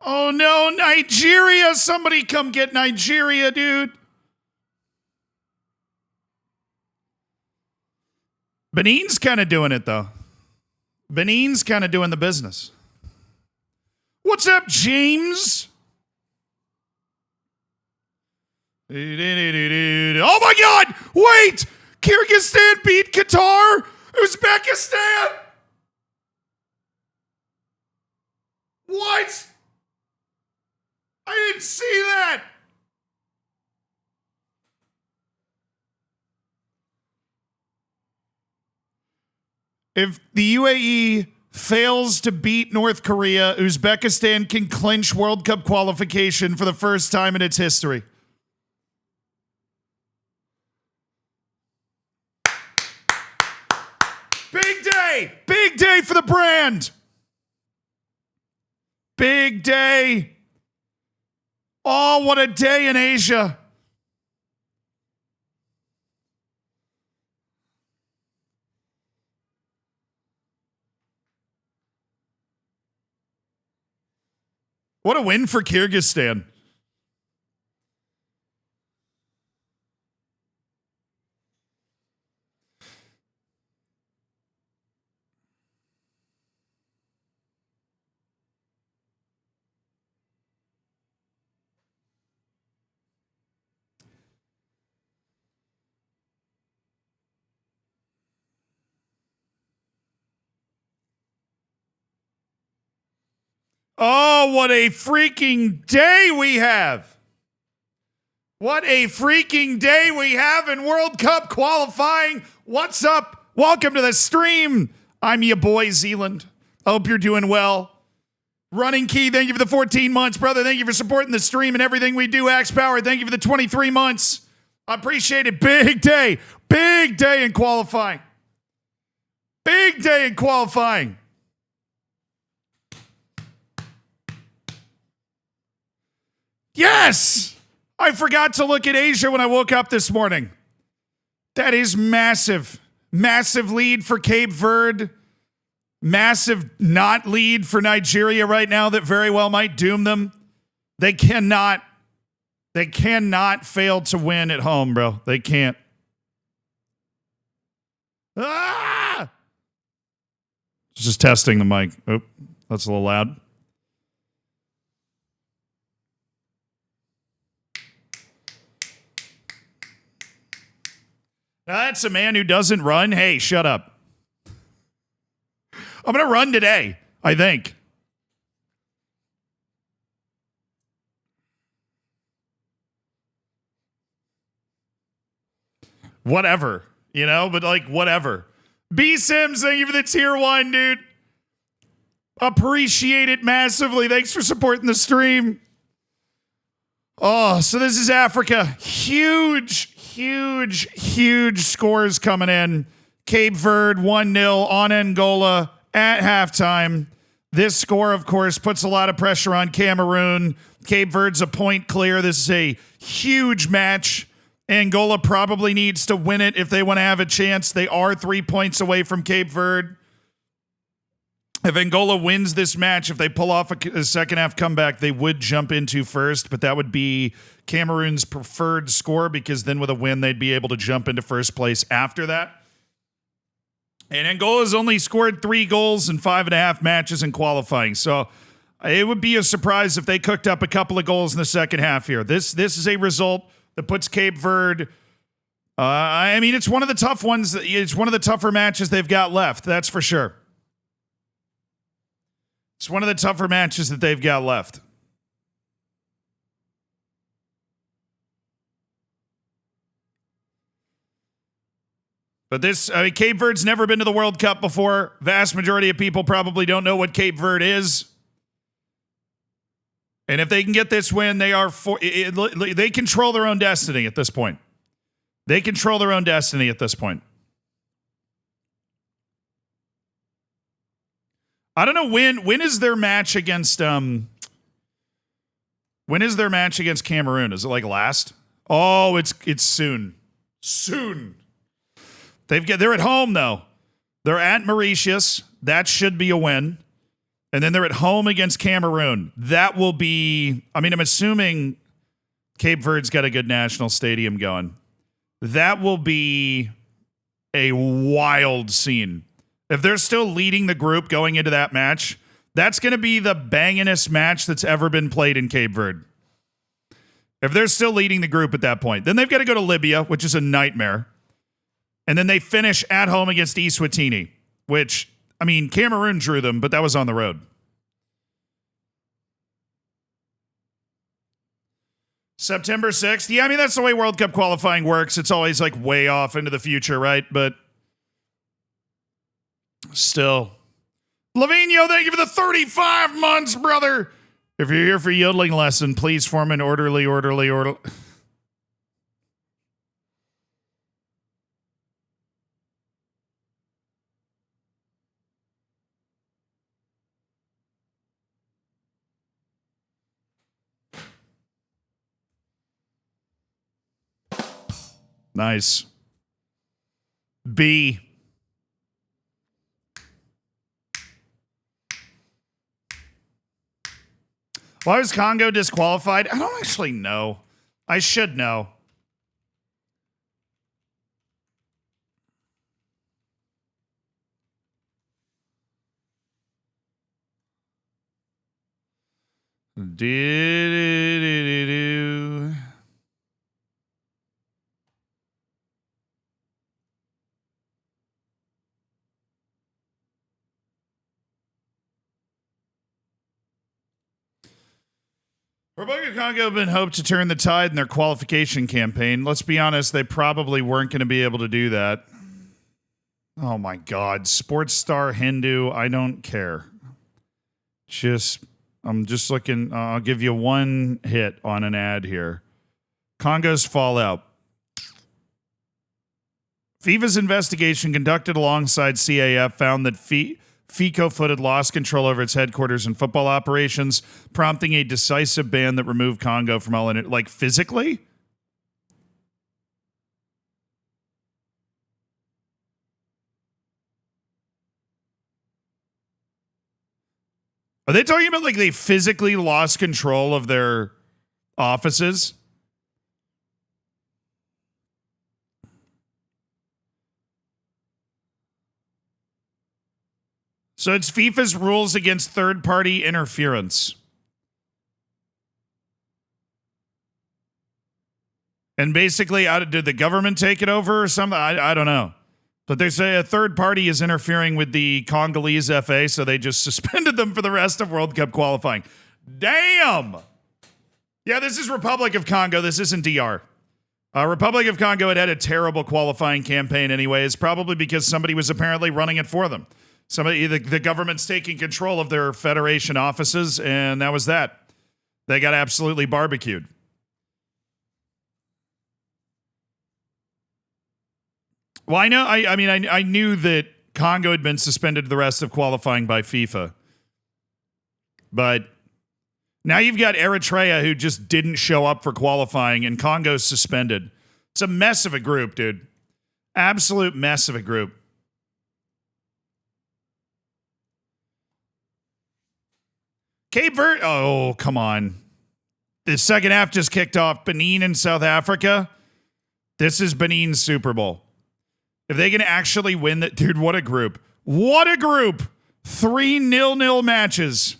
Oh no, Nigeria! Somebody come get Nigeria, dude. Benin's kind of doing it, though. Benin's kind of doing the business. What's up, James? Oh my God! Wait! Kyrgyzstan beat Qatar? Uzbekistan? What? I didn't see that. If the UAE fails to beat North Korea, Uzbekistan can clinch World Cup qualification for the first time in its history. Big day! Big day for the brand! Big day! Oh, what a day in Asia! What a win for Kyrgyzstan. Oh, what a freaking day we have. What a freaking day we have in World Cup qualifying. What's up? Welcome to the stream. I'm your boy, Zealand. Hope you're doing well. Running Key, thank you for the 14 months, brother. Thank you for supporting the stream and everything we do. Axe Power, thank you for the 23 months. I appreciate it. Big day. Big day in qualifying. Big day in qualifying. Yes! I forgot to look at Asia when I woke up this morning. That is massive. Massive lead for Cape Verde. Massive not lead for Nigeria right now that very well might doom them. They cannot fail to win at home, bro. They can't. Ah! Just testing the mic. Oh, that's a little loud. Now that's a man who doesn't run. Hey, shut up. I'm going to run today, I think. Whatever, but like whatever. B-Sims, thank you for the tier 1, dude. Appreciate it massively. Thanks for supporting the stream. Oh, so this is Africa. Huge scores coming in. Cape Verde 1-0 on Angola at halftime. This score, of course, puts a lot of pressure on Cameroon. Cape Verde's a point clear. This is a huge match. Angola probably needs to win it if they want to have a chance. They are 3 points away from Cape Verde. If Angola wins this match, if they pull off a second half comeback, they would jump into first, but that would be Cameroon's preferred score because then with a win, they'd be able to jump into first place after that. And Angola's only scored 3 goals in 5.5 matches in qualifying. So it would be a surprise if they cooked up a couple of goals in the second half here. This is a result that puts Cape Verde. It's one of the tough ones. It's one of the tougher matches they've got left. That's for sure. It's one of the tougher matches that they've got left. But Cape Verde's never been to the World Cup before. Vast majority of people probably don't know what Cape Verde is. And if they can get this win, they control their own destiny at this point. They control their own destiny at this point. I don't know when is their match against Cameroon? Is it like last? Oh, it's soon. Soon. They're at home though. They're at Mauritius. That should be a win. And then they're at home against Cameroon. That will be, I mean, I'm assuming Cape Verde's got a good national stadium going. That will be a wild scene. If they're still leading the group going into that match, that's going to be the bangingest match that's ever been played in Cape Verde. If they're still leading the group at that point, then they've got to go to Libya, which is a nightmare. And then they finish at home against Eswatini, which, I mean, Cameroon drew them, but that was on the road. September 6th. Yeah, I mean, that's the way World Cup qualifying works. It's always like way off into the future, right? But still. Lavinho, thank you for the 35 months, brother. If you're here for yodeling lesson, please form an orderly. Nice. B. Why was Congo disqualified? I don't actually know. I should know. Republic of Congo have been hoped to turn the tide in their qualification campaign. Let's be honest, they probably weren't going to be able to do that. Oh my God. Sports Star Hindu, I don't care. I'm just looking. I'll give you one hit on an ad here. Congo's fallout. FIFA's investigation conducted alongside CAF found that FICO-Foot had lost control over its headquarters and football operations, prompting a decisive ban that removed Congo from all like physically? Are they talking about like they physically lost control of their offices? So it's FIFA's rules against third-party interference. And basically, did the government take it over or something? I don't know. But they say a third party is interfering with the Congolese FA, so they just suspended them for the rest of World Cup qualifying. Damn! Yeah, this is Republic of Congo. This isn't DR. Republic of Congo had a terrible qualifying campaign anyways, probably because somebody was apparently running it for them. The government's taking control of their federation offices, and that was that. They got absolutely barbecued. Well, I know. I knew that Congo had been suspended the rest of qualifying by FIFA, but now you've got Eritrea who just didn't show up for qualifying, and Congo's suspended. It's a mess of a group, dude. Absolute mess of a group. Cape Verde. Oh, come on. The second half just kicked off. Benin and South Africa. This is Benin's Super Bowl. If they can actually win that, dude, what a group. What a group. 3 0-0 matches.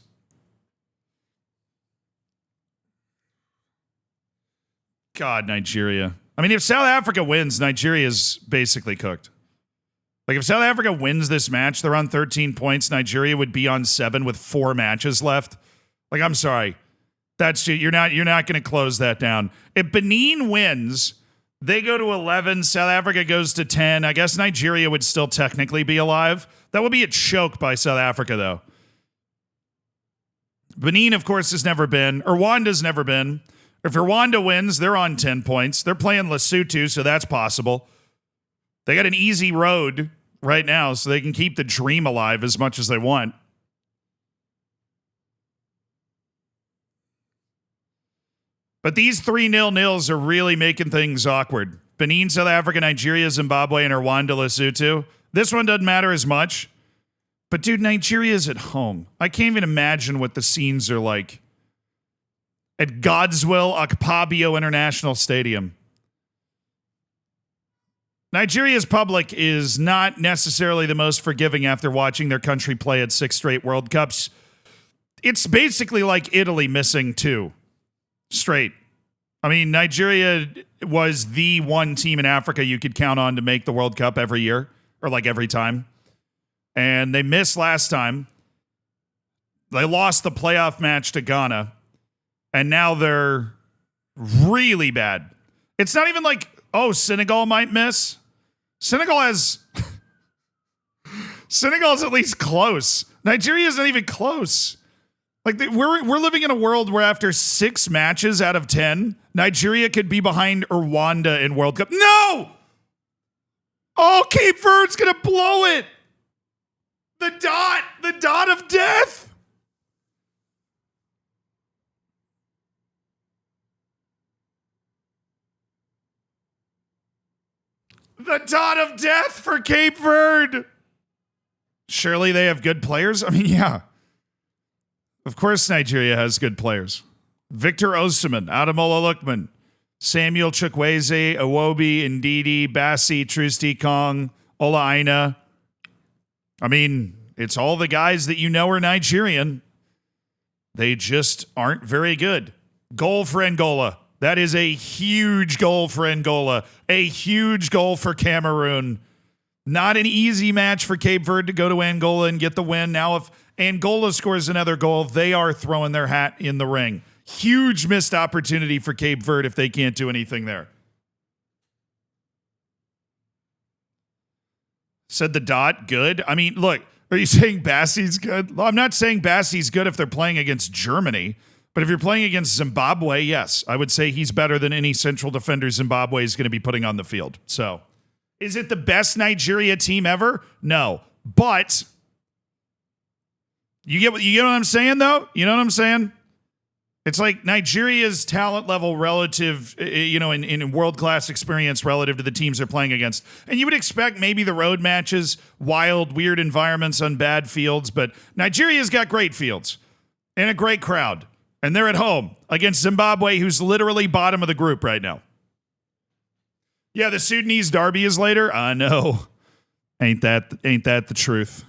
God, Nigeria. I mean, if South Africa wins, Nigeria's basically cooked. Like, if South Africa wins this match, they're on 13 points. Nigeria would be on 7 with 4 matches left. Like, I'm sorry. You're not going to close that down. If Benin wins, they go to 11. South Africa goes to 10. I guess Nigeria would still technically be alive. That would be a choke by South Africa, though. Benin, of course, has never been. Rwanda's never been. If Rwanda wins, they're on 10 points. They're playing Lesotho, so that's possible. They got an easy road right now, so they can keep the dream alive as much as they want. But these 3 0-0s are really making things awkward. Benin, South Africa, Nigeria, Zimbabwe, and Rwanda, Lesotho. This one doesn't matter as much. But dude, Nigeria's at home. I can't even imagine what the scenes are like at Godswill Akpabio International Stadium. Nigeria's public is not necessarily the most forgiving after watching their country play at 6 straight World Cups. It's basically like Italy missing 2 straight. I mean, Nigeria was the one team in Africa you could count on to make the World Cup every year, or like every time. And they missed last time. They lost the playoff match to Ghana. And now they're really bad. It's not even like, oh, Senegal might miss. Senegal's at least close. Nigeria's not even close. Like we're living in a world where after 6 matches out of 10, Nigeria could be behind Rwanda in World Cup. No! Oh, Cape Verde's gonna blow it. The dot of death. The dot of death for Cape Verde. Surely they have good players. I mean, yeah. Of course Nigeria has good players. Victor Osimhen, Ademola Lookman, Samuel Chukwueze, Iwobi, Ndidi, Bassi, Trusty Kong, Ola Aina. I mean, it's all the guys that you know are Nigerian. They just aren't very good. Goal for Angola. That is a huge goal for Angola. A huge goal for Cameroon. Not an easy match for Cape Verde to go to Angola and get the win. Now, if Angola scores another goal, they are throwing their hat in the ring. Huge missed opportunity for Cape Verde if they can't do anything there. Said the dot, good. I mean, look, are you saying Bassi's good? I'm not saying Bassi's good if they're playing against Germany, but if you're playing against Zimbabwe, yes, I would say he's better than any central defender Zimbabwe is going to be putting on the field. So, is it the best Nigeria team ever? No, but you get what I'm saying, though? You know what I'm saying? It's like Nigeria's talent level relative, in world-class experience relative to the teams they're playing against. And you would expect maybe the road matches, wild, weird environments on bad fields, but Nigeria's got great fields and a great crowd. And they're at home against Zimbabwe, who's literally bottom of the group right now. Yeah, the Sudanese derby is later. I know. Ain't that the truth?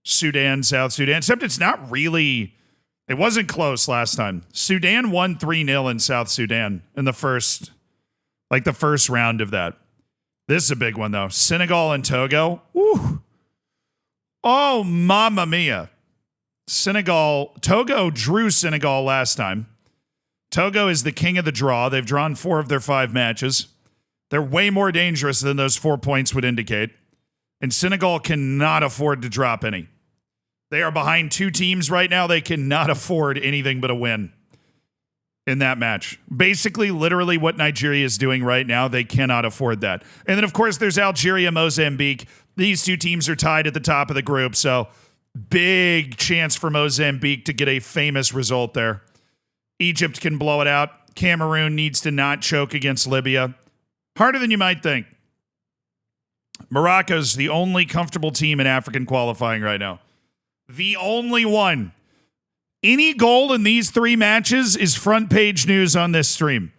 Sudan, South Sudan. Except it's not really... It wasn't close last time. Sudan won 3-0 in South Sudan in the first round of that. This is a big one, though. Senegal and Togo. Woo. Oh, mamma mia. Togo drew Senegal last time. Togo is the king of the draw. They've drawn 4 of their 5 matches. They're way more dangerous than those 4 points would indicate. And Senegal cannot afford to drop any. They are behind 2 teams right now. They cannot afford anything but a win in that match. Basically, literally what Nigeria is doing right now, they cannot afford that. And then, of course, there's Algeria, Mozambique. These 2 teams are tied at the top of the group, so big chance for Mozambique to get a famous result there. Egypt can blow it out. Cameroon needs to not choke against Libya. Harder than you might think. Morocco's the only comfortable team in African qualifying right now. The only one. Any goal in these 3 matches is front page news on this stream.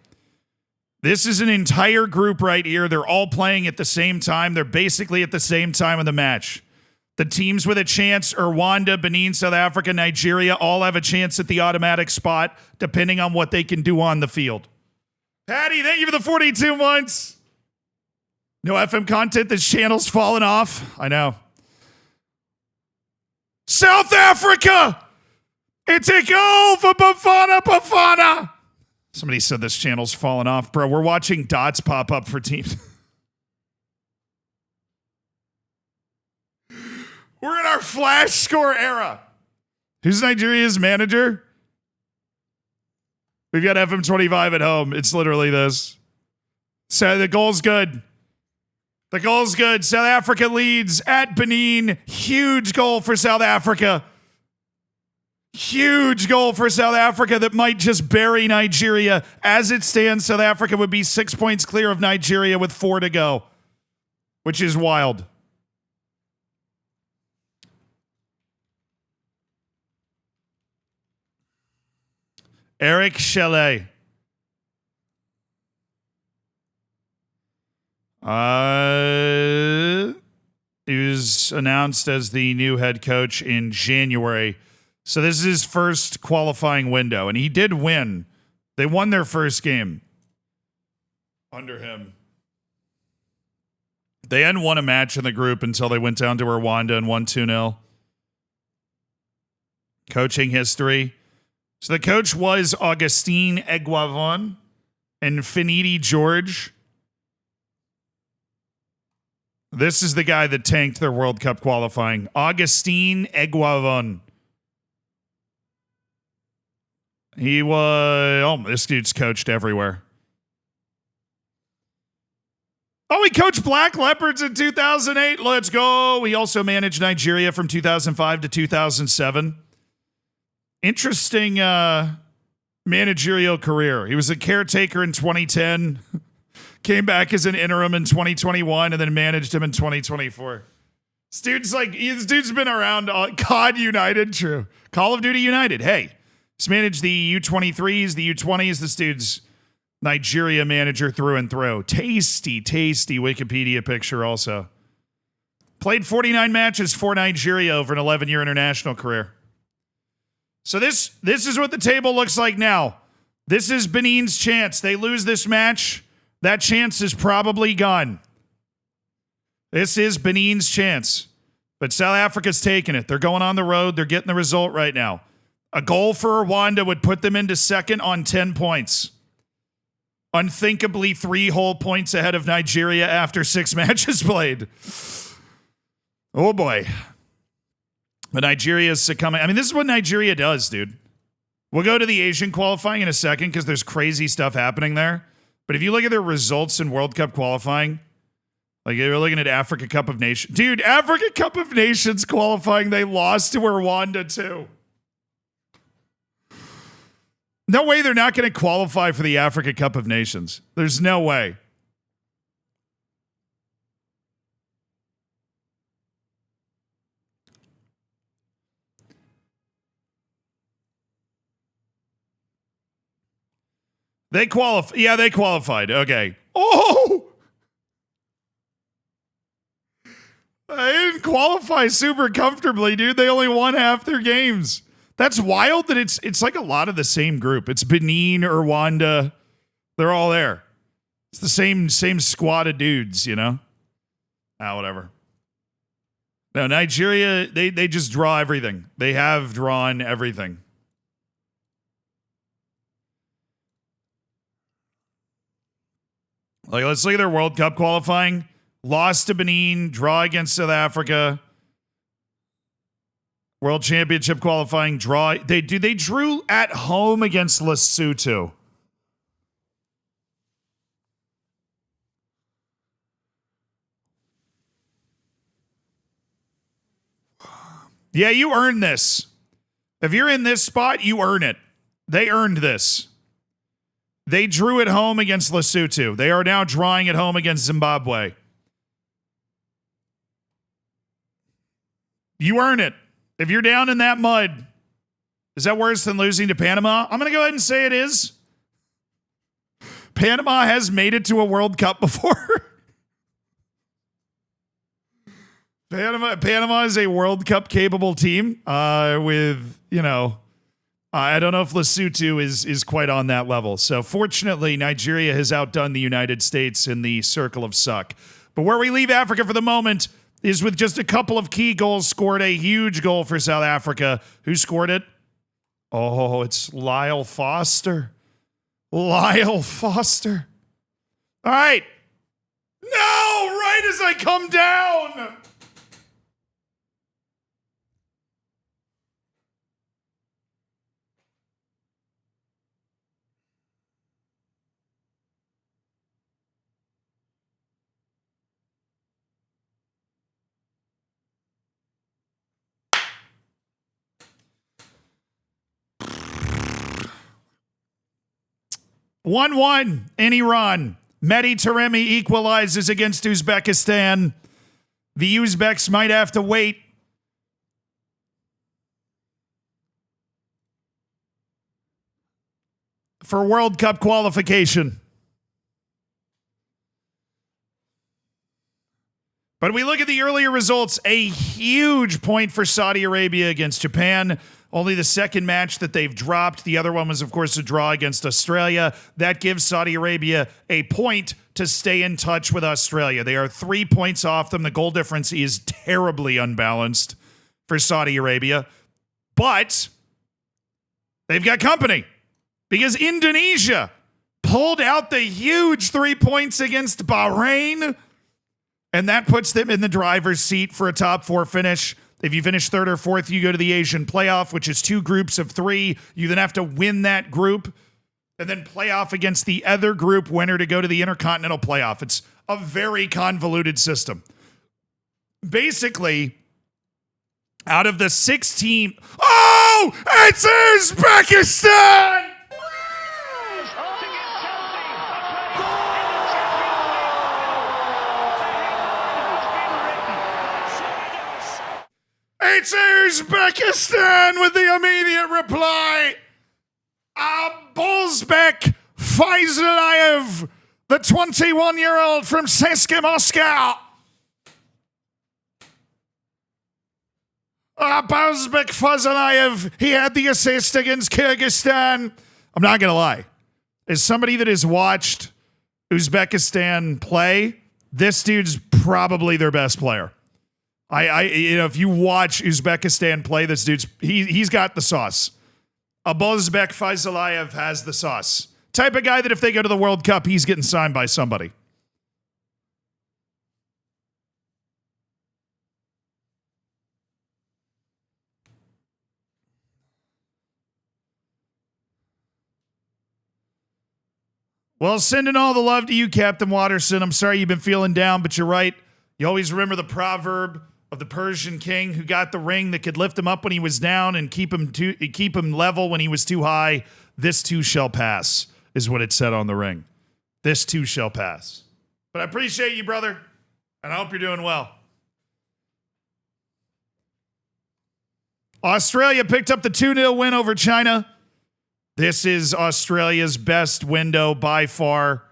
This is an entire group right here. They're all playing at the same time. They're basically at the same time in the match. The teams with a chance, Rwanda, Benin, South Africa, Nigeria, all have a chance at the automatic spot, depending on what they can do on the field. Patty, thank you for the 42 months. No FM content. This channel's fallen off. I know. South Africa! It's a goal for Bafana! Somebody said this channel's fallen off. Bro, we're watching dots pop up for teams. We're in our flash score era. Who's Nigeria's manager? We've got FM25 at home. It's literally this. So the goal's good. The goal's good. South Africa leads at Benin. Huge goal for South Africa. Huge goal for South Africa that might just bury Nigeria. As it stands, South Africa would be 6 points clear of Nigeria with 4 to go, which is wild. Eric Chalet. He was announced as the new head coach in January. So this is his first qualifying window, and he did win. They won their first game under him. They hadn't won a match in the group until they went down to Rwanda and won 2-0. Coaching history. So the coach was Augustine Eguavon and Finidi George. This is the guy that tanked their World Cup qualifying. Augustine Eguavon. He was... Oh, this dude's coached everywhere. Oh, he coached Black Leopards in 2008. Let's go. He also managed Nigeria from 2005 to 2007. Interesting managerial career. He was a caretaker in 2010. Came back as an interim in 2021 and then managed him in 2024. This dude's been around COD United, true. Call of Duty United. Hey, he's managed the U23s, the U20s. This dude's Nigeria manager through and through. Tasty Wikipedia picture also. Played 49 matches for Nigeria over an 11-year international career. So this is what the table looks like now. This is Benin's chance. They lose this match. That chance is probably gone. This is Benin's chance. But South Africa's taking it. They're going on the road. They're getting the result right now. A goal for Rwanda would put them into second on 10 points. Unthinkably 3 whole points ahead of Nigeria after 6 matches played. Oh boy. But Nigeria is succumbing. I mean, this is what Nigeria does, dude. We'll go to the Asian qualifying in a second because there's crazy stuff happening there. But if you look at their results in World Cup qualifying, like you're looking at Africa Cup of Nations. Dude, Africa Cup of Nations qualifying, they lost to Rwanda too. No way they're not going to qualify for the Africa Cup of Nations. There's no way. They qualify. Yeah, they qualified. Okay. Oh! They didn't qualify super comfortably, dude. They only won half their games. That's wild that it's like a lot of the same group. It's Benin, Rwanda. They're all there. It's the same squad of dudes, you know? Whatever. No, Nigeria, they just draw everything. They have drawn everything. Like, let's look at their World Cup qualifying. Lost to Benin, draw against South Africa. World Championship qualifying, draw. They drew at home against Lesotho. Yeah, you earned this. If you're in this spot, you earn it. They earned this. They drew at home against Lesotho. They are now drawing at home against Zimbabwe. You earn it. If you're down in that mud, is that worse than losing to Panama? I'm going to go ahead and say it is. Panama has made it to a World Cup before. Panama is a World Cup capable team with, you know, I don't know if Lesotho is quite on that level. So fortunately, Nigeria has outdone the United States in the circle of suck. But where we leave Africa for the moment is with just a couple of key goals scored, a huge goal for South Africa. Who scored it? Oh, it's Lyle Foster. Lyle Foster. All right. No, right as I come down. One in Iran. Mehdi Taremi equalizes against Uzbekistan. The Uzbeks might have to wait. for World Cup qualification. But we look at the earlier results, a huge point for Saudi Arabia against Japan. Only the second match that they've dropped. The other one was, of course, a draw against Australia. That gives Saudi Arabia a point to stay in touch with Australia. They are 3 points off them. The goal difference is terribly unbalanced for Saudi Arabia. But they've got company because Indonesia pulled out the huge 3 points against Bahrain. And that puts them in the driver's seat for a top 4 finish. If you finish 3rd or 4th, you go to the Asian playoff, which is 2 groups of 3. You then have to win that group and then play off against the other group winner to go to the Intercontinental playoff. It's a very convoluted system. Basically, out of the 16... Oh! It's Uzbekistan! It's Uzbekistan with the immediate reply. Abulzbek Faizullayev, the 21-year-old from CSKA Moscow. Abulzbek Faizullayev, he had the assist against Kyrgyzstan. I'm not going to lie. As somebody that has watched Uzbekistan play, this dude's probably their best player. If you watch Uzbekistan play, this dude's he's got the sauce. Abulzbek Faizullayev has the sauce. Type of guy that if they go to the World Cup, he's getting signed by somebody. Well, sending all the love to you, Captain Watterson. I'm sorry you've been feeling down, but you're right. You always remember the proverb of the Persian king who got the ring that could lift him up when he was down and keep him level when he was too high. This too shall pass, is what it said on the ring. This too shall pass. But I appreciate you, brother, and I hope you're doing well. Australia picked up the 2-0 win over China. This is Australia's best window by far.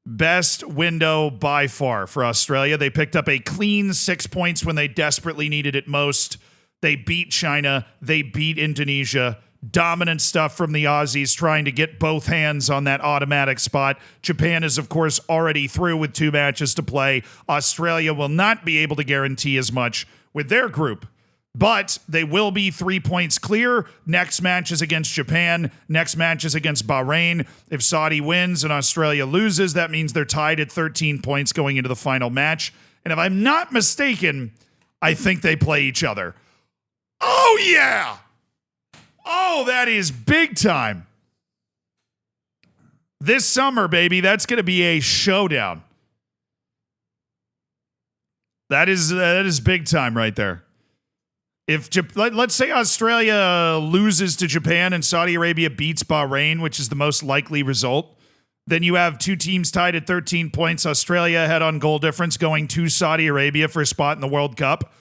Best window by far for Australia. They picked up a clean 6 points when they desperately needed it most. They beat China. They beat Indonesia. Dominant stuff from the Aussies trying to get both hands on that automatic spot. Japan is, of course, already through with 2 matches to play. Australia will not be able to guarantee as much with their group. But they will be 3 points clear. Next match is against Japan. Next match is against Bahrain. If Saudi wins and Australia loses, that means they're tied at 13 points going into the final match. And if I'm not mistaken, I think they play each other. Oh, yeah! Oh, that is big time. This summer, baby, that's going to be a showdown. That is big time right there. If let's say Australia loses to Japan and Saudi Arabia beats Bahrain, which is the most likely result, then you have 2 teams tied at 13 points. Australia ahead on goal difference going to Saudi Arabia for a spot in the World Cup.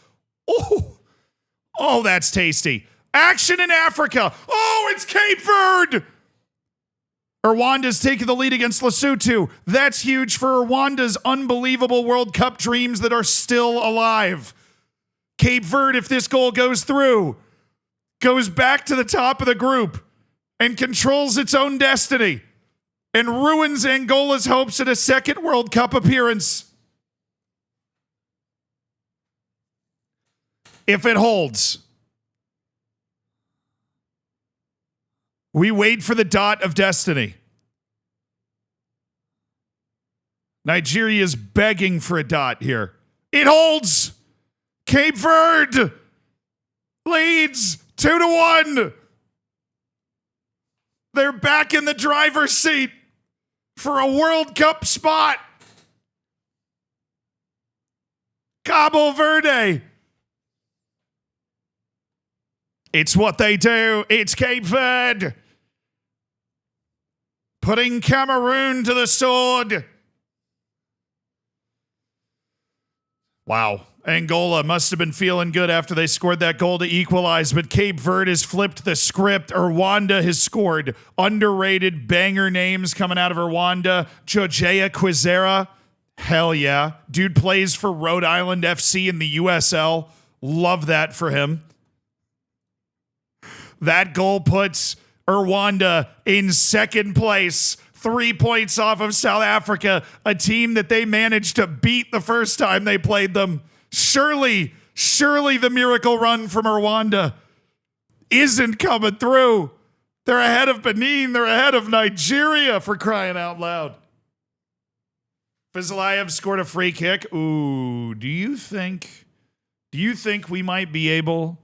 Oh, that's tasty. Action in Africa. Oh, it's Cape Verde. Rwanda's taking the lead against Lesotho. That's huge for Rwanda's unbelievable World Cup dreams that are still alive. Cape Verde, if this goal goes through, goes back to the top of the group and controls its own destiny and ruins Angola's hopes at a second World Cup appearance. If it holds, we wait for the dot of destiny. Nigeria's begging for a dot here. It holds. Cape Verde leads 2-1. They're back in the driver's seat for a World Cup spot. Cabo Verde. It's what they do. It's Cape Verde. Putting Cameroon to the sword. Wow. Angola must have been feeling good after they scored that goal to equalize, but Cape Verde has flipped the script. Rwanda has scored. Underrated banger names coming out of Rwanda. Jojea Quizera. Hell yeah. Dude plays for Rhode Island FC in the USL. Love that for him. That goal puts Rwanda in second place, 3 points off of South Africa, a team that they managed to beat the first time they played them. Surely the miracle run from Rwanda isn't coming through. They're ahead of Benin. They're ahead of Nigeria, for crying out loud. Fizalayev scored a free kick. Ooh, do you think we might be able...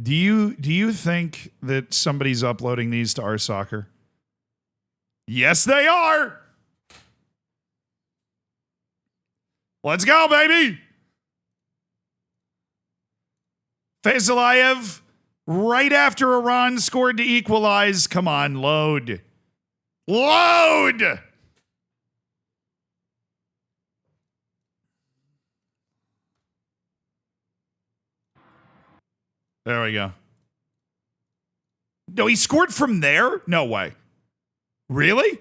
Do you think that somebody's uploading these to our soccer? Yes, they are. Let's go, baby. Fezalayev, right after Iran scored to equalize. Come on, load. Load! There we go. No, he scored from there? No way. Really?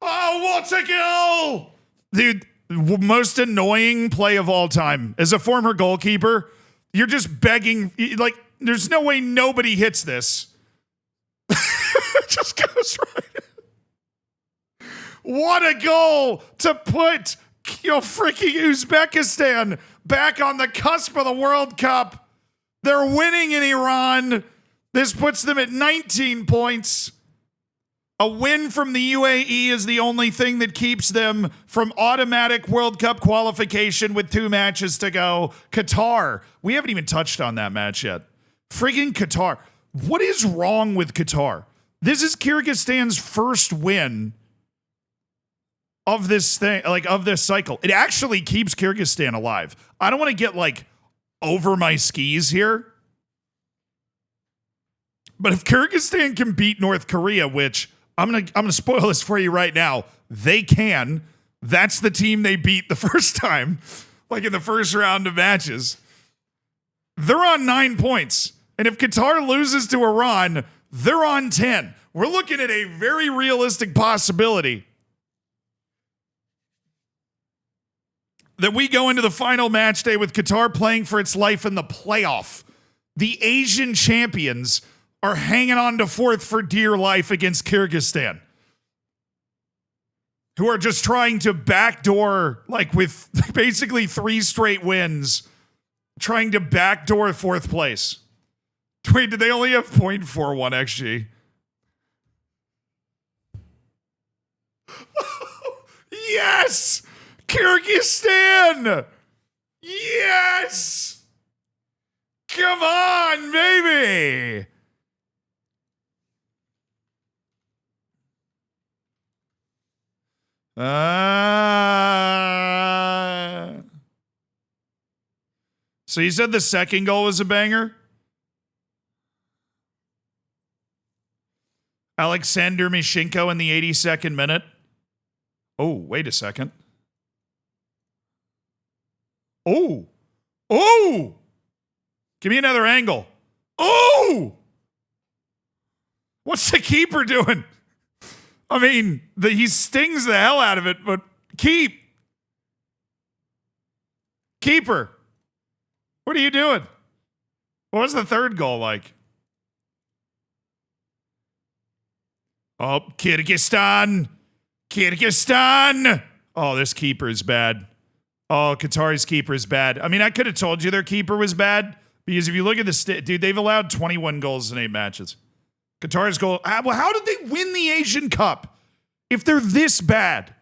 Oh, what a goal! Dude, most annoying play of all time. As a former goalkeeper, you're just begging, like, there's no way nobody hits this. It just goes right. What a goal to put freaking Uzbekistan back on the cusp of the World Cup. They're winning in Iran. This puts them at 19 points. A win from the UAE is the only thing that keeps them from automatic World Cup qualification with 2 matches to go. Qatar. We haven't even touched on that match yet. Friggin' Qatar. What is wrong with Qatar? This is Kyrgyzstan's first win of this thing, like of this cycle. It actually keeps Kyrgyzstan alive. I don't want to get like over my skis here. But if Kyrgyzstan can beat North Korea, which I'm gonna spoil this for you right now, they can. That's the team they beat the first time, like in the first round of matches. They're on 9 points. And if Qatar loses to Iran, they're on 10. We're looking at a very realistic possibility that we go into the final match day with Qatar playing for its life in the playoff. The Asian champions are hanging on to fourth for dear life against Kyrgyzstan, who are just trying to backdoor, like with basically 3 straight wins, trying to backdoor fourth place. Wait, did they only have 0.41 XG? Yes! Kyrgyzstan! Yes! Come on, baby! So you said the second goal was a banger? Alexander Mishinko in the 82nd minute. Oh, wait a second. Oh. Oh! Give me another angle. Oh! What's the keeper doing? I mean, he stings the hell out of it, but Keeper. What are you doing? What was the third goal like? Oh, Kyrgyzstan. Oh, this keeper is bad. Oh, Qatar's keeper is bad. I mean, I could have told you their keeper was bad because if you look at the dude, they've allowed 21 goals in 8 matches. Qatar's goal. Well, how did they win the Asian Cup if they're this bad?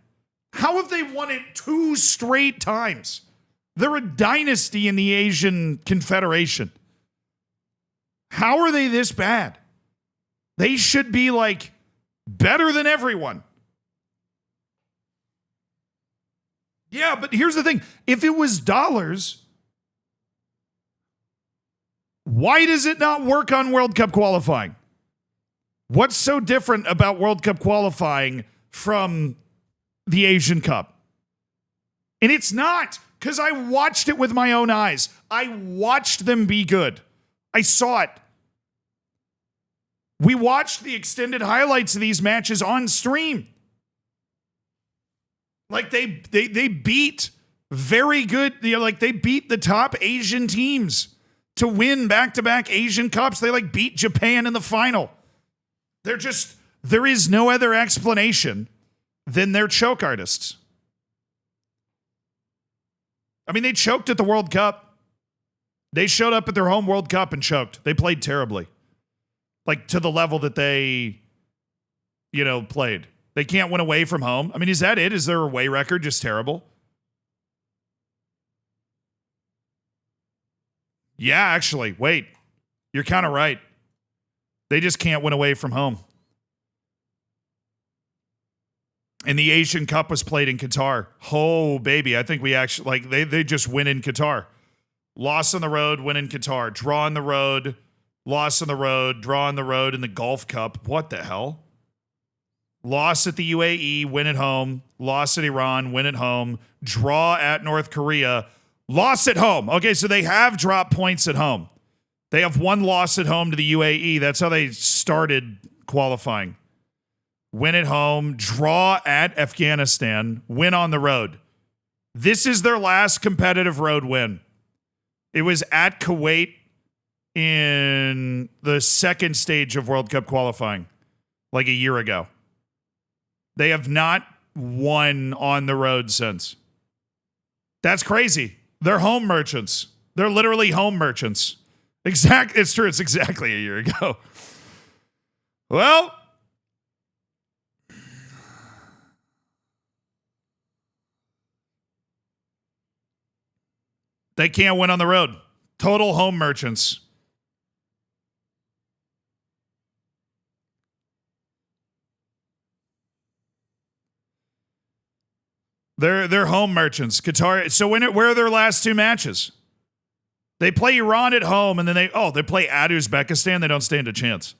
How have they won it 2 straight times? They're a dynasty in the Asian Confederation. How are they this bad? They should be like better than everyone. Yeah, but here's the thing. If it was dollars, Why does it not work on World Cup qualifying? What's so different about World Cup qualifying from the Asian Cup? And it's not, because I watched it with my own eyes. I watched them be good. I saw it. We watched the extended highlights of these matches on stream. Like they beat very good, like they beat the top Asian teams to win back-to-back Asian Cups. They like beat Japan in the final. There is no other explanation than they're choke artists. I mean, they choked at the World Cup. They showed up at their home World Cup and choked. They played terribly. Like to the level that they, played. They can't win away from home. I mean, is that it? Is their away record just terrible? Yeah, actually, wait. You're kind of right. They just can't win away from home. And the Asian Cup was played in Qatar. Oh, baby. I think we actually, they just win in Qatar. Loss on the road, win in Qatar. Draw on the road, loss on the road, draw on the road in the Gulf Cup. What the hell? Loss at the UAE, win at home. Loss at Iran, win at home. Draw at North Korea. Loss at home. Okay, so they have dropped points at home. They have one loss at home to the UAE. That's how they started qualifying. Win at home, draw at Afghanistan, win on the road. This is their last competitive road win. It was at Kuwait in the second stage of World Cup qualifying, like a year ago. They have not won on the road since. That's crazy. They're home merchants. They're literally home merchants. It's true. It's exactly a year ago. Well, they can't win on the road. Total home merchants. They're home merchants. Qatar. So where are their last two matches? They play Iran at home, and then they play at Uzbekistan. They don't stand a chance.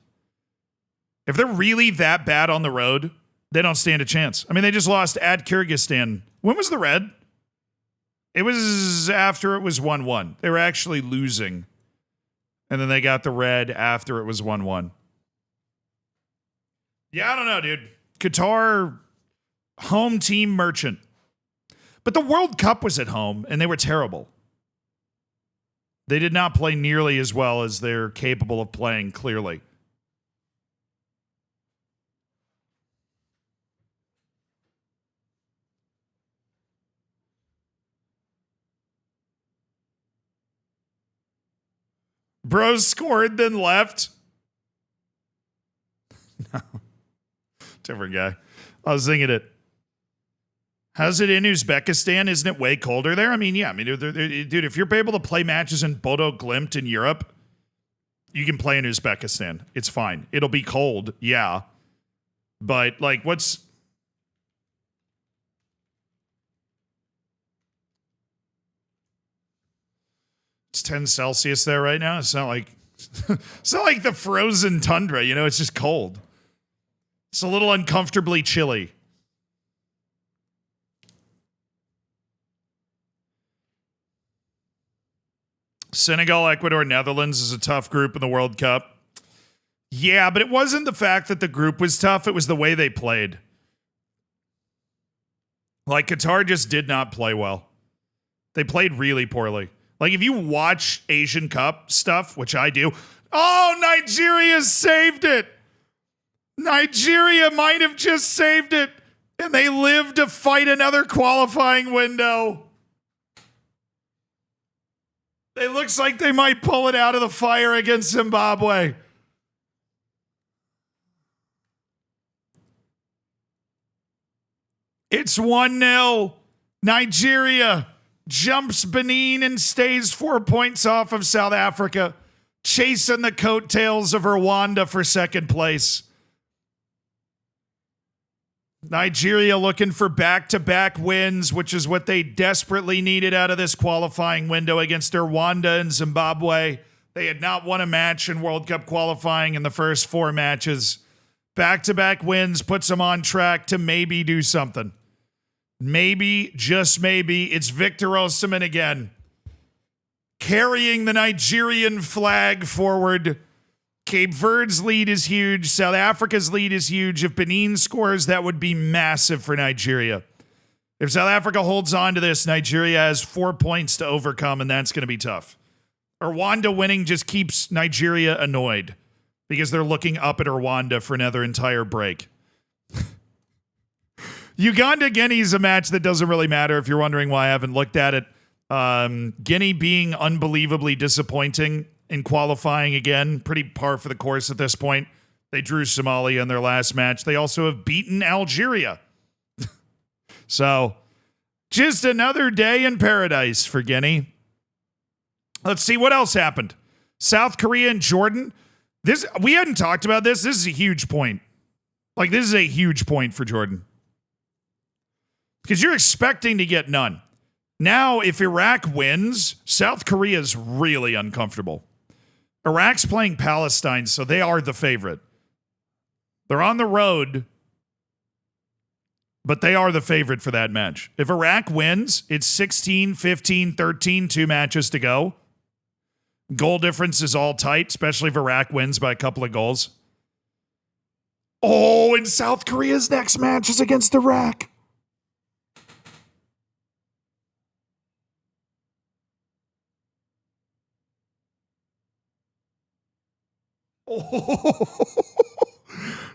If they're really that bad on the road, they don't stand a chance. I mean, they just lost at Kyrgyzstan. When was the red? It was after it was 1-1. They were actually losing. And then they got the red after it was 1-1. Yeah, I don't know, dude. Qatar, home team merchant. But the World Cup was at home, and they were terrible. They did not play nearly as well as they're capable of playing, clearly. Bros scored, then left. No. Different guy. I was thinking it. How's it in Uzbekistan? Isn't it way colder there? I mean, yeah. I mean, dude, if you're able to play matches in Bodo Glimt in Europe, you can play in Uzbekistan. It's fine. It'll be cold, yeah. But, like, it's 10 Celsius there right now. It's not like the frozen tundra, it's just cold. It's a little uncomfortably chilly. Senegal, Ecuador, Netherlands is a tough group in the World Cup. Yeah, but it wasn't the fact that the group was tough. It was the way they played. Like, Qatar just did not play well. They played really poorly. Like, if you watch Asian Cup stuff, which I do, Nigeria saved it. Nigeria might have just saved it, and they lived to fight another qualifying window. It looks like they might pull it out of the fire against Zimbabwe. It's 1-0. Nigeria jumps Benin and stays 4 points off of South Africa, chasing the coattails of Rwanda for second place. Nigeria looking for back-to-back wins, which is what they desperately needed out of this qualifying window against Rwanda and Zimbabwe. They had not won a match in World Cup qualifying in the first 4 matches. Back-to-back wins puts them on track to maybe do something. Maybe, just maybe, it's Victor Osimhen again, carrying the Nigerian flag forward. Cape Verde's lead is huge. South Africa's lead is huge. If Benin scores, that would be massive for Nigeria. If South Africa holds on to this, Nigeria has 4 points to overcome, and that's going to be tough. Rwanda winning just keeps Nigeria annoyed because they're looking up at Rwanda for another entire break. Uganda-Guinea is a match that doesn't really matter if you're wondering why I haven't looked at it. Guinea being unbelievably disappointing in qualifying again, pretty par for the course at this point. They drew Somalia in their last match. They also have beaten Algeria. So, just another day in paradise for Guinea. Let's see what else happened. South Korea and Jordan. We hadn't talked about this. This is a huge point. Like, this is a huge point for Jordan. Because you're expecting to get none. Now, if Iraq wins, South Korea is really uncomfortable. Iraq's playing Palestine, so they are the favorite. They're on the road, but they are the favorite for that match. If Iraq wins, it's 16, 15, 13, 2 matches to go. Goal difference is all tight, especially if Iraq wins by a couple of goals. Oh, and South Korea's next match is against Iraq. Oh,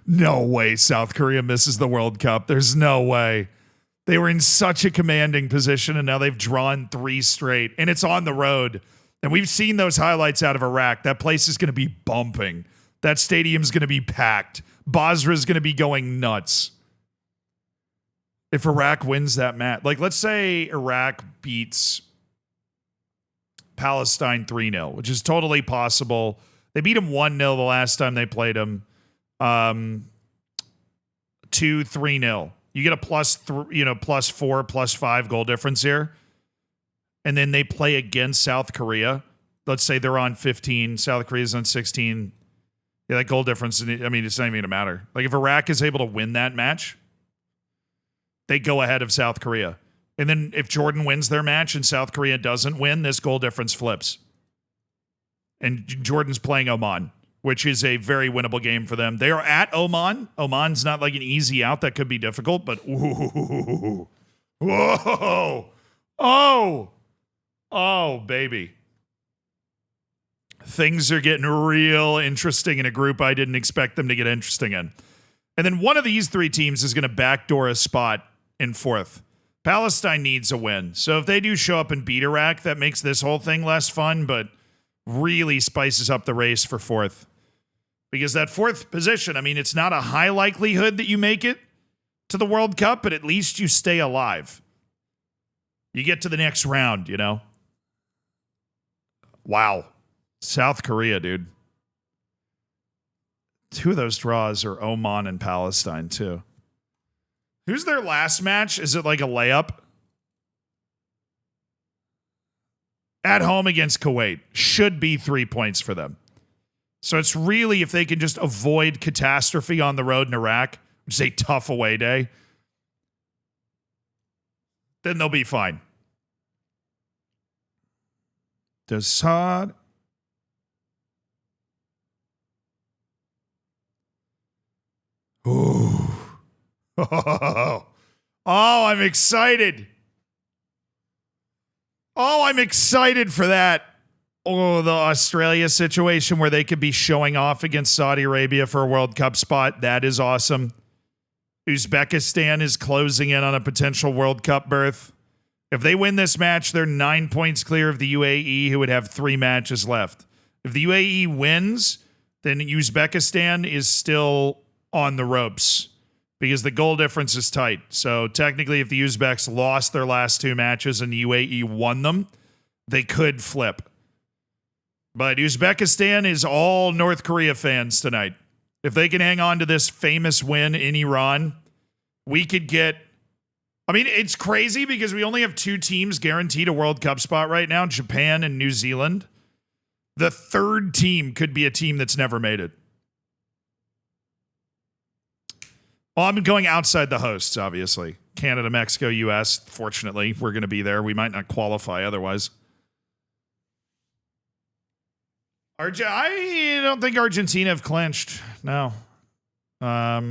no way South Korea misses the World Cup. There's no way. They were in such a commanding position, and now they've drawn 3 straight, and it's on the road. And we've seen those highlights out of Iraq. That place is going to be bumping. That stadium's going to be packed. Basra's going to be going nuts. If Iraq wins that match, like let's say Iraq beats Palestine 3-0, which is totally possible. They beat them 1-0 the last time they played them. 2-3-0. You get a +4, +5 goal difference here. And then they play against South Korea. Let's say they're on 15. South Korea's on 16. Yeah, that goal difference, I mean, it's not even going to matter. Like, if Iraq is able to win that match, they go ahead of South Korea. And then if Jordan wins their match and South Korea doesn't win, this goal difference flips. And Jordan's playing Oman, which is a very winnable game for them. They are at Oman. Oman's not like an easy out. That could be difficult, but ooh. Whoa. Oh, baby. Things are getting real interesting in a group I didn't expect them to get interesting in. And then one of these 3 teams is going to backdoor a spot in 4th. Palestine needs a win. So if they do show up and beat Iraq, that makes this whole thing less fun, but really spices up the race for 4th. Because that 4th position, I mean, it's not a high likelihood that you make it to the World Cup, but at least you stay alive. You get to the next round, you know? Wow. South Korea, dude. 2 of those draws are Oman and Palestine, too. Who's their last match? Is it like a layup? At home against Kuwait. Should be 3 points for them. So it's really, if they can just avoid catastrophe on the road in Iraq, which is a tough away day, then they'll be fine. Desaad. Ooh. Oh, I'm excited. Oh, I'm excited for that. Oh, the Australia situation where they could be showing off against Saudi Arabia for a World Cup spot. That is awesome. Uzbekistan is closing in on a potential World Cup berth. If they win this match, they're 9 points clear of the UAE, who would have 3 matches left. If the UAE wins, then Uzbekistan is still on the ropes because the goal difference is tight. So technically, if the Uzbeks lost their last 2 matches and the UAE won them, they could flip. But Uzbekistan is all North Korea fans tonight. If they can hang on to this famous win in Iran, we could get... I mean, it's crazy because we only have 2 teams guaranteed a World Cup spot right now, Japan and New Zealand. The third team could be a team that's never made it. Well, I'm going outside the hosts, obviously. Canada, Mexico, US. Fortunately, we're going to be there. We might not qualify otherwise. I don't think Argentina have clinched. No. I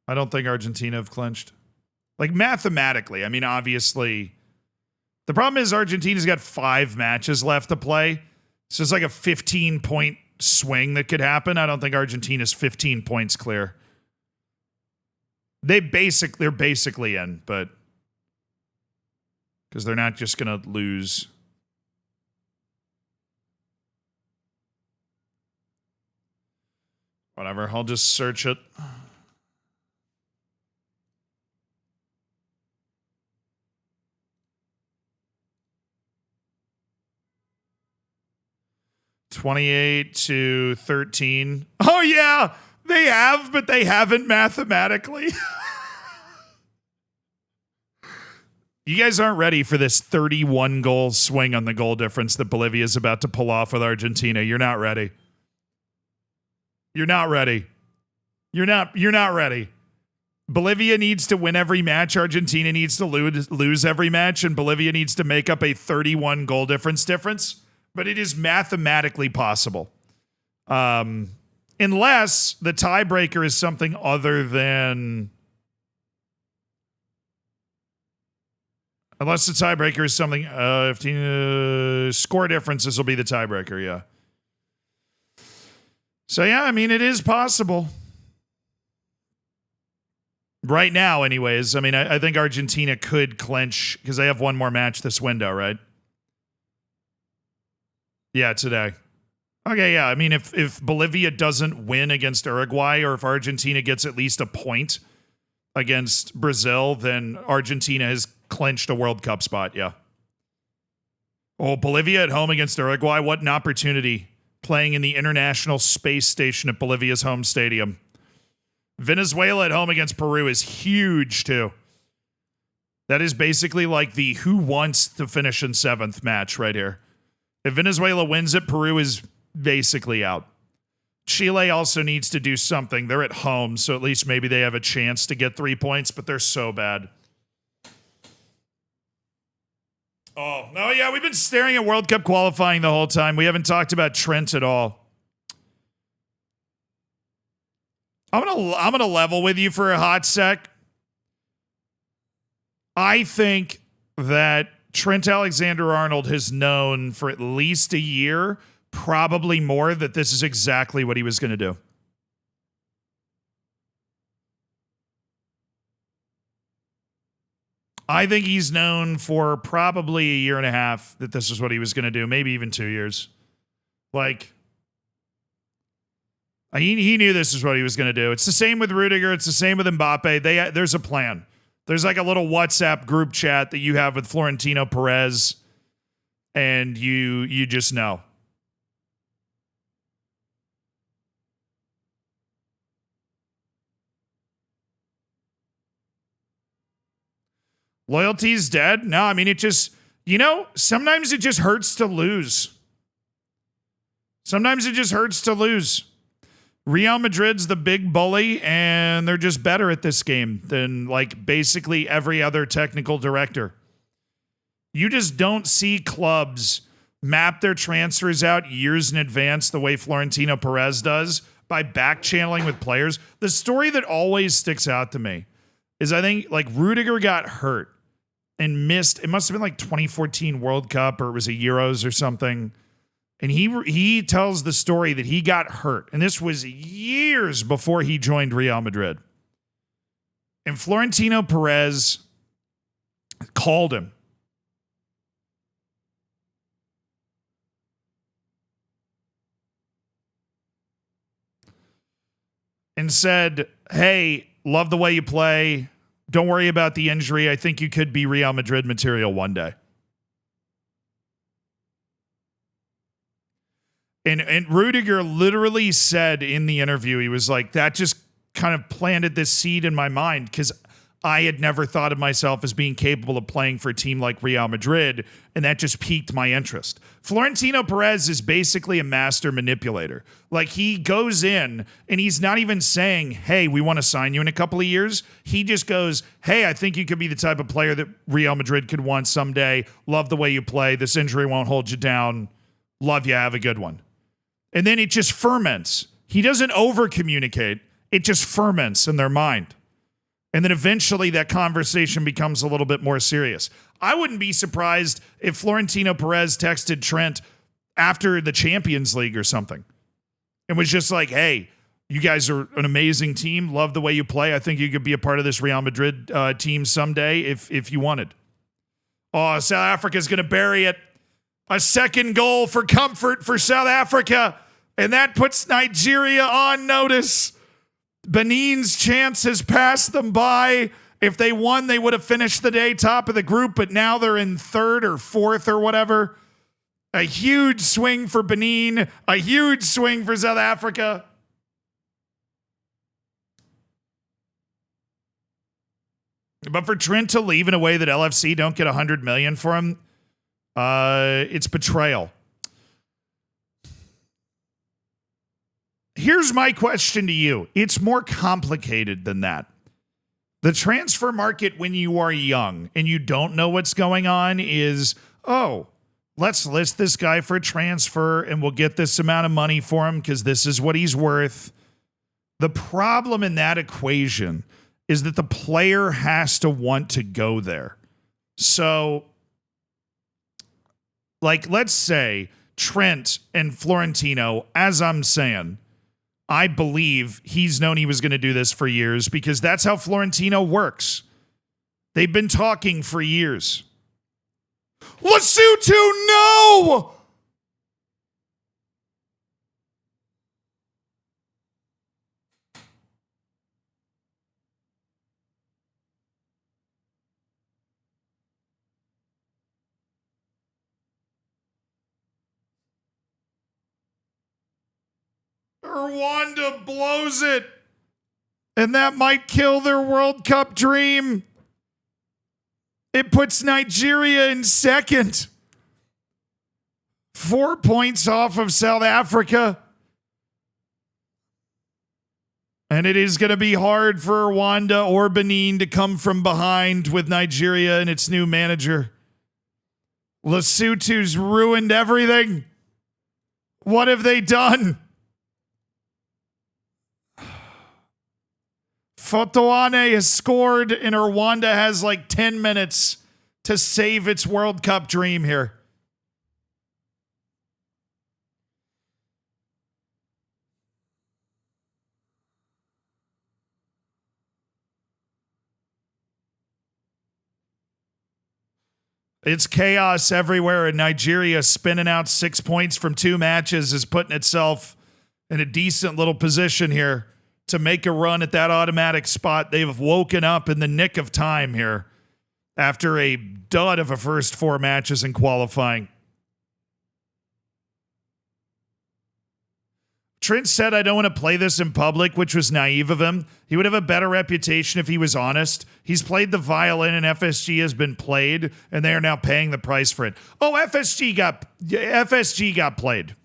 don't think Argentina have clinched. Like, mathematically. I mean, obviously. The problem is Argentina's got 5 matches left to play. So it's like a 15-point swing that could happen. I don't think Argentina's 15 points clear. They're basically in, but because they're not just going to lose. Whatever, I'll just search it. (28-13). Oh yeah, they have, but they haven't mathematically. You guys aren't ready for this 31-goal swing on the goal difference that Bolivia is about to pull off with Argentina. You're not ready. You're not ready. You're not ready. Bolivia needs to win every match. Argentina needs to lose every match, and Bolivia needs to make up a 31-goal difference. But it is mathematically possible. Unless the tiebreaker is something other than... Unless the tiebreaker is something... 15 score differences will be the tiebreaker, yeah. So, yeah, I mean, it is possible. Right now, anyways. I mean, I think Argentina could clinch because they have one more match this window, right? Yeah, today. Okay, yeah. I mean, if Bolivia doesn't win against Uruguay, or if Argentina gets at least a point against Brazil, then Argentina has clinched a World Cup spot, yeah. Oh, Bolivia at home against Uruguay. What an opportunity. Playing in the International Space Station at Bolivia's home stadium. Venezuela at home against Peru is huge, too. That is basically like the who wants to finish in 7th match right here. If Venezuela wins it, Peru is basically out. Chile also needs to do something. They're at home, so at least maybe they have a chance to get 3 points, but they're so bad. Oh, no, yeah, we've been staring at World Cup qualifying the whole time. We haven't talked about Trent at all. I'm gonna level with you for a hot sec. I think that Trent Alexander-Arnold has known for at least a year, probably more, that this is exactly what he was going to do. I think he's known for probably a year and a half that this is what he was going to do, maybe even 2 years. Like, he knew this is what he was going to do. It's the same with Rudiger. It's the same with Mbappe. There's a plan. There's like a little WhatsApp group chat that you have with Florentino Perez, and you just know. Loyalty's dead? No, I mean, it just, sometimes it just hurts to lose. Sometimes it just hurts to lose. Real Madrid's the big bully, and they're just better at this game than, like, basically every other technical director. You just don't see clubs map their transfers out years in advance the way Florentino Perez does by back-channeling with players. The story that always sticks out to me is I think, like, Rudiger got hurt and missed, it must have been like 2014 World Cup, or it was a Euros or something. And he tells the story that he got hurt. And this was years before he joined Real Madrid. And Florentino Perez called him. And said, hey, love the way you play. Don't worry about the injury. I think you could be Real Madrid material one day. And Rudiger literally said in the interview, he was like, that just kind of planted this seed in my mind because I had never thought of myself as being capable of playing for a team like Real Madrid, and that just piqued my interest. Florentino Perez is basically a master manipulator. Like, he goes in and he's not even saying, hey, we want to sign you in a couple of years. He just goes, hey, I think you could be the type of player that Real Madrid could want someday. Love the way you play. This injury won't hold you down. Love you. Have a good one. And then it just ferments. He doesn't over communicate. It just ferments in their mind. And then eventually that conversation becomes a little bit more serious. I wouldn't be surprised if Florentino Perez texted Trent after the Champions League or something and was just like, hey, you guys are an amazing team. Love the way you play. I think you could be a part of this Real Madrid team someday if you wanted. Oh, South Africa's going to bury it. A second goal for comfort for South Africa. And that puts Nigeria on notice. Benin's chance has passed them by. If they won, they would have finished the day top of the group, but now they're in third or fourth or whatever. A huge swing for Benin, a huge swing for South Africa. But for Trent to leave in a way that LFC don't get $100 million for him, it's betrayal. Here's my question to you. It's more complicated than that. The transfer market when you are young and you don't know what's going on is, oh, let's list this guy for a transfer and we'll get this amount of money for him because this is what he's worth. The problem in that equation is that the player has to want to go there. So, like, let's say Trent and Florentino, as I'm saying, I believe he's known he was going to do this for years because that's how Florentino works. They've been talking for years. Lesotho, no! Rwanda blows it. And that might kill their World Cup dream. It puts Nigeria in second. 4 points off of South Africa. And it is going to be hard for Rwanda or Benin to come from behind with Nigeria and its new manager. Lesotho's ruined everything. What have they done? Fotoane has scored, and Rwanda has like 10 minutes to save its World Cup dream here. It's chaos everywhere, and Nigeria spinning out 6 points from 2 matches is putting itself in a decent little position here to make a run at that automatic spot. They've woken up in the nick of time here after a dud of a first 4 matches in qualifying. Trent said, I don't want to play this in public, which was naive of him. He would have a better reputation if he was honest. He's played the violin and FSG has been played, and they are now paying the price for it. Oh, FSG got played.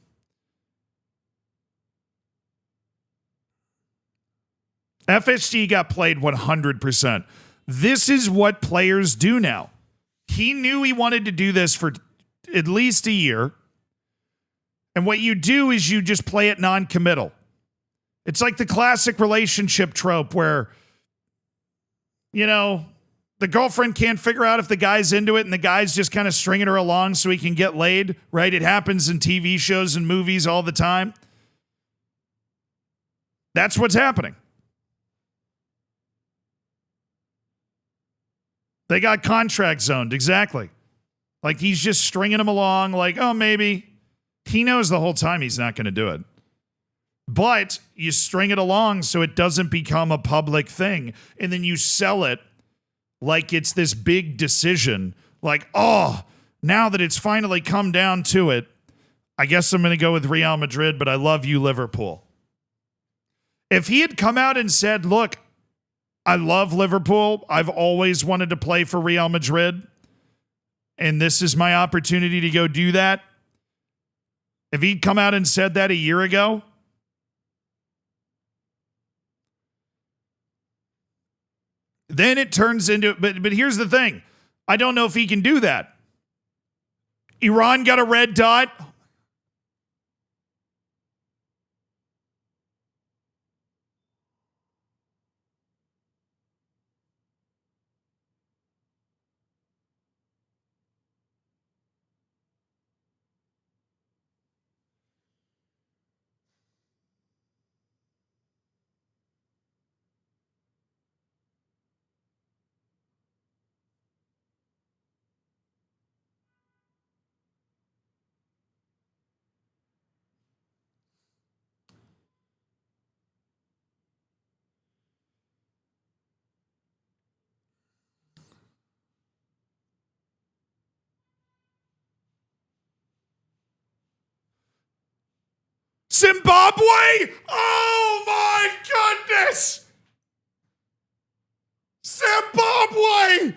FSG got played 100%. This is what players do now. He knew he wanted to do this for at least a year. And what you do is you just play it non-committal. It's like the classic relationship trope where, you know, the girlfriend can't figure out if the guy's into it and the guy's just kind of stringing her along so he can get laid, right? It happens in TV shows and movies all the time. That's what's happening. They got contract zoned, exactly. Like he's just stringing them along like, oh, maybe. He knows the whole time he's not going to do it. But you string it along so it doesn't become a public thing. And then you sell it like it's this big decision. Like, oh, now that it's finally come down to it, I guess I'm going to go with Real Madrid, but I love you, Liverpool. If he had come out and said, look, I love Liverpool. I've always wanted to play for Real Madrid. And this is my opportunity to go do that. If he'd come out and said that a year ago, then it turns into, but here's the thing. I don't know if he can do that. Iran got a red dot. Zimbabwe? Oh my goodness! Zimbabwe!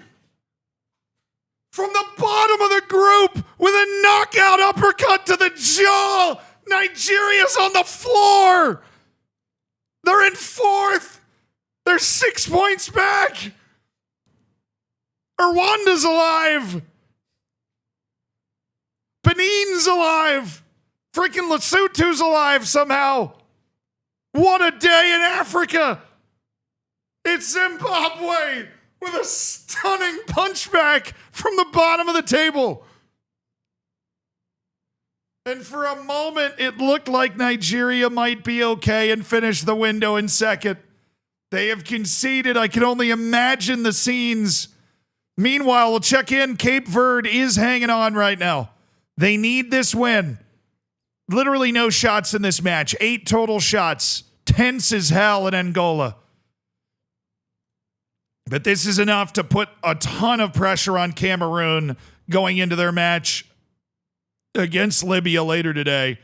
From the bottom of the group with a knockout uppercut to the jaw. Nigeria's on the floor. They're in fourth. They're 6 points back. Rwanda's alive. Benin's alive. Freaking Lesotho's alive somehow. What a day in Africa. It's Zimbabwe with a stunning punchback from the bottom of the table. And for a moment, it looked like Nigeria might be okay and finish the window in second. They have conceded. I can only imagine the scenes. Meanwhile, we'll check in. Cape Verde is hanging on right now. They need this win. Literally no shots in this match. 8 total shots. Tense as hell in Angola. But this is enough to put a ton of pressure on Cameroon going into their match against Libya later today.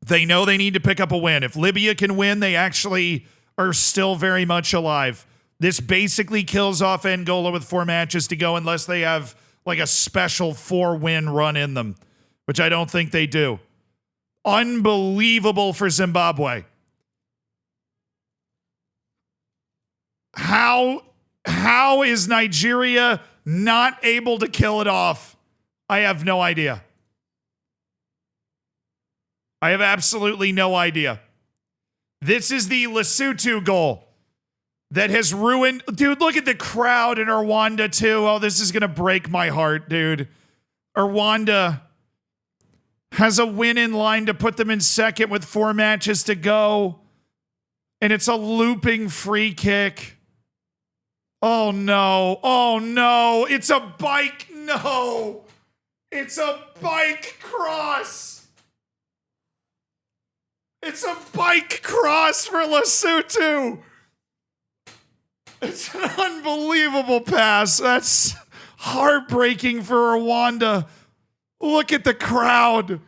They know they need to pick up a win. If Libya can win, they actually are still very much alive. This basically kills off Angola with 4 matches to go unless they have like a special 4-win run in them, which I don't think they do. Unbelievable for Zimbabwe. How is Nigeria not able to kill it off? I have no idea. I have absolutely no idea. This is the Lesotho goal that has ruined... Dude, look at the crowd in Rwanda, too. Oh, this is going to break my heart, dude. Rwanda has a win in line to put them in second with 4 matches to go. And it's a looping free kick. Oh, no. Oh, no. It's a bike. No. It's a bike cross. It's a bike cross for Lesotho. It's an unbelievable pass. That's heartbreaking for Rwanda. Look at the crowd.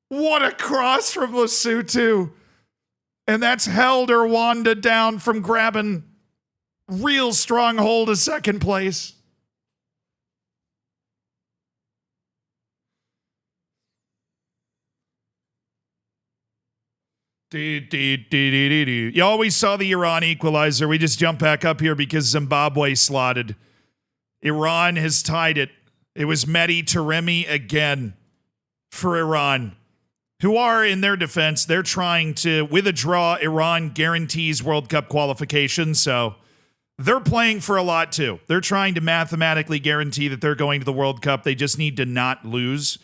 What a cross from Lesotho. And that's held Rwanda down from grabbing real strong hold of second place. You always saw the Iran equalizer. We just jump back up here because Zimbabwe slotted. Iran has tied it. It was Mehdi Taremi again for Iran, who are, in their defense, they're trying to, with a draw, Iran guarantees World Cup qualification, so they're playing for a lot too. They're trying to mathematically guarantee that they're going to the World Cup. They just need to not lose.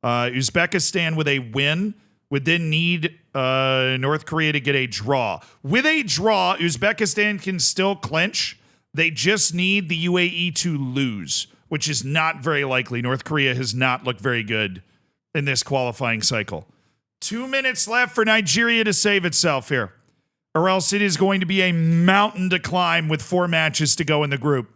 Uzbekistan with a win would then need North Korea to get a draw. With a draw, Uzbekistan can still clinch. They just need the UAE to lose, which is not very likely. North Korea has not looked very good in this qualifying cycle. 2 minutes left for Nigeria to save itself here, or else it is going to be a mountain to climb with 4 matches to go in the group.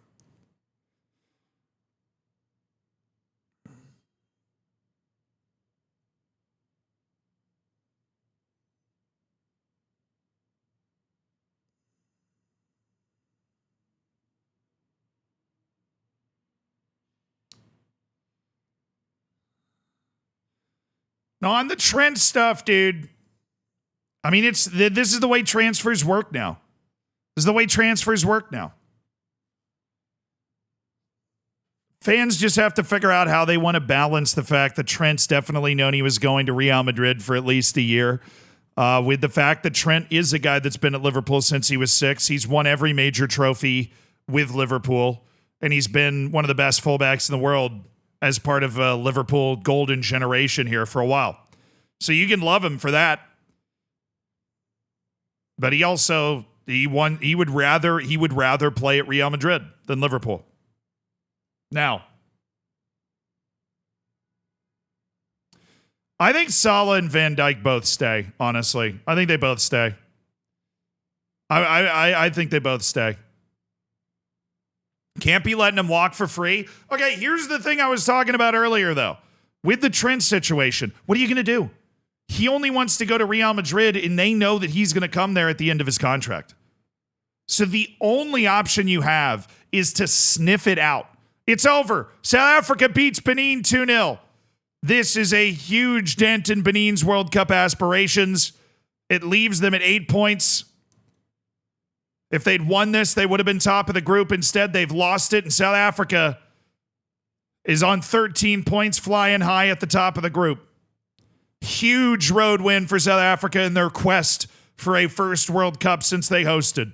On the Trent stuff, dude. I mean, this is the way transfers work now. This is the way transfers work now. Fans just have to figure out how they want to balance the fact that Trent's definitely known he was going to Real Madrid for at least a year. With the fact that Trent is a guy that's been at Liverpool since he was 6. He's won every major trophy with Liverpool, and he's been one of the best fullbacks in the world as part of a Liverpool golden generation here for a while. So you can love him for that. But he also he would rather play at Real Madrid than Liverpool. Now, I think Salah and Van Dijk both stay, honestly. I think they both stay. I think they both stay. Can't be letting them walk for free. Okay, here's the thing I was talking about earlier, though. With the Trent situation, what are you going to do? He only wants to go to Real Madrid, and they know that he's going to come there at the end of his contract. So the only option you have is to sniff it out. It's over. South Africa beats Benin 2-0. This is a huge dent in Benin's World Cup aspirations. It leaves them at 8 points. If they'd won this, they would have been top of the group. Instead, they've lost it, and South Africa is on 13 points, flying high at the top of the group. Huge road win for South Africa in their quest for a first World Cup since they hosted.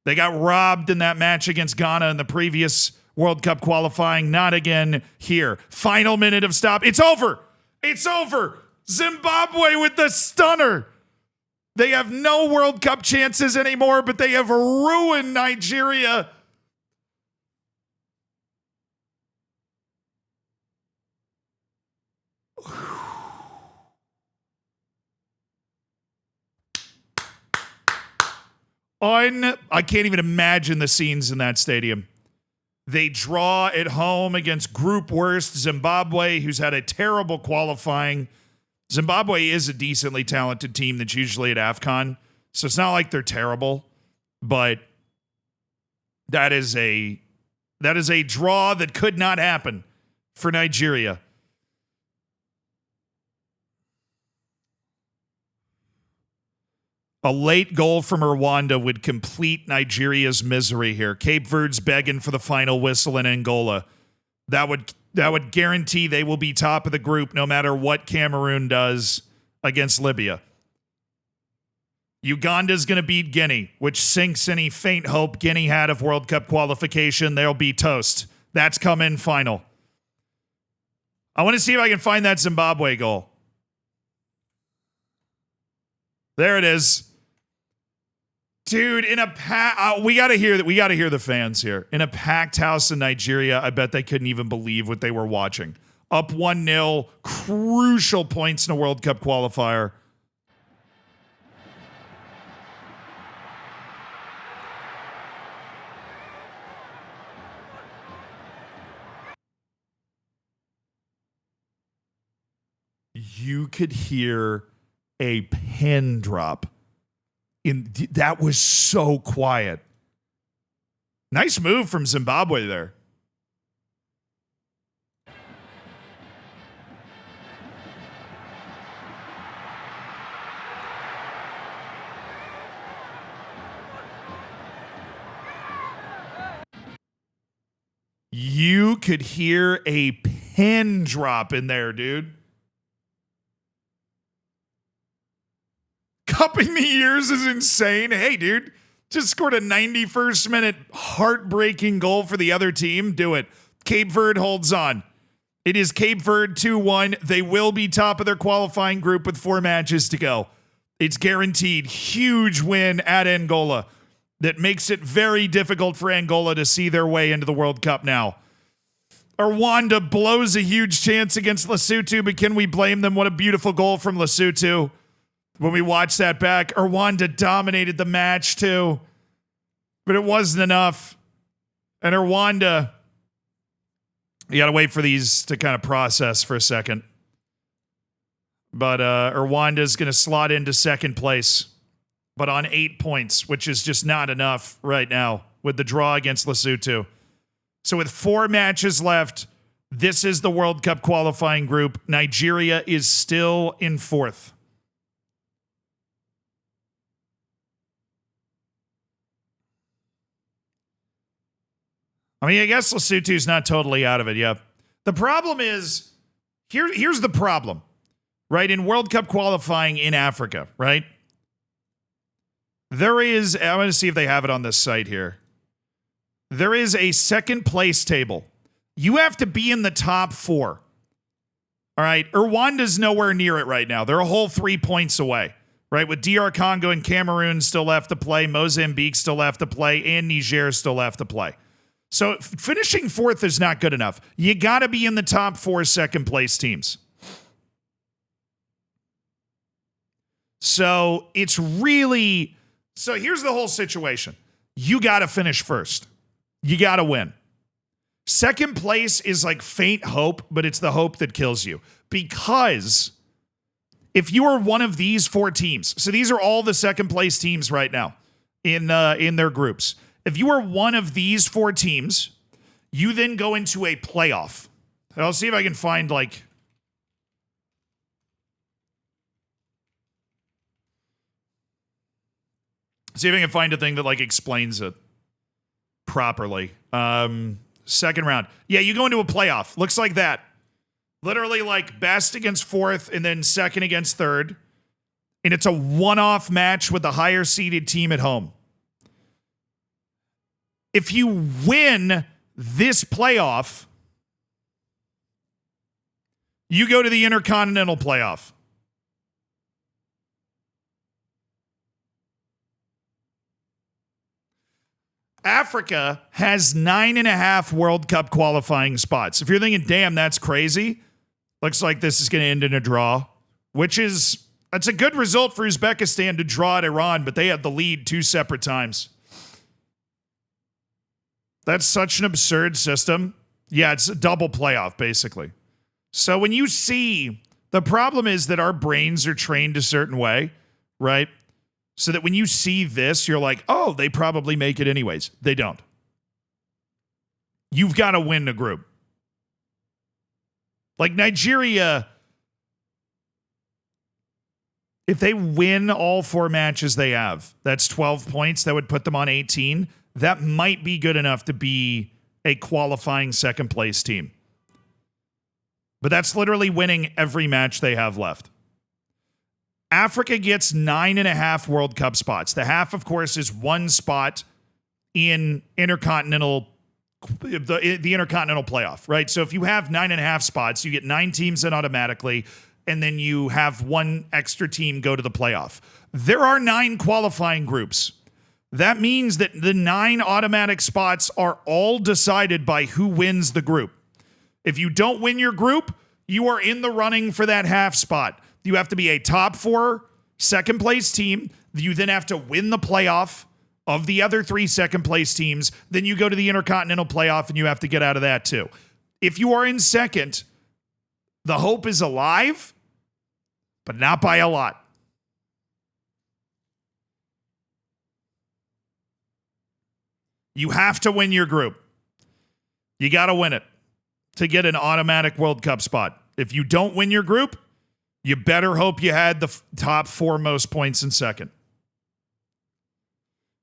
They got robbed in that match against Ghana in the previous World Cup qualifying. Not again here. Final minute of stop. It's over. It's over. Zimbabwe with the stunner. They have no World Cup chances anymore, but they have ruined Nigeria. I can't even imagine the scenes in that stadium. They draw at home against group worst Zimbabwe, who's had a terrible qualifying. Zimbabwe is a decently talented team that's usually at AFCON, so it's not like they're terrible, but that is a draw that could not happen for Nigeria. A late goal from Rwanda would complete Nigeria's misery here. Cape Verde's begging for the final whistle in Angola. That would guarantee they will be top of the group no matter what Cameroon does against Libya. Uganda's going to beat Guinea, which sinks any faint hope Guinea had of World Cup qualification. They'll be toast. That's come in final. I want to see if I can find that Zimbabwe goal. There it is. Dude, in a we got to hear that. We got to hear the fans here. In a packed house in Nigeria, I bet they couldn't even believe what they were watching. Up 1-0, crucial points in a World Cup qualifier. You could hear a pin drop. That was so quiet. Nice move from Zimbabwe there. You could hear a pin drop in there, dude. Cupping the ears is insane. Hey, dude, just scored a 91st minute heartbreaking goal for the other team. Do it. Cape Verde holds on. It is Cape Verde 2-1. They will be top of their qualifying group with 4 matches to go. It's guaranteed. Huge win at Angola that makes it very difficult for Angola to see their way into the World Cup now. Rwanda blows a huge chance against Lesotho, but can we blame them? What a beautiful goal from Lesotho. When we watch that back, Rwanda dominated the match too, but it wasn't enough. And Rwanda, you got to wait for these to kind of process for a second. But Rwanda's going to slot into second place, but on 8 points, which is just not enough right now with the draw against Lesotho. So with 4 matches left, This is the World Cup qualifying group. Nigeria is still in fourth. I mean, I guess Lesotho's not totally out of it, yeah. The problem is, here's the problem, right? In World Cup qualifying in Africa, right? There is, I'm going to see if they have it on this site here. There is a second place table. You have to be in the top 4. All right. Rwanda's nowhere near it right now. They're a whole 3 points away, right? With DR Congo and Cameroon still left to play, Mozambique still left to play, and Niger still left to play. So finishing 4th is not good enough. You got to be in the top 4 second place teams. So it's really, so here's the whole situation. You got to finish first. You got to win. Second place is like faint hope, but it's the hope that kills you. Because if you are one of these 4 teams, so these are all the second place teams right now in their groups. If you are one of these 4 teams, you then go into a playoff. I'll see if I can find like, see if I can find a thing that like explains it properly. Second round. Yeah, you go into a playoff. Looks like that. Literally like best against 4th and then second against 3rd. And it's a one-off match with the higher seeded team at home. If you win this playoff, you go to the Intercontinental playoff. Africa has 9.5 World Cup qualifying spots. If you're thinking, damn, that's crazy, looks like this is going to end in a draw, which is, that's a good result for Uzbekistan to draw at Iran, but they had the lead 2 separate times. That's such an absurd system. Yeah, it's a double playoff, basically. So when you see, the problem is that our brains are trained a certain way, right? So that when you see this, you're like, oh, they probably make it anyways. They don't. You've got to win the group. Like Nigeria, if they win all 4 matches they have, that's 12 points. That would put them on 18. That might be good enough to be a qualifying second place team. But that's literally winning every match they have left. Africa gets 9.5 World Cup spots. The half, of course, is 1 spot in Intercontinental, the Intercontinental playoff, right? So if you have 9.5 spots, you get 9 teams in automatically, and then you have 1 extra team go to the playoff. There are 9 qualifying groups. That means that the 9 automatic spots are all decided by who wins the group. If you don't win your group, you are in the running for that half spot. You have to be a top 4 second place team. You then have to win the playoff of the other 3 second place teams. Then you go to the Intercontinental playoff and you have to get out of that too. If you are in second, the hope is alive, but not by a lot. You have to win your group. You got to win it to get an automatic World Cup spot. If you don't win your group, you better hope you had the top 4 most points in second.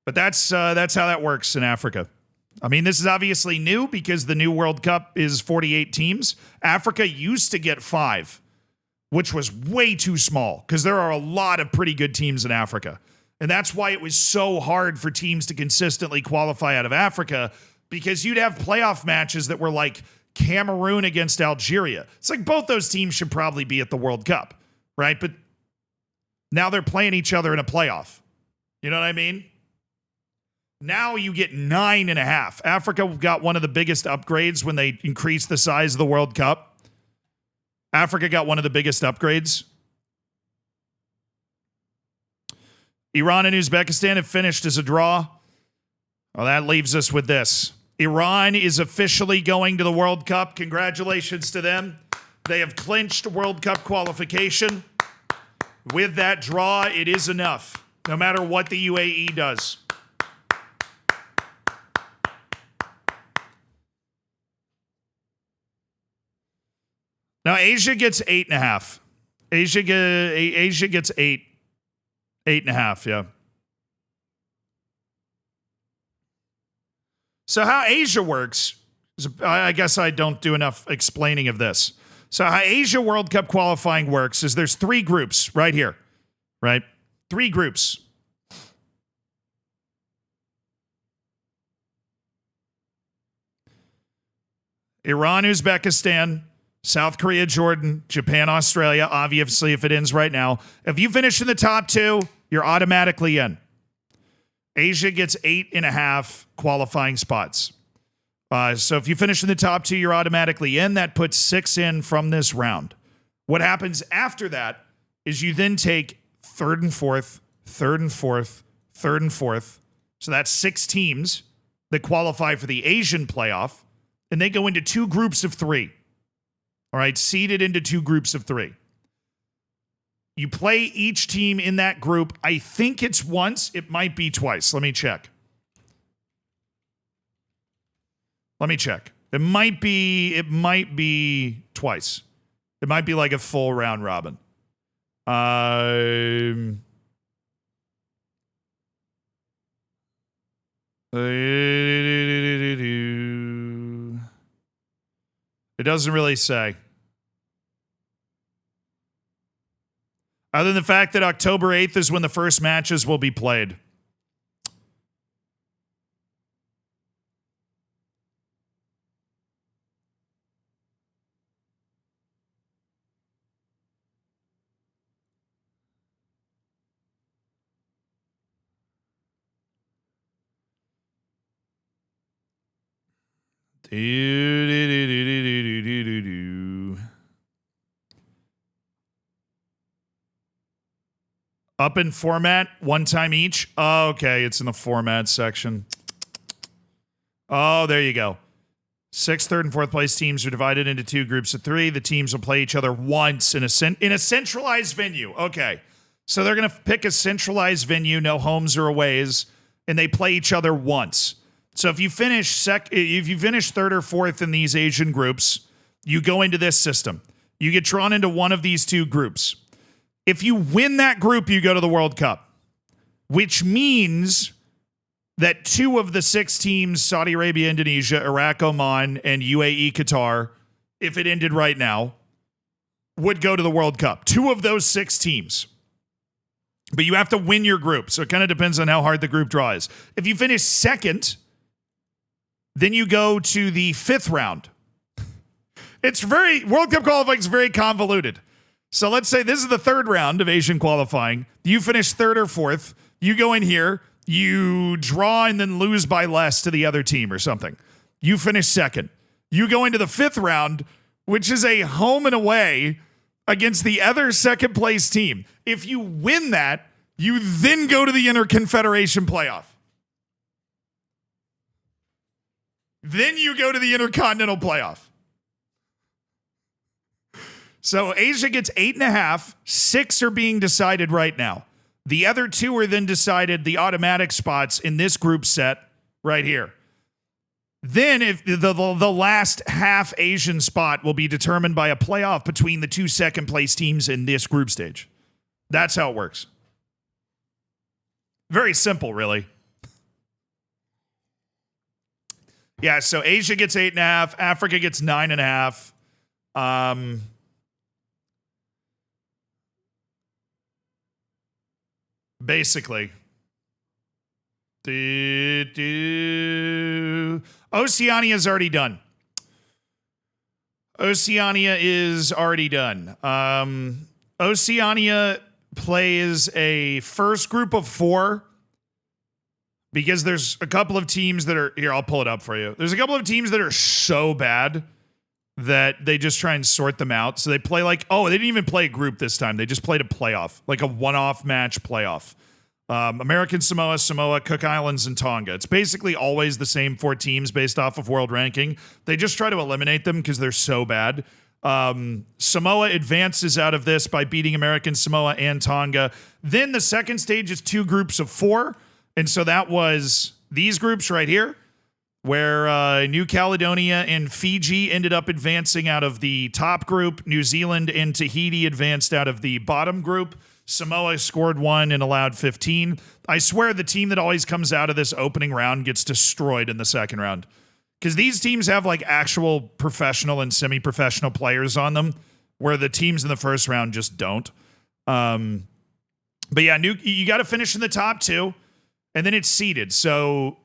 But that's how that works in Africa. I mean, this is obviously new because the new World Cup is 48 teams. Africa used to get 5, which was way too small because there are a lot of pretty good teams in Africa. And that's why it was so hard for teams to consistently qualify out of Africa, because you'd have playoff matches that were like Cameroon against Algeria. It's like both those teams should probably be at the World Cup, right? But now they're playing each other in a playoff. You know what I mean? Now you get 9.5. Africa got one of the biggest upgrades when they increased the size of the World Cup. Africa got one of the biggest upgrades. Iran and Uzbekistan have finished as a draw. Well, that leaves us with this. Iran is officially going to the World Cup. Congratulations to them. They have clinched World Cup qualification. With that draw, it is enough, no matter what the UAE does. Now Asia gets 8.5. Asia gets 8.5. Yeah. So how Asia works, I guess I don't do enough explaining of this. So how Asia World Cup qualifying works is there's 3 groups right here, right? 3 groups. Iran, Uzbekistan, South Korea, Jordan, Japan, Australia. Obviously, if it ends right now, if you finish in the top 2, you're automatically in. Asia gets 8.5 qualifying spots. So if you finish in the top 2, you're automatically in. That puts 6 in from this round. What happens after that is you then take third and fourth, third and fourth, third and fourth. So that's 6 teams that qualify for the Asian playoff, and they go into 2 groups of 3. All right, seeded into 2 groups of 3. You play each team in that group. I think it's once. It might be twice. Let me check. It might be twice. It might be like a full round robin. It doesn't really say. Other than the fact that October 8th is when the first matches will be played. Up in format, 1 time each. Oh, okay, it's in the format section. Oh, there you go. 6th, 3rd, and 4th place teams are divided into 2 groups of 3. The teams will play each other once in a centralized venue. Okay, so they're going to pick a centralized venue, no homes or aways, and they play each other once. So if you finish 3rd or 4th in these Asian groups, you go into this system. You get drawn into one of these 2 groups. If you win that group, you go to the World Cup, which means that 2 of the 6 teams, Saudi Arabia, Indonesia, Iraq, Oman, and UAE, Qatar, if it ended right now, would go to the World Cup. 2 of those 6 teams. But you have to win your group, so it kind of depends on how hard the group draw is. If you finish 2nd, then you go to the 5th round. World Cup qualifying is very convoluted. So let's say this is the 3rd round of Asian qualifying. You finish 3rd or 4th. You go in here. You draw and then lose by less to the other team or something. You finish 2nd. You go into the 5th round, which is a home and away against the other 2nd place team. If you win that, you then go to the Interconfederation playoff. Then you go to the Intercontinental playoff. So Asia gets 8.5. 6 are being decided right now. The other 2 are then decided the automatic spots in this group set right here. Then if the last half Asian spot will be determined by a playoff between the 2 second place teams in this group stage. That's how it works. Very simple, really. Yeah, so Asia gets 8.5. Africa gets 9.5. Basically. Oceania is already done. Oceania plays a first group of 4 because there's a couple of teams that are here. I'll pull it up for you. There's a couple of teams that are so bad that they just try and sort them out. So they play they didn't even play a group this time. They just played a playoff, like a one-off match playoff. American Samoa, Cook Islands, and Tonga. It's basically always the same 4 teams based off of world ranking. They just try to eliminate them because they're so bad. Samoa advances out of this by beating American Samoa and Tonga. Then the second stage is 2 groups of 4. And so that was these groups right here. where New Caledonia and Fiji ended up advancing out of the top group. New Zealand and Tahiti advanced out of the bottom group. Samoa scored 1 and allowed 15. I swear the team that always comes out of this opening round gets destroyed in the second round. Because these teams have like actual professional and semi-professional players on them, where the teams in the first round just don't. But yeah, you got to finish in the top 2, and then it's seeded. So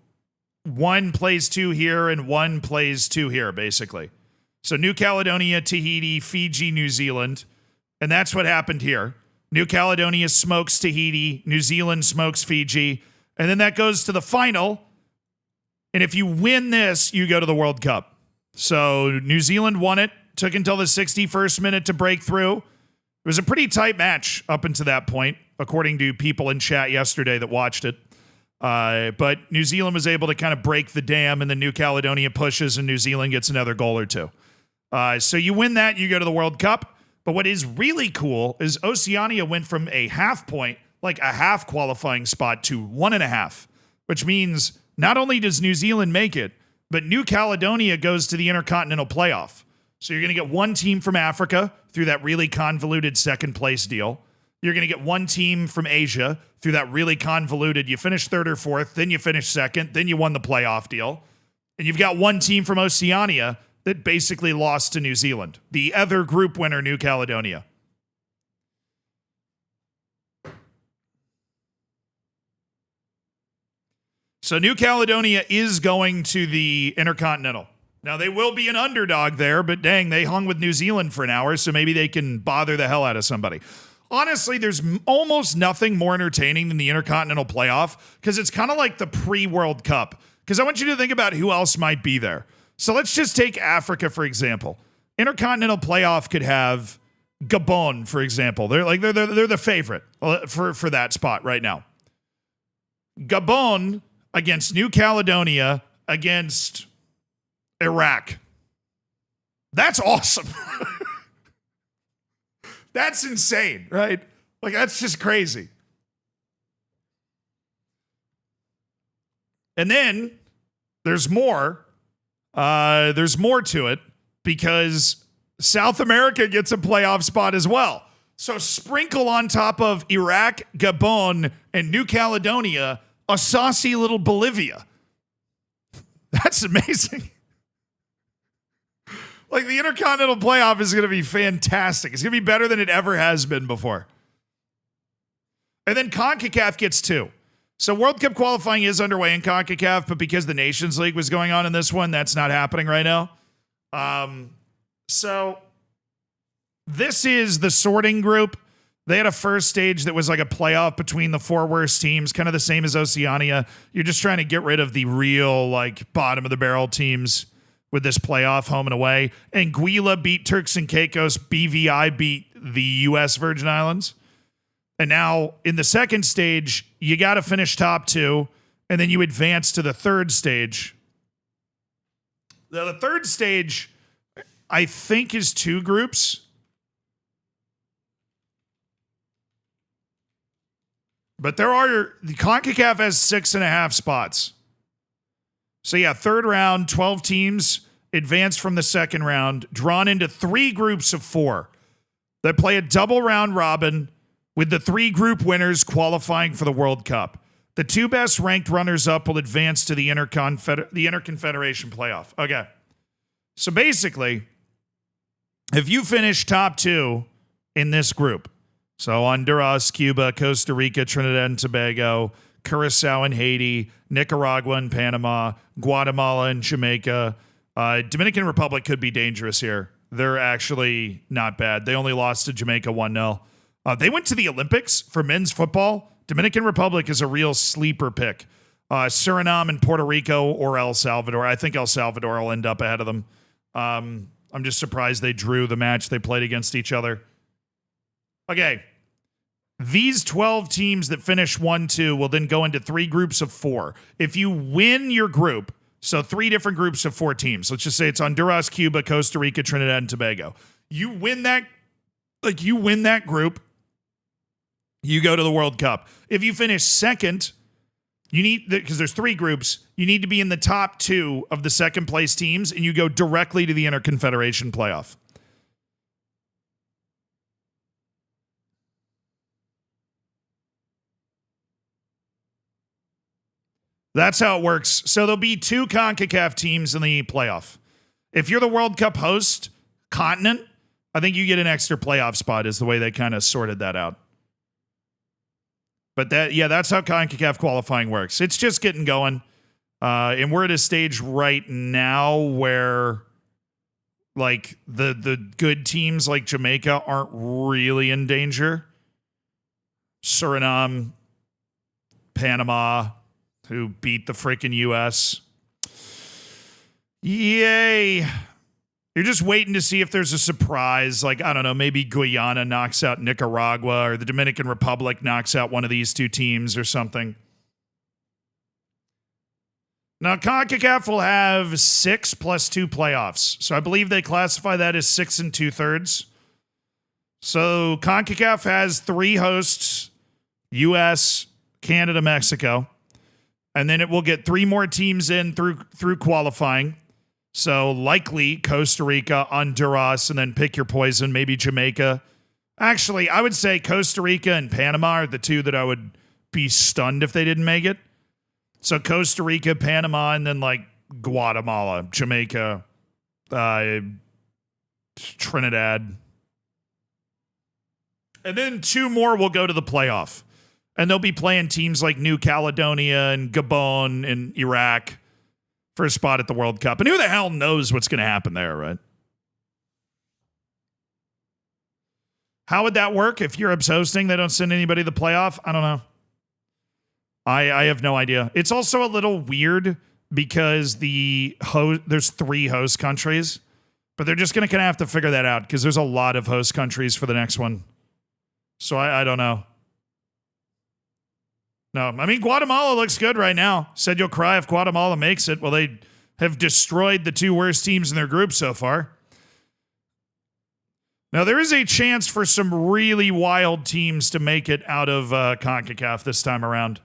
1 plays 2 here, and 1 plays 2 here, basically. So New Caledonia, Tahiti, Fiji, New Zealand, and that's what happened here. New Caledonia smokes Tahiti, New Zealand smokes Fiji, and then that goes to the final. And if you win this, you go to the World Cup. So New Zealand won it, took until the 61st minute to break through. It was a pretty tight match up until that point, according to people in chat yesterday that watched it. But New Zealand was able to kind of break the dam, and then New Caledonia pushes, and New Zealand gets another goal or 2. So you win that, you go to the World Cup. But what is really cool is Oceania went from a half point, like a half qualifying spot, to 1.5, which means not only does New Zealand make it, but New Caledonia goes to the Intercontinental Playoff. So you're going to get 1 team from Africa through that really convoluted second place deal. You're going to get 1 team from Asia through that really convoluted, you finish 3rd or 4th, then you finish 2nd, then you won the playoff deal. And you've got 1 team from Oceania that basically lost to New Zealand, the other group winner, New Caledonia. So New Caledonia is going to the Intercontinental. Now, they will be an underdog there, but dang, they hung with New Zealand for an hour, so maybe they can bother the hell out of somebody. Honestly, there's almost nothing more entertaining than the Intercontinental Playoff, because it's kind of like the pre-World Cup. Because I want you to think about who else might be there. So let's just take Africa, for example. Intercontinental Playoff could have Gabon, for example. They're the favorite for that spot right now. Gabon against New Caledonia against Iraq. That's awesome. That's insane, right? Like, that's just crazy. And then there's more. There's more to it, because South America gets a playoff spot as well. So sprinkle on top of Iraq, Gabon, and New Caledonia a saucy little Bolivia. That's amazing. Like, the Intercontinental Playoff is going to be fantastic. It's going to be better than it ever has been before. And then CONCACAF gets 2. So World Cup qualifying is underway in CONCACAF, but because the Nations League was going on in this one, that's not happening right now. So this is the sorting group. They had a first stage that was like a playoff between the 4 worst teams, kind of the same as Oceania. You're just trying to get rid of the real, like, bottom of the barrel teams with this playoff, home and away. Anguilla beat Turks and Caicos. BVI beat the U.S. Virgin Islands. And now in the second stage, you got to finish top 2, and then you advance to the third stage. The third stage, I think, is 2 groups. But the CONCACAF has 6.5 spots. So yeah, third round, 12 teams advanced from the second round, drawn into 3 groups of 4 that play a double round robin, with the 3 group winners qualifying for the World Cup. The 2 best ranked runners-up will advance to the Interconfederation Playoff. Okay. So basically, if you finish top 2 in this group, so Honduras, Cuba, Costa Rica, Trinidad and Tobago, Curacao and Haiti, Nicaragua and Panama, Guatemala and Jamaica, Dominican Republic could be dangerous here. They're actually not bad. They only lost to Jamaica 1-0. They went to the Olympics for men's football. Dominican Republic is a real sleeper pick. Suriname and Puerto Rico or El Salvador. I think El Salvador will end up ahead of them. I'm just surprised they drew the match they played against each other. Okay. These 12 teams that finish 1-2 will then go into 3 groups of 4. If you win your group, so 3 different groups of 4 teams. Let's just say it's Honduras, Cuba, Costa Rica, Trinidad and Tobago. You win that group, you go to the World Cup. If you finish second, You need, because there's 3 groups, you need to be in the top 2 of the second place teams, and you go directly to the Interconfederation playoff. That's how it works. So there'll be 2 CONCACAF teams in the playoff. If you're the World Cup host continent, I think you get an extra playoff spot is the way they kind of sorted that out. But that's how CONCACAF qualifying works. It's just getting going. And we're at a stage right now where like the good teams like Jamaica aren't really in danger. Suriname, Panama, who beat the freaking US. Yay. You're just waiting to see if there's a surprise. Like, I don't know, maybe Guyana knocks out Nicaragua or the Dominican Republic knocks out one of these 2 teams or something. Now, CONCACAF will have 6 plus 2 playoffs. So I believe they classify that as 6 2/3. So CONCACAF has 3 hosts, US, Canada, Mexico. And then it will get 3 more teams in through qualifying. So likely Costa Rica, Honduras, and then pick your poison, maybe Jamaica. Actually, I would say Costa Rica and Panama are the 2 that I would be stunned if they didn't make it. So Costa Rica, Panama, and then like Guatemala, Jamaica, Trinidad. And then 2 more will go to the playoff. And they'll be playing teams like New Caledonia and Gabon and Iraq for a spot at the World Cup. And who the hell knows what's going to happen there, right? How would that work if Europe's hosting? They don't send anybody to the playoff? I don't know. I have no idea. It's also a little weird because there's 3 host countries, but they're just going to kind of have to figure that out because there's a lot of host countries for the next one. So I don't know. No, I mean, Guatemala looks good right now. Said you'll cry if Guatemala makes it. Well, they have destroyed the 2 worst teams in their group so far. Now, there is a chance for some really wild teams to make it out of CONCACAF this time around.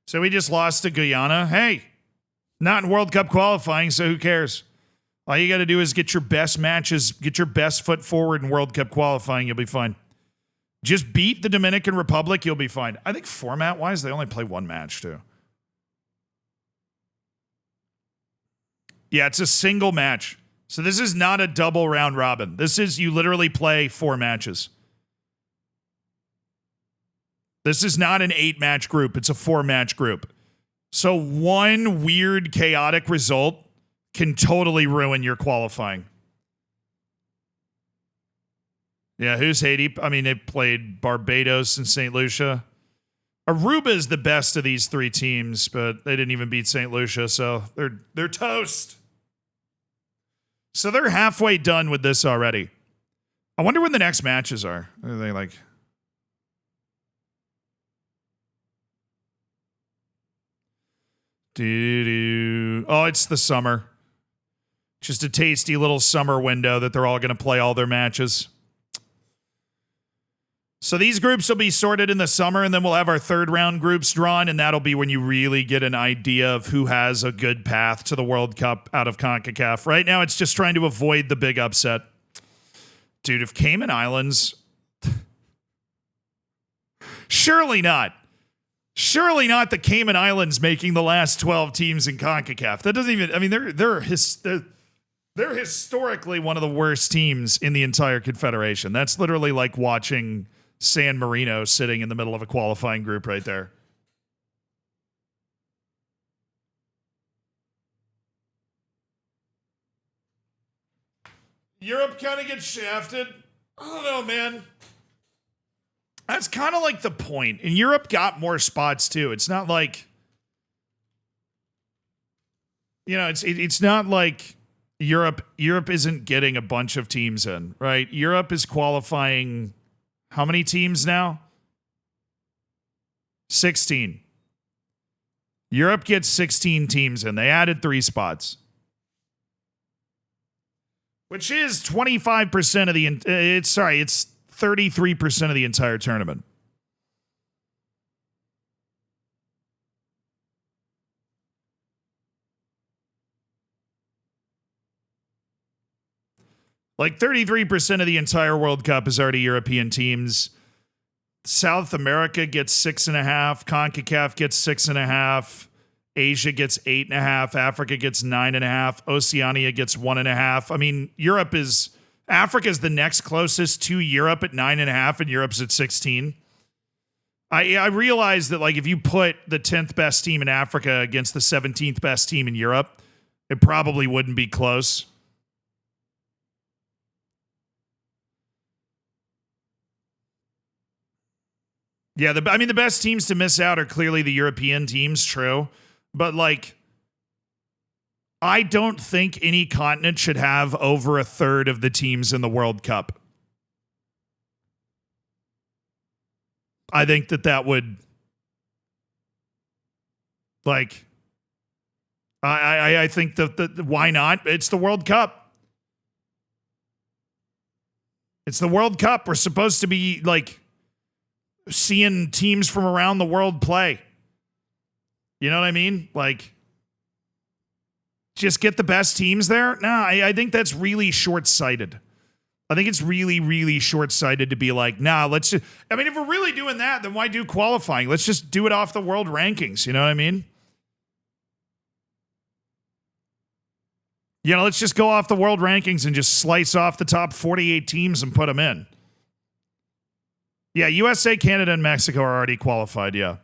So we just lost to Guyana. Hey. Not in World Cup qualifying, so who cares? All you got to do is get your best matches, get your best foot forward in World Cup qualifying, you'll be fine. Just beat the Dominican Republic, you'll be fine. I think format-wise, they only play 1 match, too. Yeah, it's a single match. So this is not a double round robin. This is, you literally play 4 matches. This is not an 8-match group. It's a 4-match group. So one weird, chaotic result can totally ruin your qualifying. Yeah, who's Haiti? I mean, they played Barbados and St. Lucia. Aruba is the best of these 3 teams, but they didn't even beat St. Lucia, so they're toast. So they're halfway done with this already. I wonder when the next matches are. Are they like... Oh, it's the summer. Just a tasty little summer window that they're all going to play all their matches. So these groups will be sorted in the summer, and then we'll have our 3rd round groups drawn, and that'll be when you really get an idea of who has a good path to the World Cup out of CONCACAF. Right now, it's just trying to avoid the big upset. Dude, if Cayman Islands... Surely not. Surely not the Cayman Islands making the last 12 teams in CONCACAF. That doesn't even... I mean, they're historically one of the worst teams in the entire confederation. That's literally like watching San Marino sitting in the middle of a qualifying group right there. Europe kind of gets shafted. I don't know, man. That's kind of like the point. And Europe got more spots too. It's not like, you know, it's not like Europe isn't getting a bunch of teams in, right? Europe is qualifying how many teams now? 16. Europe gets 16 teams in. They added 3 spots. which is 25% of the, it's 33% of the entire tournament. Like 33% of the entire World Cup is already European teams. South America gets 6.5. CONCACAF gets 6.5. Asia gets 8.5. Africa gets 9.5. Oceania gets 1.5. I mean, Africa is the next closest to Europe at 9.5, and Europe's at 16. I realize that, like, if you put the 10th best team in Africa against the 17th best team in Europe, it probably wouldn't be close. Yeah, the best teams to miss out are clearly the European teams, true. But, like, I don't think any continent should have over a third of the teams in the World Cup. I think that would, like, I think that why not? It's the World Cup. It's the World Cup. We're supposed to be, like, seeing teams from around the world play. You know what I mean? Like, just get the best teams there? No, I think that's really short-sighted. I think it's really, really short-sighted to be like, nah, let's just, I mean, if we're really doing that, then why do qualifying? Let's just do it off the world rankings. You know what I mean? You know, let's just go off the world rankings and just slice off the top 48 teams and put them in. Yeah, USA, Canada, and Mexico are already qualified, yeah.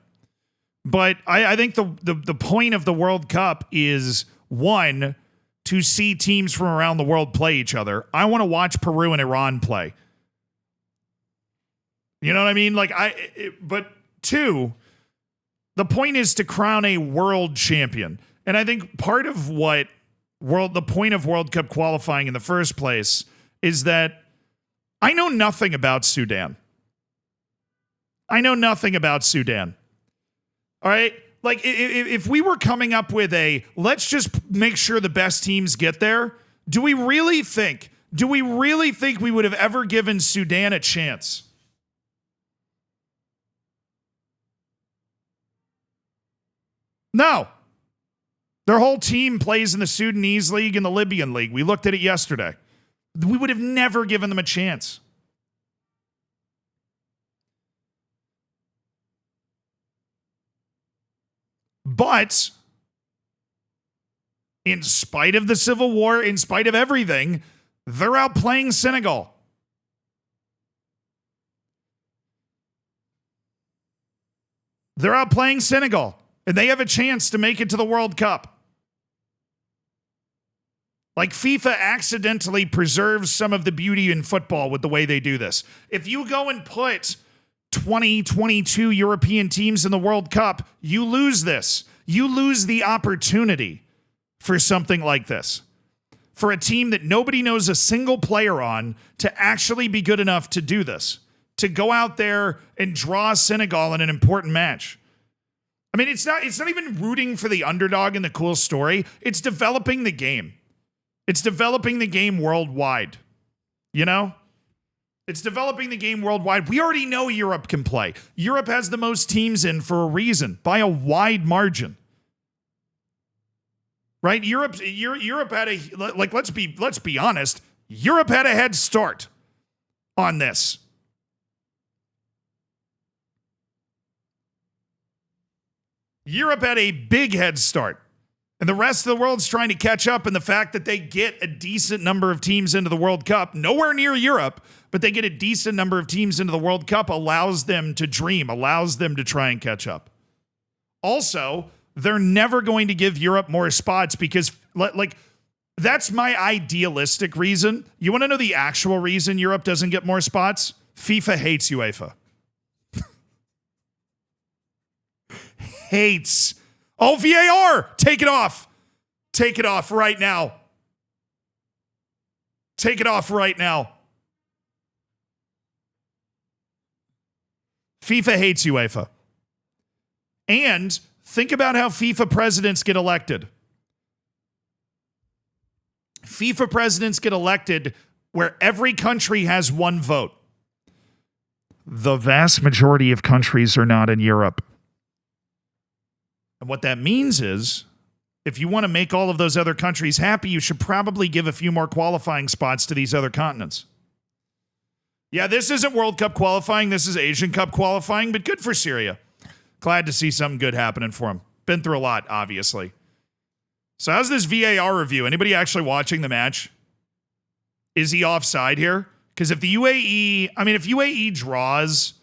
But I think the point of the World Cup is, one, to see teams from around the world play each other. I want to watch Peru and Iran play. You know what I mean? Like, but two, the point is to crown a world champion. And I think part of the point of World Cup qualifying in the first place is that I know nothing about Sudan. I know nothing about Sudan. All right? Like, if we were coming up with let's just make sure the best teams get there, do we really think we would have ever given Sudan a chance? No. Their whole team plays in the Sudanese league and the Libyan league. We looked at it yesterday. We would have never given them a chance. But in spite of the civil war, in spite of everything, they're outplaying Senegal. They're outplaying Senegal, and they have a chance to make it to the World Cup. Like, FIFA accidentally preserves some of the beauty in football with the way they do this. If you go and put 2022 European teams in the World Cup, you lose this. You lose the opportunity for something like this. For a team that nobody knows a single player on to actually be good enough to do this. To go out there and draw Senegal in an important match. I mean, it's not even rooting for the underdog in the cool story. It's developing the game. It's developing the game worldwide. You know? It's developing the game worldwide. We already know Europe can play. Europe has the most teams in for a reason, by a wide margin. Right? Europe had let's be honest, Europe had a head start on this. Europe had a big head start. And the rest of the world's trying to catch up, and the fact that they get a decent number of teams into the World Cup, nowhere near Europe, but they get a decent number of teams into the World Cup, allows them to dream, allows them to try and catch up. Also, they're never going to give Europe more spots because, like, that's my idealistic reason. You want to know the actual reason Europe doesn't get more spots? FIFA hates UEFA. Hates. Oh, VAR! Take it off. Take it off right now. Take it off right now. FIFA hates UEFA. And think about how FIFA presidents get elected. FIFA presidents get elected where every country has one vote. The vast majority of countries are not in Europe. And what that means is, if you want to make all of those other countries happy, you should probably give a few more qualifying spots to these other continents. Yeah, this isn't World Cup qualifying. This is Asian Cup qualifying, but good for Syria. Glad to see something good happening for him. Been through a lot, obviously. So how's this VAR review? Anybody actually watching the match? Is he offside here? Because if UAE draws,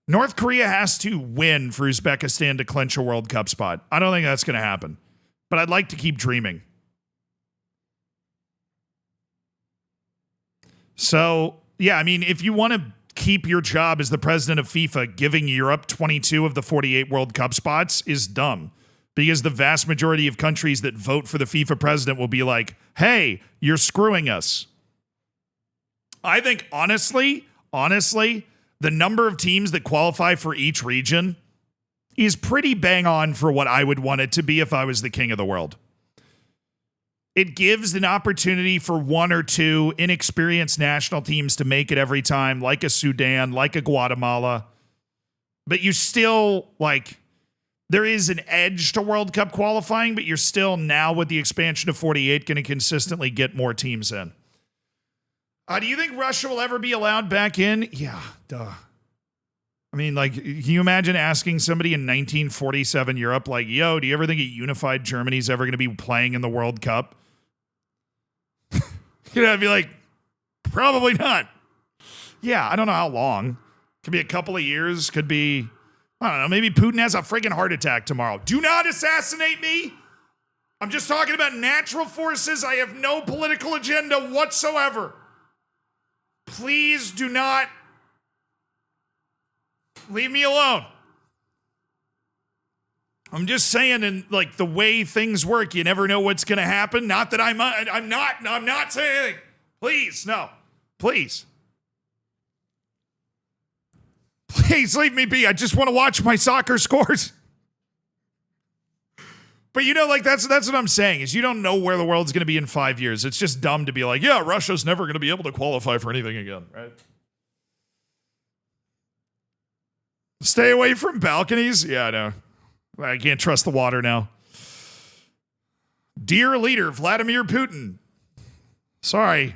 North Korea has to win for Uzbekistan to clinch a World Cup spot. I don't think that's going to happen, but I'd like to keep dreaming. So, yeah, I mean, if you want to keep your job as the president of FIFA, giving Europe 22 of the 48 World Cup spots is dumb, because the vast majority of countries that vote for the FIFA president will be like, hey, you're screwing us. I think, honestly, the number of teams that qualify for each region is pretty bang on for what I would want it to be if I was the king of the world. It gives an opportunity for one or two inexperienced national teams to make it every time, like a Sudan, like a Guatemala. But you still, there is an edge to World Cup qualifying, but you're still now, with the expansion of 48, going to consistently get more teams in. Do you think Russia will ever be allowed back in? Yeah, duh. I mean, can you imagine asking somebody in 1947 Europe, yo, do you ever think a unified Germany's ever going to be playing in the World Cup? I'd be like, probably not. Yeah, I don't know how long. Could be a couple of years. Could be, I don't know, maybe Putin has a friggin' heart attack tomorrow. Do not assassinate me. I'm just talking about natural forces. I have no political agenda whatsoever. Please do not leave me alone. I'm just saying, in the way things work, you never know what's going to happen. Not that I'm not saying anything. Please, no. Please. Please leave me be. I just want to watch my soccer scores. But that's what I'm saying, is you don't know where the world's going to be in 5 years. It's just dumb to be like, yeah, Russia's never going to be able to qualify for anything again, right? Stay away from balconies? Yeah, I know. I can't trust the water now. Dear leader, Vladimir Putin. Sorry.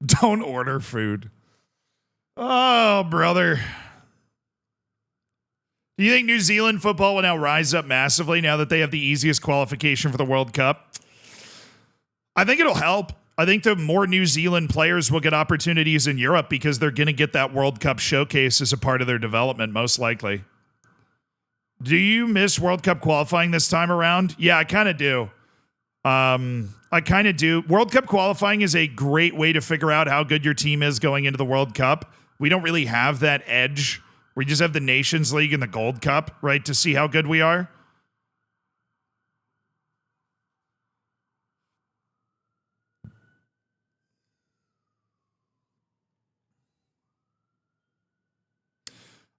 Don't order food. Oh, brother. Do you think New Zealand football will now rise up massively now that they have the easiest qualification for the World Cup? I think it'll help. I think the more New Zealand players will get opportunities in Europe because they're going to get that World Cup showcase as a part of their development, most likely. Do you miss World Cup qualifying this time around? Yeah, I kind of do. I kind of do. World Cup qualifying is a great way to figure out how good your team is going into the World Cup. We don't really have that edge. We just have the Nations League and the Gold Cup, right, to see how good we are.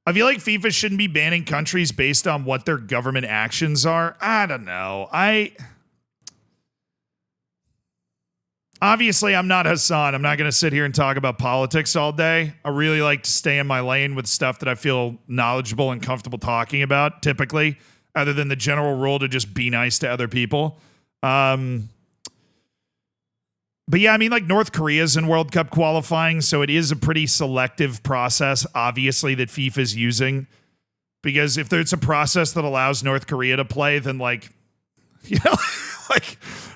I feel like FIFA shouldn't be banning countries based on what their government actions are. I don't know. Obviously, I'm not Hassan. I'm not going to sit here and talk about politics all day. I really like to stay in my lane with stuff that I feel knowledgeable and comfortable talking about, typically, other than the general rule to just be nice to other people. But yeah, I mean, North Korea's in World Cup qualifying, so it is a pretty selective process, obviously, that FIFA's using. Because if there's a process that allows North Korea to play, then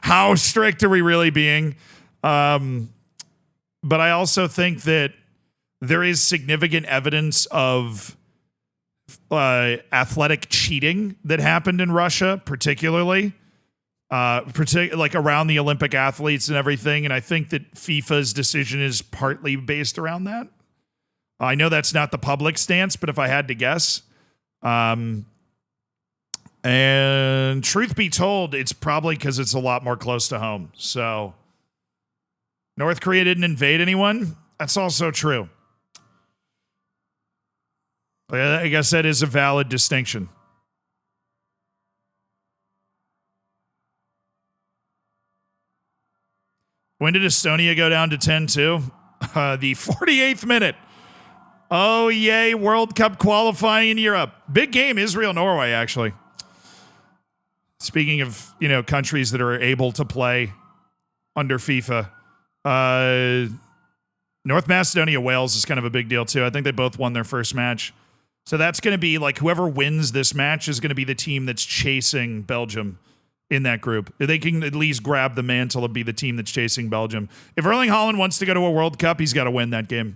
how strict are we really being? But I also think that there is significant evidence of athletic cheating that happened in Russia, particularly. Around the Olympic athletes and everything. And I think that FIFA's decision is partly based around that. I know that's not the public stance, but if I had to guess, and truth be told, it's probably because it's a lot more close to home. So North Korea didn't invade anyone. That's also true. I guess that is a valid distinction. When did Estonia go down to 10-2? The 48th minute. Oh, yay, World Cup qualifying in Europe. Big game, Israel-Norway, actually. Speaking of, countries that are able to play under FIFA, North Macedonia, Wales is kind of a big deal, too. I think they both won their first match. So that's going to be, whoever wins this match is going to be the team that's chasing Belgium in that group. They can at least grab the mantle and be the team that's chasing Belgium. If Erling Haaland wants to go to a World Cup, he's got to win that game.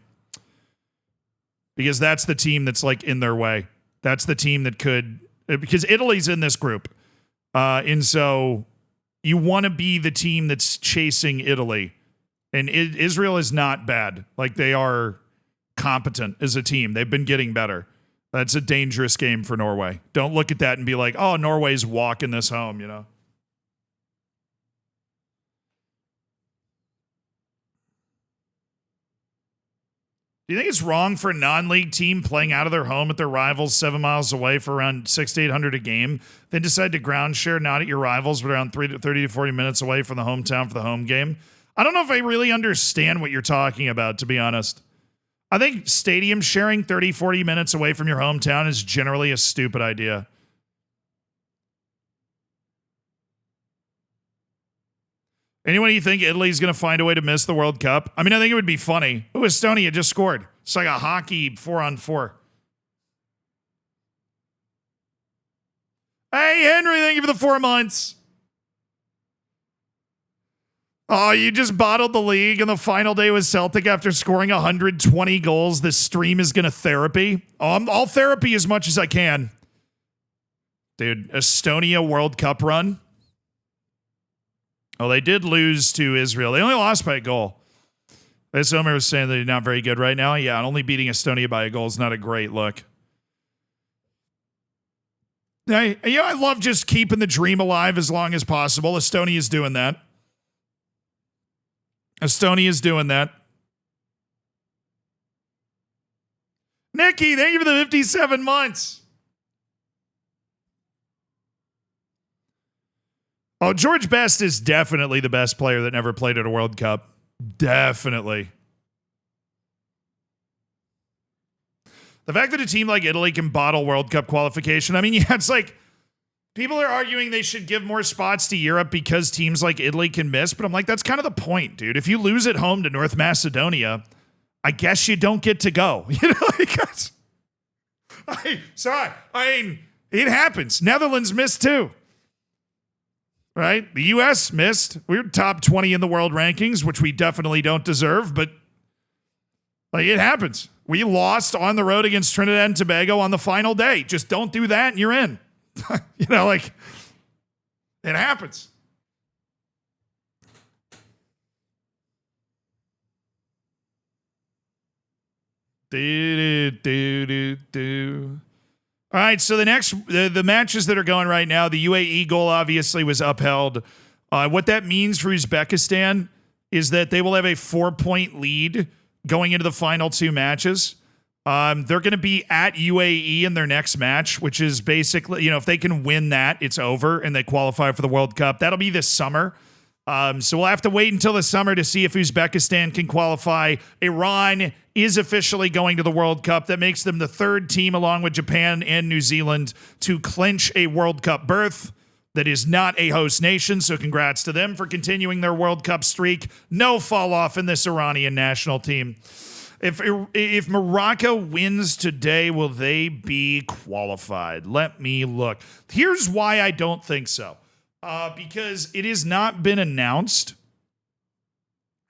Because that's the team that's, in their way. That's the team that could... Because Italy's in this group. And so you want to be the team that's chasing Italy. And Israel is not bad. They are competent as a team. They've been getting better. That's a dangerous game for Norway. Don't look at that and be like, oh, Norway's walking this home, Do you think it's wrong for a non-league team playing out of their home at their rivals 7 miles away for around 600 to 800 a game, then decide to ground share not at your rivals, but around 30 to 40 minutes away from the hometown for the home game? I don't know if I really understand what you're talking about, to be honest. I think stadium sharing 30, 40 minutes away from your hometown is generally a stupid idea. Anyone you think Italy's going to find a way to miss the World Cup? I mean, I think it would be funny. Oh, Estonia just scored. It's like a hockey 4-on-4. Hey, Henry, thank you for the 4 months. Oh, you just bottled the league and the final day was Celtic after scoring 120 goals. This stream is going to therapy. Oh, I'll therapy as much as I can. Dude, Estonia World Cup run. Oh, they did lose to Israel. They only lost by a goal. As Omer was saying, they're not very good right now. Yeah, only beating Estonia by a goal is not a great look. I love just keeping the dream alive as long as possible. Estonia's doing that. Estonia's doing that. Nikki, thank you for the 57 months. Oh, George Best is definitely the best player that never played at a World Cup. Definitely. The fact that a team like Italy can bottle World Cup qualification, I mean, yeah, it's people are arguing they should give more spots to Europe because teams like Italy can miss, but I'm like, that's kind of the point, dude. If you lose at home to North Macedonia, I guess you don't get to go. Sorry. I mean, it happens. Netherlands missed too. Right? The U.S. missed. We're top 20 in the world rankings, which we definitely don't deserve, but it happens. We lost on the road against Trinidad and Tobago on the final day. Just don't do that and you're in. It happens. All right, so the matches that are going right now, the UAE goal obviously was upheld. What that means for Uzbekistan is that they will have a 4-point lead going into the final two matches. They're going to be at UAE in their next match, which is basically, if they can win that, it's over and they qualify for the World Cup. That'll be this summer. So we'll have to wait until the summer to see if Uzbekistan can qualify. Iran is officially going to the World Cup. That makes them the third team, along with Japan and New Zealand, to clinch a World Cup berth that is not a host nation. So congrats to them for continuing their World Cup streak. No fall off in this Iranian national team. If Morocco wins today, will they be qualified? Let me look. Here's why I don't think so. Because it has not been announced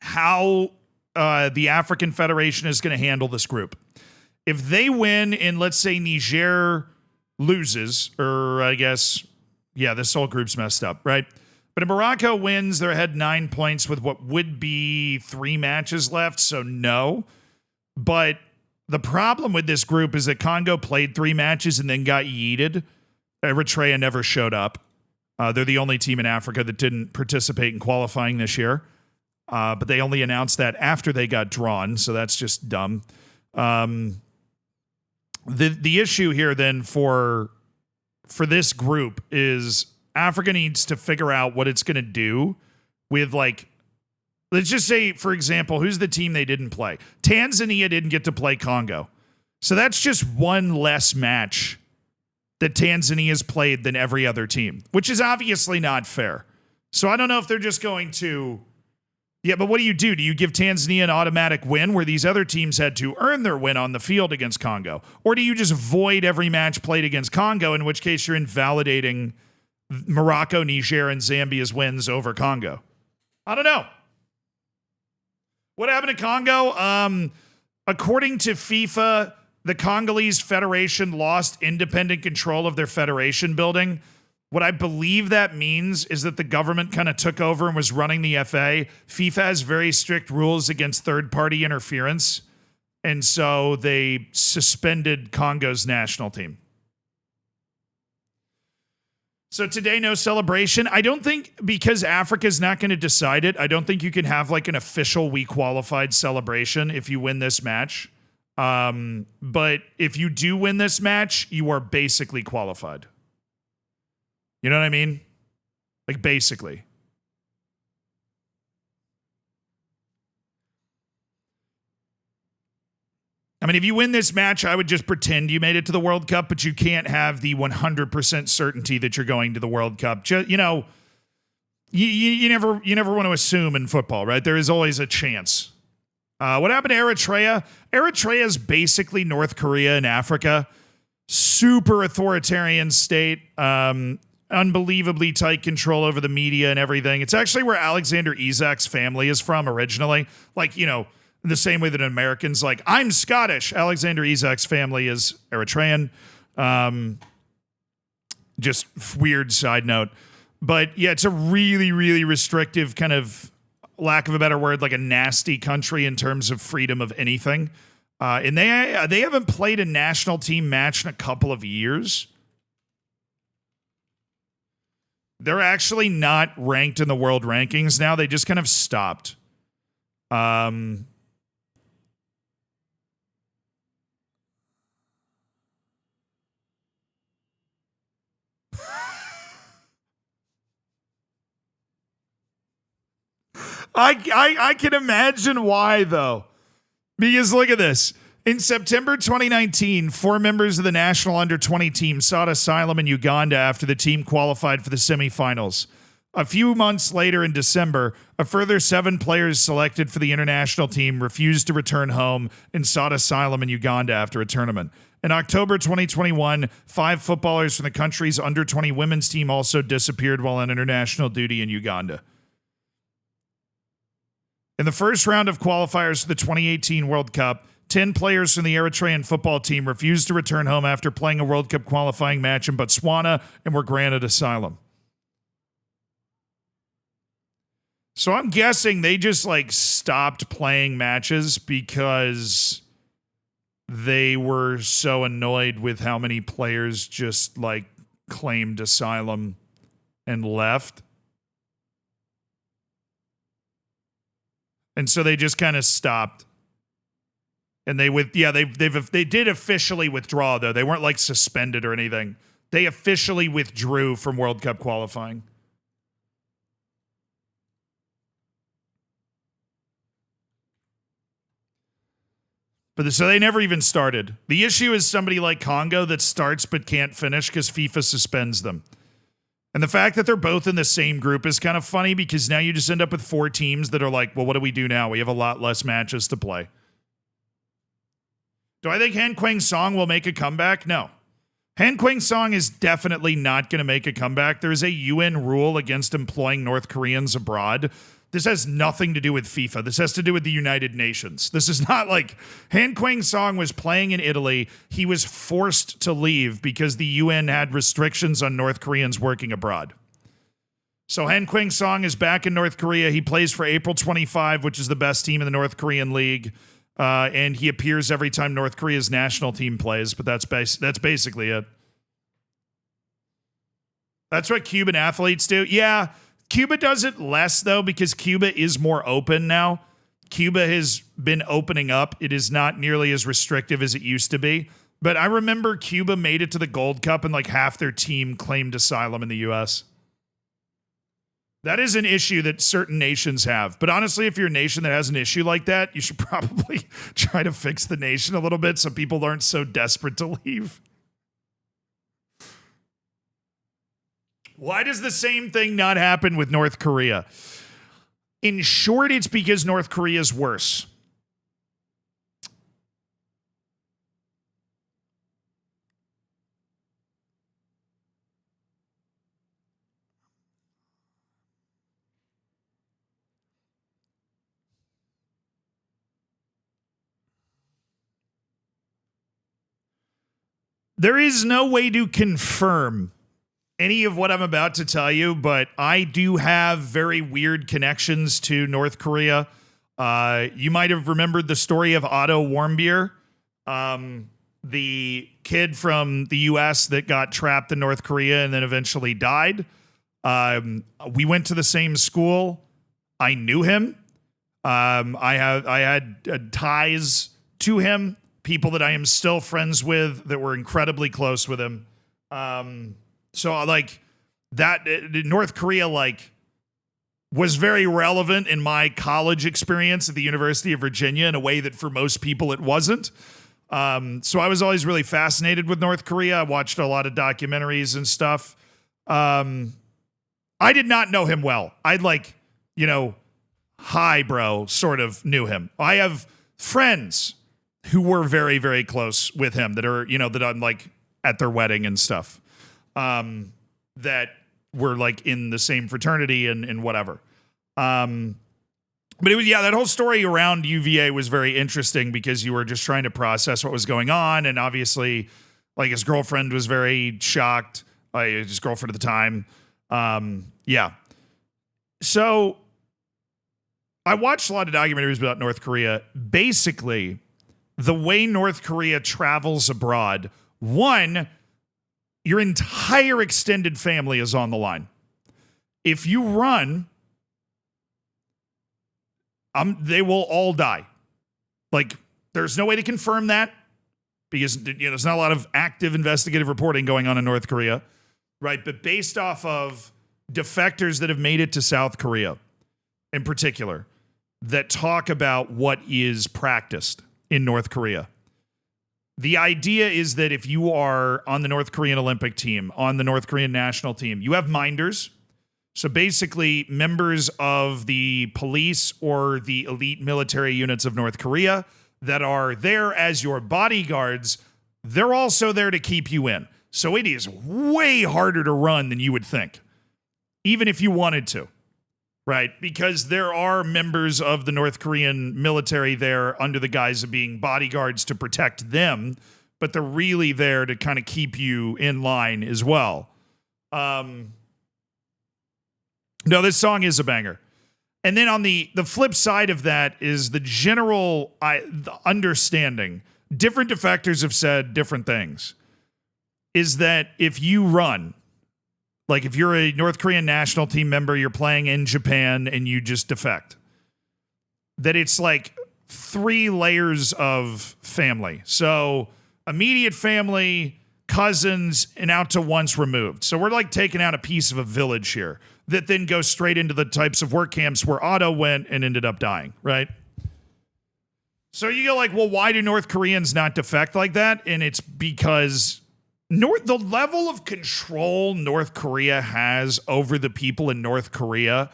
how the African Federation is going to handle this group. If they win and let's say Niger loses, or I guess, yeah, this whole group's messed up, right? But if Morocco wins, they're ahead 9 points with what would be 3 matches left, so no. But the problem with this group is that Congo played 3 matches and then got yeeted. Eritrea never showed up. They're the only team in Africa that didn't participate in qualifying this year. But they only announced that after they got drawn, so that's just dumb. The issue here then for this group is Africa needs to figure out what it's going to do with Let's just say, for example, who's the team they didn't play? Tanzania didn't get to play Congo. So that's just one less match that Tanzania's played than every other team, which is obviously not fair. So I don't know if they're just going to... Yeah, but what do? Do you give Tanzania an automatic win where these other teams had to earn their win on the field against Congo? Or do you just void every match played against Congo, in which case you're invalidating Morocco, Niger, and Zambia's wins over Congo? I don't know. What happened to Congo? According to FIFA, the Congolese Federation lost independent control of their federation building. What I believe that means is that the government kind of took over and was running the FA. FIFA has very strict rules against third-party interference, and so they suspended Congo's national team. So today, no celebration. I don't think, because Africa's not going to decide it, I don't think you can have like an official we qualified celebration if you win this match. But if you do win this match, you are basically qualified. You know what I mean? Like, basically. I mean, if you win this match, I would just pretend you made it to the World Cup, but you can't have the 100% certainty that you're going to the World Cup. Just, you know, you never want to assume in football, right? There is always a chance. What happened to Eritrea? Eritrea is basically North Korea in Africa. Super authoritarian state. Unbelievably tight control over the media and everything. It's actually where Alexander Isak's family is from originally. Like, you know, in the same way that Americans, like, I'm Scottish. Alexander Isak's family is Eritrean. Just weird side note. But yeah, it's a really, really restrictive kind of, lack of a better word, like a nasty country in terms of freedom of anything. And they haven't played a national team match in a couple of years. They're actually not ranked in the world rankings now. They just kind of stopped. I can imagine why, though. Because look at this. In September 2019, 4 members of the national under-20 team sought asylum in Uganda after the team qualified for the semifinals. A few months later in December, a further 7 players selected for the international team refused to return home and sought asylum in Uganda after a tournament. In October 2021, 5 footballers from the country's under-20 women's team also disappeared while on international duty in Uganda. In the first round of qualifiers for the 2018 World Cup, 10 players from the Eritrean football team refused to return home after playing a World Cup qualifying match in Botswana and were granted asylum. So I'm guessing they just like stopped playing matches because they were so annoyed with how many players just like claimed asylum and left. And so they just kind of stopped. And they did officially withdraw, though. They weren't like suspended or anything. They officially withdrew from World Cup qualifying. But so they never even started. The issue is somebody like Congo that starts but can't finish because FIFA suspends them. And the fact that they're both in the same group is kind of funny because now you just end up with 4 teams that are like, well, what do we do now? We have a lot less matches to play. Do I think Han Kwang-Song will make a comeback? No. Han Kwang-Song is definitely not going to make a comeback. There is a UN rule against employing North Koreans abroad. This has nothing to do with FIFA. This has to do with the United Nations. This is not like Han Kwang-Song was playing in Italy. He was forced to leave because the UN had restrictions on North Koreans working abroad. So Han Kwang-Song is back in North Korea. He plays for April 25, which is the best team in the North Korean league. And he appears every time North Korea's national team plays, but that's basically it. That's what Cuban athletes do. Yeah, Cuba does it less, though, because Cuba is more open now. Cuba has been opening up. It is not nearly as restrictive as it used to be. But I remember Cuba made it to the Gold Cup and like half their team claimed asylum in the U.S. That is an issue that certain nations have. But honestly, if you're a nation that has an issue like that, you should probably try to fix the nation a little bit so people aren't so desperate to leave. Why does the same thing not happen with North Korea? In short, it's because North Korea is worse. There is no way to confirm any of what I'm about to tell you, but I do have very weird connections to North Korea. You might have remembered the story of Otto Warmbier, the kid from the U.S. that got trapped in North Korea and then eventually died. We went to the same school. I knew him. I had ties to him. People that I am still friends with that were incredibly close with him. So like that North Korea like was very relevant in my college experience at the University of Virginia in a way that for most people it wasn't. So I was always really fascinated with North Korea. I watched a lot of documentaries and stuff. I did not know him well. I'd like, hi bro, sort of knew him. I have friends who were very, very close with him that are, that I'm like at their wedding and stuff, that were like in the same fraternity and whatever. But it was, that whole story around UVA was very interesting because you were just trying to process what was going on. And obviously like his girlfriend was very shocked, his girlfriend at the time. So I watched a lot of documentaries about North Korea. Basically, the way North Korea travels abroad, one, your entire extended family is on the line. If you run, they will all die. Like, there's no way to confirm that because there's not a lot of active investigative reporting going on in North Korea, right? But based off of defectors that have made it to South Korea in particular, that talk about what is practiced in North Korea. The idea is that if you are on the North Korean Olympic team, on the North Korean national team, you have minders. So basically members of the police or the elite military units of North Korea that are there as your bodyguards, they're also there to keep you in. So it is way harder to run than you would think, even if you wanted to. Right, because there are members of the North Korean military there under the guise of being bodyguards to protect them, but they're really there to kind of keep you in line as well. No, this song is a banger. And then on the flip side of that is the general the understanding. Different defectors have said different things. Is that if you run, like if you're a North Korean national team member, you're playing in Japan and you just defect, that it's like 3 layers of family. So immediate family, cousins, and out to once removed. So we're like taking out a piece of a village here that then goes straight into the types of work camps where Otto went and ended up dying, right? So you go like, well, why do North Koreans not defect like that? And it's because the level of control North Korea has over the people in North Korea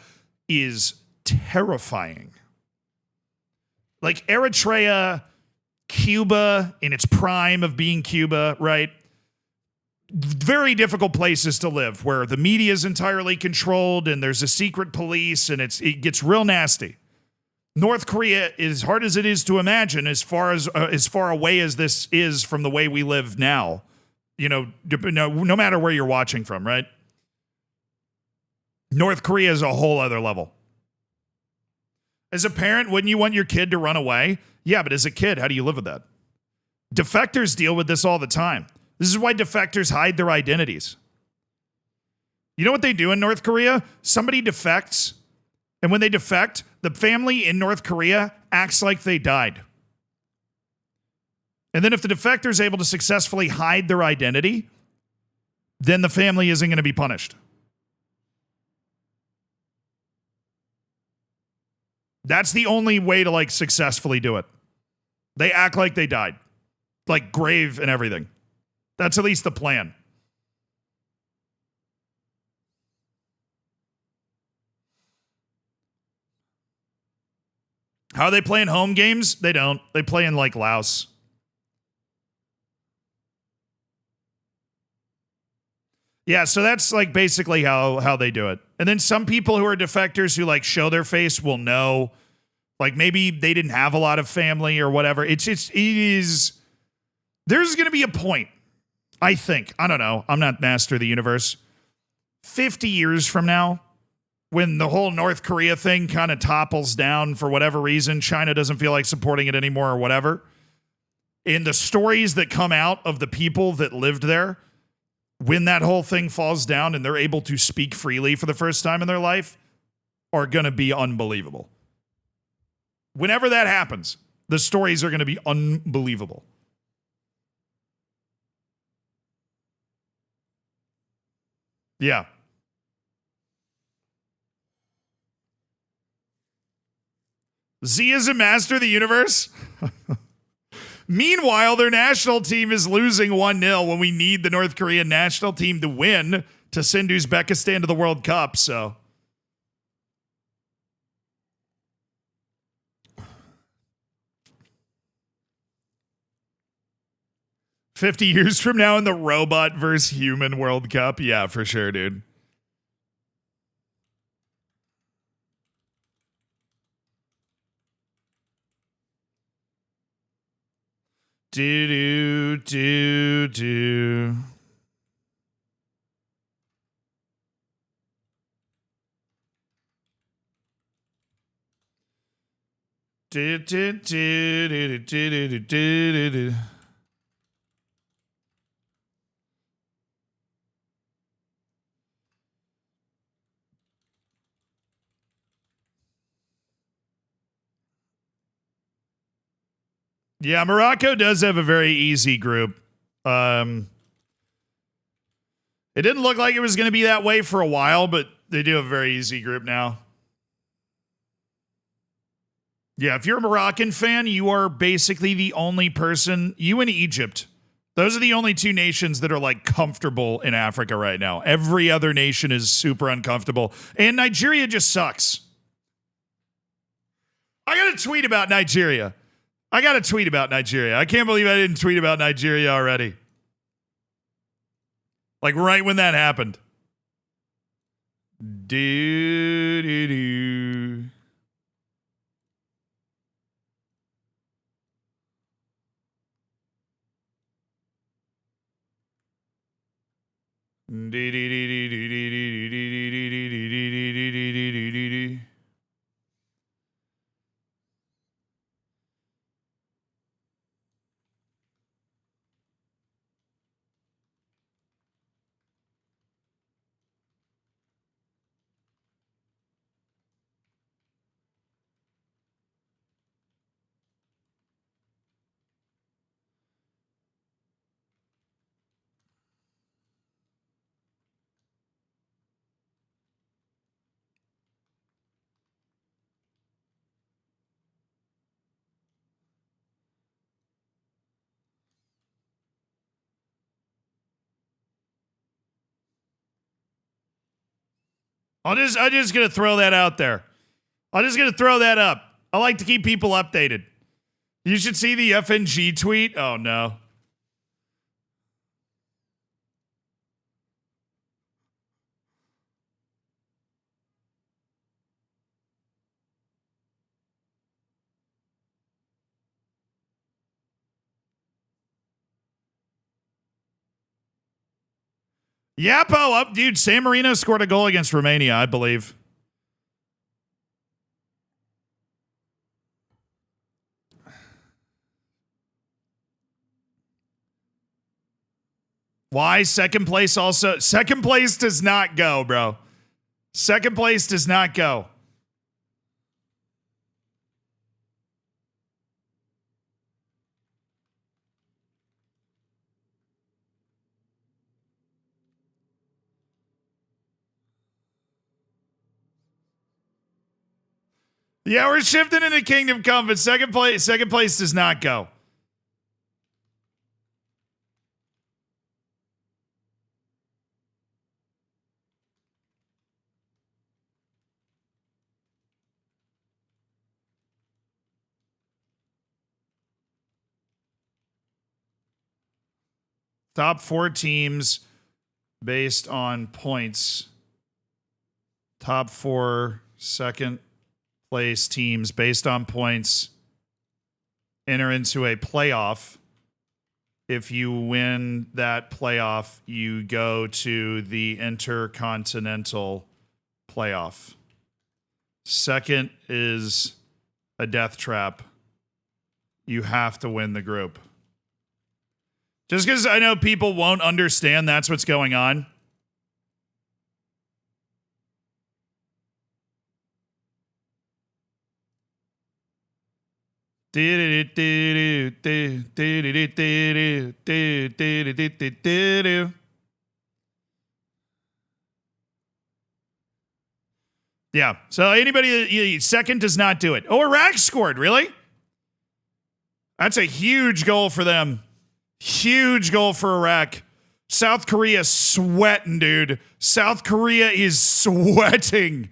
is terrifying. Like Eritrea, Cuba in its prime of being Cuba, right? Very difficult places to live where the media is entirely controlled and there's a secret police and it gets real nasty. North Korea, as hard as it is to imagine, as far away as this is from the way we live now, no matter where you're watching from, right? North Korea is a whole other level. As a parent, wouldn't you want your kid to run away? Yeah, but as a kid, how do you live with that? Defectors deal with this all the time. This is why defectors hide their identities. You know what they do in North Korea? Somebody defects, and when they defect, the family in North Korea acts like they died. And then if the defector is able to successfully hide their identity, then the family isn't going to be punished. That's the only way to like successfully do it. They act like they died, like grave and everything. That's at least the plan. How are they playing home games? They don't. They play in like Laos. Yeah, so that's like basically how they do it. And then some people who are defectors who like show their face will know, like maybe they didn't have a lot of family or whatever. It is. There's going to be a point, I think. I don't know. I'm not master of the universe. 50 years from now, when the whole North Korea thing kind of topples down for whatever reason, China doesn't feel like supporting it anymore or whatever. In the stories that come out of the people that lived there, when that whole thing falls down and they're able to speak freely for the first time in their life, are going to be unbelievable. Whenever that happens, the stories are going to be unbelievable. Yeah. Z is a master of the universe? Meanwhile, their national team is losing 1-0 when we need the North Korean national team to win to send Uzbekistan to the World Cup, so. "50 years from now in the robot versus human World Cup?" Yeah, for sure, dude. Do. Yeah, Morocco does have a very easy group. It didn't look like it was going to be that way for a while, but they do have a very easy group now. Yeah, if you're a Moroccan fan, you are basically the only person, you and Egypt. Those are the only two nations that are like comfortable in Africa right now. Every other nation is super uncomfortable. And Nigeria just sucks. I got to tweet about Nigeria. I can't believe I didn't tweet about Nigeria already. Like right when that happened. Do. I'm just gonna throw that out there. I'm just gonna throw that up. I like to keep people updated. You should see the FNG tweet. Oh no. Yapo up, dude. San Marino scored a goal against Romania, I believe. Why? Second place also. Second place does not go, bro. Second place does not go. Yeah, we're shifting into Kingdom Come, but second place does not go. Top 4 teams based on points. Top 4 second place teams based on points enter into a playoff. If you win that playoff, you go to the Intercontinental playoff. Second is a death trap. You have to win the group. Just because I know people won't understand that's what's going on. Yeah, so anybody second does not do it. Oh, Iraq scored, really? That's a huge goal for them. Huge goal for Iraq. South Korea sweating, dude. South Korea is sweating.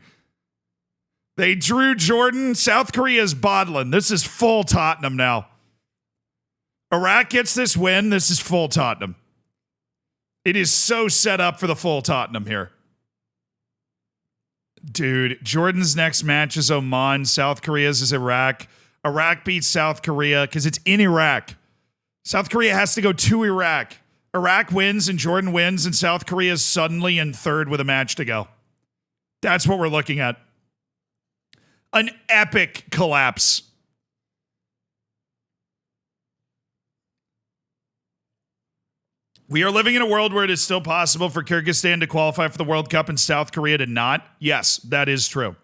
They drew Jordan. South Korea's bottling. This is full Tottenham now. Iraq gets this win. This is full Tottenham. It is so set up for the full Tottenham here. Dude, Jordan's next match is Oman. South Korea's is Iraq. Iraq beats South Korea because it's in Iraq. South Korea has to go to Iraq. Iraq wins and Jordan wins, and South Korea is suddenly in third with a match to go. That's what we're looking at. An epic collapse. We are living in a world where it is still possible for Kyrgyzstan to qualify for the World Cup and South Korea to not. Yes, that is true.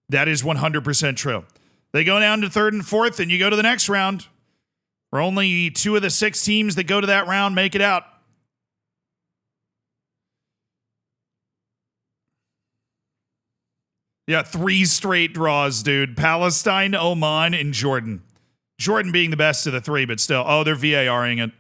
That is 100% true. They go down to third and fourth, and you go to the next round. Where only 2 of the 6 teams that go to that round make it out. Yeah, 3 straight draws, dude. Palestine, Oman, and Jordan. Jordan being the best of the 3, but still. Oh, they're VARing it.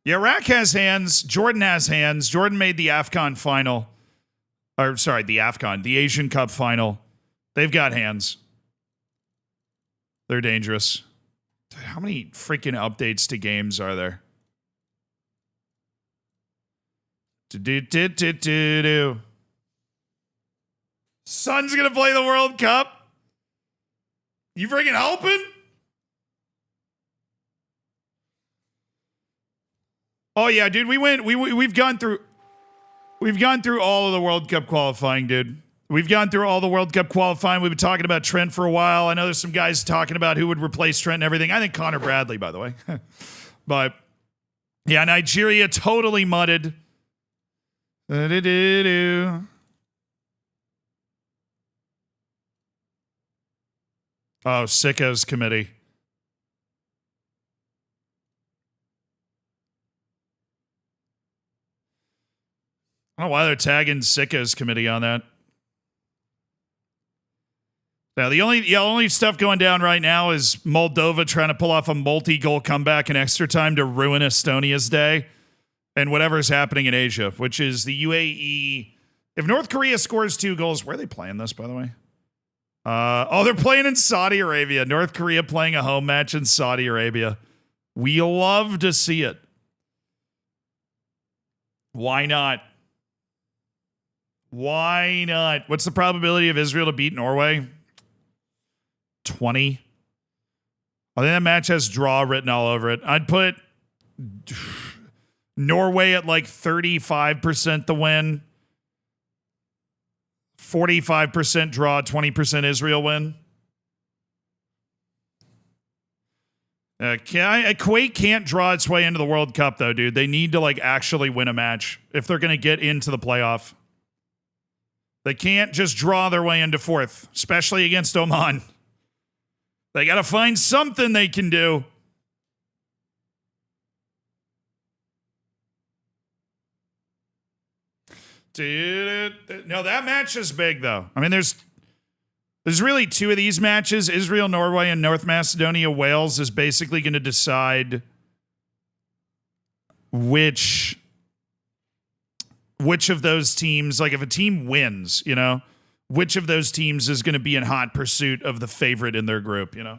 Yeah, Iraq has hands. Jordan has hands. Jordan made the AFCON final. Or, sorry, the Asian Cup final. They've got hands. They're dangerous. Dude, how many freaking updates to games are there? Son's gonna play the World Cup? You freaking hoping? Oh yeah, dude, we've gone through all of the World Cup qualifying, dude. We've gone through all the World Cup qualifying. We've been talking about Trent for a while. I know there's some guys talking about who would replace Trent and everything. I think Connor Bradley, by the way. But yeah, Nigeria totally mudded. Oh, Sickos committee. I don't know why they're tagging Sickos committee on that. Now, the only stuff going down right now is Moldova trying to pull off a multi-goal comeback in extra time to ruin Estonia's day, and whatever's happening in Asia, which is the UAE. If North Korea scores 2 goals, where are they playing this, by the way? They're playing in Saudi Arabia. North Korea playing a home match in Saudi Arabia. We love to see it. Why not? Why not? What's the probability of Israel to beat Norway? 20. I think that match has draw written all over it. I'd put Norway at like 35% the win. 45% draw, 20% Israel win. Kuwait can't draw its way into the World Cup, though, dude. They need to like actually win a match if they're going to get into the playoff. They can't just draw their way into 4th, especially against Oman. They got to find something they can do. No, that match is big, though. I mean, there's really two of these matches. Israel, Norway, and North Macedonia, Wales is basically going to decide which of those teams, like if a team wins, you know, which of those teams is going to be in hot pursuit of the favorite in their group, you know?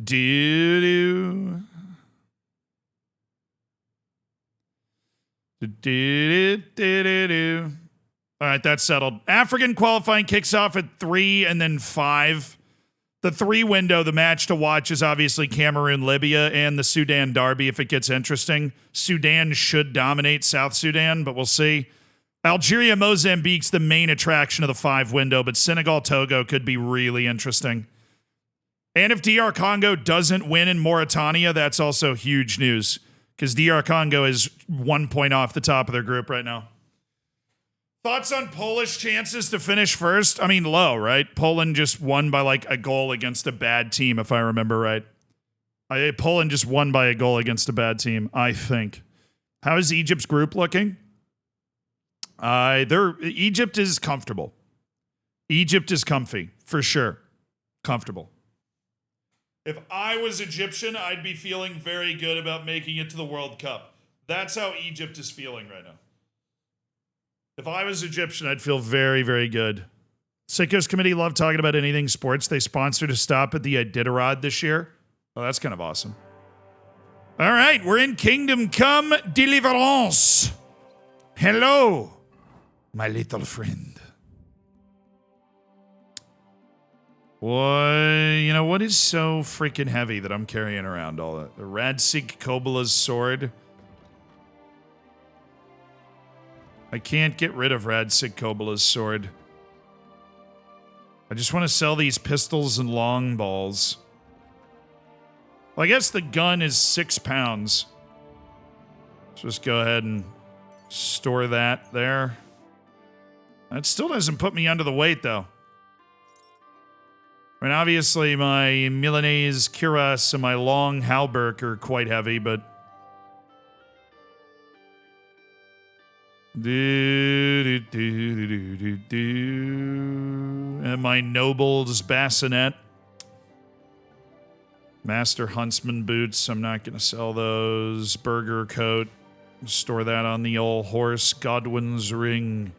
Do-do. Do-do-do-do-do. All right, that's settled. African qualifying kicks off at 3 and then 5. The 3 window, the match to watch is obviously Cameroon, Libya, and the Sudan Derby if it gets interesting. Sudan should dominate South Sudan, but we'll see. Algeria, Mozambique's the main attraction of the 5 window, but Senegal, Togo could be really interesting. And if DR Congo doesn't win in Mauritania, that's also huge news because DR Congo is 1 point off the top of their group right now. Thoughts on Polish chances to finish first? I mean, low, right? Poland just won by like a goal against a bad team, if I remember right. Poland just won by a goal against a bad team, I think. How is Egypt's group looking? Egypt is comfortable. Egypt is comfy, for sure. Comfortable. If I was Egyptian, I'd be feeling very good about making it to the World Cup. That's how Egypt is feeling right now. If I was Egyptian, I'd feel very, very good. Sickos Committee love talking about anything sports. They sponsored a stop at the Iditarod this year. Oh, that's kind of awesome. All right, we're in Kingdom Come Deliverance. Hello, my little friend. What is so freaking heavy that I'm carrying around all that? The Radsig Kobala's sword. I can't get rid of Radsig Kobala's sword. I just want to sell these pistols and long balls. Well, I guess the gun is 6 pounds. Let's just go ahead and store that there. That still doesn't put me under the weight, though. I mean, obviously, my Milanese cuirass and my long halberd are quite heavy, but... And my noble's bassinet. Master Huntsman boots. I'm not going to sell those. Burger coat. Store that on the old horse. Godwin's ring.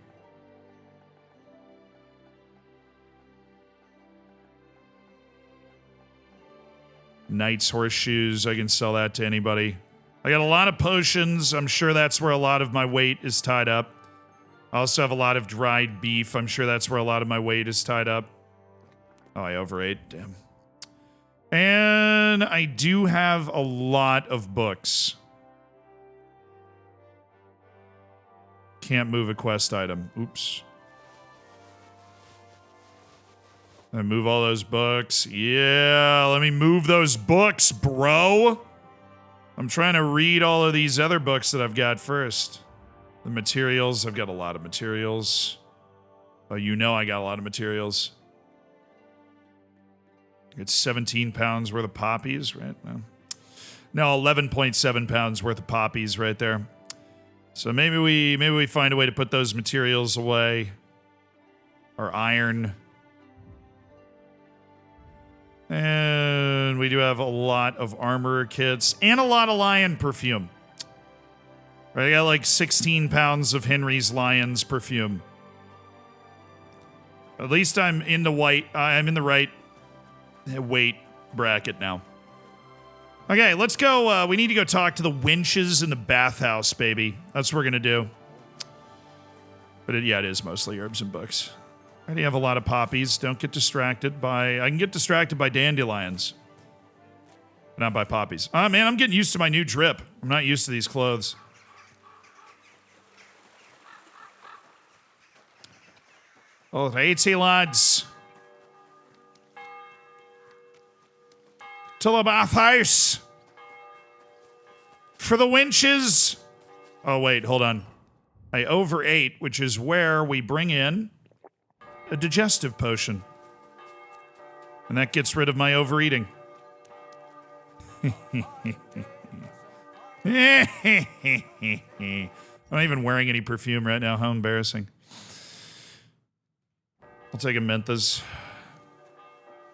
Knight's horseshoes. I can sell that to anybody. I got a lot of potions. I'm sure that's where a lot of my weight is tied up. I also have a lot of dried beef. I'm sure that's where a lot of my weight is tied up. Oh, I overate. Damn. And I do have a lot of books. Can't move a quest item. Oops. I move all those books. Yeah, let me move those books, bro. I'm trying to read all of these other books that I've got first. The materials. I've got a lot of materials. Oh, you know I got a lot of materials. It's 17 pounds worth of poppies, right? No, 11.7 pounds worth of poppies right there. So maybe we find a way to put those materials away. Or iron. And we do have a lot of armor kits and a lot of lion perfume. Right, I got like 16 pounds of Henry's Lion's perfume. At least I'm in the I'm in the right weight bracket now. Okay, let's go. We need to go talk to the winches in the bathhouse, baby. That's what we're gonna do. But it is mostly herbs and books. I already have a lot of poppies. Don't get distracted by... I can get distracted by dandelions. Not by poppies. Oh, man, I'm getting used to my new drip. I'm not used to these clothes. Alrighty, lads. To the bathhouse. For the winches. Oh, wait, hold on. I overate, which is where we bring in a digestive potion. And that gets rid of my overeating. I'm not even wearing any perfume right now. How embarrassing. I'll take a Menthas.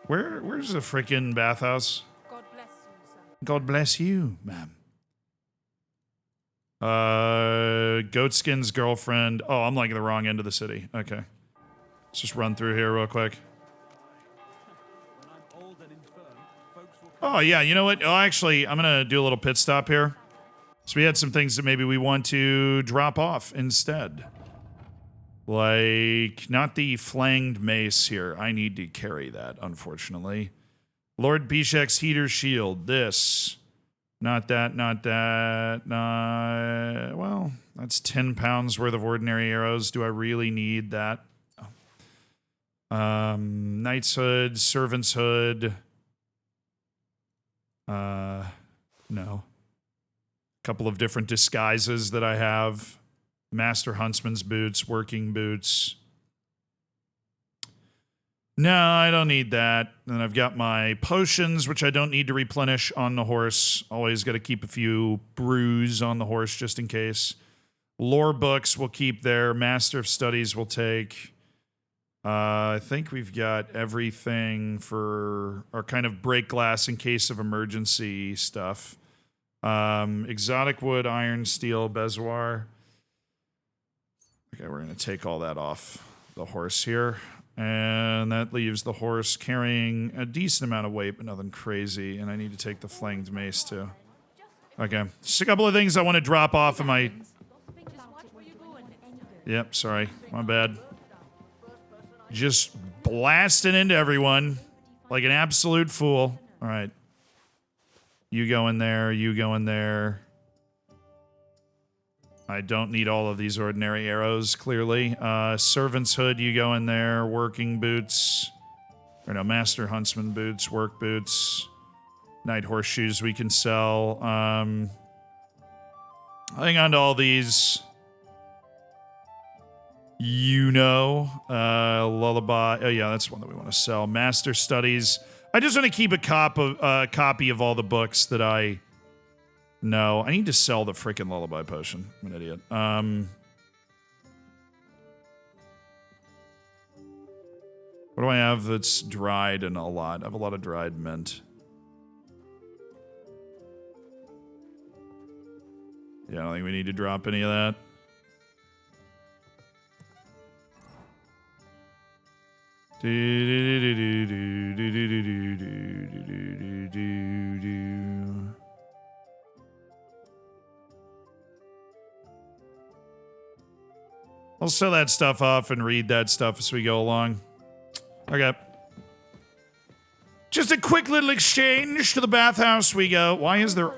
Where's the freaking bathhouse? God bless you, sir. God bless you, ma'am. Goatskin's girlfriend. Oh, I'm like the wrong end of the city. Okay. Let's just run through here real quick. Oh, yeah, you know what? Oh, actually, I'm going to do a little pit stop here. So we had some things that maybe we want to drop off instead. Like, not the flanged mace here. I need to carry that, unfortunately. Lord Bishek's heater shield. This. Not that, not that, not... Well, that's 10 pounds worth of ordinary arrows. Do I really need that? Oh. Knight's hood, servant's hood. No. Couple of different disguises that I have. Master Huntsman's boots, working boots. No, I don't need that. And I've got my potions, which I don't need to replenish on the horse. Always got to keep a few brews on the horse just in case. Lore books we'll keep there. Master of Studies we'll take. I think we've got everything for our kind of break glass in case of emergency stuff. Exotic wood, iron, steel, bezoar. Okay, we're going to take all that off the horse here. And that leaves the horse carrying a decent amount of weight, but nothing crazy. And I need to take the flanged mace too. Okay, just a couple of things I want to drop off in my... Yep, sorry, my bad. Just blasting into everyone like an absolute fool. All right. You go in there, you go in there. I don't need all of these ordinary arrows, clearly. Servant's hood, you go in there. Working boots. Or no, Master Huntsman boots, work boots. Night horseshoes we can sell. Hang on to all these. You know. Lullaby. Oh, yeah, that's one that we want to sell. Master Studies. I just want to keep a copy of all the books that I... No, I need to sell the freaking lullaby potion. I'm an idiot. What do I have that's dried and a lot? I have a lot of dried mint. Yeah, I don't think we need to drop any of that. I'll sell that stuff off and read that stuff as we go along. Okay. Just a quick little exchange to the bathhouse we go. Why is there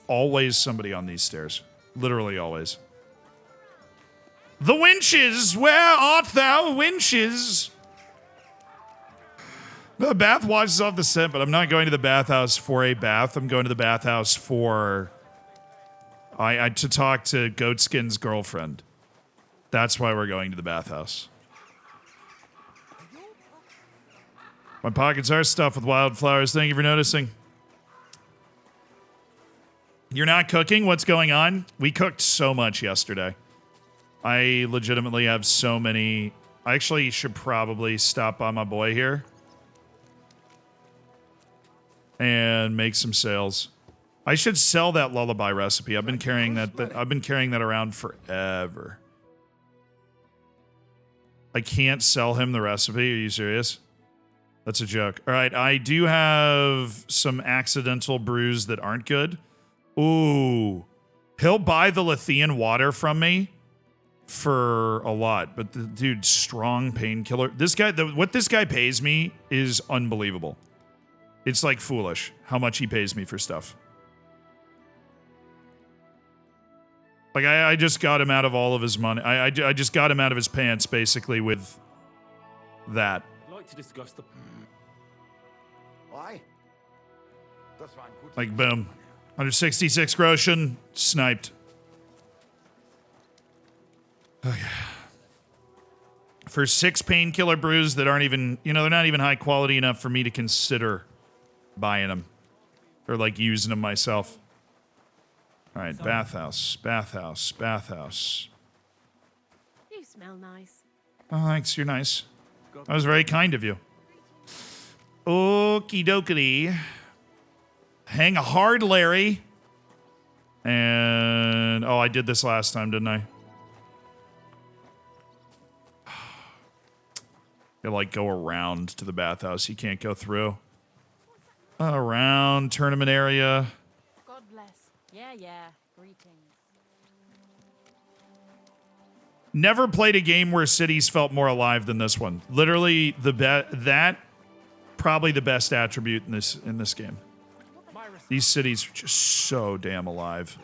always somebody on these stairs? Literally always. The winches! Where art thou, winches? The bath washes off the scent, but I'm not going to the bathhouse for a bath. I'm going to the bathhouse for... to talk to Goatskin's girlfriend. That's why we're going to the bathhouse. My pockets are stuffed with wildflowers. Thank you for noticing. You're not cooking? What's going on? We cooked so much yesterday. I legitimately have so many... I actually should probably stop by my boy here and make some sales. I should sell that lullaby recipe. I've been carrying that around forever. I can't sell him the recipe. Are you serious? That's a joke. All right, I do have some accidental brews that aren't good. Ooh. He'll buy the Lethean water from me for a lot, but the dude, strong painkiller. This guy, what this guy pays me is unbelievable. It's like foolish how much he pays me for stuff. Like, I just got him out of all of his money. I just got him out of his pants, basically, with that. I'd like to discuss the... Why? Like, boom. 166 groschen, sniped. Okay. For 6 painkiller brews that aren't even, they're not even high quality enough for me to consider buying them. Or, like, using them myself. All right, bathhouse, bathhouse, bathhouse. You smell nice. Oh, thanks. You're nice. That was very kind of you. Okie dokie. Hang a hard Larry. And oh, I did this last time, didn't I? You like go around to the bathhouse. You can't go through. Around tournament area. God bless. Yeah. Greetings. Never played a game where cities felt more alive than this one. Literally that probably the best attribute in this game. These cities are just so damn alive.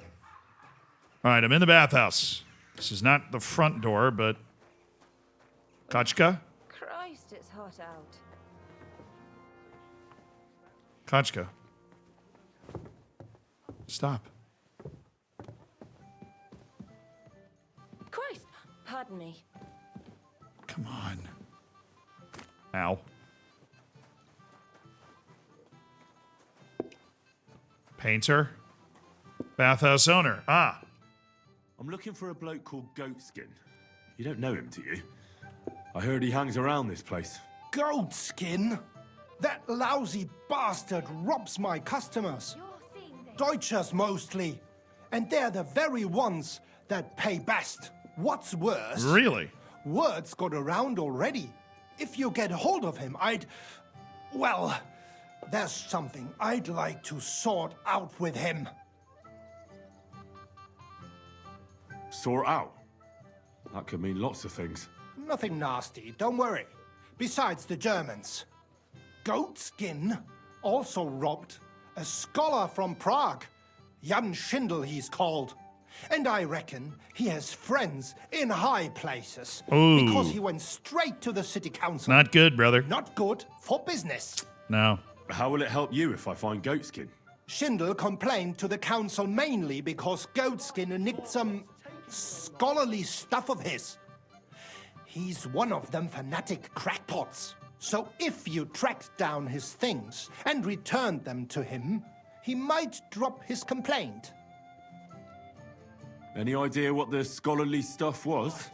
All right, I'm in the bathhouse. This is not the front door, but Kachka? Christ, it's hot out. Kachka. Stop. Christ, pardon me. Come on. Ow. Painter. Bathhouse owner. Ah. I'm looking for a bloke called Goatskin. You don't know him, do you? I heard he hangs around this place. Goatskin? That lousy bastard robs my customers. Deutschers mostly. And they're the very ones that pay best. What's worse? Really? Word's got around already. If you get hold of him, well, there's something I'd like to sort out with him. Sort out? That could mean lots of things. Nothing nasty, don't worry. Besides the Germans. Goatskin also robbed a scholar from Prague. Jan Schindel, he's called. And I reckon he has friends in high places. Ooh. Because he went straight to the city council. Not good, brother. Not good for business. No. How will it help you if I find Goatskin? Schindel complained to the council mainly because Goatskin nicked some scholarly stuff of his. He's one of them fanatic crackpots. So if you tracked down his things and returned them to him, he might drop his complaint. Any idea what the scholarly stuff was?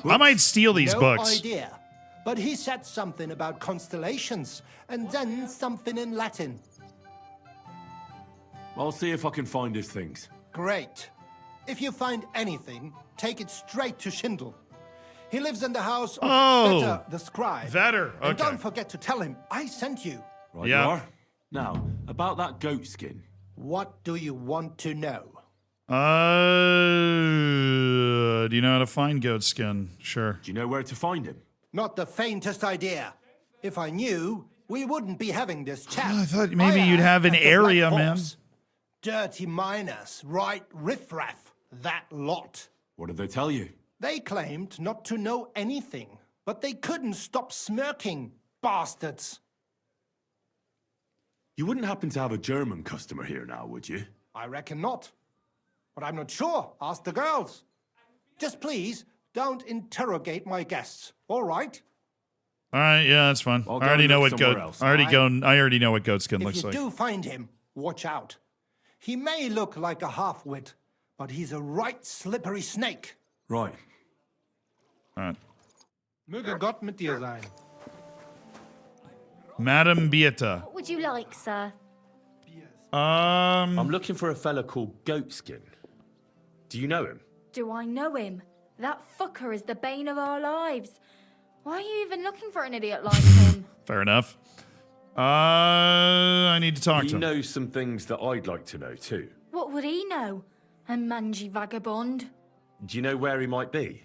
I might steal these No books. idea. But he said something about constellations and then something in Latin. I'll see if I can find his things. Great. If you find anything, take it straight to Schindel. He lives in the house of Vetter the scribe. Vetter, okay. And don't forget to tell him I sent you. Right, Yeah. you are. Now, about that Goatskin. What do you want to know? Do you know how to find goat skin? Sure. Do you know where to find him? Not the faintest idea. If I knew, we wouldn't be having this chat. Oh, I thought maybe you'd have an at the area, Black man. Horse. Dirty miners, right riffraff, that lot. What did they tell you? They claimed not to know anything, but they couldn't stop smirking, bastards. You wouldn't happen to have a German customer here now, would you? I reckon not. But I'm not sure. Ask the girls. Just please, don't interrogate my guests, all right? All right, yeah, that's fine. I'll I go already and know look what somewhere goat. else. I already know what goat skin If looks you like. do find him, watch out. He may look like a half-wit, but he's a right slippery snake. Right. All right. Möge Gott mit dir sein. Madam Beata. What would you like, sir? I'm looking for a fella called Goatskin. Do you know him? Do I know him? That fucker is the bane of our lives. Why are you even looking for an idiot like him? Fair enough. I need to talk He to him. knows some things that I'd like to know too. What would he know? A mangy vagabond? Do you know where he might be?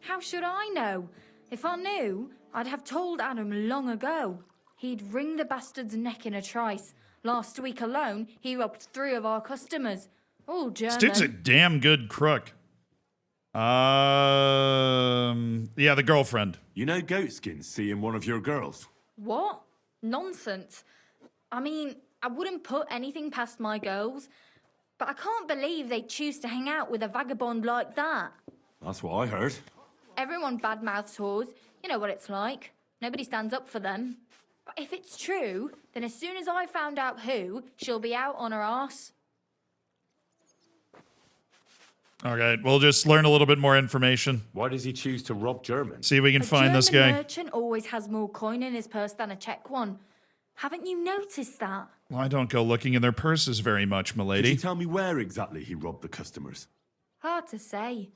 How should I know? If I knew, I'd have told Adam long ago. He'd wring the bastard's neck in a trice. Last week alone, he robbed 3 of our customers. All German. This dude's a damn good crook. Yeah, the girlfriend. You know Goatskin's seeing one of your girls. What? Nonsense. I mean, I wouldn't put anything past my girls, but I can't believe they'd choose to hang out with a vagabond like that. That's what I heard. Everyone badmouths whores. You know what it's like. Nobody stands up for them. But if it's true, then as soon as I found out who, she'll be out on her arse. All right, we'll just learn a little bit more information. Why does he choose to rob Germans? See if we can A find this German guy. merchant always has more coin in his purse than a Czech one. Haven't you noticed that? Well, I don't go looking in their purses very much, Could you milady. tell me where exactly he robbed the customers? Hard to say.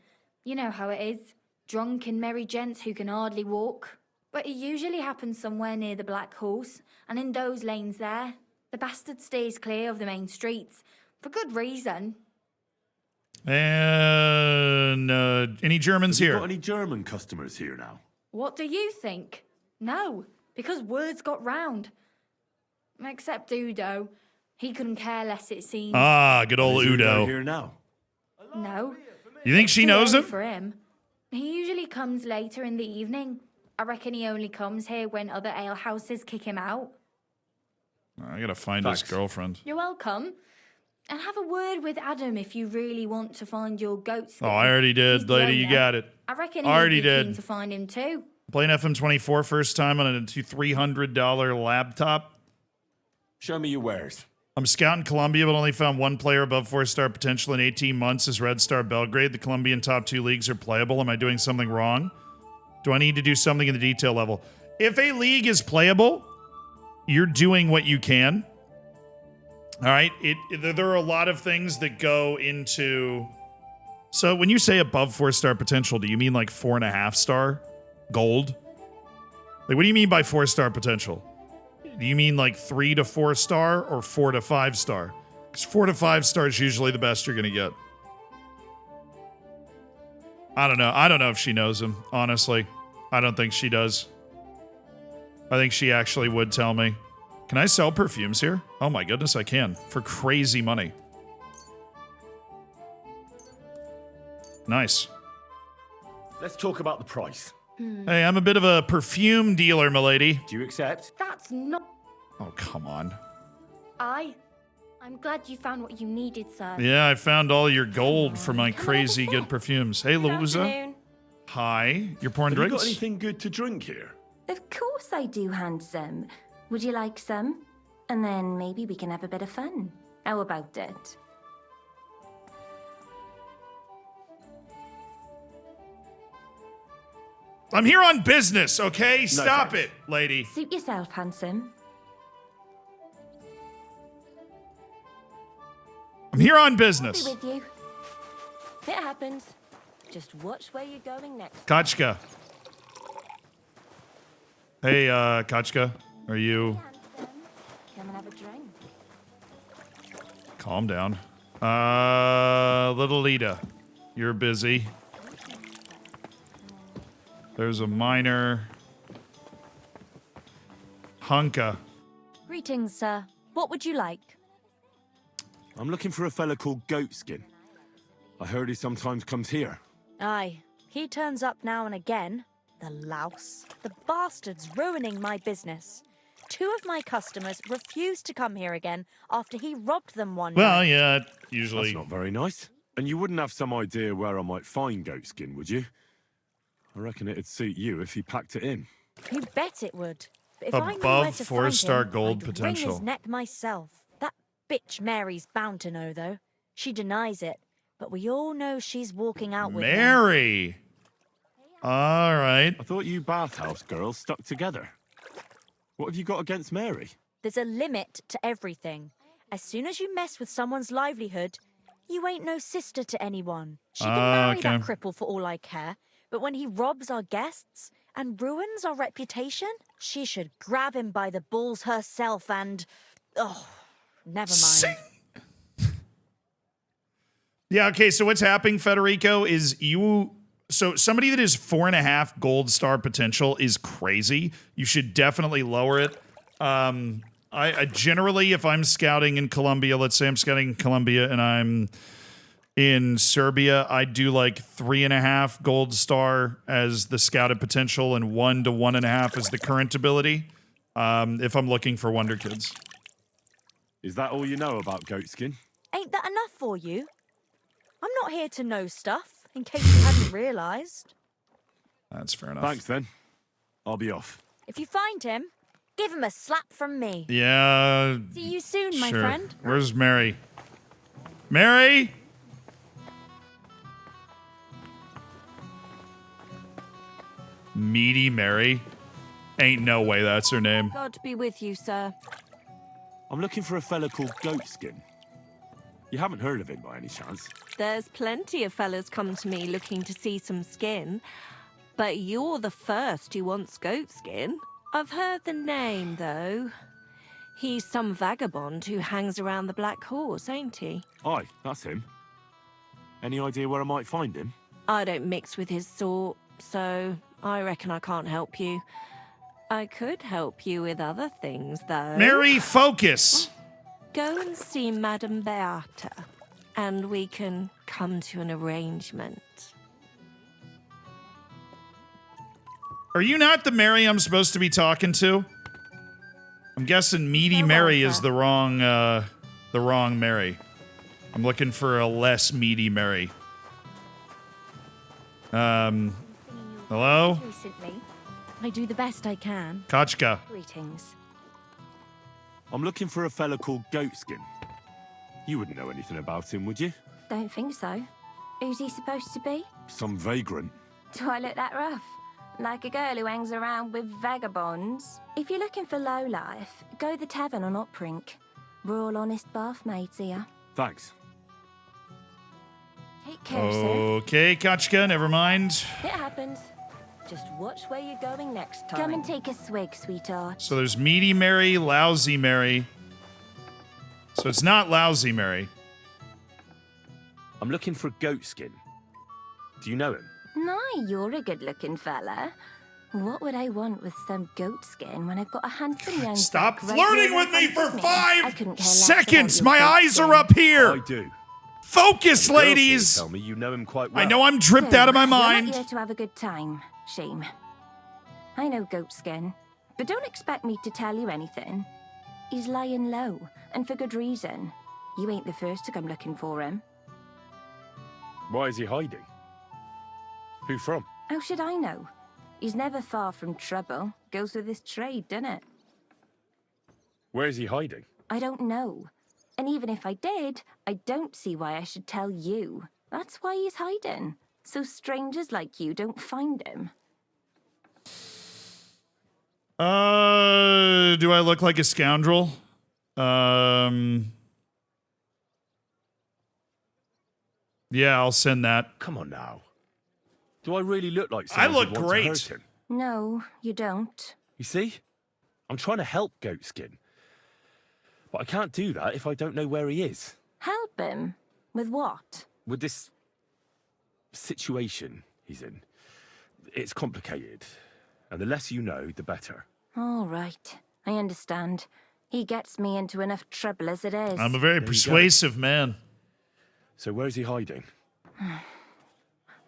You know how it is. Drunk and merry gents who can hardly walk. But it usually happens somewhere near the Black Horse, and in those lanes there. The bastard stays clear of the main streets. For good reason. And any Germans Have you here? got any German customers here now? What do you think? No, because words got round. Except Udo. He couldn't care less, it seems. Ah, good old Is Udo. here now? No. You think she Too knows early him? for him. He usually comes later in the evening. I reckon he only comes here when other alehouses kick him out. I gotta find Thanks. his girlfriend. You're welcome. And have a word with Adam if you really want to find your goat skin. Oh, I already did, He's the lady. You owner. got it. I reckon Already he'd be did. keen to find him too. Playing FM24 first time on a $300 laptop. Show me your wares. I'm scouting Colombia, but only found one player above 4-star potential in 18 months is Red Star Belgrade. The Colombian top 2 leagues are playable. Am I doing something wrong? Do I need to do something in the detail level? If a league is playable, you're doing what you can. All right? There are a lot of things that go into... So when you say above 4-star potential, do you mean like 4.5-star gold? Like, what do you mean by 4-star potential? Do you mean like 3 to 4-star or 4 to 5-star? Because 4 to 5-star is usually the best you're going to get. I don't know. I don't know if she knows him, honestly. I don't think she does. I think she actually would tell me. Can I sell perfumes here? Oh my goodness, I can. For crazy money. Nice. Let's talk about the price. Hey, I'm a bit of a perfume dealer, milady. Do you accept? That's not... Oh, come on. I'm glad you found what you needed, sir. Yeah, I found all your gold for my Come crazy over good here. perfumes. Hey, Louisa. Afternoon. Hi. You're pouring Have you drinks? got anything good to drink here? Of course I do, handsome. Would you like some? And then maybe we can have a bit of fun. How about it? I'm here on business, okay? Stop thanks. it, lady. Suit yourself, handsome. I'm here on Be business. with you. It happens. Just watch where you're going next. Kachka. Hey, Kachka. Are you... Handsome. Come and have a drink. Calm down. Little Lita. You're busy. There's a minor. Hunka. Greetings, sir. What would you like? I'm looking for a fella called Goatskin. I heard he sometimes comes here. Aye, he turns up now and again. The louse. The bastard's ruining my business. 2 of my customers refused to come here again after he robbed them one Well, night. yeah, That's usually. not very nice. And you wouldn't have some idea where I might find Goatskin, would you? I reckon it'd suit you if he packed it in. You bet it would. But if I knew Above where to 4-star find him, gold I'd wring potential. his neck myself. That bitch Mary's bound to know, though. She denies it, but we all know she's walking out with him. Mary. All right. I thought you bathhouse girls stuck together. What have you got against Mary? There's a limit to everything. As soon as you mess with someone's livelihood, you ain't no sister to anyone. She can marry that okay. cripple for all I care. But when he robs our guests and ruins our reputation, she should grab him by the balls herself and... Oh, never mind. Sing. Yeah, okay, so what's happening, Federico, is you... So somebody that is 4.5 gold star potential is crazy. You should definitely lower it. I generally, if I'm scouting in Colombia, let's say I'm scouting in Colombia and I'm in Serbia, I do like 3.5 gold star as the scouted potential and 1 to 1.5 as the current ability. If I'm looking for Wonder Kids. Is that all you know about Goatskin? Ain't that enough for you? I'm not here to know stuff, in case you hadn't realised. That's fair enough. Thanks then. I'll be off. If you find him, give him a slap from me. Yeah. See you soon, my sure. friend. Where's Mary? Mary? Meaty Mary? Ain't no way that's her name. God be with you, sir. I'm looking for a fella called Goatskin. You haven't heard of him by any chance? There's plenty of fellas come to me looking to see some skin. But you're the first who wants goat skin. I've heard the name, though. He's some vagabond who hangs around the Black Horse, ain't he? Aye, that's him. Any idea where I might find him? I don't mix with his sort, so I reckon I can't help you. I could help you with other things, though. Mary, focus! Go and see Madame Beata, and we can come to an arrangement. Are you not the Mary I'm supposed to be talking to? I'm guessing Meaty Farewell, Mary is sir. the wrong Mary. I'm looking for a less meaty Mary. Hello? Recently, I do the best I can. Kachka. Greetings. I'm looking for a fella called Goatskin. You wouldn't know anything about him, would you? Don't think so. Who's he supposed to be? Some vagrant. Do I look that rough? Like a girl who hangs around with vagabonds? If you're looking for low life, go the tavern on Uprink. We're all honest bath maids here. Thanks. Take care, sir. Okay, Kachka, never mind. It happens. Just watch where you're going next time. Come and take a swig, sweetheart. So there's Meaty Mary, Lousy Mary. So it's not Lousy Mary. I'm looking for Goatskin. Do you know him? My, you're a good-looking fella. What would I want with some goat skin when I've got a handsome young Stop buck right flirting here in with me front for of I couldn't 5 care less seconds! about My your goat eyes are skin. up here! I do. Focus, And the girls here ladies! Tell me you know him quite well. I know I'm dripped out of my You're not mind. here to have a good time, Shame. I know goat skin, but don't expect me to tell you anything. He's lying low, and for good reason. You ain't the first to come looking for him. Why is he hiding? Who from? How should I know? He's never far from trouble. Goes with his trade, doesn't it? Where is he hiding? I don't know. And even if I did, I don't see why I should tell you. That's why he's hiding. So strangers like you don't find him. Do I look like a scoundrel? Yeah, I'll send that. Come on now. Do I really look like I someone look who'd want great. to hurt him? No, you don't. You see? I'm trying to help Goatskin. But I can't do that if I don't know where he is. Help him? With what? With this situation he's in, it's complicated. And the less you know, the better. All right. I understand. He gets me into enough trouble as it is. I'm a very you go. persuasive man. So where's he hiding?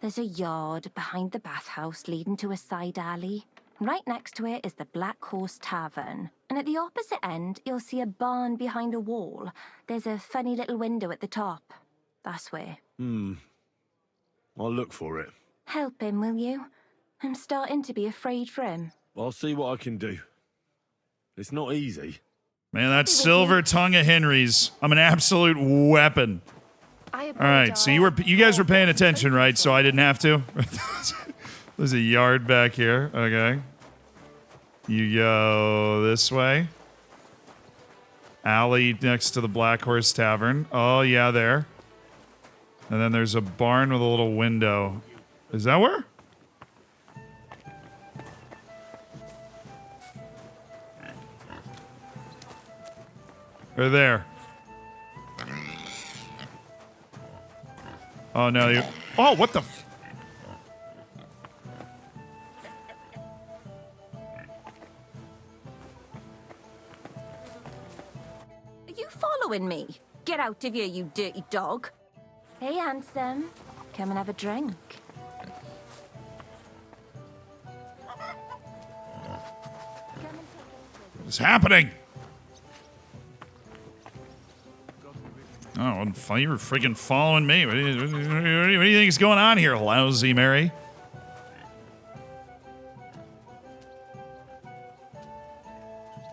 There's a yard behind the bathhouse leading to a side alley. Right next to it is the Black Horse Tavern. And at the opposite end, you'll see a barn behind a wall. There's a funny little window at the top. That's where. I'll look for it. Help him, will you? I'm starting to be afraid for him. I'll see what I can do. It's not easy. Man, that silver tongue of Henry's. I'm an absolute weapon. I All right, so you guys were paying attention, right? So I didn't have to. There's a yard back here. Okay. You go this way. Alley next to the Black Horse Tavern. Oh, yeah, there. And then there's a barn with a little window. Is that where? Or there. Oh, no. You. Oh, what the? Are you following me? Get out of here, you dirty dog. Hey, handsome. Come and have a drink. What's happening? Oh, you're freaking following me. What do you think is going on here, lousy Mary?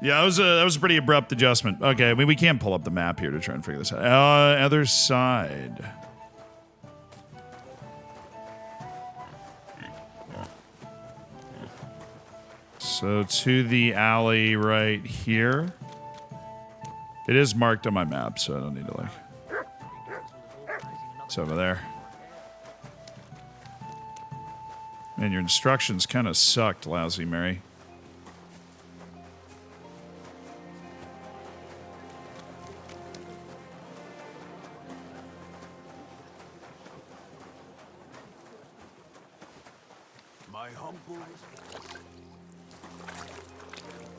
Yeah, that was a pretty abrupt adjustment. Okay, I mean, we can't pull up the map here to try and figure this out. Other side. So to the alley right here. It is marked on my map, so I don't need to like... It's over there. Man, your instructions kind of sucked, Lousy Mary.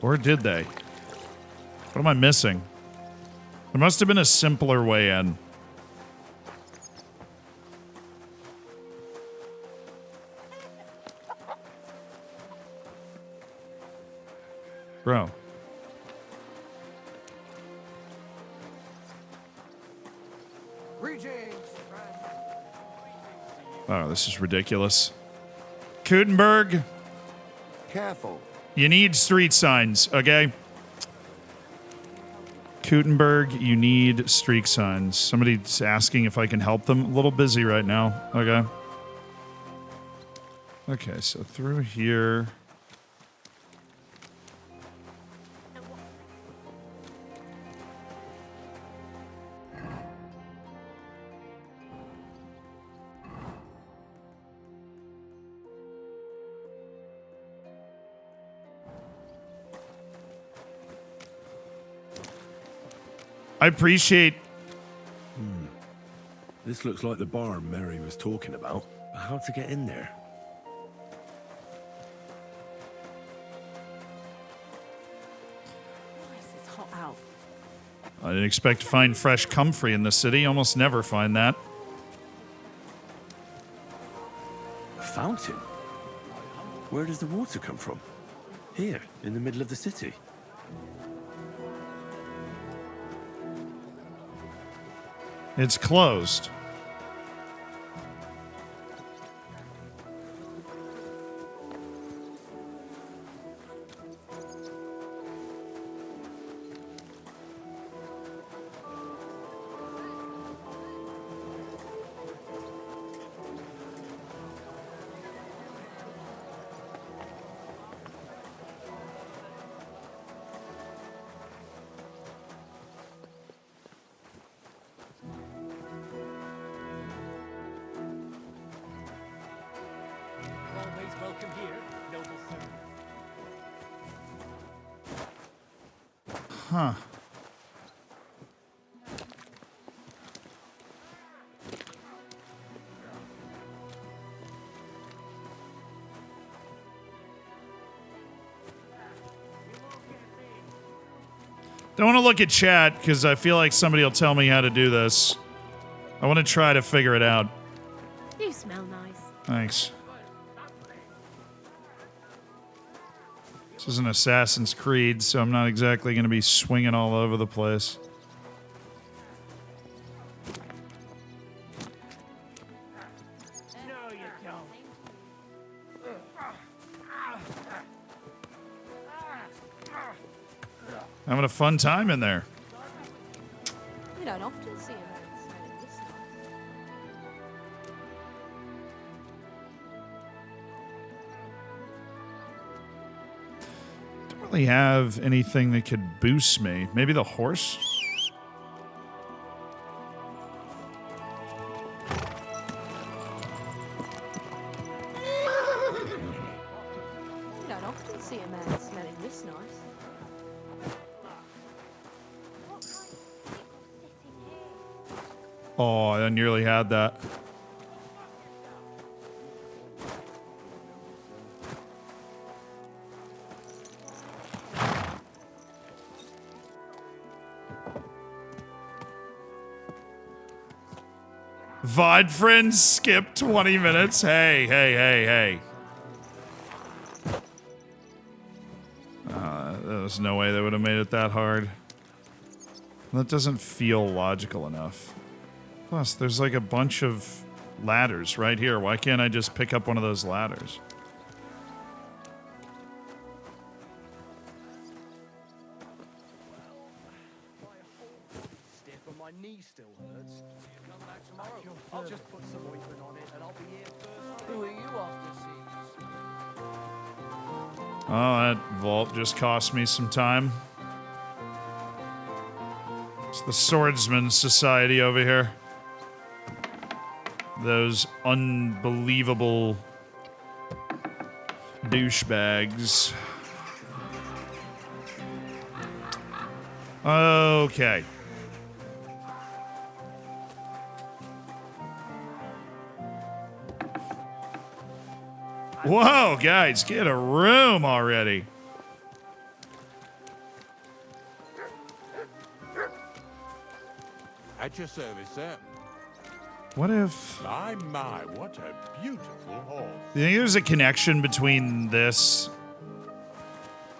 Or did they? What am I missing? There must have been a simpler way in. Bro. Oh, this is ridiculous. Kutenberg, Careful. you need street signs, okay? Kutenberg, you need street signs. Somebody's asking if I can help them. A little busy right now. Okay. Okay, so through here. I appreciate... This looks like the bar Mary was talking about. But how to get in there? This is hot out. I didn't expect to find fresh comfrey in the city. Almost never find that. A fountain? Where does the water come from? Here, in the middle of the city. It's closed. Huh. Don't want to look at chat because I feel like somebody will tell me how to do this. I want to try to figure it out. You smell nice. Thanks. This is an Assassin's Creed, so I'm not exactly going to be swinging all over the place. No, you don't. Having a fun time in there. You don't often see a man smelling this nice. Don't really have anything that could boost me. Maybe the horse? You don't often see a man smelling this nice. Oh, I nearly had that. VOD friends skip 20 minutes. Hey, hey, hey, hey. There's no way they would have made it that hard. That doesn't feel logical enough. Plus, there's like a bunch of ladders right here. Why can't I just pick up one of those ladders? Stiff, but my knee still hurts. Come back tomorrow. I'll just put some ointment on it and I'll be here first. Who are you off to see? Oh, that vault just cost me some time. It's the Swordsman Society over here. Those unbelievable douchebags. Okay. Whoa, guys, get a room already. At your service, sir. What if... My, what a beautiful horse. You think there's a connection between this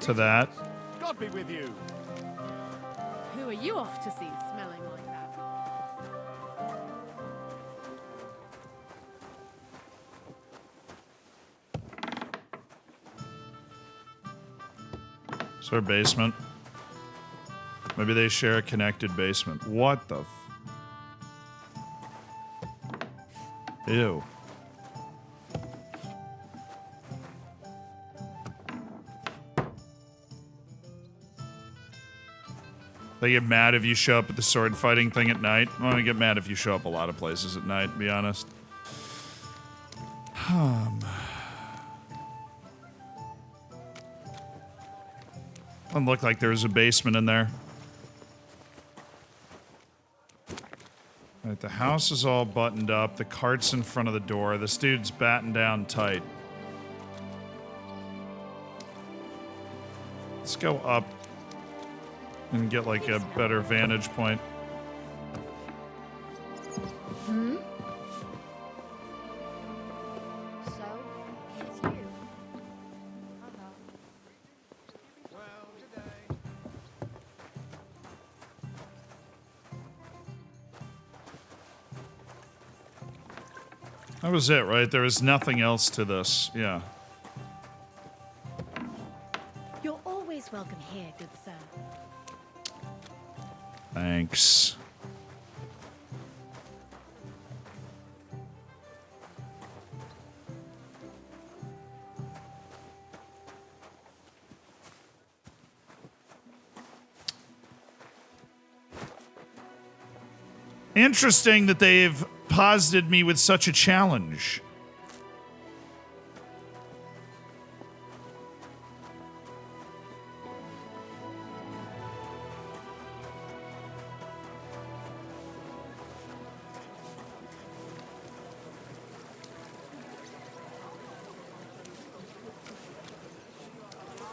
to that? God be with you. Who are you off to see smelling like that? Is there a basement? Maybe they share a connected basement. What the Ew. They get mad if you show up at the sword fighting thing at night. Well, they get mad if you show up a lot of places at night, to be honest. Doesn't look like there was a basement in there. Alright, the house is all buttoned up. The cart's in front of the door. This dude's battened down tight. Let's go up and get like a better vantage point. So, it's you. That was it, right? There was nothing else to this. Yeah. You're always welcome here, good sir. Thanks. Interesting that they've posited me with such a challenge.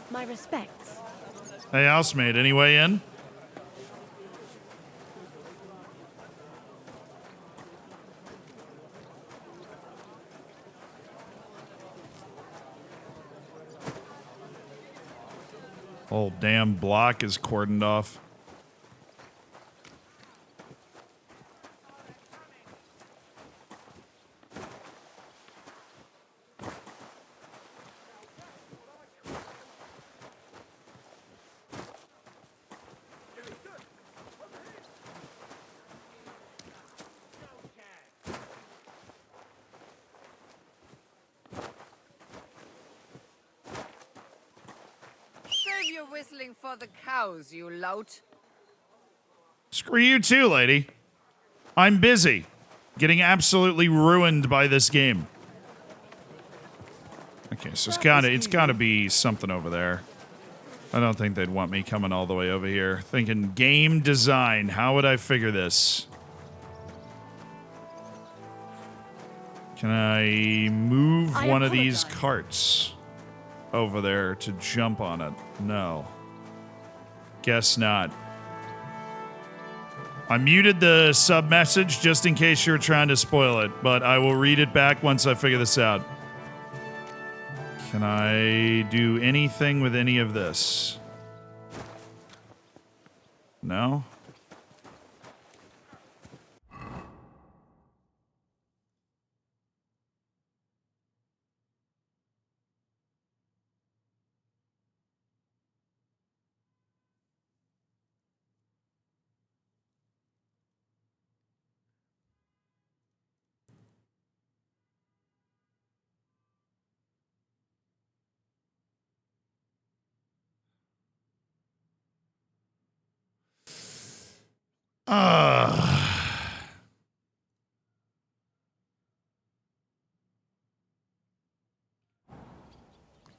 My respects. Hey, housemaid, any way in? Whole damn block is cordoned off. Save your whistling for the cows, you lout. Screw you too, lady. I'm busy. Getting absolutely ruined by this game. Okay, so it's gotta be something over there. I don't think they'd want me coming all the way over here. Thinking game design, how would I figure this? Can I move one of these carts over there to jump on it? No. Guess not. I muted the sub message just in case you were trying to spoil it, but I will read it back once I figure this out. Can I do anything with any of this? No?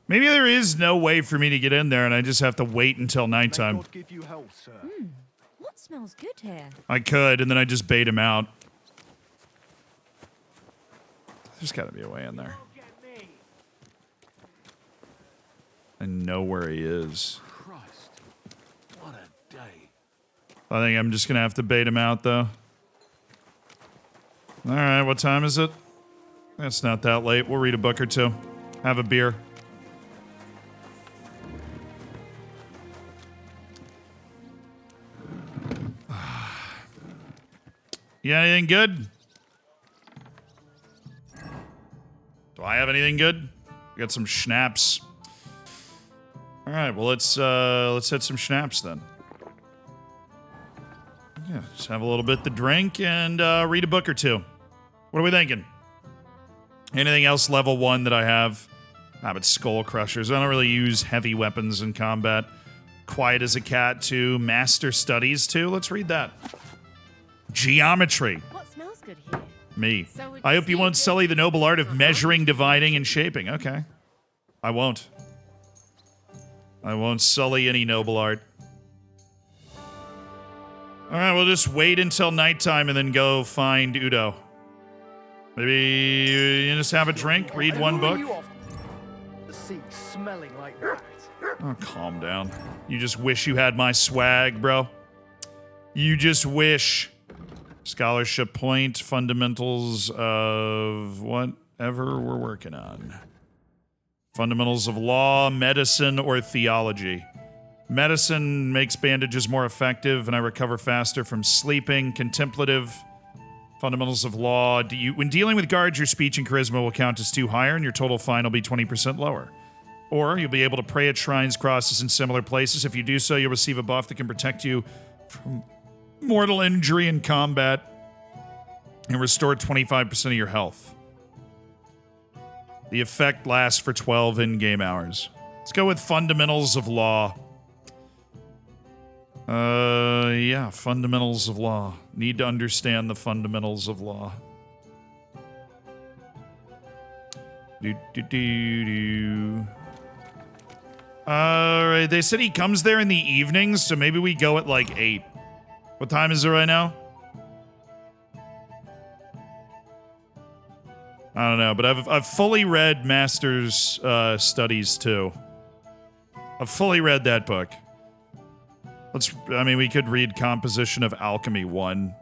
Maybe there is no way for me to get in there and I just have to wait until nighttime. God give you health, sir. What smells good here? I could, and then I just bait him out. There's got to be a way in there. I know where he is. Christ, what a day. I think I'm just going to have to bait him out, though. All right, what time is it? It's not that late. We'll read a book or two. Have a beer. You got anything good? Do I have anything good? I got some schnapps. All right, well let's hit some schnapps then. Yeah, just have a little bit to drink and read a book or two. What are we thinking? Anything else level 1 that I have? Ah, but skull crushers. I don't really use heavy weapons in combat. Quiet as a Cat 2. Master Studies 2. Let's read that. Geometry. What smells good here? Me. So would I you hope you see won't good- sully the noble art of measuring, dividing, and shaping. Okay. I won't. I won't sully any noble art. All right, we'll just wait until nighttime and then go find Udo. Maybe you just have a drink, read And one who are book. you off to see smelling like that? Oh, calm down. You just wish you had my swag, bro. You just wish. Scholarship point, fundamentals of whatever we're working on. Fundamentals of law, medicine, or theology. Medicine makes bandages more effective, and I recover faster from sleeping. Contemplative. Fundamentals of law. When dealing with guards, your speech and charisma will count as 2 higher, and your total fine will be 20% lower. Or you'll be able to pray at shrines, crosses, and similar places. If you do so, you'll receive a buff that can protect you from mortal injury in combat and restore 25% of your health. The effect lasts for 12 in-game hours. Let's go with fundamentals of law. Yeah, fundamentals of law. Need to understand the fundamentals of law. Alright, they said he comes there in the evenings, so maybe we go at like 8. What time is it right now? I don't know, but I've fully read Master's Studies too. I've fully read that book. We could read Composition of Alchemy 1.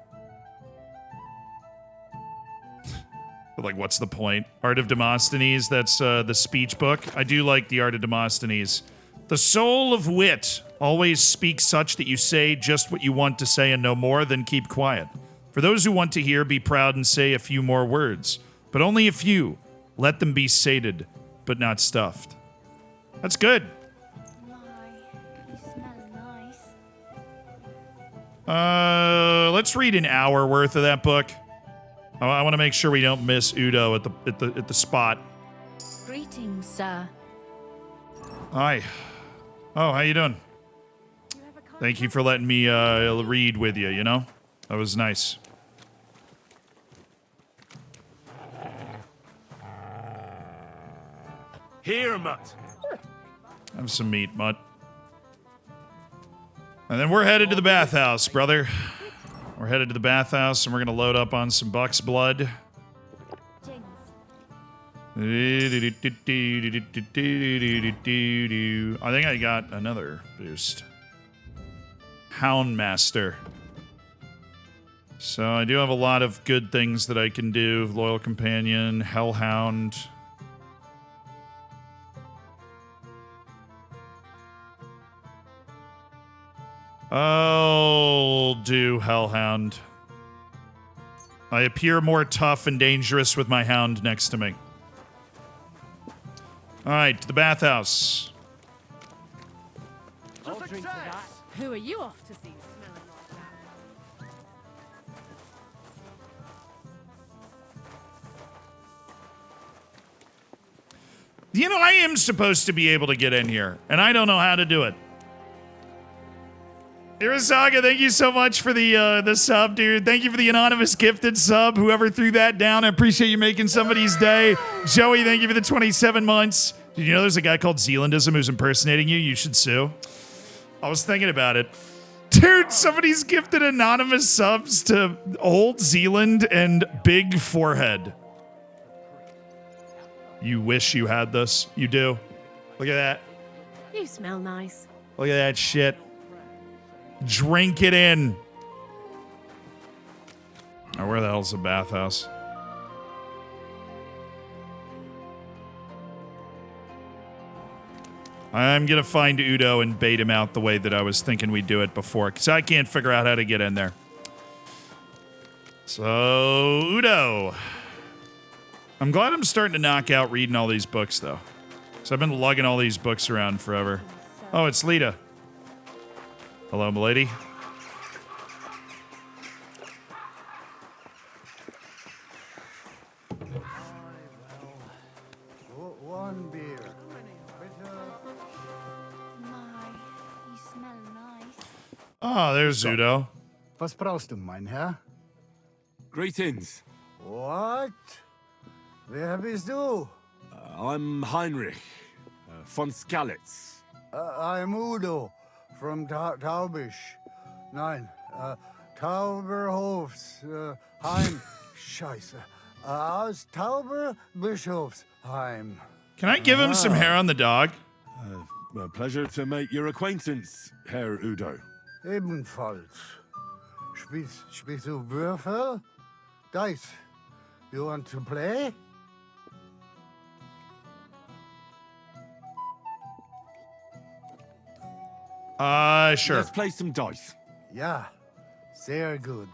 But like, what's the point? Art of Demosthenes, that's the speech book. I do like the Art of Demosthenes. The soul of wit always speaks such that you say just what you want to say and no more, then keep quiet. For those who want to hear, be proud and say a few more words. But only a few. Let them be sated, but not stuffed. That's good. You smell nice. Let's read an hour worth of that book. I want to make sure we don't miss Udo at the spot. Greetings, sir. Hi. Oh, how you doing? Thank you for letting me read with you, you know? That was nice. Here, Mutt. Have some meat, Mutt. And then we're headed to the bathhouse, brother. We're headed to the bathhouse, and we're going to load up on some buck's blood. I think I got another boost. Houndmaster. So I do have a lot of good things that I can do. Loyal Companion, Hellhound. I'll do Hellhound. I appear more tough and dangerous with my hound next to me. Alright, to the bathhouse. I'll drink to that. Who are you off to see smelling like that? You know, I am supposed to be able to get in here, and I don't know how to do it. Irasaga, thank you so much for the sub, dude. Thank you for the anonymous gifted sub. Whoever threw that down, I appreciate you making somebody's day. Joey, thank you for the 27 months. Did you know there's a guy called Zealandism who's impersonating you? You should sue. I was thinking about it. Dude, somebody's gifted anonymous subs to Old Zealand and Big Forehead. You wish you had this. You do. Look at that. You smell nice. Look at that shit. Drink it in. Oh, where the hell's the bathhouse? I'm going to find Udo and bait him out the way that I was thinking we'd do it before, because I can't figure out how to get in there. So, Udo. I'm glad I'm starting to knock out reading all these books, though. So I've been lugging all these books around forever. Oh, it's Lita. Hello, milady. One beer. My, you smell nice. Oh, there's Udo. Was brauchst du, mein Herr? Greetings. What? Wer bist du? I'm Heinrich von Skalitz. I'm Udo from Taubisch. Nein, Tauberhofs. Heim. Scheiße. Aus Tauberbischofsheim. Can I give him some hair on the dog? A pleasure to make your acquaintance, Herr Udo. Ebenfalls. Spielst du Würfel? Dice. You want to play? Sure. Let's play some dice. Ja, sehr gut.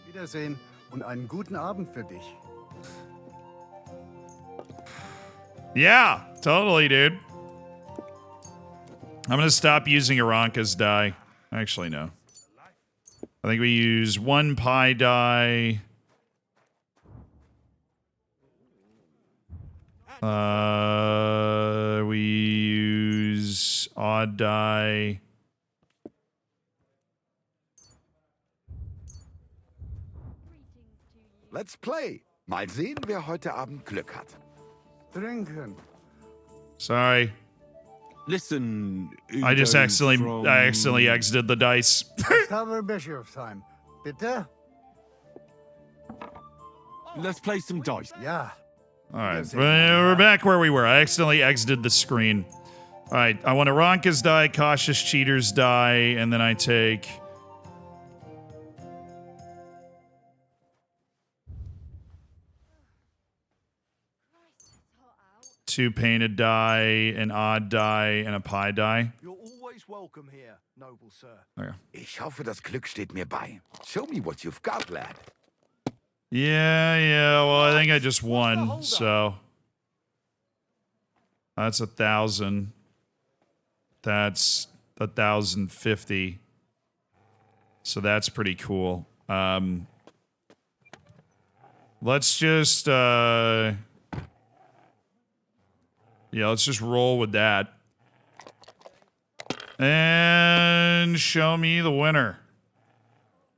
Wiedersehen und einen guten Abend für dich. Yeah, totally, dude. I'm going to stop using Aranka's die. Actually, no. I think we use one pie die. We use odd die. Let's play. Mal sehen, wer heute Abend Glück hat. Trinken. Sorry. Listen, Udo I accidentally exited the dice. Tauberbischofsheim. Bitte? Let's play some dice. Ja. All right, we're back where we were. I accidentally exited the screen. All right, I want Aranka's die, Cautious Cheater's die, and then I take... two painted die, an odd die, and a pie die. You're always welcome here, noble sir. Okay. Ich hoffe, das Glück steht mir bei. Show me what you've got, lad. Yeah, well, I think I just won, so... That's 1,000. That's 1,050. So that's pretty cool. Let's just, yeah, let's just roll with that. And show me the winner.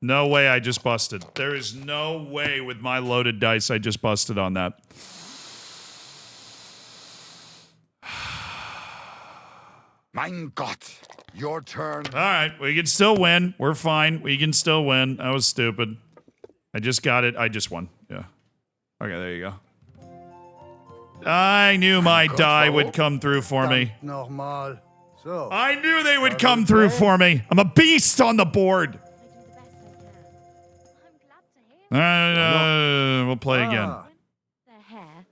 No way I just busted. There is no way with my loaded dice I just busted on that. Mein Gott, your turn. All right, we can still win. We're fine. We can still win. That was stupid. I just got it. I just won. Yeah. Okay, there you go. I knew my die would come through for me. Nochmal. So. I knew they would come through for me. I'm a beast on the board. We'll play again. Their hair,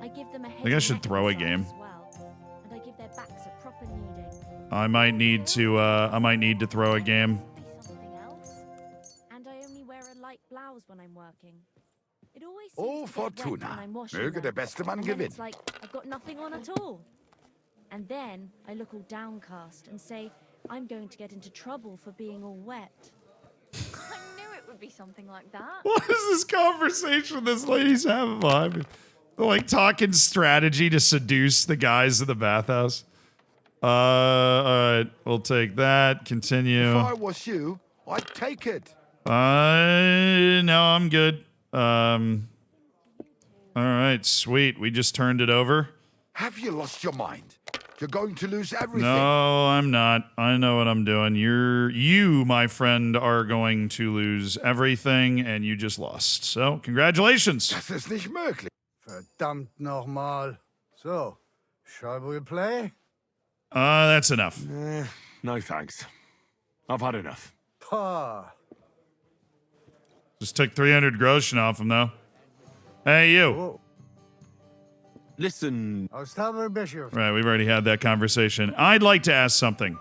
I give them a I think I should throw a game. And I give their backs a proper kneading. I might need to throw a game. Something else. And I only wear a light blouse when I'm working. It always Oh, seems to get wet when Fortuna. I'm washing Möge them. der beste Mann And then gewinnen. it's like I've got nothing on at all. And then I look all downcast and say, I'm going to get into trouble for being all wet. I knew it would be something like that. What is this conversation this lady's having behind me? They're like talking strategy to seduce the guys in the bathhouse. All right, we'll take that. Continue. If I was you, I'd take it. No, I'm good. All right, sweet. We just turned it over. Have you lost your mind? You're going to lose everything. No, I'm not. I know what I'm doing. You, my friend, are going to lose everything, and you just lost. So, congratulations. Das ist nicht möglich. Verdammt nochmal. So, shall we play? That's enough. No thanks. I've had enough. Pah. Just took 300 groschen off him, though. Hey, you. Oh. Listen, Bishop. Right, we've already had that conversation. I'd like to ask something.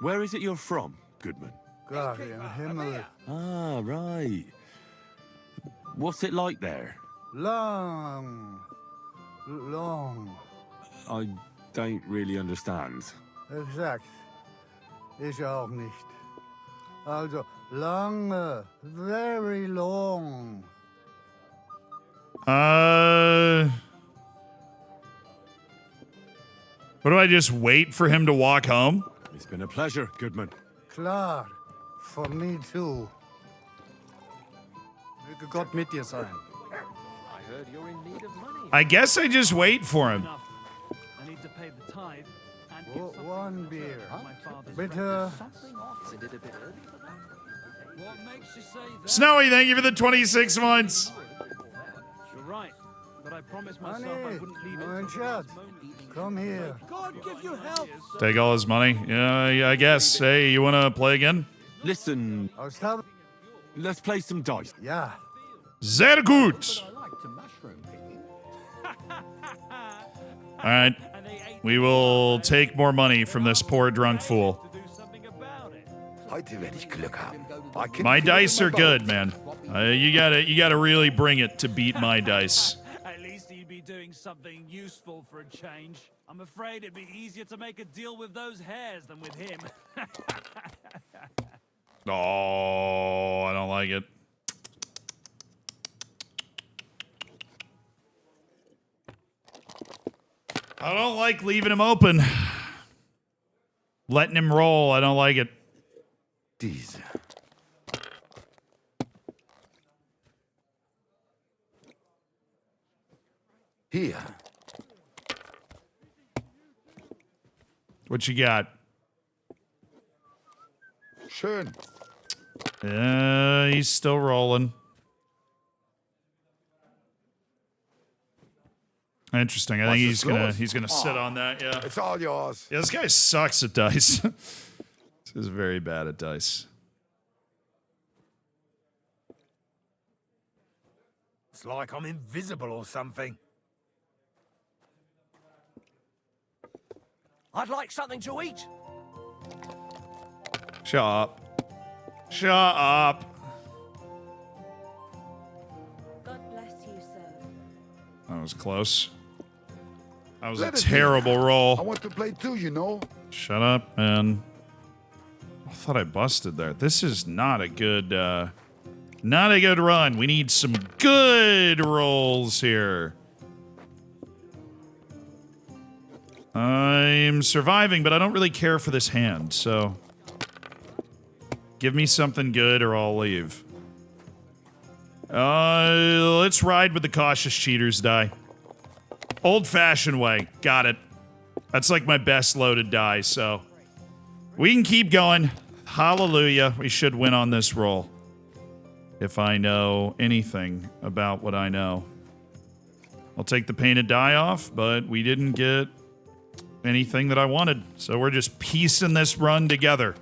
where is it you're from, Goodman? God in Himmel. Ah, right. What's it like there? Long. I don't really understand. Exakt. Ich auch nicht. Also, lange. Very long. What do I just wait for him to walk home? It's been a pleasure, Goodman. Klar. For me too. Möge Gott mit dir sein. I heard you're in need of money. I guess I just wait for him. I need to pay the tithe and One beer. my father's Bitte. something off. Is it a bit early for that? What makes you say that? Snowy, thank you for the 26 months. You're right, but I promised myself I Honey, wouldn't leave mein it. Schatz, come here. God give you help. Take all his money? Yeah, I guess. Hey, you want to play again? Listen, let's play some dice. Ja. Sehr gut. All right. We will take more money from this poor drunk fool. Heute werde ich Glück haben. I can My feel it dice in are my good, bones. man. You gotta really bring it to beat my dice. At least you'd be doing something useful for a change. I'm afraid it'd be easier to make a deal with those hares than with him. Oh, I don't like it. I don't like leaving him open. Letting him roll, I don't like it. Diese. Hier. What you got? Schön. He's still rolling. Interesting. I think he's gonna sit on that. Yeah. It's all yours. Yeah, this guy sucks at dice. This is very bad at dice. It's like I'm invisible or something. I'd like something to eat. Shut up. Shut up. God bless you, sir. That was close. That was Let a it be. terrible I roll. want to play too, you know. Shut up, man. I thought I busted there. This is not a good run. We need some good rolls here. I'm surviving, but I don't really care for this hand, so give me something good or I'll leave. Let's ride with the cautious cheaters die. Old-fashioned way. Got it. That's like my best loaded die, so we can keep going. Hallelujah. We should win on this roll. If I know anything about what I know. I'll take the painted die off, but we didn't get anything that I wanted. So we're just piecing this run together.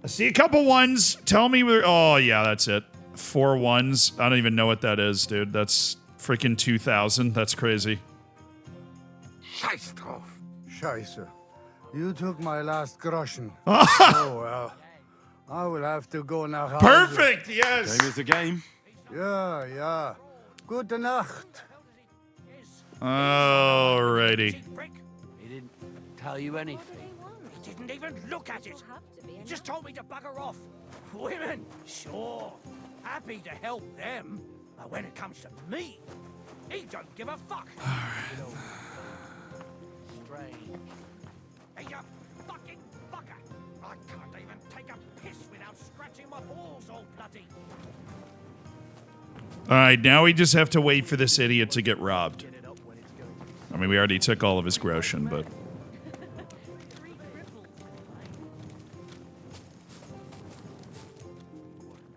I see a couple ones. Tell me where... Oh, yeah, that's it. 4 ones. I don't even know what that is, dude. That's freaking 2,000. That's crazy. Scheiß drauf. Scheiße. You took my last groschen. Oh, well. I will have to go now. Perfect, yes. Game is a game. Yeah. Gute Nacht. Alrighty. He didn't tell you anything. He didn't even look at it. He just told me to bugger off. Women, sure. Happy to help them. But when it comes to me, he don't give a fuck. Strange. Hey, you fucking fucker. I can't even take a piss without scratching my balls all bloody. All right, now we just have to wait for this idiot to get robbed. I mean, we already took all of his groschen, but...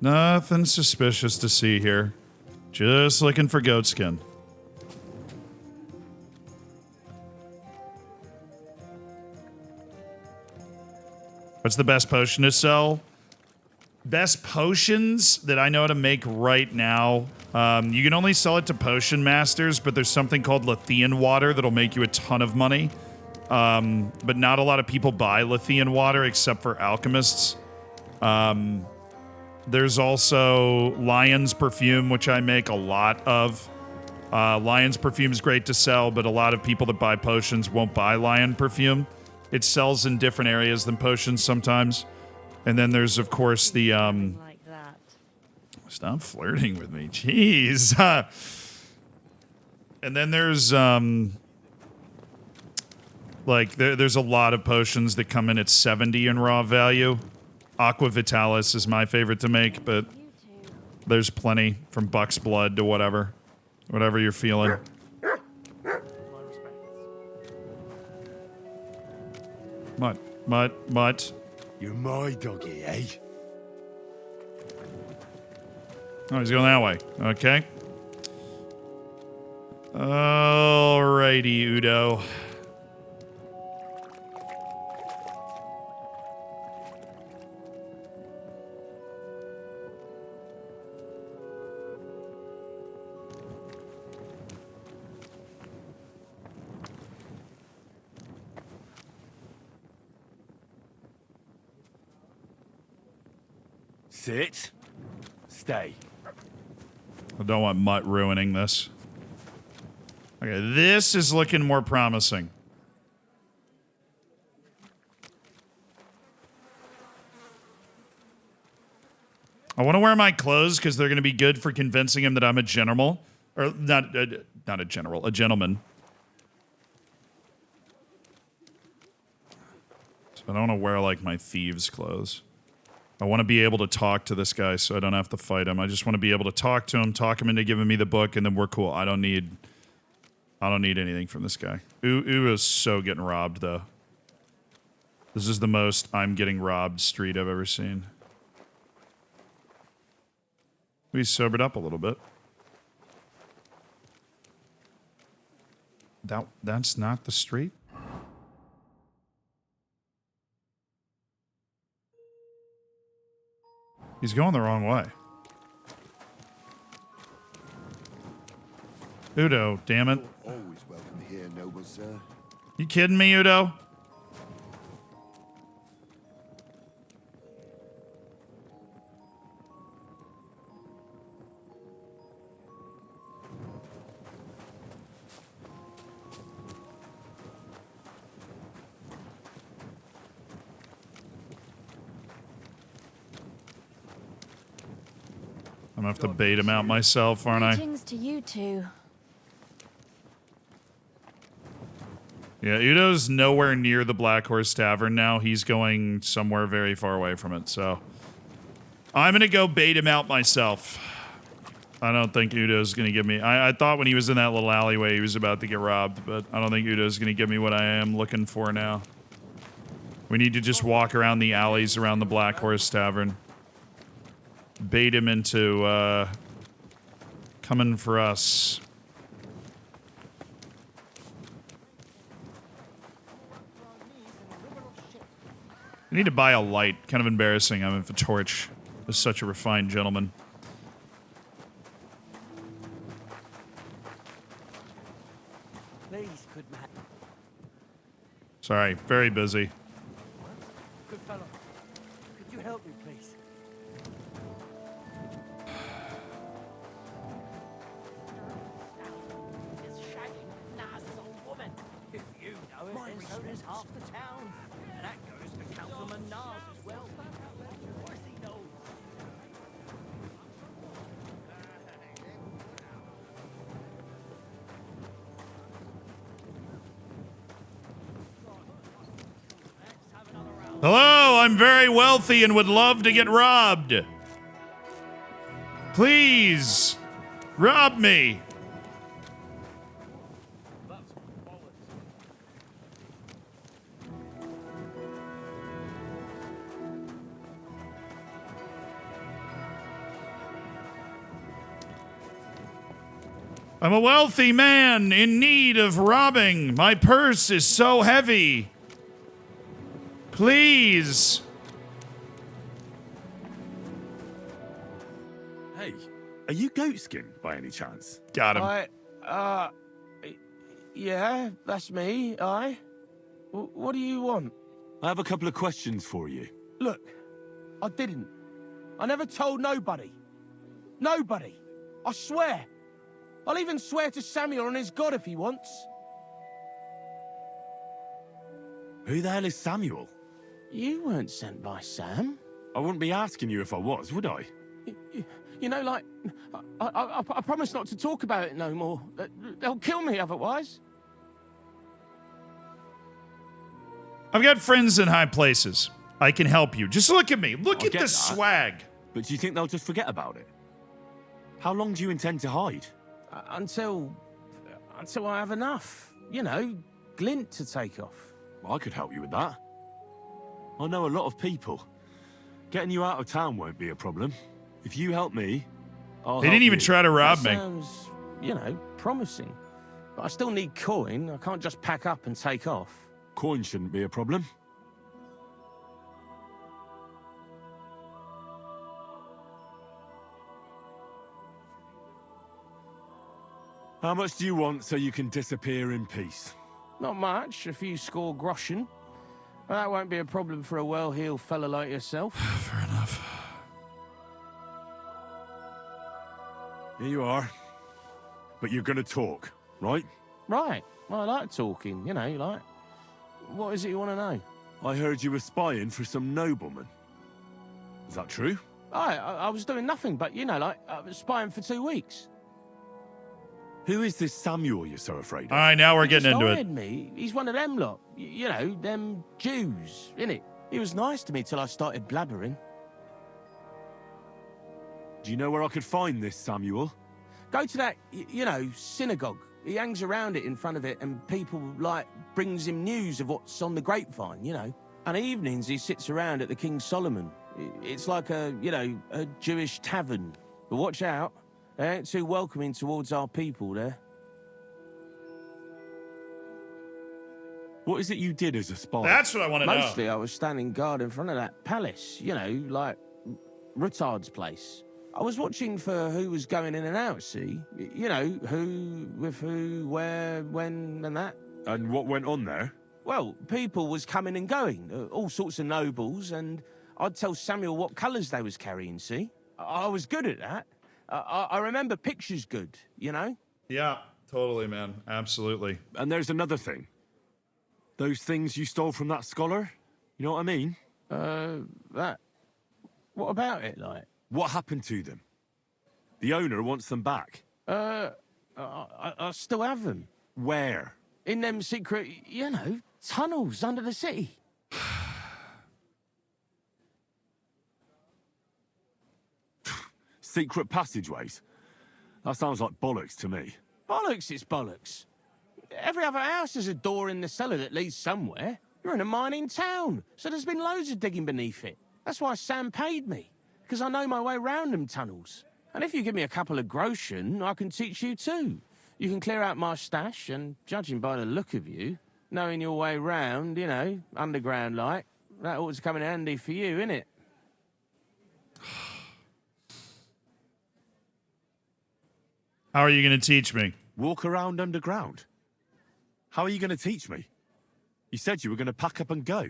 Nothing suspicious to see here. Just looking for goat skin. What's the best potion to sell? Best potions that I know how to make right now. You can only sell it to potion masters, but there's something called Lethean water that'll make you a ton of money. But not a lot of people buy Lethean water except for alchemists. There's also Lion's perfume, which I make a lot of. Lion's perfume is great to sell, but a lot of people that buy potions won't buy Lion perfume. It sells in different areas than potions sometimes. And then there's, of course, the... Like that. Stop flirting with me. Jeez. And then there's... like, there's a lot of potions that come in at 70 in raw value. Aqua Vitalis is my favorite to make, but there's plenty from Buck's Blood to whatever. Whatever you're feeling. Mutt. You're my doggy, eh? Oh, he's going that way. Okay. Alrighty, Udo. Sit. Stay. I don't want Mutt ruining this. Okay, this is looking more promising. I want to wear my clothes because they're going to be good for convincing him that I'm a general. Or not a general, a gentleman. So I don't want to wear, like, my thieves' clothes. I want to be able to talk to this guy so I don't have to fight him. I just want to be able to talk to him, talk him into giving me the book, and then we're cool. I don't need anything from this guy. Ooh is so getting robbed, though. This is the most I'm getting robbed street I've ever seen. We sobered up a little bit. That's not the street? He's going the wrong way. Udo, damn it. Always welcome here, noble sir. You kidding me, Udo? I'm gonna have to bait him out myself, aren't I? Greetings to you two. Yeah, Udo's nowhere near the Black Horse Tavern now. He's going somewhere very far away from it, so... I'm gonna go bait him out myself. I don't think Udo's gonna give me... I thought when he was in that little alleyway he was about to get robbed, but I don't think Udo's gonna give me what I am looking for now. We need to just walk around the alleys around the Black Horse Tavern. Bait him into, coming for us. I need to buy a light. Kind of embarrassing. I'm with a torch. As such a refined gentleman. Please, good man. Sorry, very busy. Good fellow. Could you help me, please? Is shagging Naz's old woman. If you know it, then so does half the town. And that goes for Councilman Naz as well. Of course he knows. Hello, I'm very wealthy and would love to get robbed. Please, rob me. I'm a wealthy man in need of robbing. My purse is so heavy. Please. Hey, are you Goatskin by any chance? Got him. Yeah, that's me, What do you want? I have a couple of questions for you. Look, I didn't. I never told nobody. Nobody. I swear. I'll even swear to Samuel on his God if he wants. Who the hell is Samuel? You weren't sent by Sam. I wouldn't be asking you if I was, would I? You know, like, I promise not to talk about it no more. They'll kill me otherwise. I've got friends in high places. I can help you. Just look at me. Look at the swag. But do you think they'll just forget about it? How long do you intend to hide? Until I have enough. You know, glint to take off. Well, I could help you with that. I know a lot of people. Getting you out of town won't be a problem. If you help me, I'll They help didn't even you. try to rob me. Sounds, you know, promising. But I still need coin. I can't just pack up and take off. Coin shouldn't be a problem. How much do you want so you can disappear in peace? Not much, a few score groschen. But that won't be a problem for a well-heeled fella like yourself. Fair enough. Here you are. But you're gonna talk, right? Right. Well, I like talking, you know, like... What is it you want to know? I heard you were spying for some nobleman. Is that true? I was doing nothing but, you know, like, I was spying for 2 weeks. Who is this Samuel you're so afraid of? All right, now we're getting into it. Me. He's one of them lot. You know, them Jews, innit? He was nice to me till I started blabbering. Do you know where I could find this Samuel? Go to that, you know, synagogue. He hangs around it in front of it and people, like, brings him news of what's on the grapevine, you know. And evenings he sits around at the King Solomon. It's like a, you know, a Jewish tavern. But watch out. They ain't too welcoming towards our people there. What is it you did as a spy? That's what I want to know. Mostly I was standing guard in front of that palace, you know, like Rutard's place. I was watching for who was going in and out, see? You know, who, with who, where, when, and that. And what went on there? Well, people was coming and going, all sorts of nobles, and I'd tell Samuel what colours they was carrying, see? I was good at that. I remember pictures good, you know? Yeah, totally, man. Absolutely. And there's another thing. Those things you stole from that scholar? You know what I mean? That... What about it, like? What happened to them? The owner wants them back. I still have them. Where? In them secret, you know, tunnels under the city. Secret passageways? That sounds like bollocks to me. Bollocks, it's bollocks. Every other house has a door in the cellar that leads somewhere. You're in a mining town, so there's been loads of digging beneath it. That's why Sam paid me, because I know my way round them tunnels. And if you give me a couple of groschen, I can teach you too. You can clear out my stash, and judging by the look of you, knowing your way round, you know, underground-like, that ought to come in handy for you, innit? How are you going to teach me? Walk around underground? How are you going to teach me? You said you were going to pack up and go.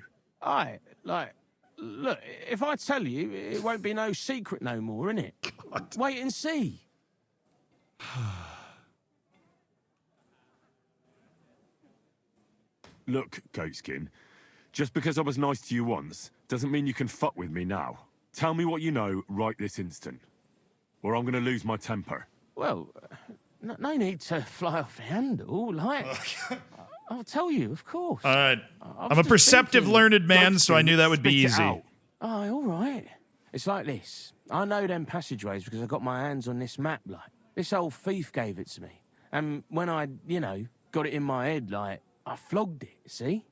Look, if I tell you, it won't be no secret no more, innit? Wait and see. Look, Goatskin, just because I was nice to you once doesn't mean you can fuck with me now. Tell me what you know right this instant, or I'm going to lose my temper. Well, no need to fly off the handle, like... I'll tell you, of course. All right. I'm a perceptive, learned man, so I knew that would be easy. Oh, all right. It's like this. I know them passageways because I got my hands on this map, like. This old thief gave it to me. And when I, you know, got it in my head, like, I flogged it, see?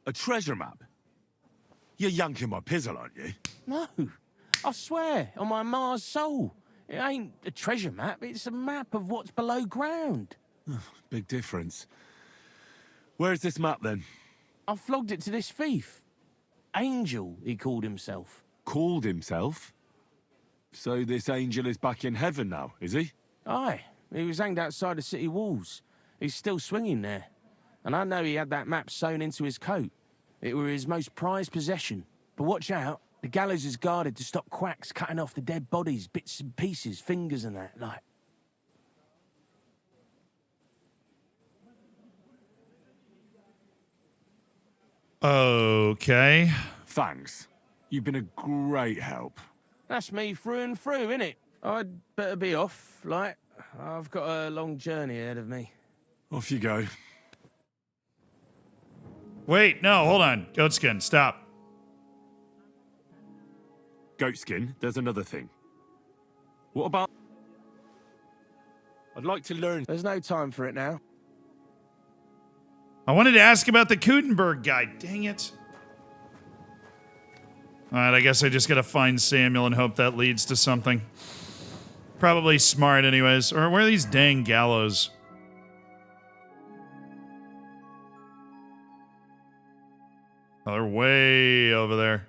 A treasure map? You're yanking my pizzle, aren't you? No. I swear, on my Mars soul. It ain't a treasure map, it's a map of what's below ground. Big difference. Where's this map, then? I flogged it to this thief. Angel, he called himself. Called himself? So this angel is back in heaven now, is he? Aye, he was hanged outside the city walls. He's still swinging there. And I know he had that map sewn into his coat. It were his most prized possession. But watch out, the gallows is guarded to stop quacks cutting off the dead bodies, bits and pieces, fingers and that, like. Okay. Thanks. You've been a great help. That's me through and through, innit? I'd better be off, like. I've got a long journey ahead of me. Off you go. Wait, no, hold on. Goatskin, stop. Goatskin, there's another thing. What about... I'd like to learn... There's no time for it now. I wanted to ask about the Kudenberg guy. Dang it. Alright, I guess I just gotta find Samuel and hope that leads to something. Probably smart anyways. Or where are these dang gallows? Oh, they're way over there.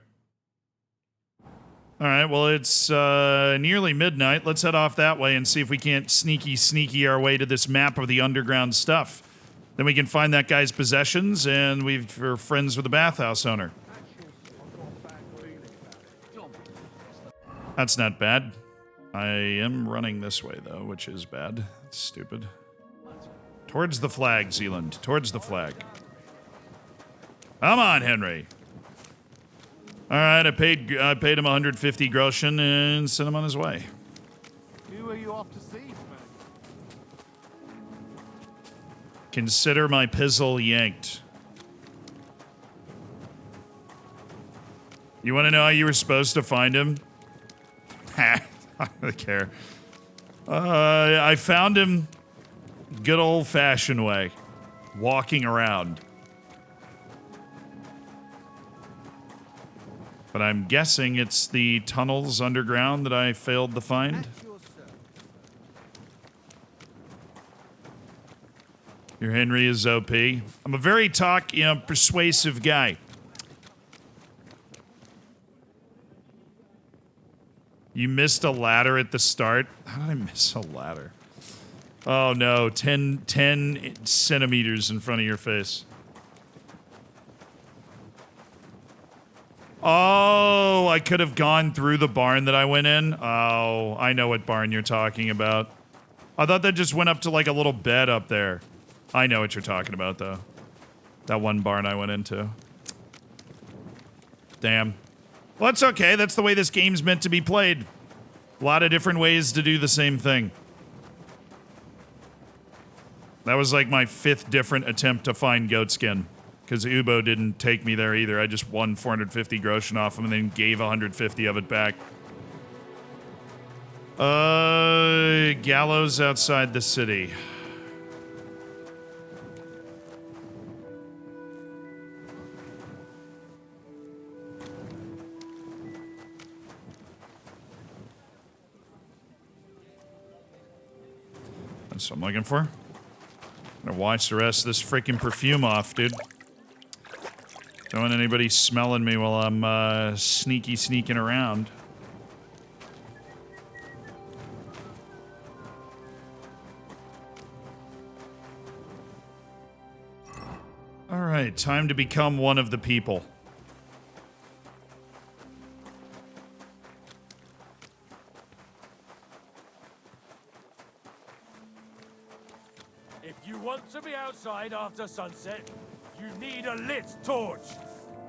Alright, well it's nearly midnight. Let's head off that way and see if we can't sneaky our way to this map of the underground stuff. Then we can find that guy's possessions and we're friends with the bathhouse owner. That's not bad. I am running this way, though, which is bad. That's stupid. Towards the flag, Zealand. Towards the flag. Come on, Henry. All right, I paid him 150 groschen and sent him on his way. Who are you off to see, man? Consider my pizzle yanked. You want to know how you were supposed to find him? I don't care. I found him good old-fashioned way, walking around. But I'm guessing it's the tunnels underground that I failed to find. Your Henry is OP. I'm a very persuasive guy. You missed a ladder at the start? How did I miss a ladder? Oh no, 10 centimeters in front of your face. Oh, I could have gone through the barn that I went in. Oh, I know what barn you're talking about. I thought that just went up to like a little bed up there. I know what you're talking about though. That one barn I went into. Damn. Well, that's okay. That's the way this game's meant to be played. A lot of different ways to do the same thing. That was like my 5th different attempt to find Goatskin. Because Ubo didn't take me there either. I just won 450 groschen off him and then gave 150 of it back. Gallows outside the city. That's what I'm looking for. I'm gonna wash the rest of this freaking perfume off, dude. Don't want anybody smelling me while I'm sneaking around. All right, time to become one of the people. If you want to be outside after sunset, you need a lit torch.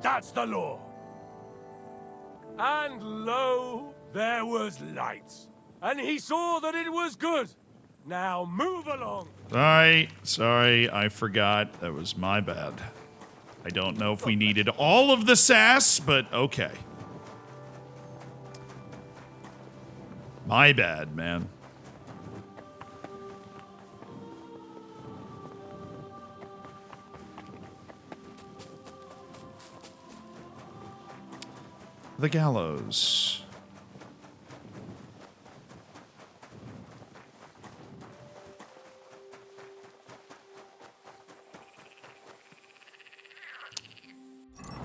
That's the law. And lo, there was light. And he saw that it was good. Now move along. Sorry, I forgot. That was my bad. I don't know if we needed all of the sass, but okay. My bad, man. The gallows.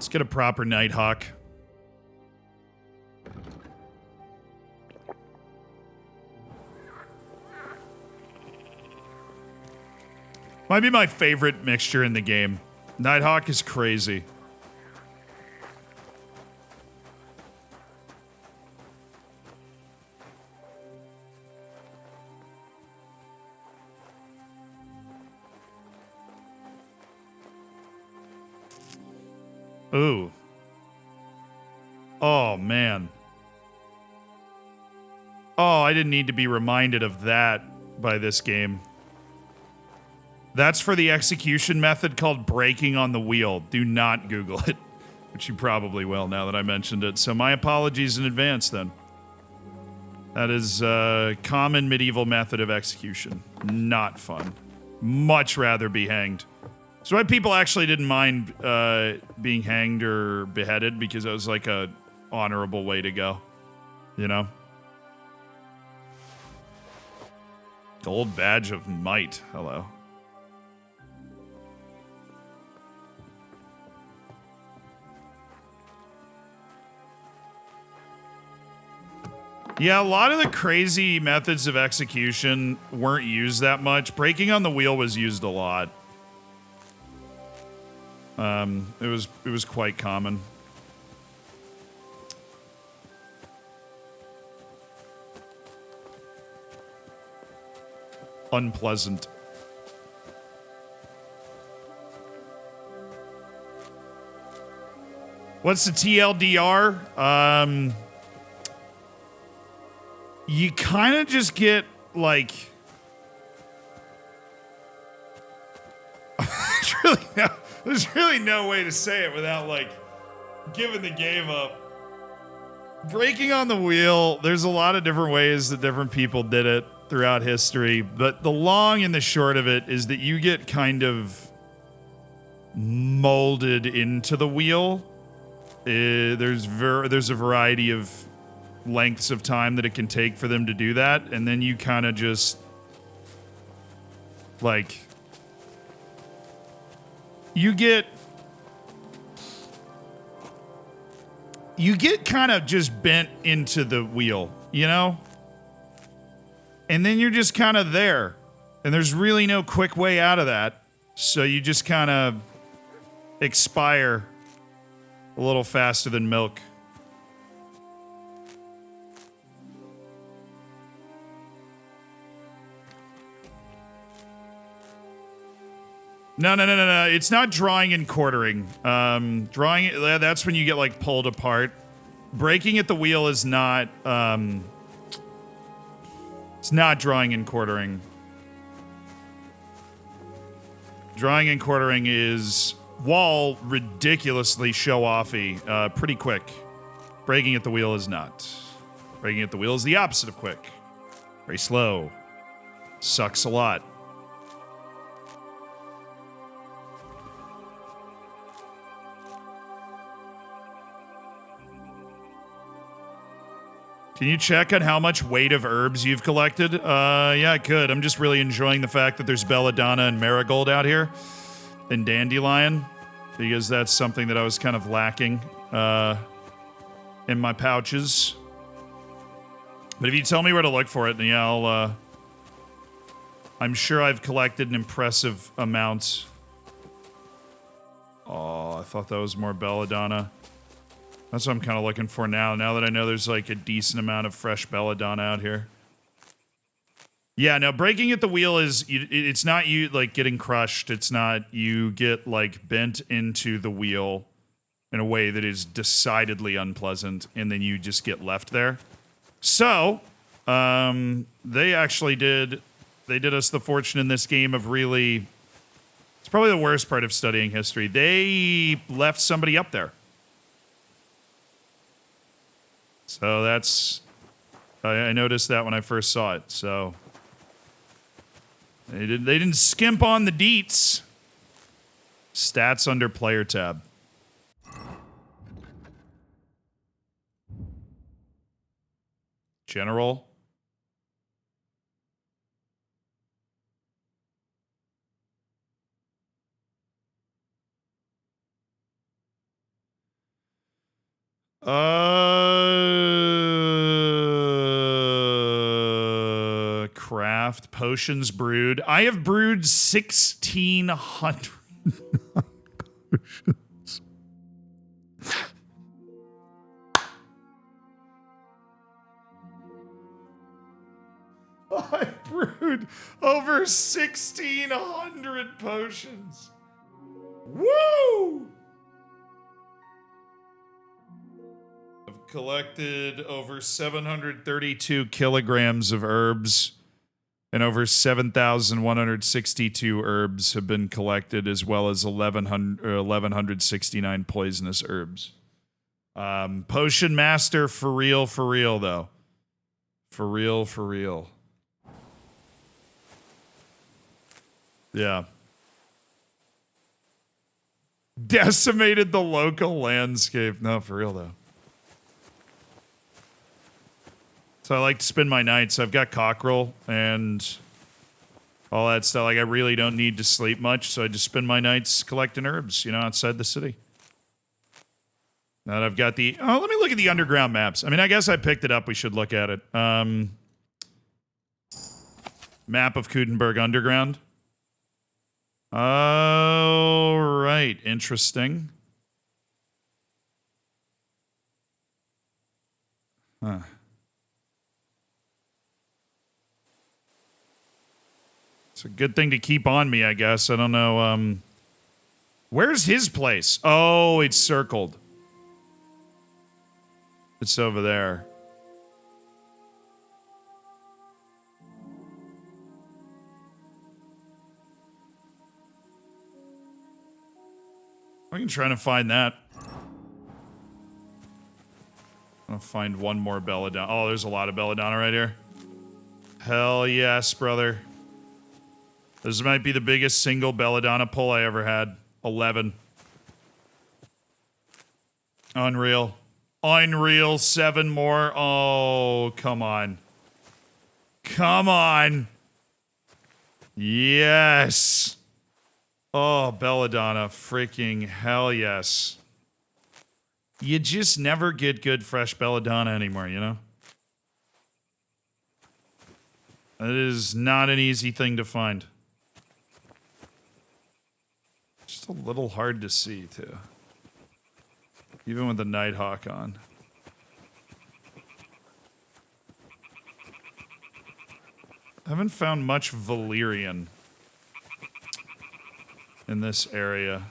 Let's get a proper Nighthawk. Might be my favorite mixture in the game. Nighthawk is crazy. Ooh. Oh, man. Oh, I didn't need to be reminded of that by this game. That's for the execution method called breaking on the wheel. Do not Google it, which you probably will now that I mentioned it. So my apologies in advance then. That is a common medieval method of execution. Not fun. Much rather be hanged. So why people actually didn't mind being hanged or beheaded, because it was like a honorable way to go, you know? Gold badge of might. Hello. Yeah, a lot of the crazy methods of execution weren't used that much. Breaking on the wheel was used a lot. It was quite common. Unpleasant. What's the TLDR? You kind of just get, like... there's really no way to say it without, like, giving the game up. Breaking on the wheel, there's a lot of different ways that different people did it throughout history, but the long and the short of it is that you get kind of molded into the wheel. There's a variety of lengths of time that it can take for them to do that, and then you kind of just like you get kind of just bent into the wheel, you know? And then you're just kind of there, and there's really no quick way out of that, so you just kind of expire a little faster than milk. No. It's not drawing and quartering. Drawing, that's when you get, like, pulled apart. Breaking at the wheel is not, it's not drawing and quartering. Drawing and quartering is, while ridiculously show-offy, pretty quick. Breaking at the wheel is not. Breaking at the wheel is the opposite of quick. Very slow. Sucks a lot. Can you check on how much weight of herbs you've collected? Yeah, I could. I'm just really enjoying the fact that there's belladonna and marigold out here. And dandelion. Because that's something that I was kind of lacking in my pouches. But if you tell me where to look for it, then yeah, I'm sure I've collected an impressive amount. Oh, I thought that was more belladonna. That's what I'm kind of looking for now that I know there's, like, a decent amount of fresh belladonna out here. Yeah, no, breaking at the wheel is, it's not you, like, getting crushed. It's not you get, like, bent into the wheel in a way that is decidedly unpleasant, and then you just get left there. So, they actually did us the fortune in this game of really, it's probably the worst part of studying history. They left somebody up there. So that's, I noticed that when I first saw it, so. They didn't skimp on the deets. Stats under player tab. General. Craft potions brewed. I have brewed 1,600 potions. I've brewed over 1,600 potions. Woo! I've collected over 732 kilograms of herbs, and over 7,162 herbs have been collected, as well as 1,169 poisonous herbs. Potion master for real, though. For real. Yeah. Decimated the local landscape. No, for real, though. So I like to spend my nights. I've got cockerel and all that stuff. Like, I really don't need to sleep much, so I just spend my nights collecting herbs, outside the city. Now that I've got the... Oh, let me look at the underground maps. I mean, I guess I picked it up. We should look at it. Map of Kudenberg Underground. All right. Interesting. Huh. It's a good thing to keep on me, I guess. I don't know. Where's his place? Oh, it's circled. It's over there. I can try to find that. I'm gonna find one more belladonna. Oh, there's a lot of belladonna right here. Hell yes, brother. This might be the biggest single belladonna pull I ever had. 11. Unreal. Unreal. 7 more. Oh, come on. Come on. Yes. Oh, belladonna. Freaking hell yes. You just never get good fresh belladonna anymore, you know? It is not an easy thing to find. Just a little hard to see, too. Even with the Nighthawk on. I haven't found much valerian in this area.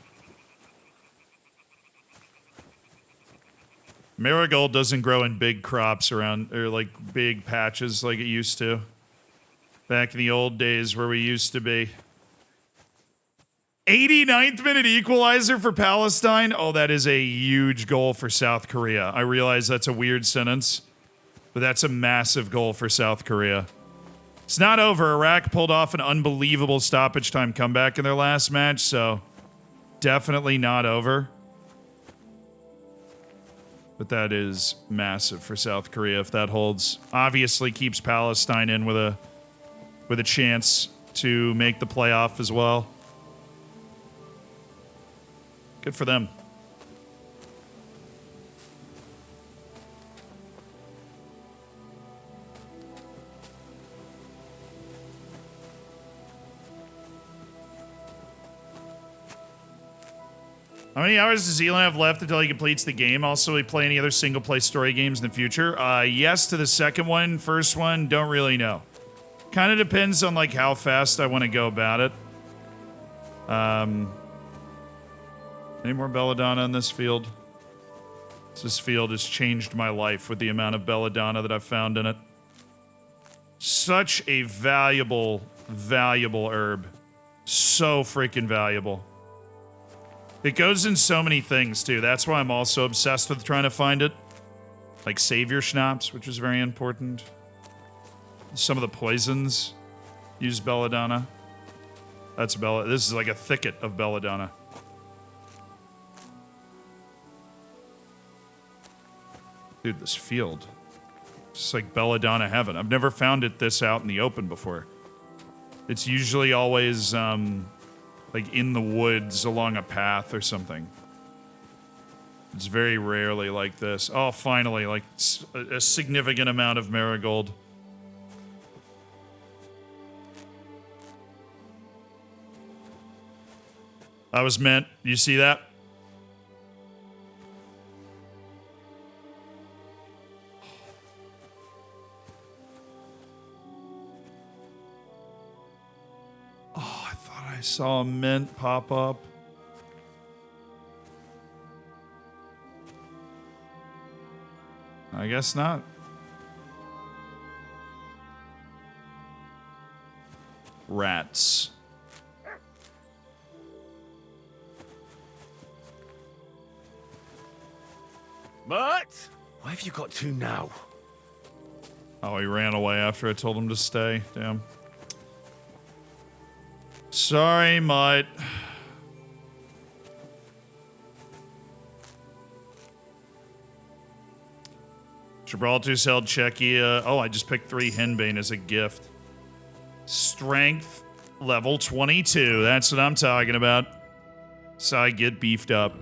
Marigold doesn't grow in big crops around, or like big patches like it used to. Back in the old days where we used to be. 89th minute equalizer for Palestine. Oh, that is a huge goal for South Korea. I realize that's a weird sentence, but that's a massive goal for South Korea. It's not over. Iraq pulled off an unbelievable stoppage time comeback in their last match, so definitely not over. But that is massive for South Korea if that holds. Obviously keeps Palestine in with a chance to make the playoff as well. Good for them. How many hours does Elon have left until he completes the game? Also, will he play any other single-play story games in the future? Yes to the second one. First one, don't really know. Kind of depends on like how fast I want to go about it. Any more belladonna in this field? This field has changed my life with the amount of belladonna that I've found in it. Such a valuable, valuable herb. So freaking valuable. It goes in so many things, too. That's why I'm also obsessed with trying to find it. Like savior schnapps, which is very important. Some of the poisons use belladonna. This is like a thicket of belladonna. Dude, this field. It's like belladonna heaven. I've never found it this out in the open before. It's usually always, like in the woods along a path or something. It's very rarely like this. Oh, finally, like a significant amount of marigold. That was meant. You see that? Oh, I thought I saw a mint pop up. I guess not. Rats. But why have you got to now? Oh, he ran away after I told him to stay. Damn. Sorry, Mutt. Gibraltar's held Czechia. Oh, I just picked 3 Henbane as a gift. Strength level 22. That's what I'm talking about. So I get beefed up.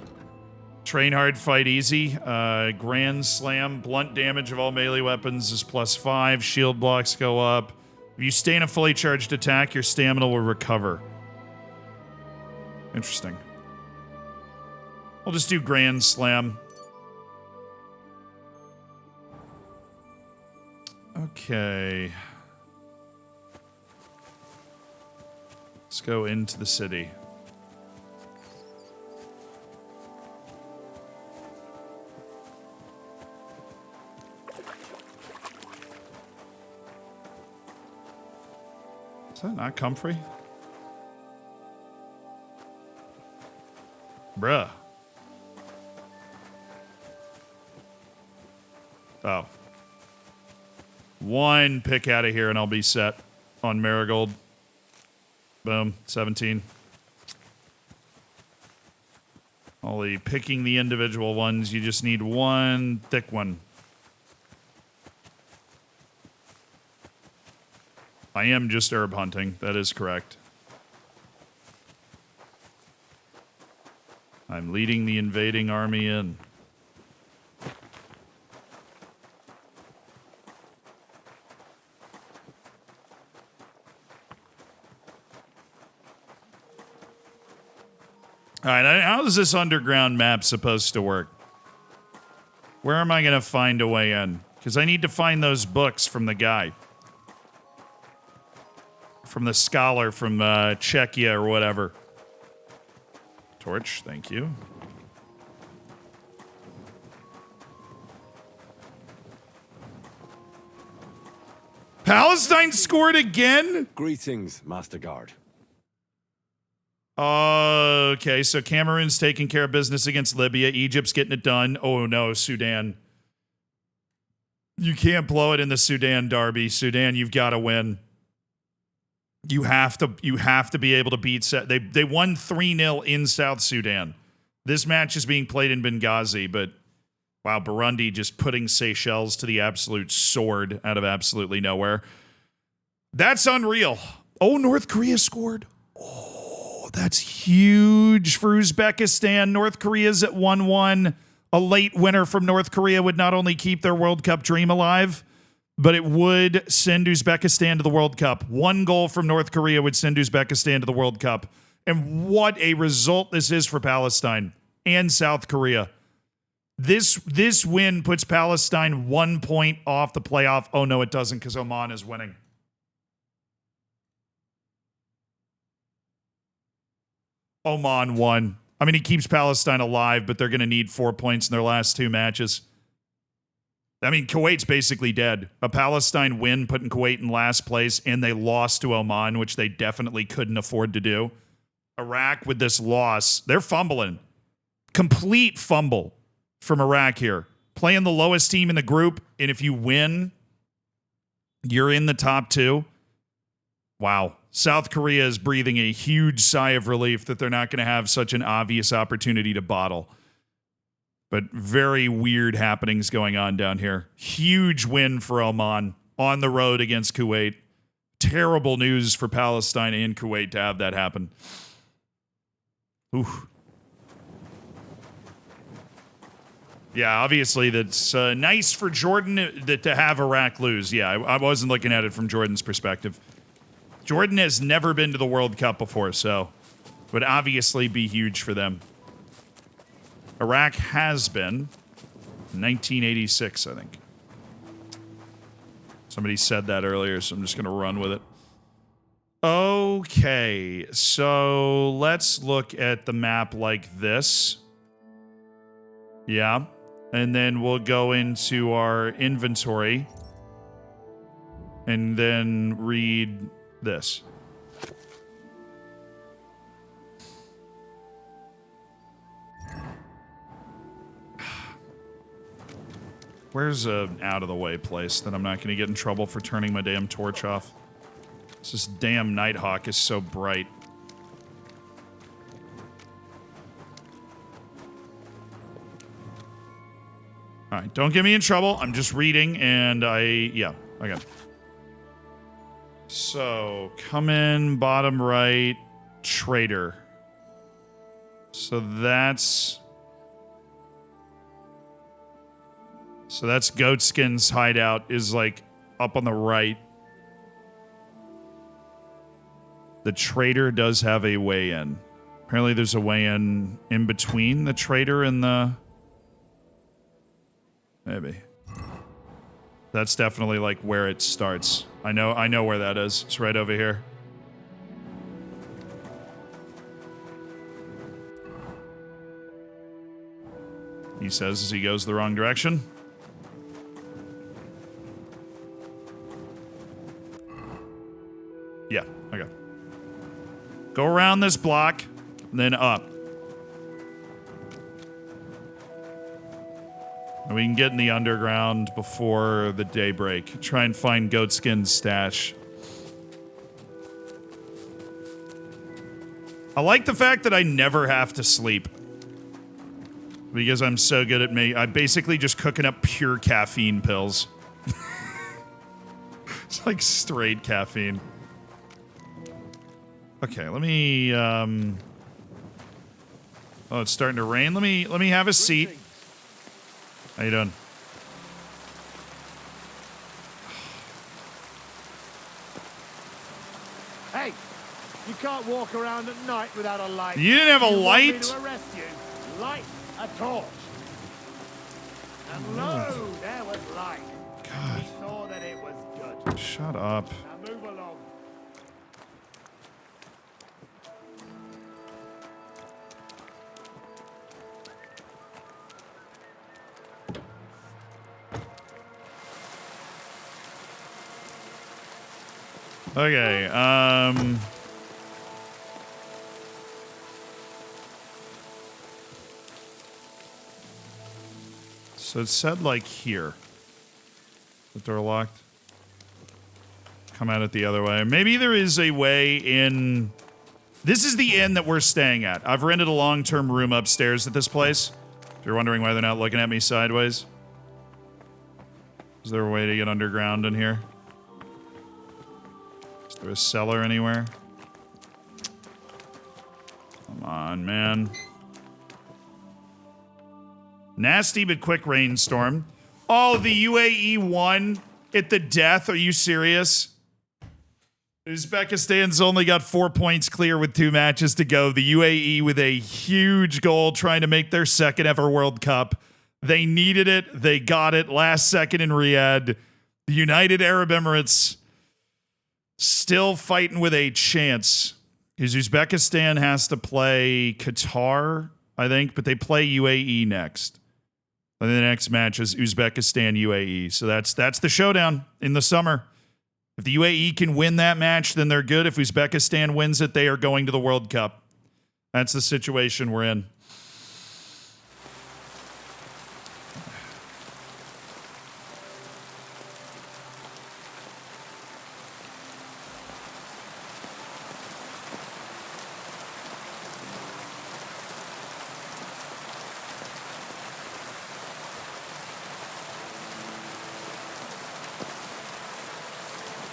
Train hard, fight easy. Grand Slam. Blunt damage of all melee weapons is +5. Shield blocks go up. If you stay in a fully charged attack, your stamina will recover. Interesting. We'll just do Grand Slam. Okay. Let's go into the city. Is that not comfrey? Bruh. Oh. One pick out of here and I'll be set on Marigold. Boom. 17. Only picking the individual ones. You just need one thick one. I am just herb hunting. That is correct. I'm leading the invading army in. All right, how is this underground map supposed to work? Where am I going to find a way in? Because I need to find those books from the guy. From the scholar from Czechia or whatever. Torch, thank you. Palestine scored again? Greetings, Master Guard. Okay, so Cameroon's taking care of business against Libya. Egypt's getting it done. Oh no, Sudan. You can't blow it in the Sudan derby. Sudan, you've got to win. You have to be able to beat. They won 3-0 in South Sudan. This match is being played in Benghazi, but wow, Burundi just putting Seychelles to the absolute sword out of absolutely nowhere. That's unreal. Oh, North Korea scored. Oh, that's huge for Uzbekistan. North Korea's at 1-1. A late winner from North Korea would not only keep their World Cup dream alive, but it would send Uzbekistan to the World Cup. 1 goal from North Korea would send Uzbekistan to the World Cup. And what a result this is for Palestine and South Korea. This win puts Palestine 1 point off the playoff. Oh, no, it doesn't because Oman is winning. Oman won. I mean, he keeps Palestine alive, but they're going to need 4 points in their last 2 matches. I mean, Kuwait's basically dead. A Palestine win putting Kuwait in last place, and they lost to Oman, which they definitely couldn't afford to do. Iraq, with this loss, they're fumbling. Complete fumble from Iraq here. Playing the lowest team in the group, and if you win, you're in the top 2. Wow. South Korea is breathing a huge sigh of relief that they're not going to have such an obvious opportunity to bottle. But very weird happenings going on down here. Huge win for Oman on the road against Kuwait. Terrible news for Palestine and Kuwait to have that happen. Oof. Yeah, obviously that's nice for Jordan to have Iraq lose. Yeah, I wasn't looking at it from Jordan's perspective. Jordan has never been to the World Cup before, so would obviously be huge for them. Iraq has been 1986, I think. Somebody said that earlier, so I'm just going to run with it. Okay, so let's look at the map like this. Yeah, and then we'll go into our inventory and then read this. Where's an out-of-the-way place that I'm not going to get in trouble for turning my damn torch off? This damn Nighthawk is so bright. Alright, don't get me in trouble. I'm just reading, and yeah, okay. So, come in, bottom right, trader. So that's Goatskin's hideout is like up on the right. The trader does have a way in. Apparently there's a way in between the trader and the... Maybe. That's definitely like where it starts. I know where that is. It's right over here. He says as he goes the wrong direction. Yeah, okay. Go around this block, and then up. And we can get in the underground before the daybreak. Try and find Goatskin's stash. I like the fact that I never have to sleep. Because I'm so good at I'm basically just cooking up pure caffeine pills. It's like straight caffeine. Okay, let me, oh, it's starting to rain. Let me have a seat. How you doing? Hey, you can't walk around at night without a light. You didn't have a light? Want me to arrest you? Light a torch. And lo, there was light. God. We saw that it was good. Shut up. Now move along. Okay, so it said like here. The door locked. Come at it the other way. Maybe there is a way in... This is the inn that we're staying at. I've rented a long-term room upstairs at this place. If you're wondering why they're not looking at me sideways. Is there a way to get underground in here? Is there a cellar anywhere? Come on, man. Nasty but quick rainstorm. Oh, the UAE won at the death. Are you serious? Uzbekistan's only got 4 points clear with 2 matches to go. The UAE with a huge goal trying to make their second ever World Cup. They needed it. They got it last second in Riyadh. The United Arab Emirates still fighting with a chance. Because Uzbekistan has to play Qatar, I think, but they play UAE next. And the next match is Uzbekistan UAE. So that's the showdown in the summer. If the UAE can win that match, then they're good. If Uzbekistan wins it, they are going to the World Cup. That's the situation we're in.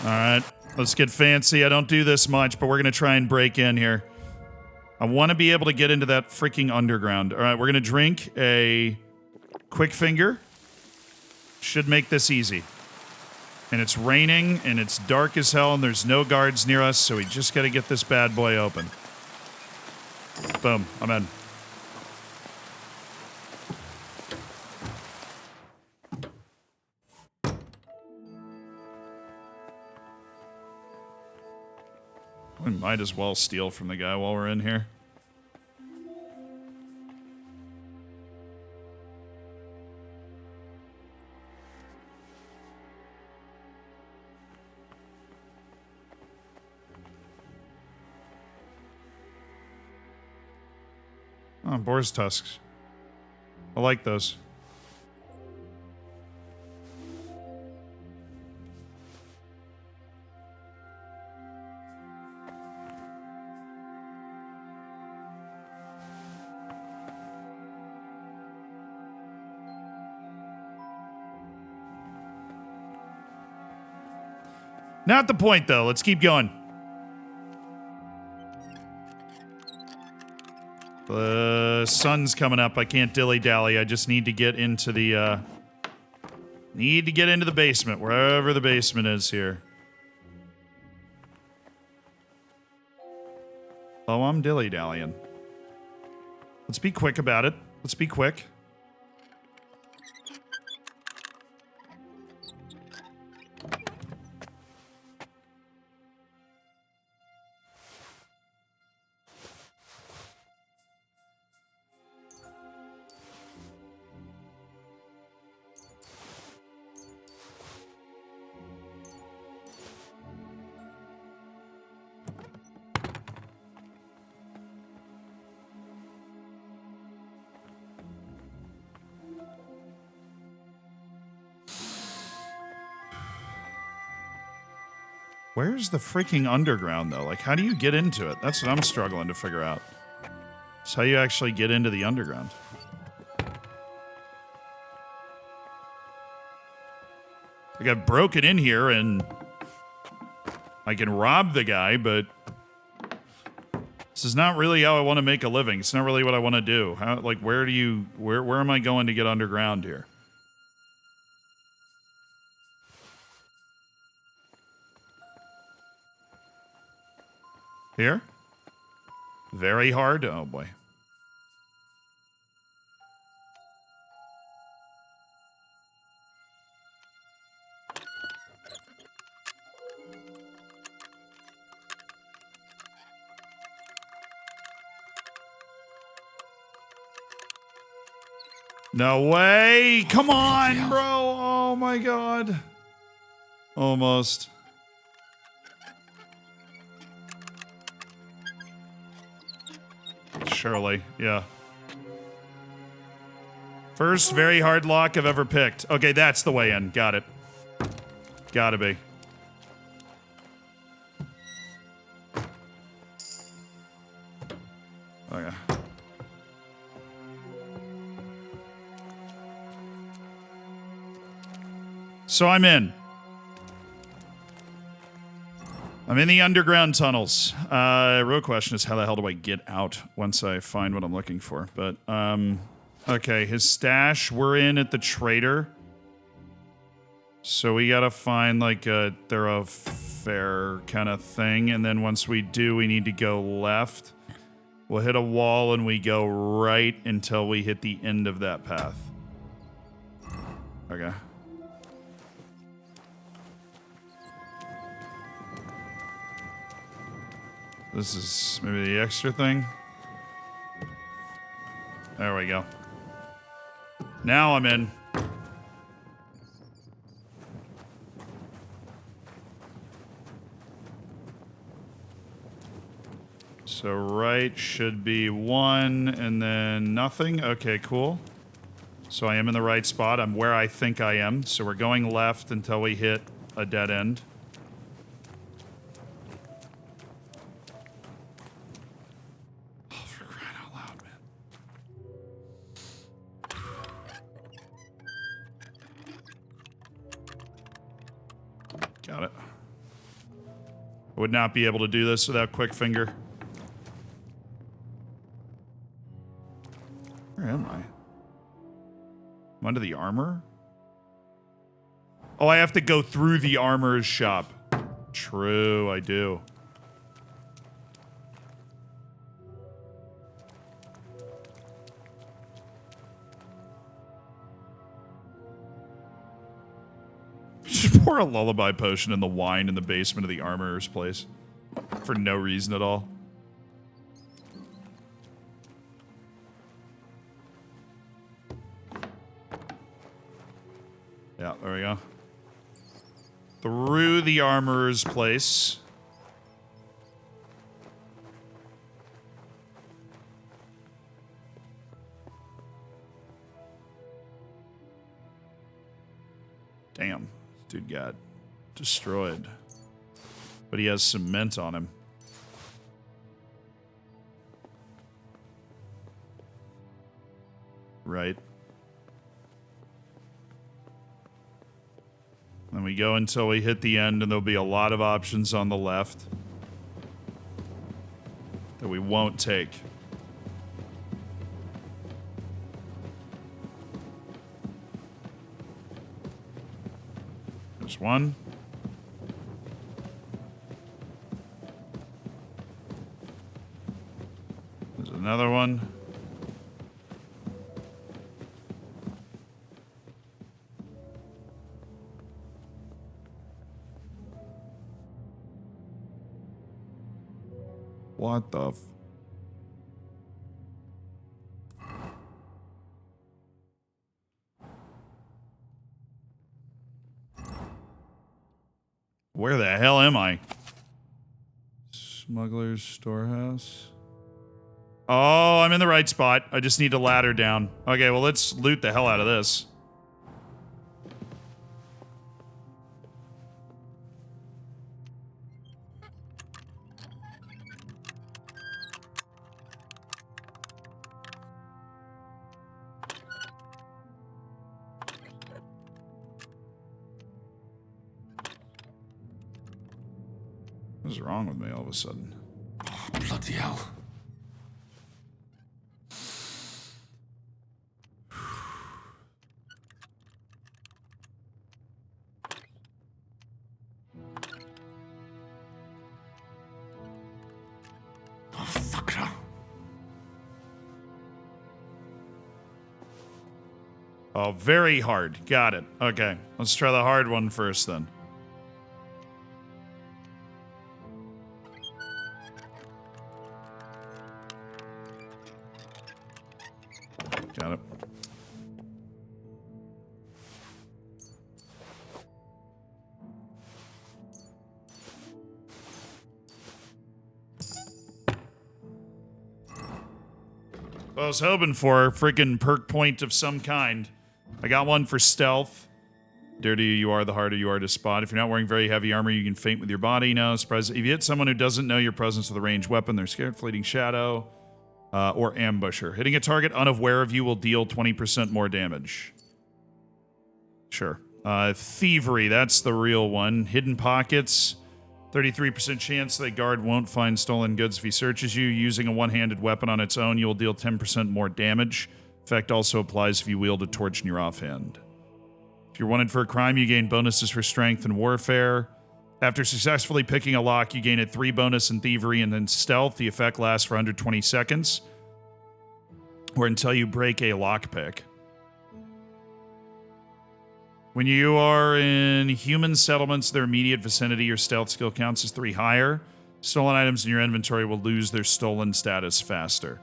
All right, let's get fancy. I don't do this much, but we're going to try and break in here. I want to be able to get into that freaking underground. All right, we're going to drink a Quick finger should make this easy. And it's raining, and it's dark as hell, and there's no guards near us, so we just gotta get this bad boy open. Boom, I'm in. We might as well steal from the guy while we're in here. Oh, boar's tusks. I like those. Not the point, though. Let's keep going. The sun's coming up. I can't dilly-dally. I just need to get into the, basement, wherever the basement is here. Oh, I'm dilly-dallying. Let's be quick about it. Let's be quick. Where's the freaking underground, though? Like, how do you get into it? That's what I'm struggling to figure out. It's how you actually get into the underground. Like, I've broken in here, and I can rob the guy, but this is not really how I want to make a living. It's not really what I want to do. How, like, where am I going to get underground here? Here? Very hard? Oh, boy. No way! Come on, bro! Oh, my God. Almost. Surely, yeah. First very hard lock I've ever picked. Okay, that's the way in. Got it. Gotta be. Okay. So I'm in. I'm in the underground tunnels. Real question is, how the hell do I get out once I find what I'm looking for? But, okay, his stash, we're in at the trader. So we gotta find, like, a thoroughfare kind of thing. And then once we do, we need to go left. We'll hit a wall and we go right until we hit the end of that path. Okay. This is maybe the extra thing. There we go. Now I'm in. So right should be 1 and then nothing. Okay, cool. So I am in the right spot. I'm where I think I am. So we're going left until we hit a dead end. Got it. I would not be able to do this without quick finger. Where am I? Under the armor? Oh, I have to go through the armorer's shop. True, I do. Just pour a lullaby potion in the wine in the basement of the armorer's place. For no reason at all. Yeah, there we go. Through the armorer's place. Damn, this dude got destroyed. But he has cement on him. Right. Then we go until we hit the end, and there'll be a lot of options on the left that we won't take. There's one. There's another one. What the f... Where the hell am I? Smuggler's storehouse. Oh, I'm in the right spot. I just need a ladder down. Okay, well, let's loot the hell out of this. What's wrong with me all of a sudden? Bloody hell. Oh, fucker. Oh, very hard. Got it. Okay, let's try the hard one first then. Got it. I was hoping for a freaking perk point of some kind. I got one for stealth. Dirtier you are, the harder you are to spot. If you're not wearing very heavy armor, you can feint with your body. No surprise. If you hit someone who doesn't know your presence with a ranged weapon, they're scared. Fleeting shadow. Or ambusher. Hitting a target unaware of you will deal 20% more damage. Sure. Thievery, that's the real one. Hidden pockets. 33% chance the guard won't find stolen goods if he searches you. Using a one-handed weapon on its own, you will deal 10% more damage. Effect also applies if you wield a torch in your offhand. If you're wanted for a crime, you gain bonuses for strength and warfare. After successfully picking a lock, you gain a 3 bonus in thievery and then stealth. The effect lasts for 120 seconds. Or until you break a lockpick. When you are in human settlements, their immediate vicinity, your stealth skill counts as 3 higher. Stolen items in your inventory will lose their stolen status faster.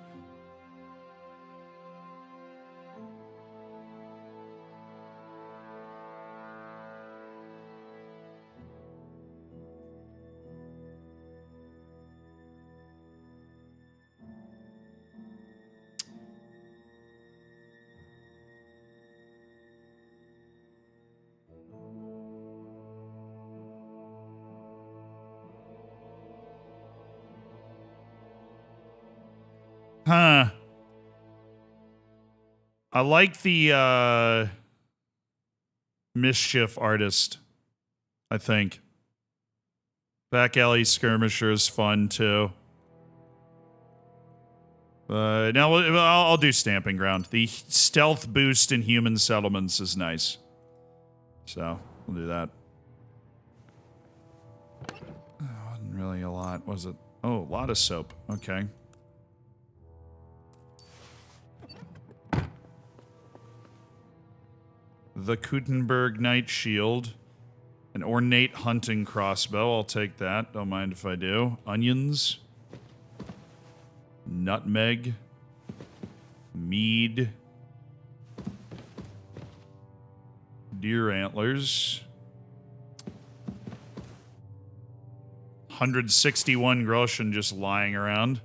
Huh. I like the mischief artist, I think. Back alley skirmisher is fun too. Now I'll do Stamping Ground. The stealth boost in human settlements is nice. So, we'll do that. Wasn't really a lot, was it? Oh, a lot of soap. Okay. The Kutenberg Knight Shield. An ornate hunting crossbow. I'll take that. Don't mind if I do. Onions. Nutmeg. Mead. Deer antlers. 161 groschen just lying around.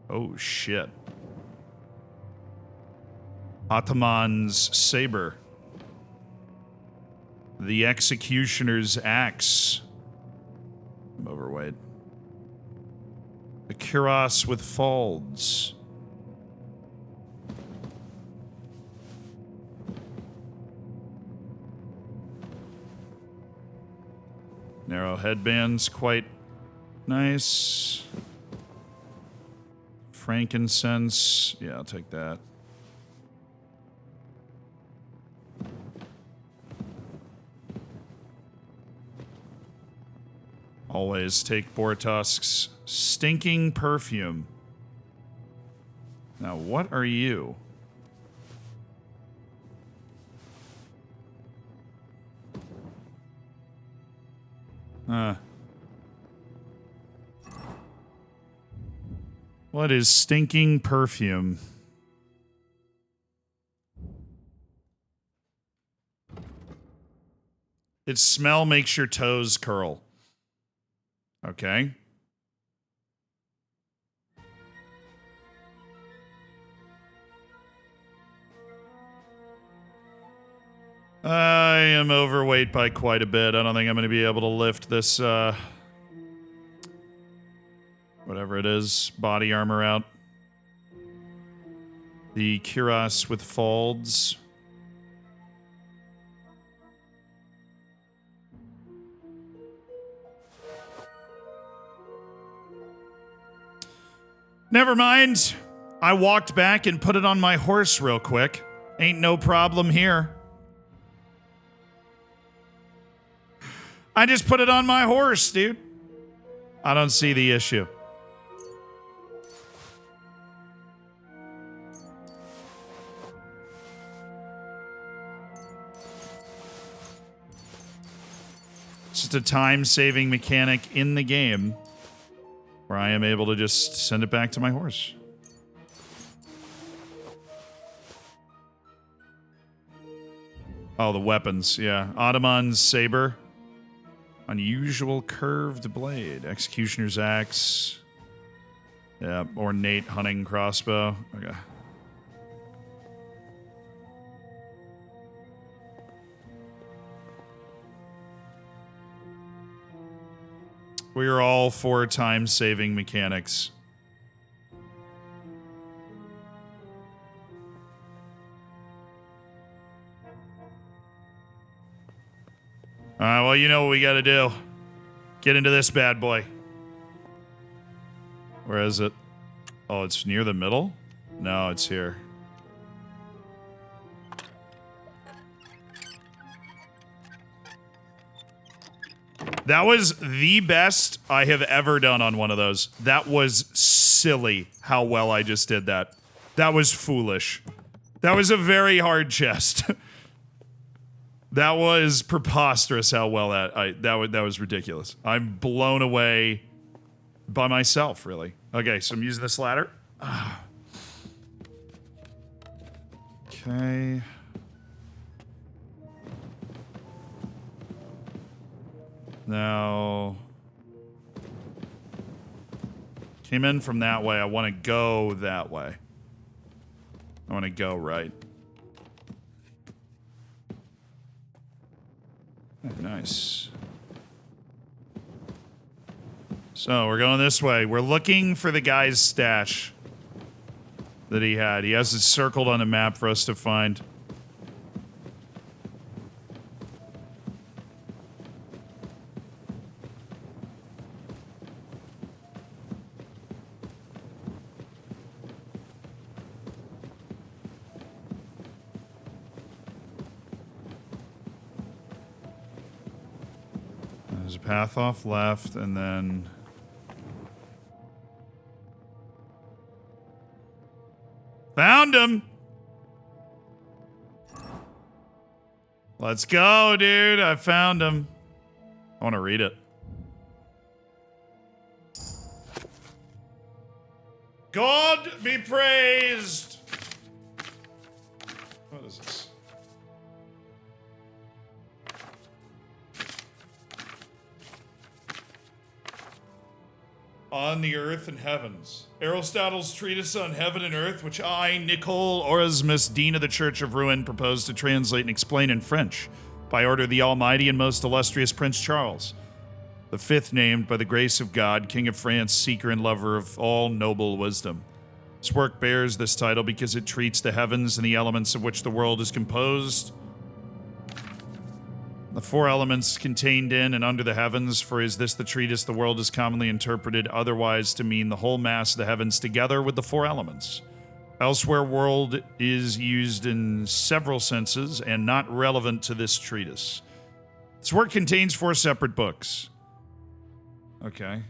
Oh, shit. Ataman's saber. The executioner's axe. I'm overweight. The cuirass with folds. Narrow headbands, quite nice. Frankincense. Yeah, I'll take that. Always take Bortusk's stinking perfume. Now, what are you? What is stinking perfume? Its smell makes your toes curl. Okay. I am overweight by quite a bit. I don't think I'm going to be able to lift this, whatever it is, body armor out. The cuirass with folds. Never mind. I walked back and put it on my horse real quick. Ain't no problem here. I just put it on my horse, dude. I don't see the issue. It's just a time-saving mechanic in the game where I am able to just send it back to my horse. Oh, the weapons, yeah. Ataman's saber. Unusual curved blade. Executioner's axe. Yeah, ornate hunting crossbow. Okay. We are all for time-saving mechanics. All right, well, you know what we got to do. Get into this bad boy. Where is it? Oh, it's near the middle? No, it's here. That was the best I have ever done on one of those. That was silly how well I just did that. That was foolish. That was a very hard chest. That was preposterous how well that was ridiculous. I'm blown away by myself, really. Okay, so I'm using this ladder. Okay. Now, came in from that way. I want to go that way. I want to go right. Nice. So we're going this way. We're looking for the guy's stash that he had. He has it circled on a map for us to find. path off left, and then... Found him! Let's go, dude. I found him. I want to read it. God be praised! What is this? On the earth and heavens. Aristotle's treatise on heaven and earth, which I, Nicole Orasmus, Dean of the Church of Rouen, propose to translate and explain in French, by order of the Almighty and most illustrious Prince Charles, the fifth named by the grace of God, King of France, seeker and lover of all noble wisdom. This work bears this title because it treats the heavens and the elements of which the world is composed. The four elements contained in and under the heavens, for is this the treatise the world is commonly interpreted otherwise to mean the whole mass of the heavens together with the four elements. Elsewhere, world is used in several senses and not relevant to this treatise. This work contains 4 separate books. Okay.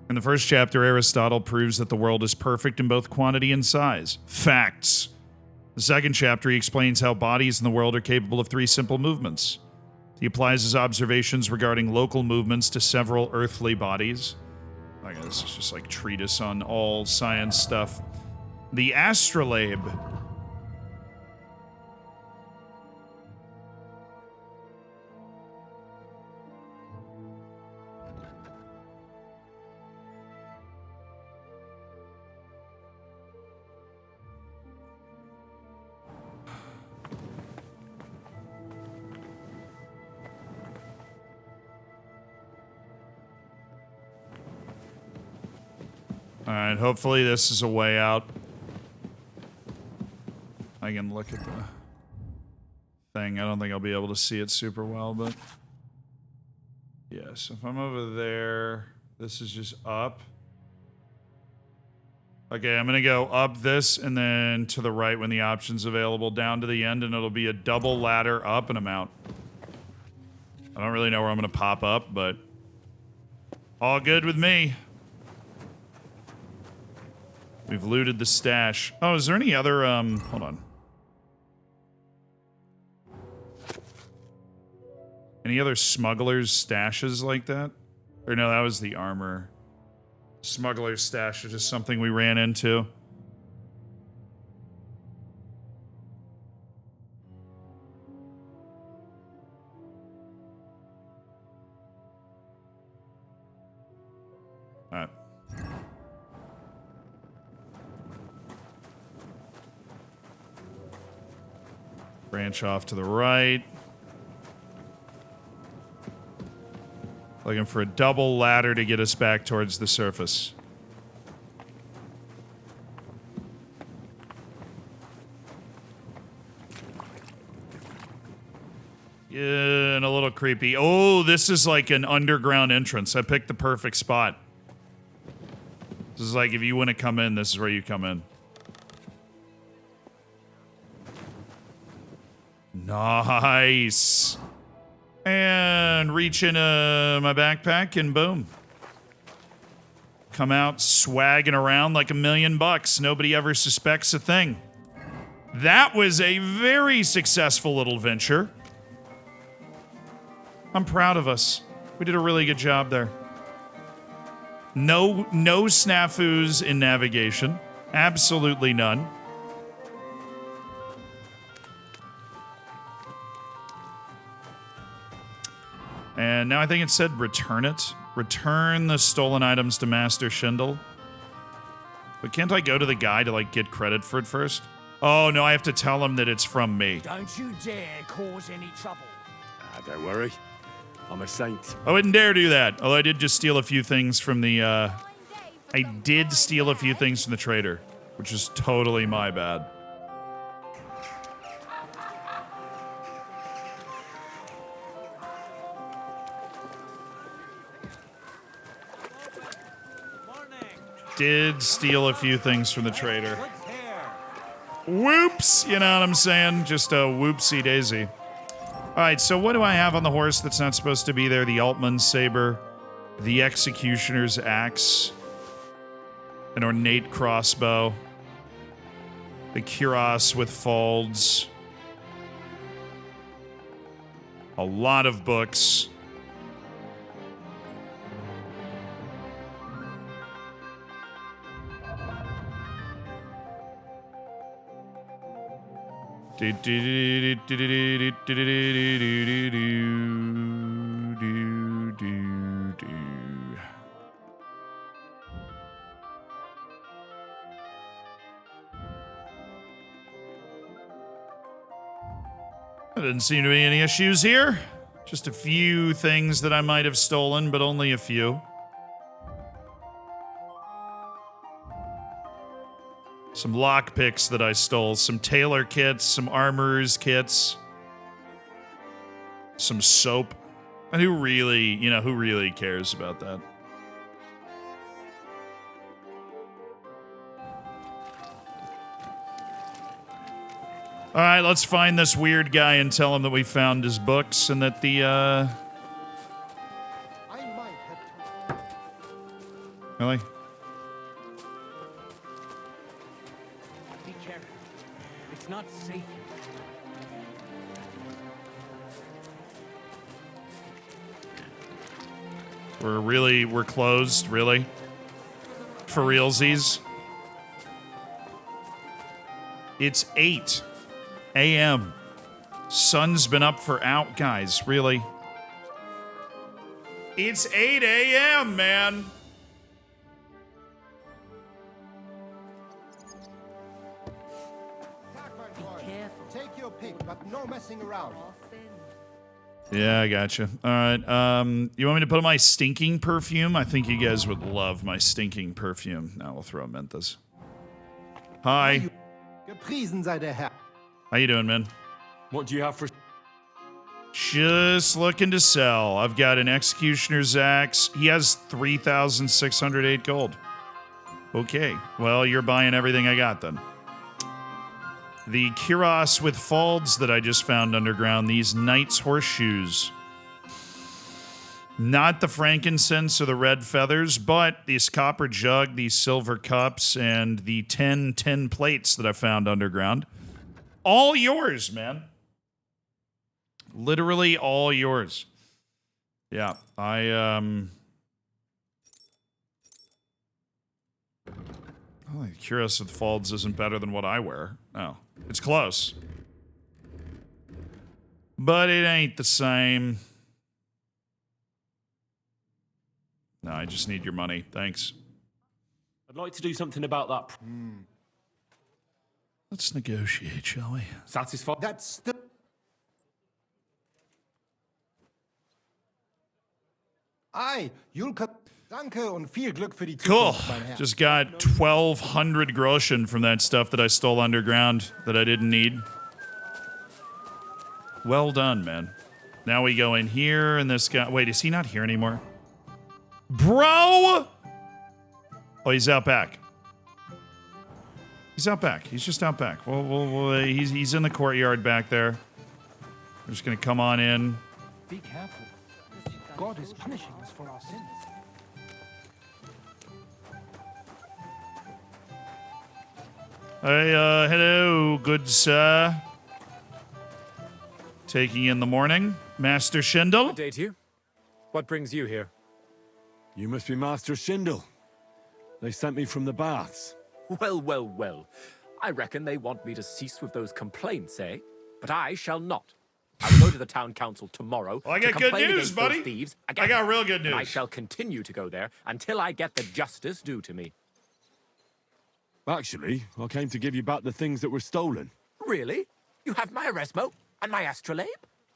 In the first chapter, Aristotle proves that the world is perfect in both quantity and size. Facts. The second chapter, he explains how bodies in the world are capable of 3 simple movements. He applies his observations regarding local movements to several earthly bodies. I guess this is just like treatise on all science stuff. The astrolabe. Alright, hopefully this is a way out. I can look at the thing. I don't think I'll be able to see it super well, but... yeah, so if I'm over there, this is just up. Okay, I'm gonna go up this and then to the right when the option's available, down to the end, and it'll be a double ladder up and I'm out. I don't really know where I'm gonna pop up, but... all good with me. We've looted the stash. Oh, is there any other, hold on. Any other smugglers' stashes like that? Or no, that was the armor. Smuggler's stash is just something we ran into. Alright. Branch off to the right. Looking for a double ladder to get us back towards the surface. Yeah, and a little creepy. Oh, this is like an underground entrance. I picked the perfect spot. This is like if you want to come in, this is where you come in. Nice. And reach in my backpack and boom. Come out swagging around like $1,000,000. Nobody ever suspects a thing. That was a very successful little venture. I'm proud of us. We did a really good job there. No snafus in navigation. Absolutely none. And now I think it said return it. Return the stolen items to Master Schindel. But can't I go to the guy to, like, get credit for it first? Oh, no, I have to tell him that it's from me. Don't you dare cause any trouble. Don't worry. I'm a saint. I wouldn't dare do that. Although I did just steal a few things from the, I did steal a few things from the trader. Which is totally my bad. Did steal a few things from the trader. Whoops, you know what I'm saying? Just a whoopsie daisy. All right, so what do I have on the horse that's not supposed to be there? The Altman's saber, the Executioner's axe, an ornate crossbow, the cuirass with folds, a lot of books. There didn't seem to be any issues here. Just a few things that I might have stolen, but only a few. Some lockpicks that I stole, some tailor kits, some armorer's kits, some soap. And who really cares about that? All right, let's find this weird guy and tell him that we found his books and that the, Really? Be careful. It's not safe. We're closed, really? For realsies? It's 8 a.m. Sun's been up for out, guys, really? It's 8 a.m., man! Take your pick, but no messing around. Yeah, I gotcha. All right, you want me to put on my stinking perfume? I think you guys would love my stinking perfume. Now we'll throw Menthas. Hi. Gepriesen sei der Herr. How you doing, man? What do you have for... Just looking to sell. I've got an Executioner's axe. He has 3,608 gold. Okay, well, you're buying everything I got then. The cuirass with folds that I just found underground. These knight's horseshoes. Not the frankincense or the red feathers, but this copper jug, these silver cups, and the 10 tin plates that I found underground. All yours, man. Literally all yours. Yeah, oh, the cuirass with folds isn't better than what I wear. No, it's close. But it ain't the same. No, I just need your money. Thanks. I'd like to do something about that. Let's negotiate, shall we? Satisfied? That's still... Ei, Julka, danke und viel Glück für die Cool. Zukunft, mein Herr. Just got 1,200 groschen from that stuff that I stole underground that I didn't need. Well done, man. Now we go in here, and this guy... Wait, is he not here anymore? Bro! Oh, he's out back. He's out back. He's just out back. He's in the courtyard back there. We're just going to come on in. Be careful. God is punishing us for our sins. Hey, hello, good sir. Taking in the morning. Master Schindel. Good day to you. What brings you here? You must be Master Schindel. They sent me from the baths. Well, well, well. I reckon they want me to cease with those complaints, eh? But I shall not. I'll go to the town council tomorrow. Well, I got good news, buddy. Thieves. I got real good news. And I shall continue to go there until I get the justice due to me. Actually, I came to give you back the things that were stolen. Really? You have my Eresmo and my astrolabe?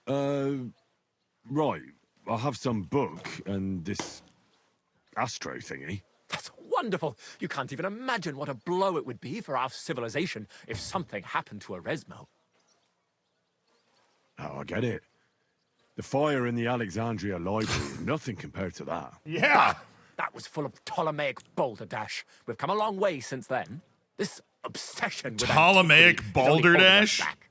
Right. I have some book and this astro thingy. That's wonderful. You can't even imagine what a blow it would be for our civilization if something happened to Eresmo. Oh, I get it. The fire in the Alexandria library, nothing compared to that. Yeah. That was full of Ptolemaic balderdash. We've come a long way since then. This obsession with Ptolemaic antiquity is only holding us balderdash? back.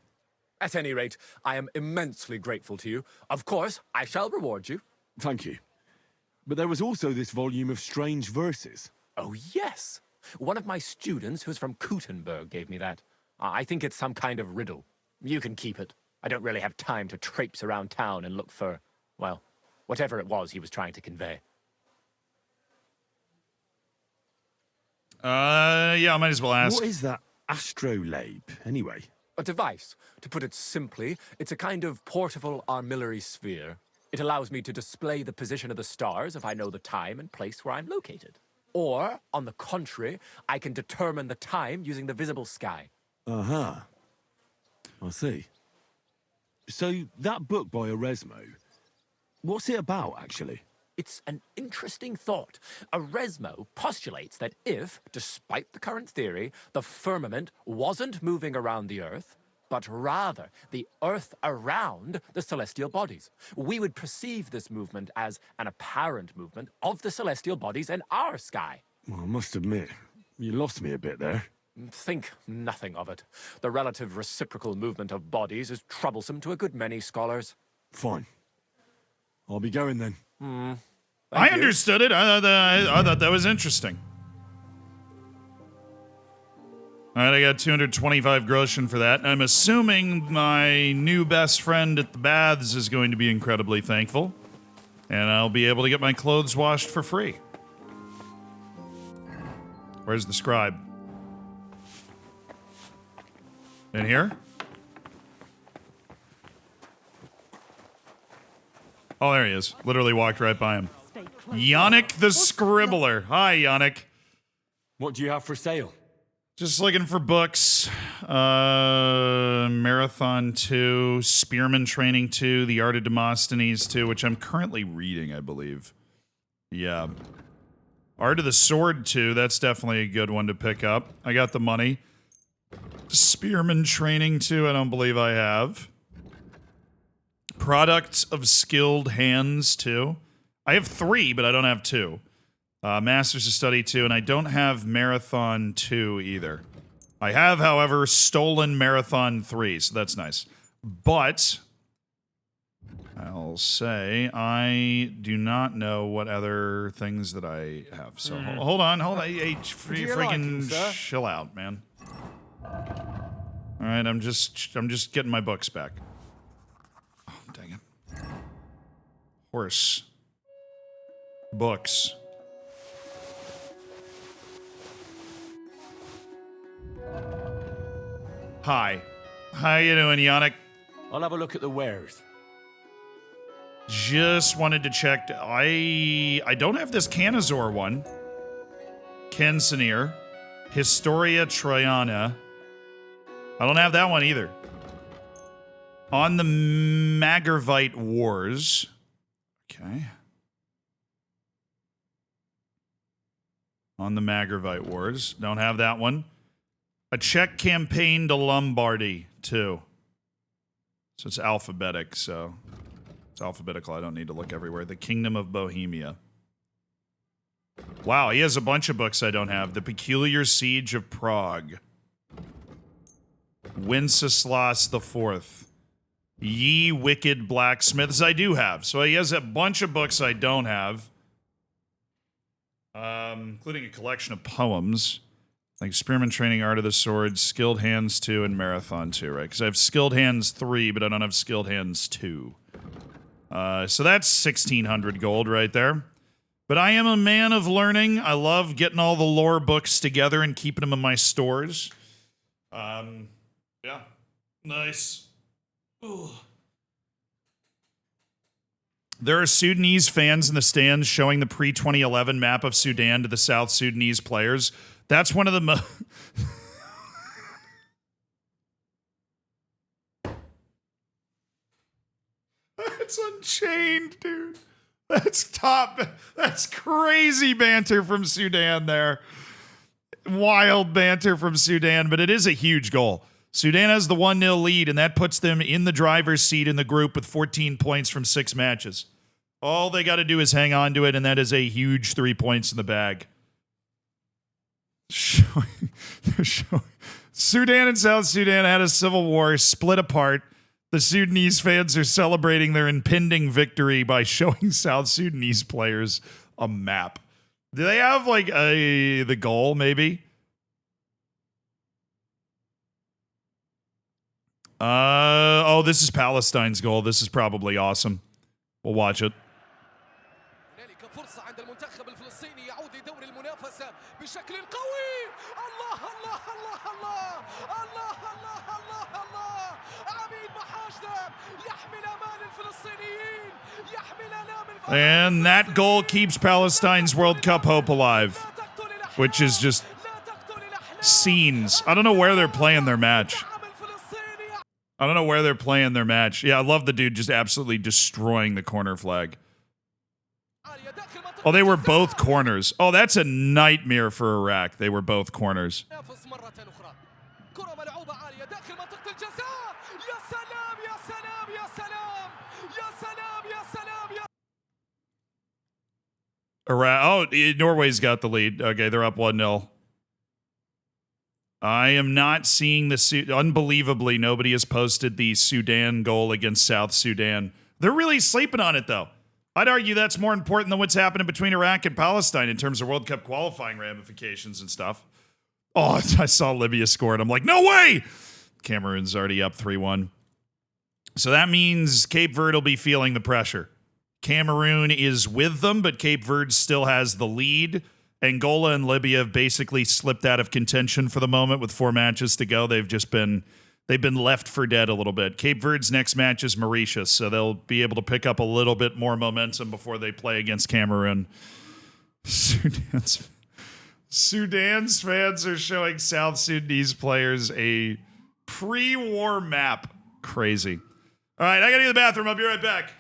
At any rate, I am immensely grateful to you. Of course, I shall reward you. Thank you. But there was also this volume of strange verses. Oh, yes. One of my students who's from Kuttenberg gave me that. I think it's some kind of riddle. You can keep it. I don't really have time to traipse around town and look for, well, whatever it was he was trying to convey. Yeah, I might as well ask. What is that astrolabe, anyway? A device. To put it simply, it's a kind of portable armillary sphere. It allows me to display the position of the stars if I know the time and place where I'm located. Or, on the contrary, I can determine the time using the visible sky. Uh-huh. I see. So, that book by Oresmo, what's it about, actually? It's an interesting thought. Oresmo postulates that if, despite the current theory, the firmament wasn't moving around the Earth, but rather the Earth around the celestial bodies, we would perceive this movement as an apparent movement of the celestial bodies in our sky. Well, I must admit, you lost me a bit there. Think nothing of it. The relative reciprocal movement of bodies is troublesome to a good many scholars. Fine. I'll be going then. I understood it. I thought that was interesting. All right, I got 225 groschen for that. I'm assuming my new best friend at the baths is going to be incredibly thankful. And I'll be able to get my clothes washed for free. Where's the scribe? In here? Oh, there he is. Literally walked right by him. Yannick the Scribbler. Hi, Yannick. What do you have for sale? Just looking for books. Marathon 2, Spearman Training 2, The Art of Demosthenes 2, which I'm currently reading, I believe. Yeah. Art of the Sword 2, that's definitely a good one to pick up. I got the money. Spearman Training 2, I don't believe I have. Products of Skilled Hands 2. I have 3, but I don't have 2. Masters of Study 2, and I don't have Marathon 2 either. I have, however, Stolen Marathon 3, so that's nice. But I'll say I do not know what other things that I have. So hold on. Hey, freaking chill out, man. All right, I'm just getting my books back. Oh, dang it. Horse. Books. Hi. How you doing, Yannick? I'll have a look at the wares. Just wanted to check. I don't have this Canizor one. Kensineer. Historia Trojana. I don't have that one either. On the Magarvite Wars. Okay. On the Magarvite Wars. Don't have that one. A Czech Campaign to Lombardy, too. So it's alphabetic, so it's alphabetical. I don't need to look everywhere. The Kingdom of Bohemia. Wow, he has a bunch of books I don't have. The Peculiar Siege of Prague. Wenceslas IV. Ye Wicked Blacksmiths I do have. So he has a bunch of books I don't have. Including a collection of poems. Like Spearman Training, Art of the Sword, Skilled Hands 2, and Marathon 2, right? Because I have Skilled Hands 3, but I don't have Skilled Hands 2. So that's 1,600 gold right there. But I am a man of learning. I love getting all the lore books together and keeping them in my stores. Yeah. Nice. Ooh. There are Sudanese fans in the stands showing the pre-2011 map of Sudan to the South Sudanese players. That's one of the That's Unchained, dude. That's top. That's crazy banter from Sudan there. Wild banter from Sudan, but it is a huge goal. Sudan has the 1-0 lead, and that puts them in the driver's seat in the group with 14 points from 6 matches. All they got to do is hang on to it, and that is a huge 3 points in the bag. They're showing Sudan and South Sudan had a civil war, split apart. The Sudanese fans are celebrating their impending victory by showing South Sudanese players a map. Do they have like the goal maybe? Oh, this is Palestine's goal. This is probably awesome. We'll watch it. And that goal keeps Palestine's World Cup hope alive, which is just scenes. I don't know where they're playing their match. Yeah, I love the dude just absolutely destroying the corner flag. Oh, they were both corners. Oh, that's a nightmare for Iraq. They were both corners. Oh, Norway's got the lead. Okay, they're up 1-0. I am not seeing the... Unbelievably, nobody has posted the Sudan goal against South Sudan. They're really sleeping on it, though. I'd argue that's more important than what's happening between Iraq and Palestine in terms of World Cup qualifying ramifications and stuff. Oh, I saw Libya score, and I'm like, no way! Cameroon's already up 3-1. So that means Cape Verde will be feeling the pressure. Cameroon is with them, but Cape Verde still has the lead. Angola and Libya have basically slipped out of contention for the moment with 4 matches to go. They've been left for dead a little bit. Cape Verde's next match is Mauritius, so they'll be able to pick up a little bit more momentum before they play against Cameroon. Sudan's fans are showing South Sudanese players a pre-war map. Crazy. All right, I gotta go to the bathroom. I'll be right back.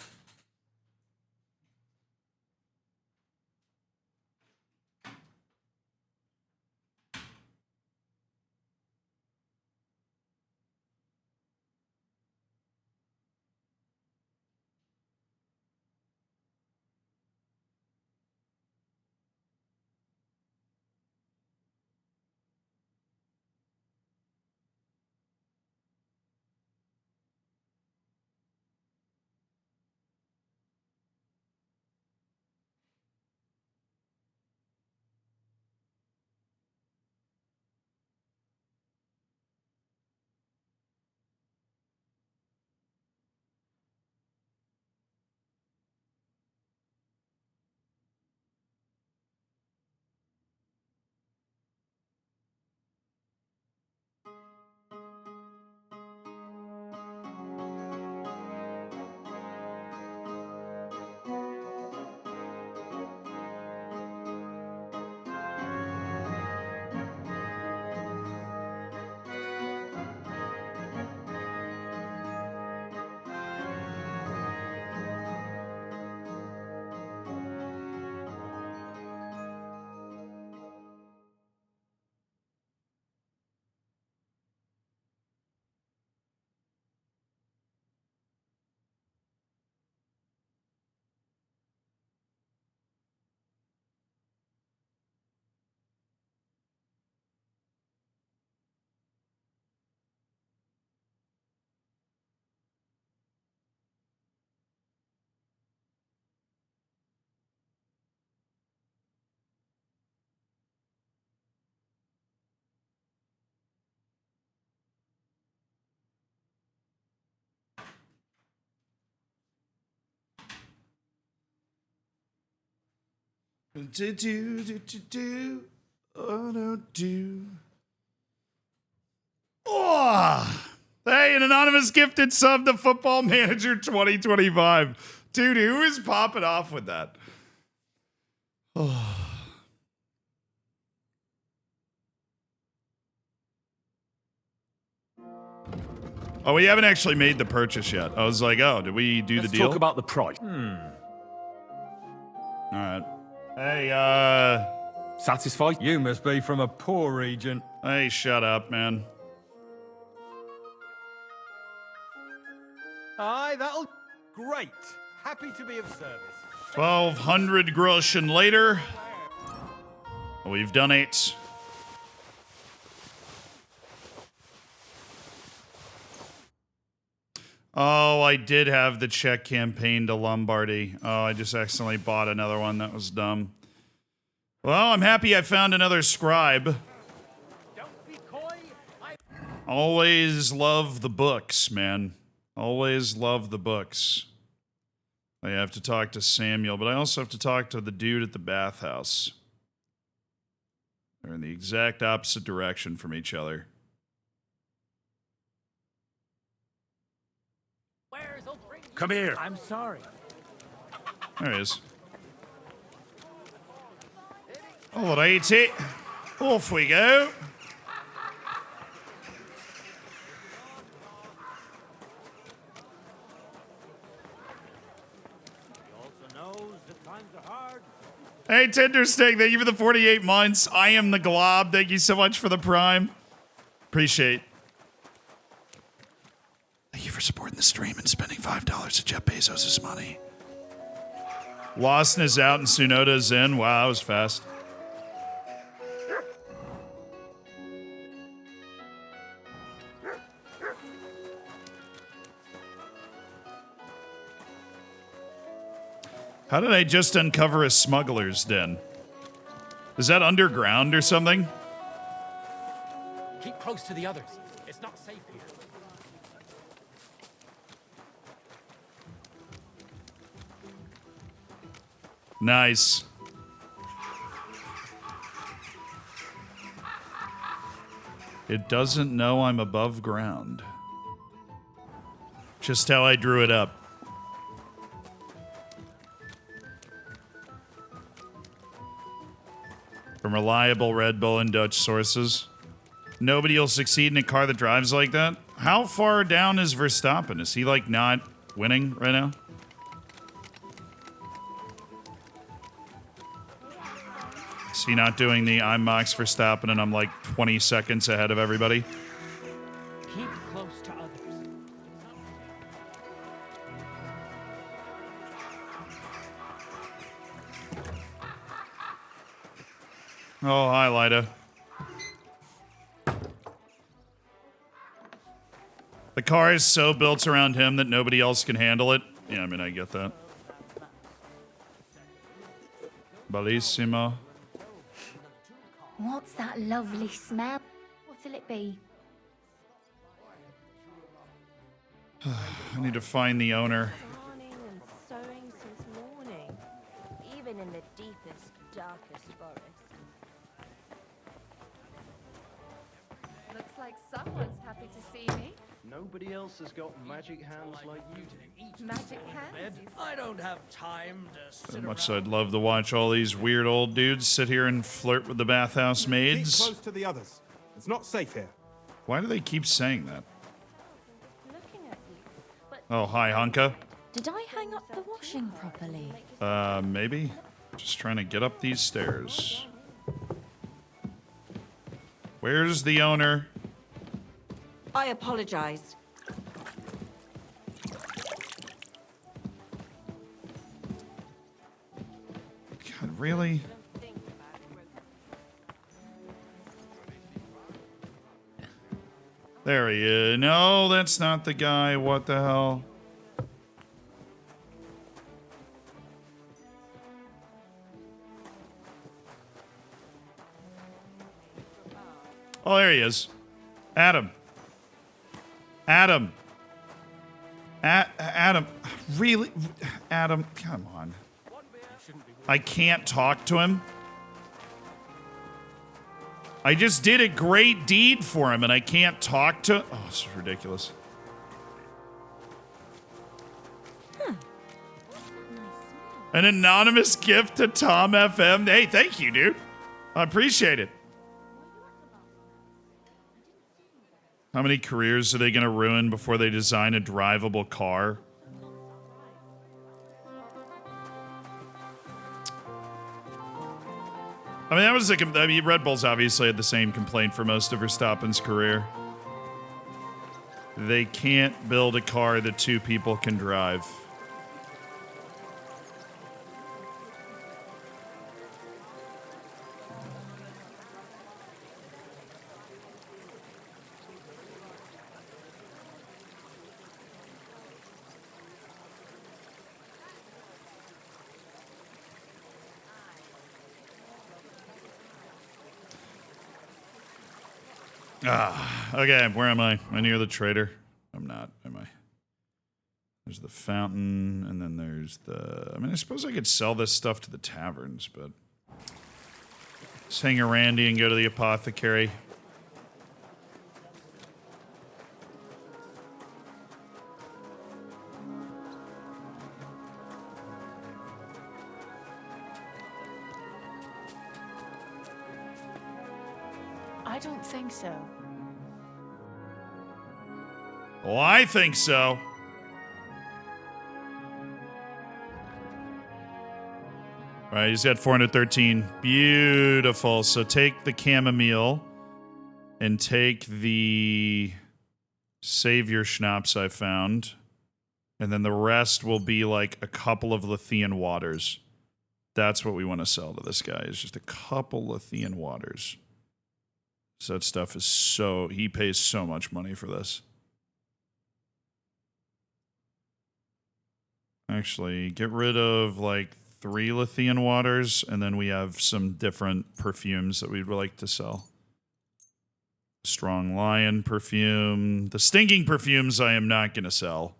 Oh, hey, an anonymous gifted sub to Football Manager 2025. Dude, who is popping off with that? Oh. Oh, we haven't actually made the purchase yet. I was like, oh, did we do the deal? Let's talk about the price. All right. Hey, satisfied? You must be from a poor region. Hey, shut up, man. Aye, that'll... Great. Happy to be of service. 1,200 groschen later. We've done it. Oh, I did have the Czech campaign to Lombardy. Oh, I just accidentally bought another one. That was dumb. Well, I'm happy I found another scribe. Always love the books, man. Always love the books. I have to talk to Samuel, but I also have to talk to the dude at the bathhouse. They're in the exact opposite direction from each other. Come here. I'm sorry. There he is. Alrighty. Off we go. Hey, Tinderstick, thank you for the 48 months. I am the Glob. Thank you so much for the Prime. Appreciate. Thank you for supporting the stream and spending $5 of Jeff Bezos' money. Lawson is out and Tsunoda's in. Wow, that was fast. How did I just uncover a smuggler's den? Is that underground or something? Keep close to the others. It's not safe here. Nice. It doesn't know I'm above ground. Just how I drew it up. From reliable Red Bull and Dutch sources. Nobody will succeed in a car that drives like that. How far down is Verstappen? Is he like not winning right now? Is he not doing the I'm Max Verstappen and I'm like 20 seconds ahead of everybody? Keep close to others. Oh, hi, Lyda. The car is so built around him that nobody else can handle it. Yeah, I mean, I get that. Bellissimo. What's that lovely smell? What'll it be? I need to find the owner. Darning and sewing since morning, even in the deepest, darkest forest. Looks like someone's happy to see me. Nobody else has got magic hands like you do. Magic hands? I don't have time to sit So around. much I'd love to watch all these weird old dudes sit here and flirt with the bathhouse maids. Keep close to the others. It's not safe here. Why do they keep saying that? Looking at you. Oh, hi, Honka. Did I hang up the washing properly? Maybe. Just trying to get up these stairs. Where's the owner? I apologize. God, really? There he is. No, that's not the guy. What the hell? Oh, there he is. Adam. Adam. Adam. Really? Adam, come on. I can't talk to him. I just did a great deed for him and I can't talk to... Oh, this is ridiculous. An anonymous gift to Tom FM. Hey, thank you, dude. I appreciate it. How many careers are they going to ruin before they design a drivable car? I mean, that was Red Bull's obviously had the same complaint for most of Verstappen's career. They can't build a car that two people can drive. Okay, where am I? Am I near the trader? I'm not, am I? There's the fountain, and then there's the... I mean, I suppose I could sell this stuff to the taverns, but... Let's hang a Randy and go to the apothecary. I don't think so. Well, I think so. All right, he's got 413. Beautiful. So take the chamomile and take the savior schnapps I found. And then the rest will be like a couple of Lethean waters. That's what we want to sell to this guy, is just a couple Lethean waters. So that stuff is so... He pays so much money for this. Actually, get rid of like 3 Lethean waters, and then we have some different perfumes that we'd like to sell. Strong Lion perfume. The stinking perfumes I am not going to sell.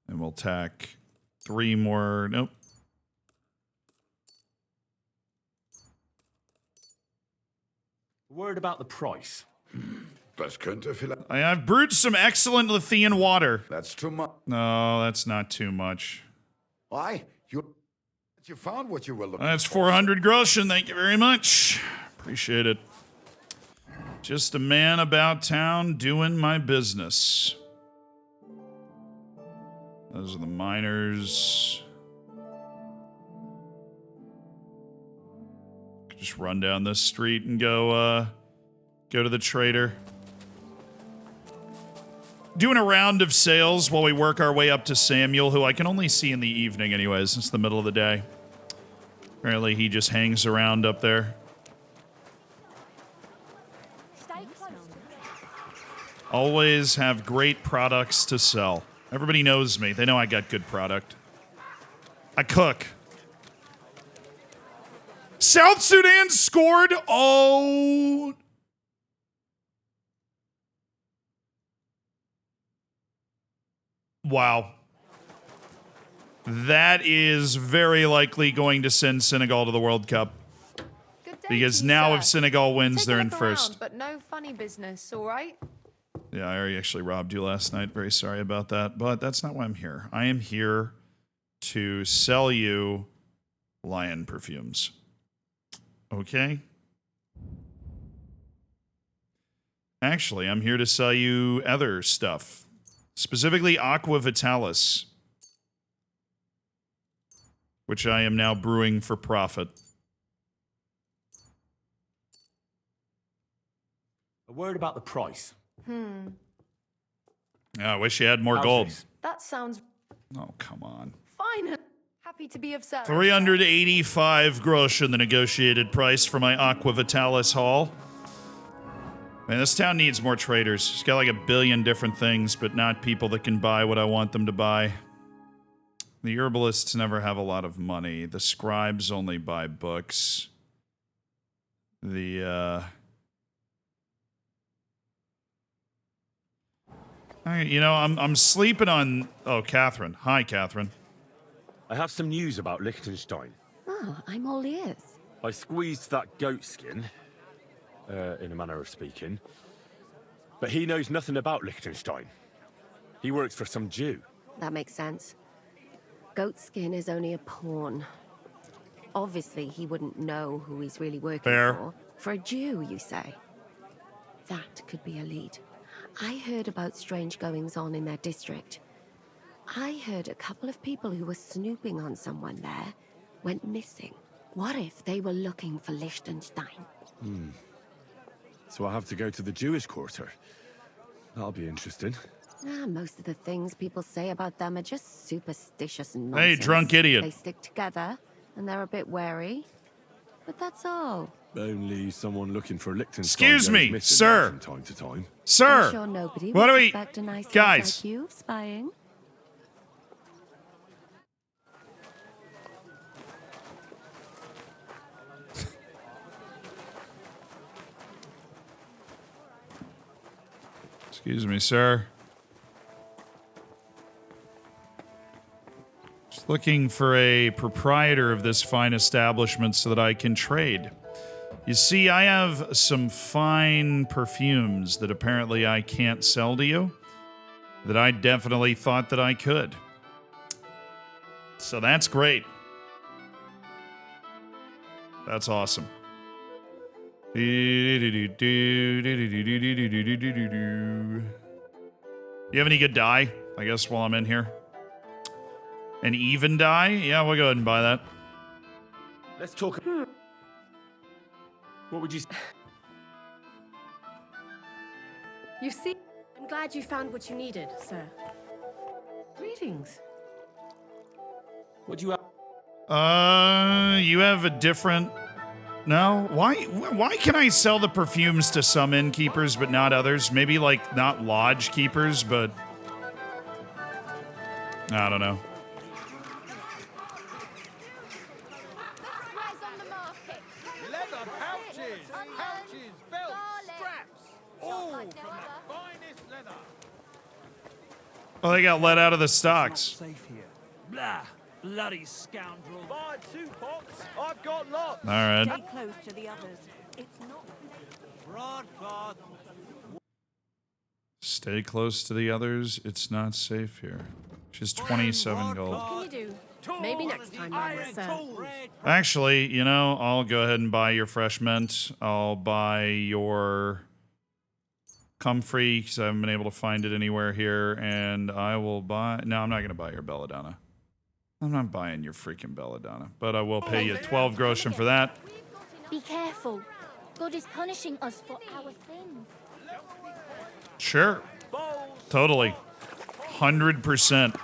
And we'll tack 3 more. Nope. Word about the price. Das könnte vielleicht... I have brewed some excellent Lethean water. That's too much. No, that's not too much. Why? You found what you were looking That's for. 400 groschen. Thank you very much. Appreciate it. Just a man about town doing my business. Those are the miners. Just run down this street and go to the trader. Doing a round of sales while we work our way up to Samuel, who I can only see in the evening anyways. It's the middle of the day. Apparently he just hangs around up there. Always have great products to sell. Everybody knows me. They know I got good product. I cook. South Sudan scored. Oh. Wow. That is very likely going to send Senegal to the World Cup. Because now if Senegal wins, they're in first. But no funny business, all right? Yeah, I already actually robbed you last night. Very sorry about that. But that's not why I'm here. I am here to sell you lion perfumes. Okay? Actually, I'm here to sell you other stuff. Specifically Aqua Vitalis, which I am now brewing for profit. A word about the price. I wish you had more How's gold. this? That sounds Oh, come on. fine. Happy to be of service. 385 groschen, the negotiated price for my Aqua Vitalis haul. Man, this town needs more traders. It's got like a billion different things, but not people that can buy what I want them to buy. The herbalists never have a lot of money. The scribes only buy books. I'm sleeping on... Oh, Catherine. Hi, Catherine. I have some news about Liechtenstein. Oh, I'm all ears. I squeezed that goat skin, in a manner of speaking, but he knows nothing about Liechtenstein. He works for some Jew. That makes sense. Goatskin is only a pawn. Obviously, he wouldn't know who he's really working Fair. for. For a Jew, you say? That could be a lead. I heard about strange goings-on in their district. I heard a couple of people who were snooping on someone there went missing. What if they were looking for Liechtenstein? So I have to go to the Jewish quarter. That'll be interesting. Most of the things people say about them are just superstitious and Hey, nonsense. drunk idiot. They stick together, and they're a bit wary. But that's all. Only someone looking for Liechtenstein. Excuse goes me, missing sir. From time to time. Sir! I'm sure nobody What would do we... suspect a nice Guys. like you of spying. Excuse me, sir. Just looking for a proprietor of this fine establishment so that I can trade. You see, I have some fine perfumes that apparently I can't sell to you, that I definitely thought that I could. So that's great. That's awesome. You have any good dye? I guess while I'm in here. An even dye? Yeah, we'll go ahead and buy that. Let's talk. What would you... You see, I'm glad you found what you needed, sir. Greetings. What do you have? You have a different... No? Why can I sell the perfumes to some innkeepers but not others? Maybe, like, not lodge keepers, but... I don't know. Leather pouches, belts, straps, all from the finest leather. Oh, they got let out of the stocks. Safe here. Blah. Bloody scoundrel. Buy 2 pots. I've got lots. All right. Stay close to the others. It's not... Broadcloth. Stay close to the others. It's not safe here. She's 27 gold. What can you do? Maybe next time, sir. Actually, you know, I'll go ahead and buy your fresh mint. I'll buy your comfrey because I haven't been able to find it anywhere here. And I will buy... No, I'm not going to buy your belladonna. I'm not buying your freaking belladonna. But I will pay you 12 groschen for that. Be careful. God is punishing us for our sins. Sure. Totally. 100%.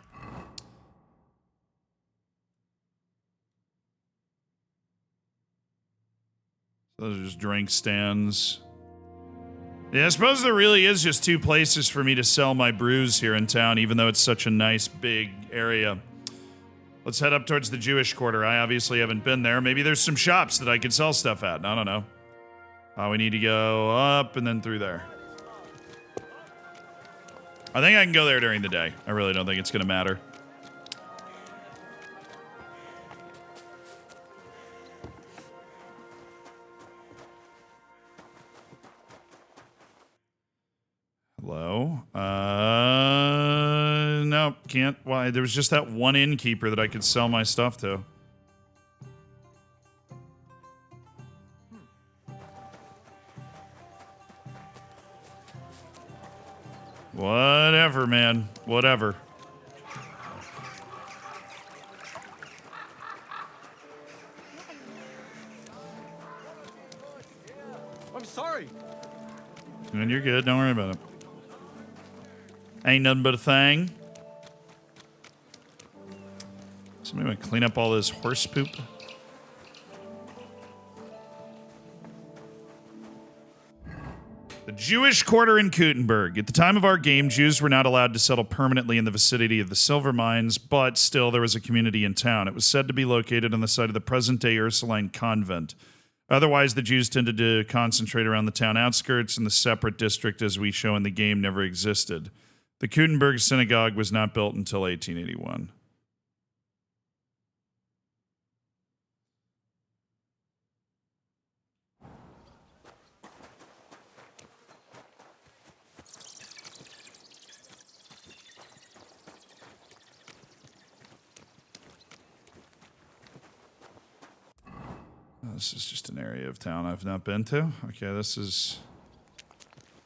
Those are just drink stands. Yeah, I suppose there really is just 2 places for me to sell my brews here in town, even though it's such a nice big area. Let's head up towards the Jewish quarter. I obviously haven't been there. Maybe there's some shops that I could sell stuff at. I don't know. We need to go up and then through there. I think I can go there during the day. I really don't think it's going to matter. Hello? No, can't. Why? There was just that one innkeeper that I could sell my stuff to. Whatever, man. Whatever. I'm sorry. And you're good. Don't worry about it. Ain't nothing but a thing. Somebody want to clean up all this horse poop? The Jewish quarter in Kuttenberg. At the time of our game, Jews were not allowed to settle permanently in the vicinity of the silver mines, but still there was a community in town. It was said to be located on the site of the present-day Ursuline convent. Otherwise, the Jews tended to concentrate around the town outskirts, and the separate district, as we show in the game, never existed. The Kuttenberg synagogue was not built until 1881. This is just an area of town I've not been to. Okay, this is...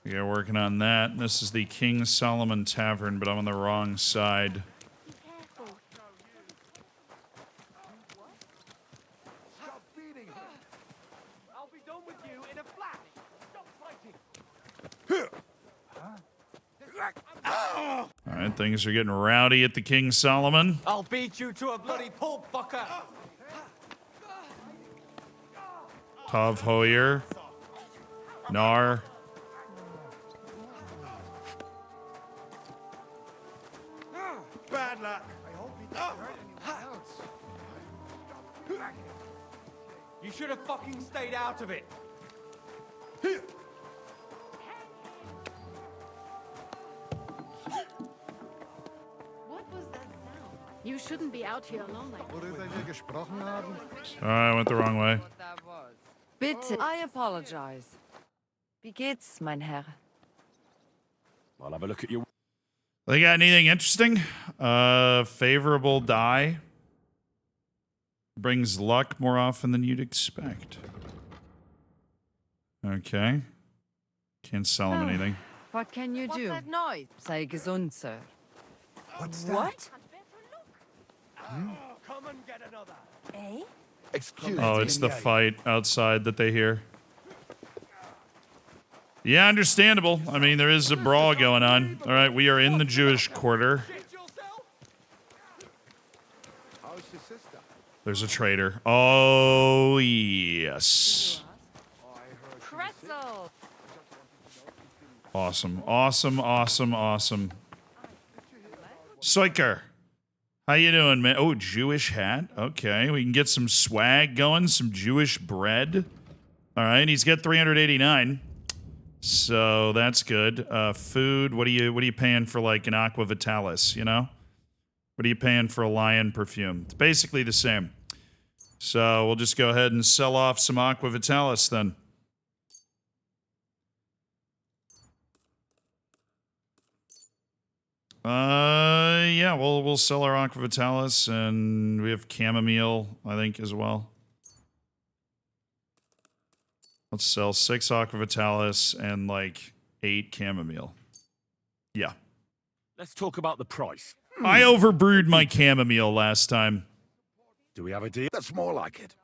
We are working on that. This is the King Solomon Tavern, but I'm on the wrong side. Stop beating her. I'll be done with you in a flash. Stop fighting. Alright, things are getting rowdy at the King Solomon. I'll beat you to a bloody pulp, fucker. Tav Hoyer. Nar. Bad luck. I hope he doesn't hurt anyone else. You should have fucking stayed out of it. shouldn't be out here alone like this. Worüber wir gesprochen haben? I went the wrong way. Bitte. I apologize. Wie geht's, mein Herr? I'll have a look at your... They got anything interesting? Favorable die. Brings luck more often than you'd expect. Okay. Can't sell him anything. What can you do? What's that noise? Sei gesund, sir. What's that? What? Come and get another. Eh? Excuse Oh, me. it's the fight outside that they hear. Yeah, understandable. I mean, there is a brawl going on. All right, we are in the Jewish quarter. How's your sister? There's a traitor. Oh, yes. Pretzel. Awesome, awesome, awesome, awesome. Soiker. How you doing, man? Oh, Jewish hat. Okay, we can get some swag going, some Jewish bread. All right, he's got 389. So that's good. Food. What are you paying for like an Aqua Vitalis? You know, what are you paying for a Lion perfume? It's basically the same. So we'll just go ahead and sell off some Aqua Vitalis then. Yeah, we'll sell our Aqua Vitalis, and we have chamomile, I think, as well. Let's sell 6 Aqua Vitalis and like 8 chamomile. Yeah. Let's talk about the price. I overbrewed my chamomile last time. Do we have a deal? That's more like it.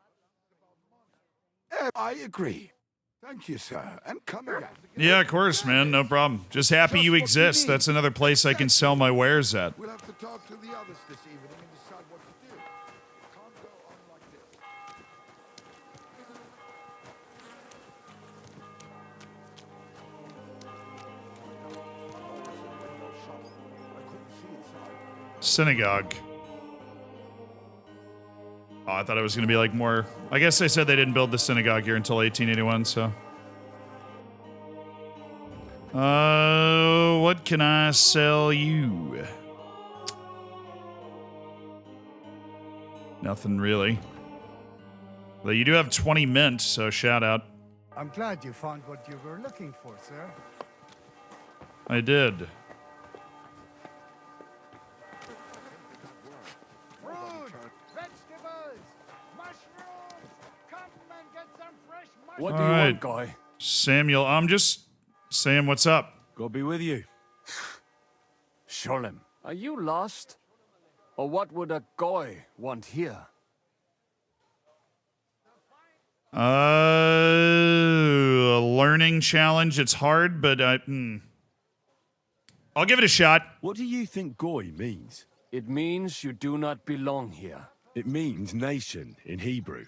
I agree. Thank you, sir. And come again. Yeah, of course, man. No problem. Just happy you exist. That's another place I can sell my wares at. We'll have to talk to the others this evening and decide what to do. Can't go on like this. Synagogue. Oh, I thought it was going to be like more... I guess they said they didn't build the synagogue here until 1881, so... What can I sell you? Nothing really. Though you do have 20 mint, so shout out. I'm glad you found what you were looking for, sir. I did. Fruit, vegetables, mushrooms. Come and get some fresh mushrooms. What All do you right. want, guy? Samuel, I'm just saying what's up. God be with you. Sholem, are you lost? Or what would a goy want here? A learning challenge. It's hard, but I'll give it a shot. What do you think goy means? It means you do not belong here. It means nation in Hebrew.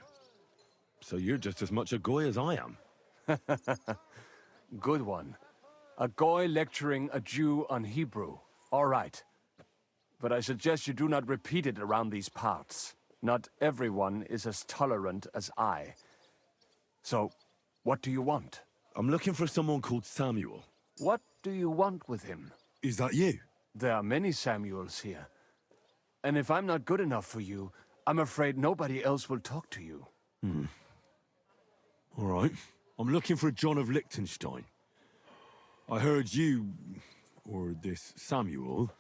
So you're just as much a goy as I am. Good one. A goy lecturing a Jew on Hebrew. All right. But I suggest you do not repeat it around these parts. Not everyone is as tolerant as I. So, what do you want? I'm looking for someone called Samuel. What do you want with him? Is that you? There are many Samuels here. And if I'm not good enough for you, I'm afraid nobody else will talk to you. All right. I'm looking for a John of Liechtenstein. I heard you, or this Samuel,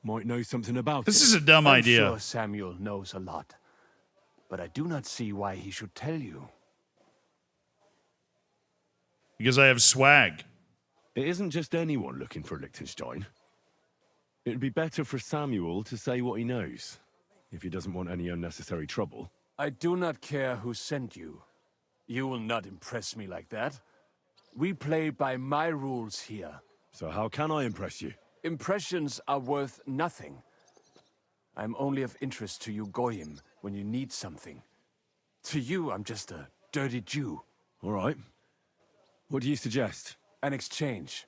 might know something about This it. is a dumb I'm idea. sure Samuel knows a lot. But I do not see why he should tell you. Because I have swag. It isn't just anyone looking for Liechtenstein. It'd be better for Samuel to say what he knows, if he doesn't want any unnecessary trouble. I do not care who sent you. You will not impress me like that. We play by my rules here. So how can I impress you? Impressions are worth nothing. I'm only of interest to you Goyim when you need something. To you, I'm just a dirty Jew. All right. What do you suggest? An exchange.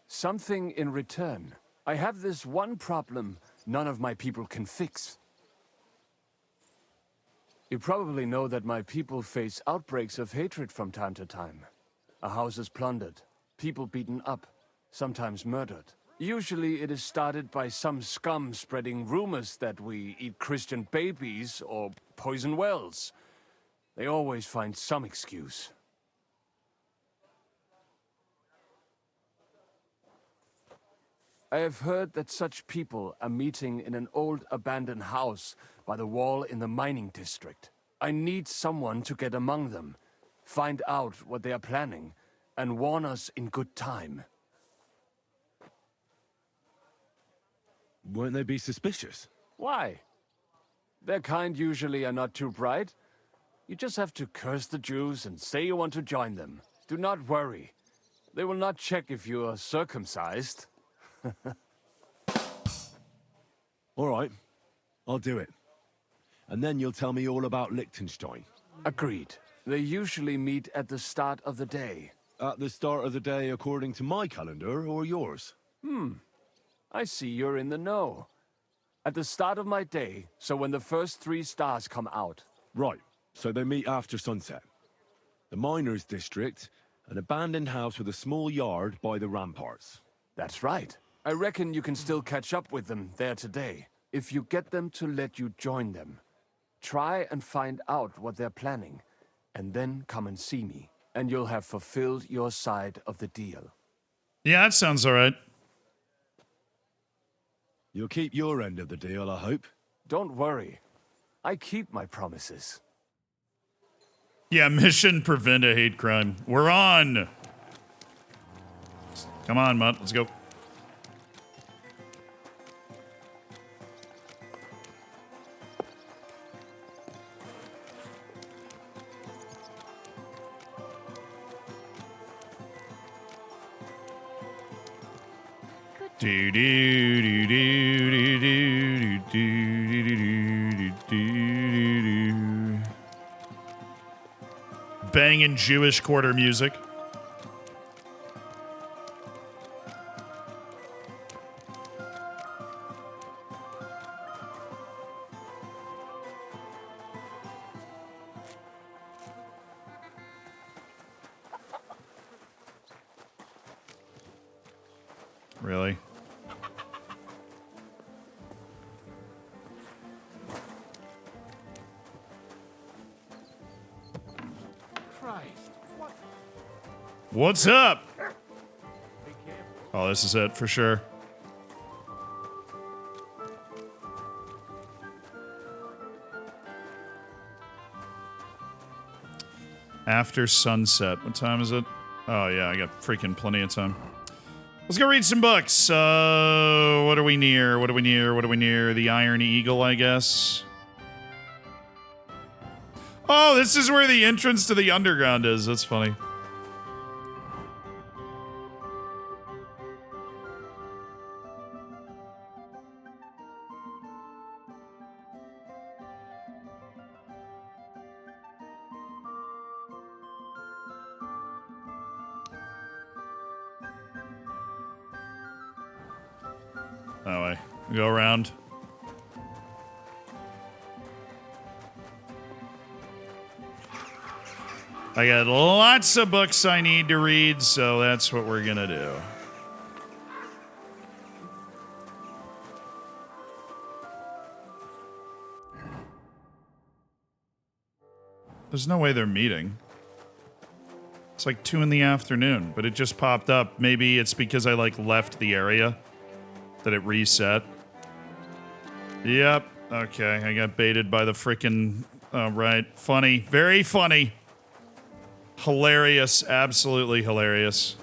Something in return. I have this one problem none of my people can fix. You probably know that my people face outbreaks of hatred from time to time. A house is plundered, people beaten up, sometimes murdered. Usually it is started by some scum spreading rumors that we eat Christian babies or poison wells. They always find some excuse. I have heard that such people are meeting in an old abandoned house by the wall in the mining district. I need someone to get among them, find out what they are planning, and warn us in good time. Won't they be suspicious? Why? Their kind usually are not too bright. You just have to curse the Jews and say you want to join them. Do not worry. They will not check if you are circumcised. All right, I'll do it. And then you'll tell me all about Liechtenstein. Agreed. They usually meet at the start of the day. At the start of the day according to my calendar or yours? I see you're in the know. At the start of my day, so when the first 3 stars come out. Right, so they meet after sunset. The miners' district, an abandoned house with a small yard by the ramparts. That's right. I reckon you can still catch up with them there today, if you get them to let you join them. Try and find out what they're planning, and then come and see me, and you'll have fulfilled your side of the deal. Yeah, that sounds all right. You'll keep your end of the deal, I hope. Don't worry. I keep my promises. Yeah, mission prevent a hate crime. We're on. Come on, Mutt. Let's go. Do do do do do do do do do do. Banging Jewish quarter music. Really? Christ, What's up? Oh, this is it for sure. After sunset. What time is it? Oh, yeah, I got freaking plenty of time. Let's go read some books. What are we near? What are we near? What are we near? The Iron Eagle, I guess. Oh, this is where the entrance to the underground is. That's funny. That way. Go around. I got lots of books I need to read, so that's what we're gonna do. There's no way they're meeting. It's like 2 in the afternoon, but it just popped up. Maybe it's because I like left the area that it reset. Yep. Okay, I got baited by the frickin'... right. Funny. Very funny. Hilarious. Absolutely hilarious.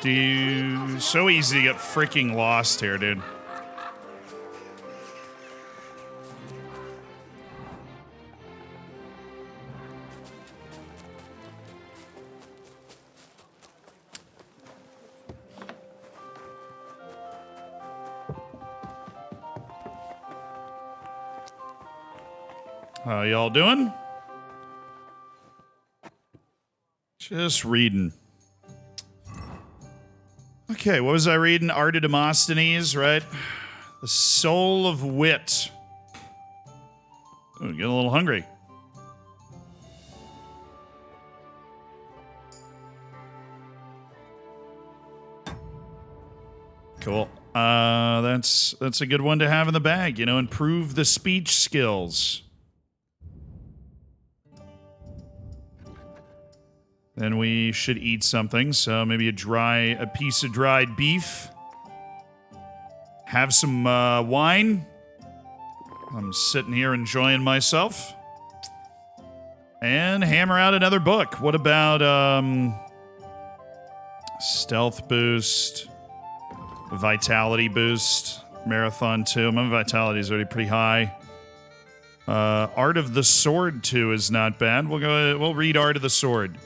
Dude, so easy to get freaking lost here, dude. How y'all doing? Just reading. Okay, what was I reading? Art of Demosthenes, right? The Soul of Wit. Oh, getting a little hungry. Cool. That's a good one to have in the bag, you know, improve the speech skills. Then we should eat something, so maybe a piece of dried beef. Have some wine. I'm sitting here enjoying myself. And hammer out another book. What about stealth boost, vitality boost, marathon 2? My vitality is already pretty high. Art of the Sword 2 is not bad. We'll read Art of the Sword.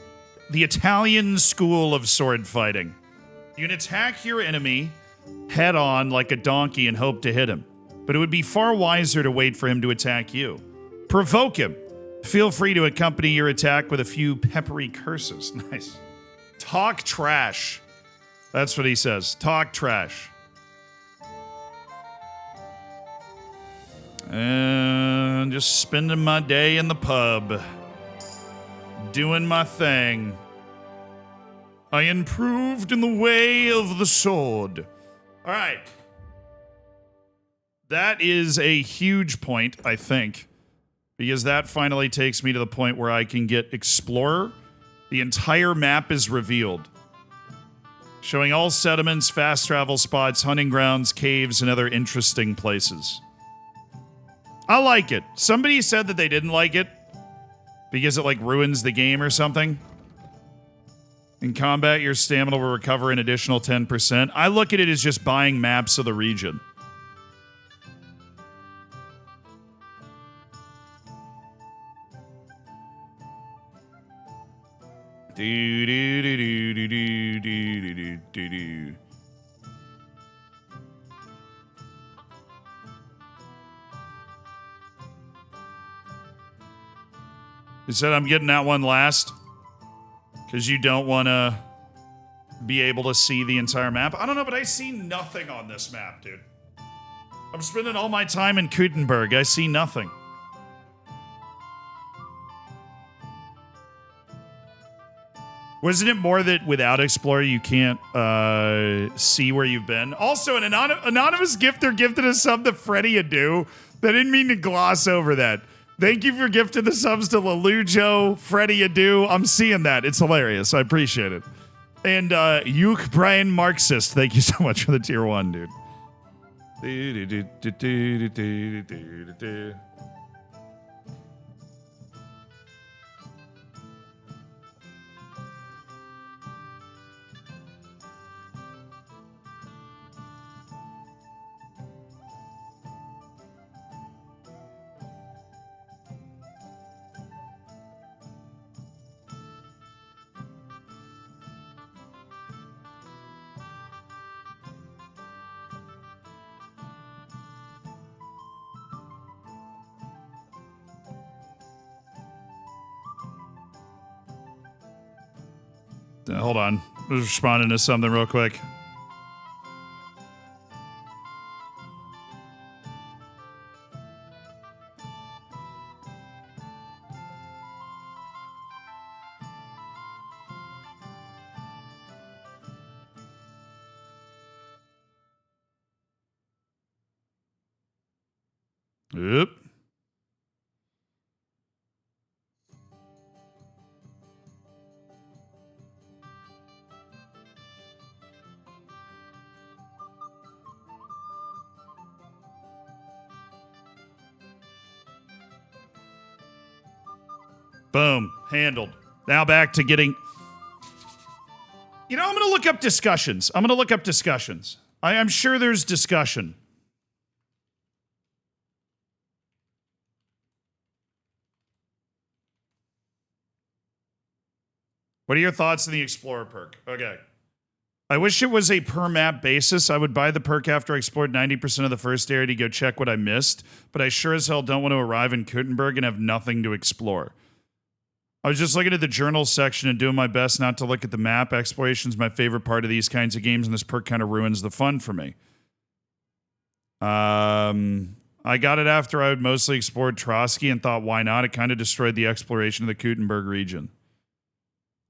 The Italian school of sword fighting. You can attack your enemy head on like a donkey and hope to hit him. But it would be far wiser to wait for him to attack you. Provoke him. Feel free to accompany your attack with a few peppery curses. Nice. Talk trash. That's what he says. Talk trash. And just spending my day in the pub. Doing my thing. I improved in the way of the sword. All right. That is a huge point, I think, because that finally takes me to the point where I can get Explorer. The entire map is revealed, showing all settlements, fast travel spots, hunting grounds, caves, and other interesting places. I like it. Somebody said that they didn't like it because it, like, ruins the game or something. In combat, your stamina will recover an additional 10%. I look at it as just buying maps of the region. Do do do do do do do do do do. You said I'm getting that one last because you don't want to be able to see the entire map. I don't know, but I see nothing on this map, dude. I'm spending all my time in Kutenberg. I see nothing. Wasn't it more that without Explorer you can't see where you've been? Also, an anonymous gifter gifted a sub to Freddy Adu. I didn't mean to gloss over that. Thank you for gifting the subs to Lelujo, Freddy Adu. I'm seeing that. It's hilarious. I appreciate it. And Uke Brian Marxist, thank you so much for the tier 1, dude. Hold on. I was responding to something real quick. Yep. Boom. Handled. Now back to getting... You know, I'm going to look up discussions. I'm sure there's discussion. What are your thoughts on the Explorer perk? Okay. I wish it was a per map basis. I would buy the perk after I explored 90% of the first area to go check what I missed, but I sure as hell don't want to arrive in Kuttenberg and have nothing to explore. I was just looking at the journal section and doing my best not to look at the map. Exploration's my favorite part of these kinds of games, and this perk kind of ruins the fun for me. I got it after I had mostly explored Trotsky and thought, why not? It kind of destroyed the exploration of the Kuttenberg region.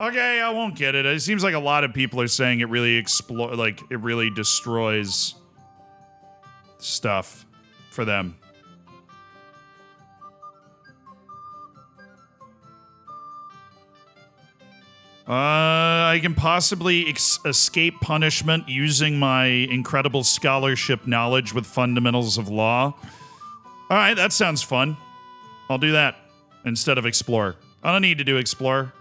Okay, I won't get it. It seems like a lot of people are saying it really it really destroys stuff for them. I can possibly escape punishment using my incredible scholarship knowledge with fundamentals of law. All right, that sounds fun. I'll do that instead of explore. I don't need to do explore.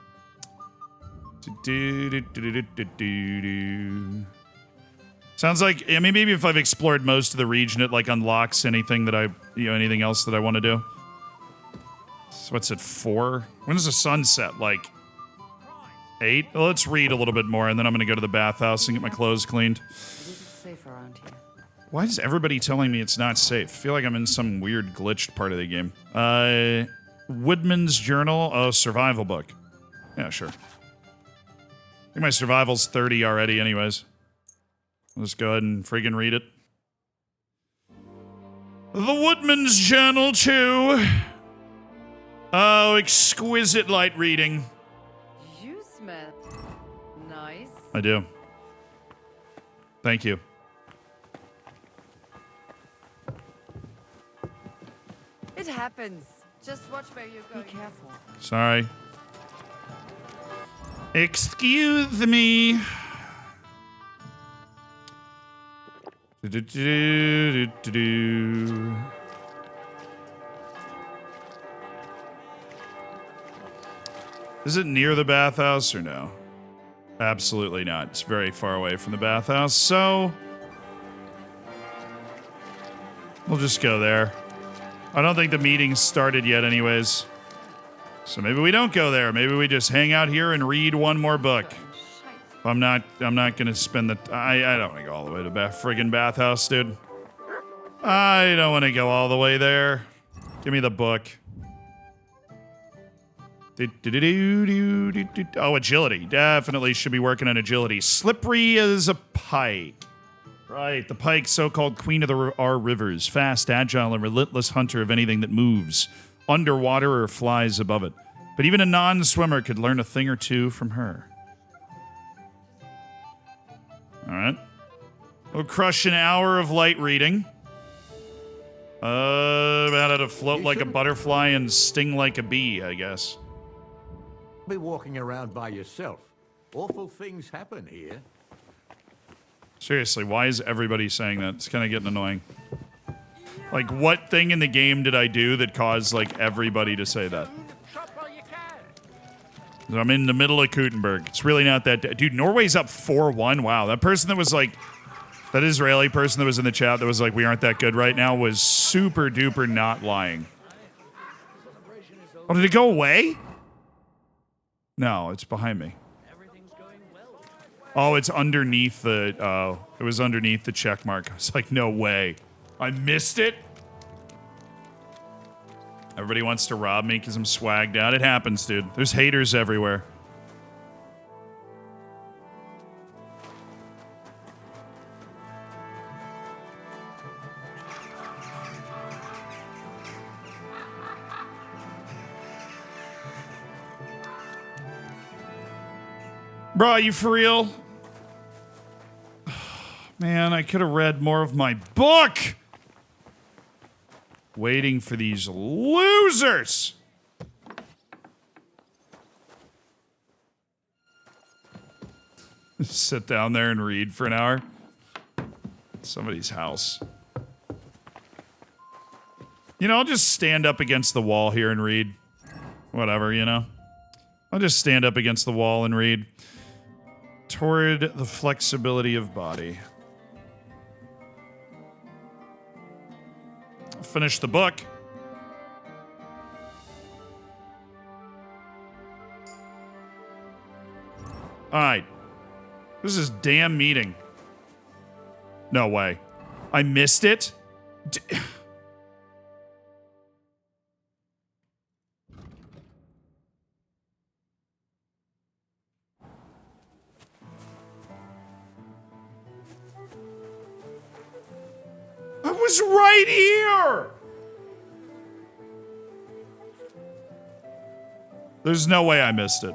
Sounds like, I mean, maybe if I've explored most of the region, it like unlocks anything that anything else that I want to do. So what's it, 4? When does the sun set? Like 8? Well, let's read a little bit more, and then I'm going to go to the bathhouse and get my clothes cleaned. Safe around here. Why is everybody telling me it's not safe? I feel like I'm in some weird glitched part of the game. Woodman's Journal. Oh, survival book. Yeah, sure. I think my survival's 30 already anyways. I'll just go ahead and friggin' read it. The Woodman's Journal 2. Oh, exquisite light reading. You smell nice. I do. Thank you. It happens. Just watch where you're going. Be careful. Sorry. Excuse me. Is it near the bathhouse or no? Absolutely not. It's very far away from the bathhouse, so we'll just go there. I don't think the meeting's started yet anyways. So maybe we don't go there. Maybe we just hang out here and read one more book. I'm not gonna spend the I don't wanna go all the way to friggin' bathhouse, dude. I don't wanna go all the way there. Give me the book. Oh, agility. Definitely should be working on agility. Slippery as a pike. Right, the pike, so-called queen of our rivers. Fast, agile, and relentless hunter of anything that moves, underwater or flies above it. But even a non-swimmer could learn a thing or two from her. All right. We'll crush an hour of light reading. About how to float like a butterfly and sting like a bee, I guess. Be walking around by yourself. Awful things happen here. Seriously, why is everybody saying that? It's kind of getting annoying. Like, what thing in the game did I do that caused, like, everybody to say that? I'm in the middle of Kuttenberg. It's really not that... Dude, Norway's up 4-1. Wow, that person that was, like... That Israeli person that was in the chat that was like, we aren't that good right now, was super duper not lying. Oh, did it go away? No, it's behind me. Oh, it's underneath the, it was underneath the check mark. I was like, no way. I missed it? Everybody wants to rob me because I'm swagged out. It happens, dude. There's haters everywhere. Bro, are you for real? Man, I could have read more of my book. Waiting for these losers. Sit down there and read for an hour. Somebody's house. You know, I'll just stand up against the wall here and read. Whatever, you know? I'll just stand up against the wall and read. Toward the flexibility of body. I'll finish the book. All right. This is damn meeting. No way. I missed it? I was right here! There's no way I missed it.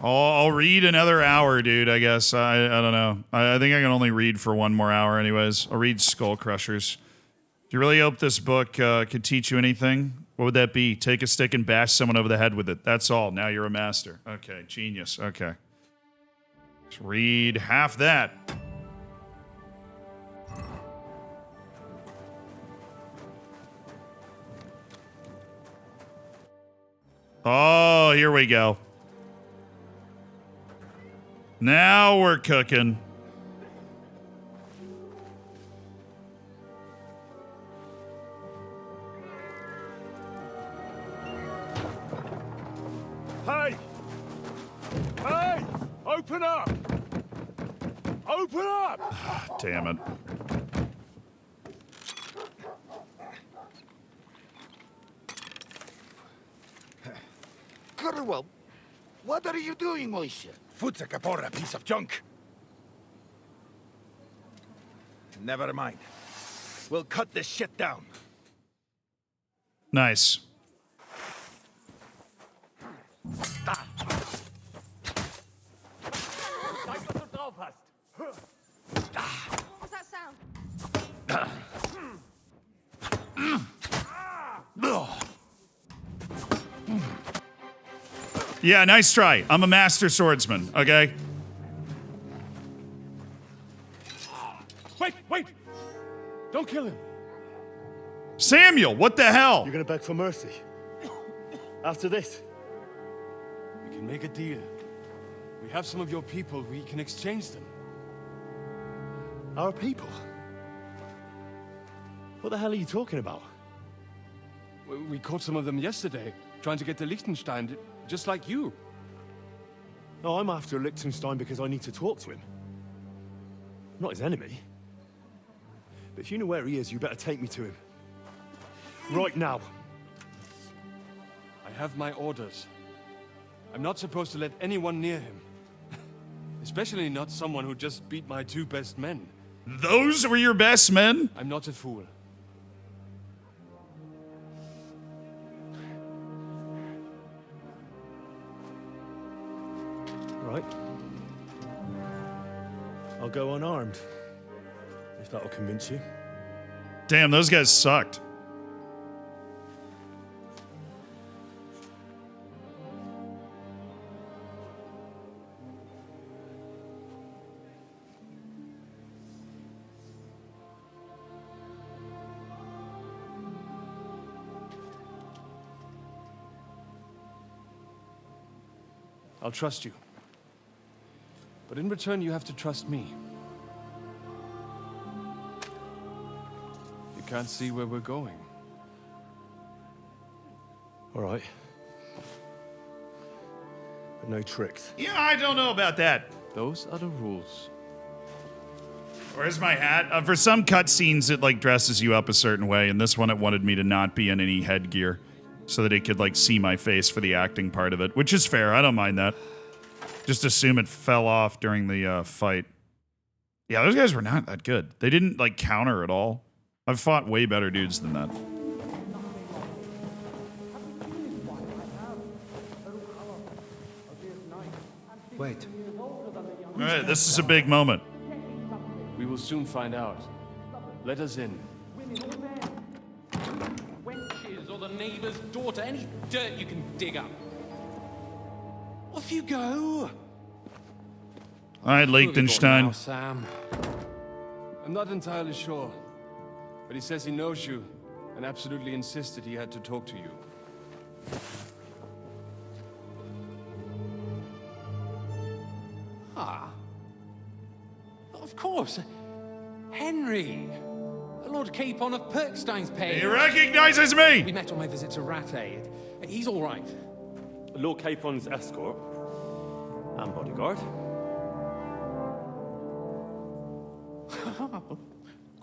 I'll read another hour, dude, I guess. I don't know. I think I can only read for one more hour anyways. I'll read Skull Crushers. Do you really hope this book could teach you anything? What would that be? Take a stick and bash someone over the head with it. That's all. Now you're a master. Okay, genius. Okay. Let's read half that. Oh, here we go. Now we're cooking. Hey! Hey! Open up! Open up! Damn it. Gurwell, what are you doing, Moishe? Futsa Kapora, piece of junk. Never mind. We'll cut this shit down. Nice. What was that sound? Yeah, nice try. I'm a master swordsman, okay? Wait, wait! Don't kill him. Samuel, what the hell? You're gonna beg for mercy? After this? We can make a deal. We have some of your people. We can exchange them. Our people? What the hell are you talking about? We caught some of them yesterday, trying to get to Liechtenstein, just like you. No, I'm after Liechtenstein because I need to talk to him. I'm not his enemy. But if you know where he is, you better take me to him. Right now. I have my orders. I'm not supposed to let anyone near him. Especially not someone who just beat my 2 best men. Those were your best men? I'm not a fool. Right. I'll go unarmed. If that'll convince you. Damn, those guys sucked. I'll trust you. But in return, you have to trust me. You can't see where we're going. All right. But no tricks. Yeah, I don't know about that. Those are the rules. Where's my hat? For some cutscenes, it like dresses you up a certain way, and this one it wanted me to not be in any headgear, so that it could like see my face for the acting part of it, which is fair. I don't mind that. Just assume it fell off during the fight. Yeah, those guys were not that good. They didn't like counter at all. I've fought way better dudes than that. Wait. All right, this is a big moment. We will soon find out. Let us in. Wenches or the neighbor's daughter, any dirt you can dig up. Off you go. All right, Liechtenstein. Now, Sam. I'm not entirely sure, but he says he knows you and absolutely insisted he had to talk to you. Ah. Off Of course. Henry. Lord Capon of Perkstein's pay. He recognizes me! We met on my visit to Rattay. He's all right. Lord Capon's escort and bodyguard.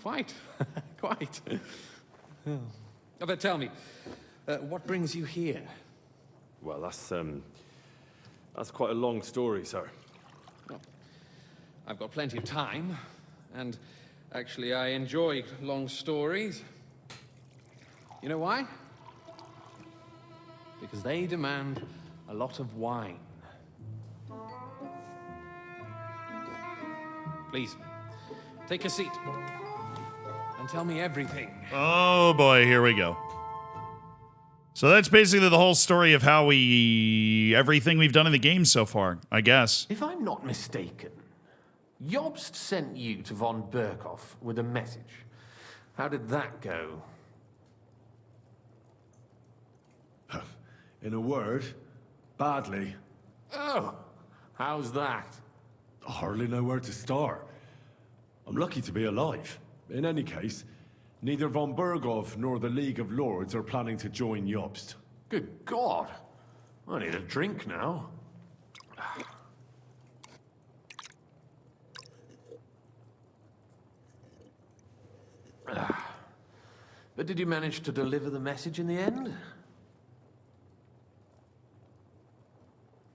Quite. Quite. Oh, but tell me, what brings you here? Well, that's quite a long story, sir. Well, I've got plenty of time, and actually I enjoy long stories. You know why? Because they demand a lot of wine. Please, take a seat and tell me everything. Oh boy, here we go. So that's basically the whole story of how everything we've done in the game so far, I guess. If I'm not mistaken, Jobst sent you to von Berkhoff with a message. How did that go? In a word, badly. Oh, how's that? I hardly know where to start. I'm lucky to be alive. In any case, neither von Berkhoff nor the League of Lords are planning to join Jobst. Good God. I need a drink now. But did you manage to deliver the message in the end?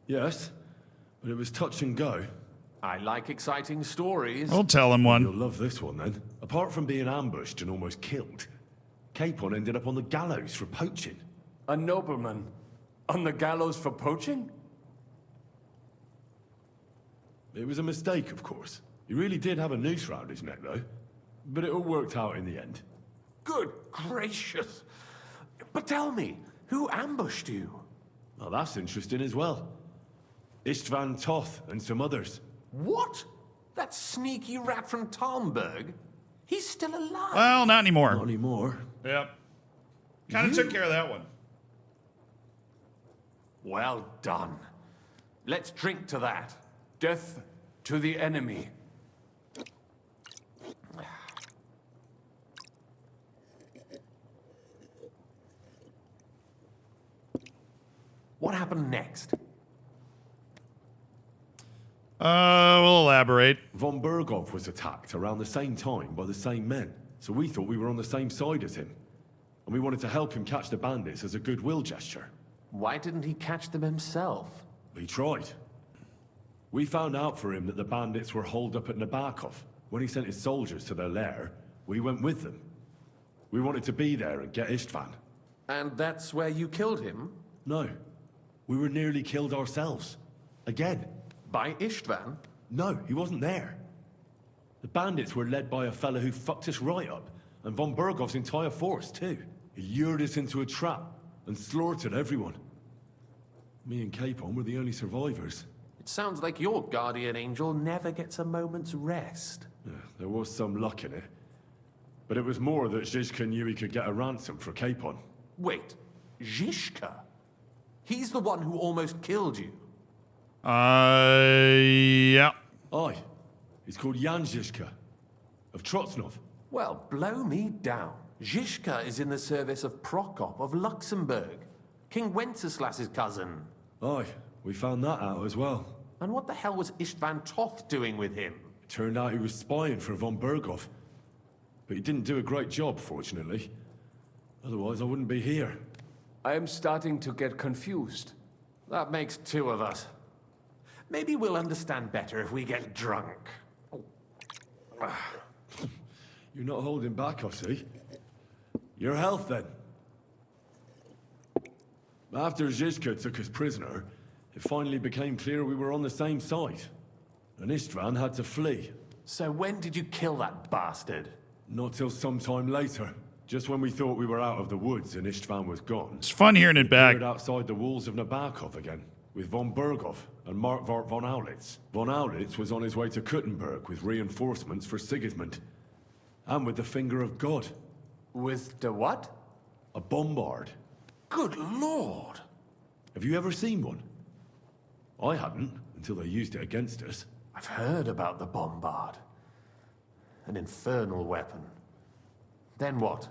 Yes, but it was touch and go. I like exciting stories. I'll tell him one. You'll love this one, then. Apart from being ambushed and almost killed, Capon ended up on the gallows for poaching. A nobleman on the gallows for poaching? It was a mistake, of course. He really did have a noose round his neck, though. But it all worked out in the end. Good gracious. But tell me, who ambushed you? Well, that's interesting as well. Istvan Toth and some others. What? That sneaky rat from Talmberg? He's still alive. Well, not anymore. Not anymore. Yep. Kind of took care of that one. Well done. Let's drink to that. Death to the enemy. What happened next? We'll elaborate. Von Berkhoff was attacked around the same time by the same men, so we thought we were on the same side as him. And we wanted to help him catch the bandits as a goodwill gesture. Why didn't he catch them himself? He tried. We found out for him that the bandits were holed up at Nabokov. When he sent his soldiers to their lair, we went with them. We wanted to be there and get Istvan. And that's where you killed him? No. We were nearly killed ourselves. Again. By Istvan? No, he wasn't there. The bandits were led by a fella who fucked us right up, and von Berkhoff's entire force, too. He lured us into a trap and slaughtered everyone. Me and Capon were the only survivors. It sounds like your guardian angel never gets a moment's rest. Yeah, there was some luck in it. But it was more that Zizka knew he could get a ransom for Capon. Wait, Zizka? He's the one who almost killed you. Yeah. Aye. He's called Jan Zizka, of Trotsnov. Well, blow me down. Zizka is in the service of Prokop of Luxembourg, King Wenceslas's cousin. Aye, we found that out as well. And what the hell was Istvan Toth doing with him? It turned out he was spying for von Berkhoff. But he didn't do a great job, fortunately. Otherwise, I wouldn't be here. I am starting to get confused. That makes two of us. Maybe we'll understand better if we get drunk. You're not holding back, I see. Your health, then. After Zizka took us prisoner, it finally became clear we were on the same side. And Istvan had to flee. So when did you kill that bastard? Not till some time later. Just when we thought we were out of the woods and Istvan was gone. It's fun hearing it back. We appeared outside the walls of Nabokov again, with von Berkhoff and Markvart von Aulitz. Von Aulitz was on his way to Kuttenberg with reinforcements for Sigismund. And with the finger of God. With the what? A bombard. Good lord! Have you ever seen one? I hadn't, until they used it against us. I've heard about the bombard. an infernal weapon. Then what?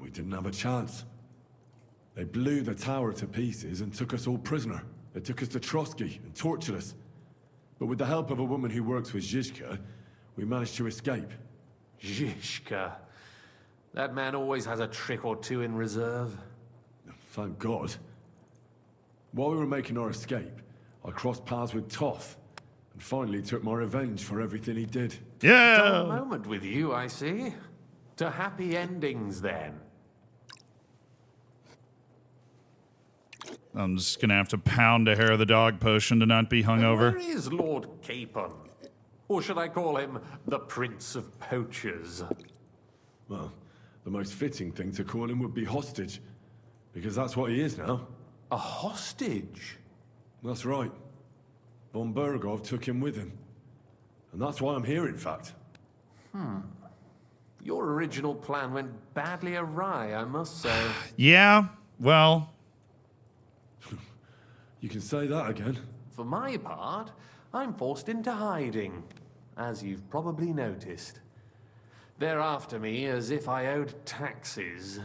We didn't have a chance. They blew the tower to pieces and took us all prisoner. They took us to Trotsky and tortured us. But with the help of a woman who works with Zizka, we managed to escape. Zizka. That man always has a trick or two in reserve. Thank God. While we were making our escape, I crossed paths with Toth, and finally took my revenge for everything he did. Dull moment with you, I see. To happy endings, then. I'm just gonna have to pound a hair of the dog potion to not be hungover. Where is Lord Capon? Or should I call him the Prince of Poachers? Well, the most fitting thing to call him would be hostage, because that's what he is now. A hostage? That's right. Von Bergov took him with him. And that's why I'm here, in fact. Your original plan went badly awry, I must say. Yeah, well... You can say that again. For my part, I'm forced into hiding, as you've probably noticed. They're after me as if I owed taxes.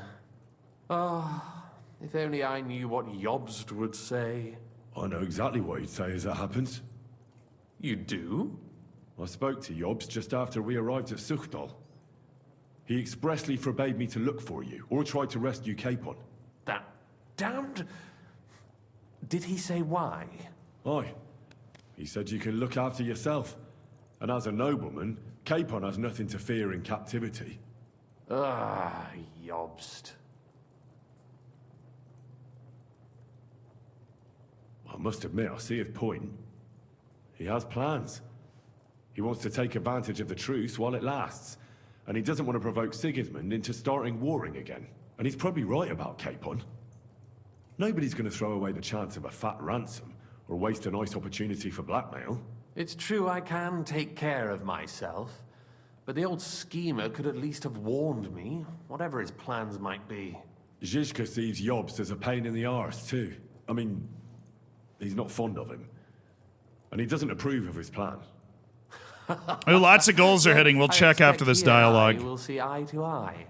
Ah, if only I knew what Jobst would say. I know exactly what he'd say as it happens. You do? I spoke to Jobst just after we arrived at Suchdal. He expressly forbade me to look for you, or try to rescue Capon. That damned... Did he say why? Aye. He said you can look after yourself. And as a nobleman, Capon has nothing to fear in captivity. Ah, Jobst. I must admit, I see his point. He has plans. He wants to take advantage of the truce while it lasts. And he doesn't want to provoke Sigismund into starting warring again. And he's probably right about Capon. Nobody's going to throw away the chance of a fat ransom, or waste a nice opportunity for blackmail. It's true I can take care of myself, but the old schemer could at least have warned me, whatever his plans might be. Zizka sees Jobst as a pain in the arse, too. I mean, he's not fond of him. And he doesn't approve of his plan. Oh, lots of goals are hitting. We'll check after this dialogue. We'll see eye to eye.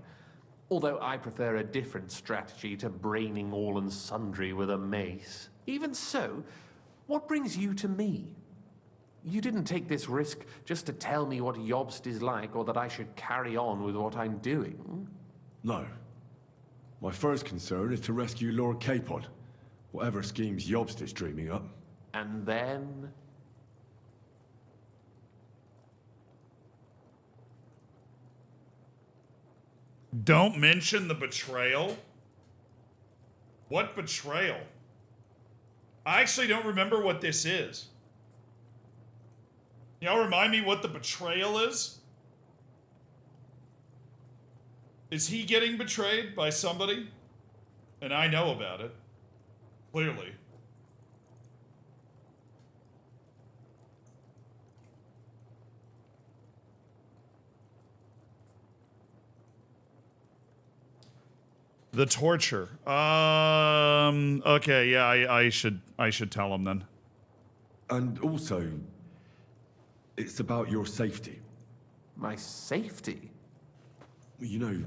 Although I prefer a different strategy to braining all and sundry with a mace. Even so, what brings you to me? You didn't take this risk just to tell me what Jobst is like, or that I should carry on with what I'm doing. No. My first concern is to rescue Lord Capon, whatever schemes Jobst is dreaming up. And then... Don't mention the betrayal? What betrayal? I actually don't remember what this is. Y'all remind me what the betrayal is? Is he getting betrayed by somebody? And I know about it. Clearly. The torture. Okay, yeah, I should tell him then. And also, it's about your safety. My safety? You know,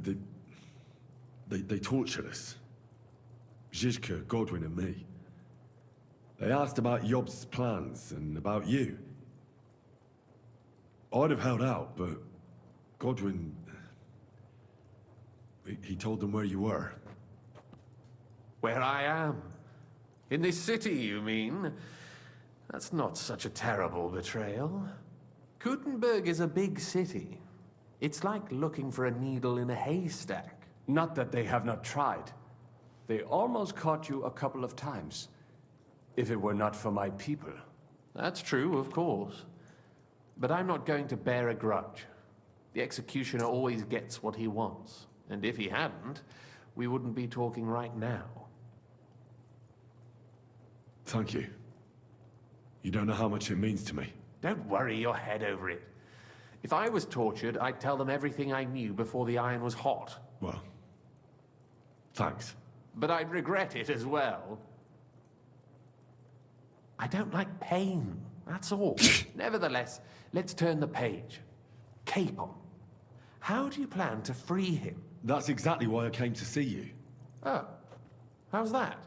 they tortured us. Zizka, Godwin, and me. They asked about Jobst's plans and about you. I'd have held out, but Godwin... He told them where you were. Where I am? In this city, you mean? That's not such a terrible betrayal. Gutenberg is a big city. It's like looking for a needle in a haystack. Not that they have not tried. They almost caught you a couple of times. If it were not for my people. That's true, of course. But I'm not going to bear a grudge. The executioner always gets what he wants. And if he hadn't, we wouldn't be talking right now. Thank you. You don't know how much it means to me. Don't worry your head over it. If I was tortured, I'd tell them everything I knew before the iron was hot. Well, thanks. But I'd regret it as well. I don't like pain. That's all. Nevertheless, let's turn the page. Capon. How do you plan to free him? That's exactly why I came to see you. Oh. How's that?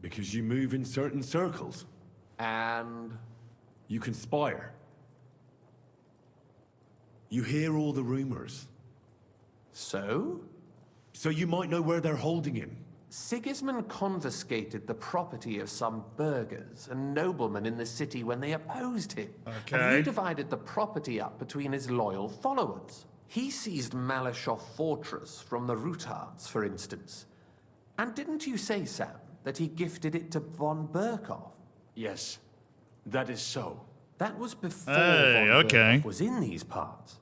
Because you move in certain circles. And? You conspire. You hear all the rumors. So? So you might know where they're holding him. Sigismund confiscated the property of some burghers and noblemen in the city when they opposed him. Okay. And he divided the property up between his loyal followers. He seized Malashov Fortress from the Rutards, for instance. And didn't you say, Sam, that he gifted it to von Berkov? Yes, that is so. That was before Hey, von okay. Berkov was in these parts.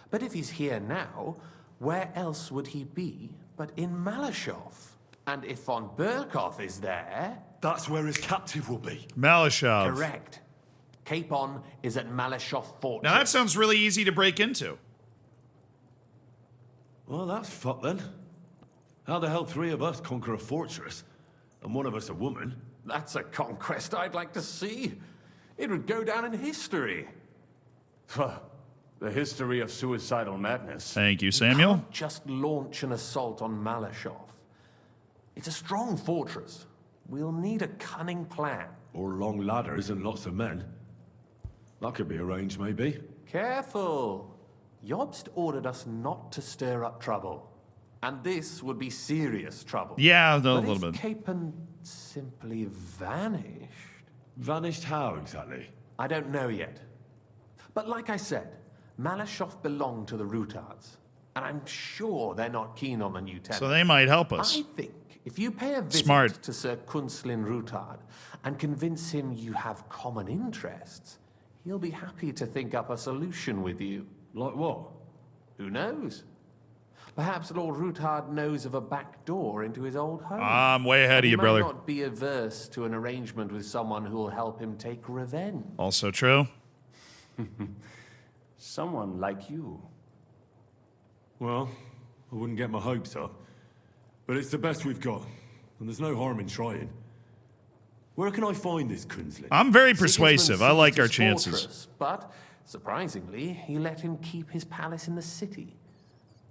But if he's here now, where else would he be but in Malashov? And if von Berkov is there... That's where his captive will be. Malashov. Correct. Capon is at Malashov Fortress. Now that sounds really easy to break into. Well, that's fucked then. How the hell 3 of us conquer a fortress, and one of us a woman? That's a conquest I'd like to see. It would go down in history. The history of suicidal madness. Thank you, Samuel. You can't just launch an assault on Malashov. It's a strong fortress. We'll need a cunning plan. Or long ladders and lots of men. That could be arranged, maybe. Careful. Jobst ordered us not to stir up trouble. And this would be serious trouble. Yeah, a but little if bit. Capon simply vanished... Vanished how, exactly? I don't know yet. But like I said, Malashov belonged to the Rutards. And I'm sure they're not keen on the new tenant. So they might help us. I think if you pay a visit Smart. to Sir Kunslin Rutard and convince him you have common interests, he'll be happy to think up a solution with you. Like what? Who knows? Perhaps Lord Rutard knows of a back door into his old home. I'm way ahead of He you, might brother. not be averse to an arrangement with someone who will help him take revenge. Also true. Someone like you. Well, I wouldn't get my hopes up. But it's the best we've got, and there's no harm in trying. Where can I find this Kunslin? I'm very Sigismund persuasive. I like seized our his chances. fortress, but, surprisingly, he let him keep his palace in the city.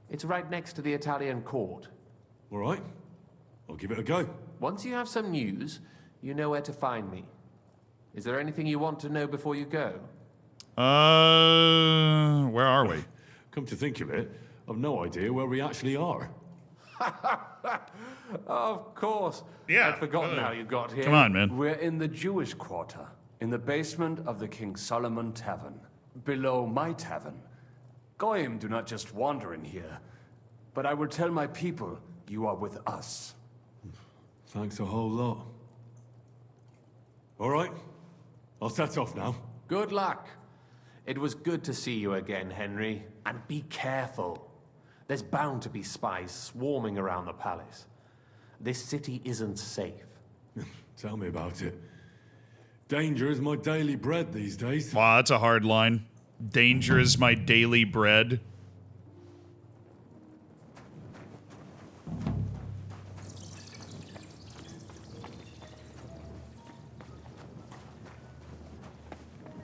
It's right next to the Italian court. All right. I'll give it a go. Once you have some news, you know where to find me. Is there anything you want to know before you go? Where are we? Come to think of it, I've no idea where we actually are. Of course. Yeah. I'd forgotten how you got here. Come on, man. We're in the Jewish quarter, in the basement of the King Solomon Tavern, below my tavern. Goyim do not just wander in here, but I will tell my people you are with us. Thanks a whole lot. All right. I'll set off now. Good luck. It was good to see you again, Henry. And be careful. There's bound to be spies swarming around the palace. This city isn't safe. Tell me about it. Danger is my daily bread these days. Wow, that's a hard line. Danger is my daily bread.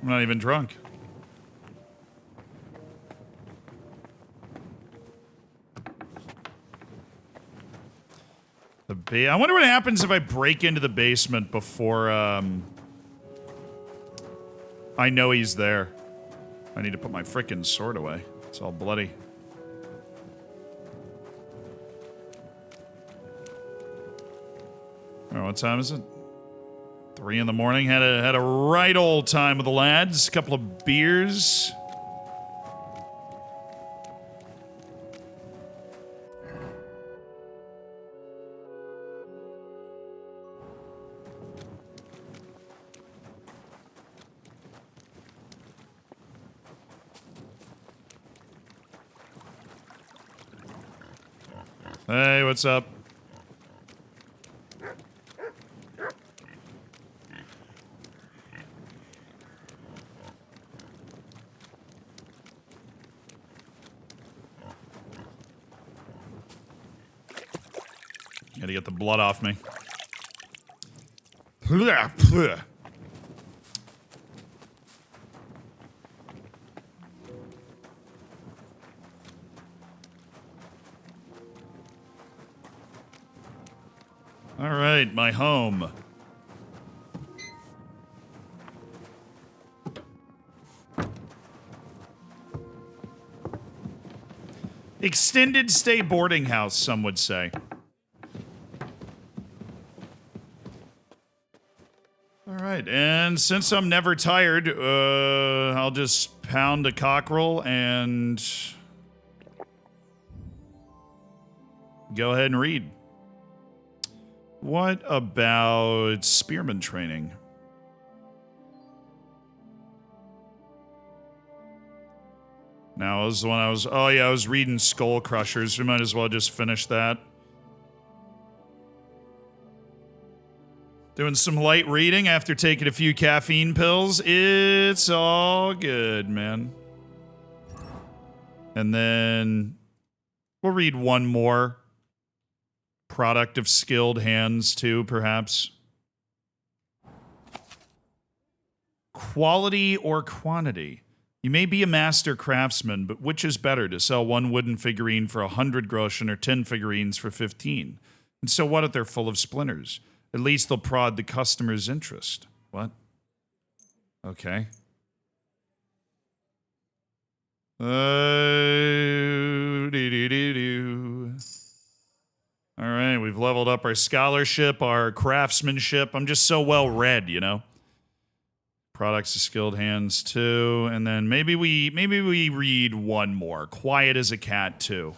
I'm not even drunk. I wonder what happens if I break into the basement before I know he's there. I need to put my frickin' sword away. It's all bloody. Oh, what time is it? 3 in the morning. Had a right old time with the lads. A couple of beers. Hey, what's up? Gotta get the blood off me. All right, my home. Extended stay boarding house, some would say. All right, and since I'm never tired, I'll just pound a cockerel and go ahead and read. What about spearman training? Now, this is when I was reading Skull Crushers. We might as well just finish that. Doing some light reading after taking a few caffeine pills. It's all good, man. And then we'll read one more. Product of skilled hands, too, perhaps. Quality or quantity? You may be a master craftsman, but which is better, to sell one wooden figurine for 100 groschen or 10 figurines for 15? And so what if they're full of splinters? At least they'll prod the customer's interest. What? Okay. All right, we've leveled up our scholarship, our craftsmanship. I'm just so well read, you know. Products of skilled hands too, and then maybe we read one more. Quiet as a cat too.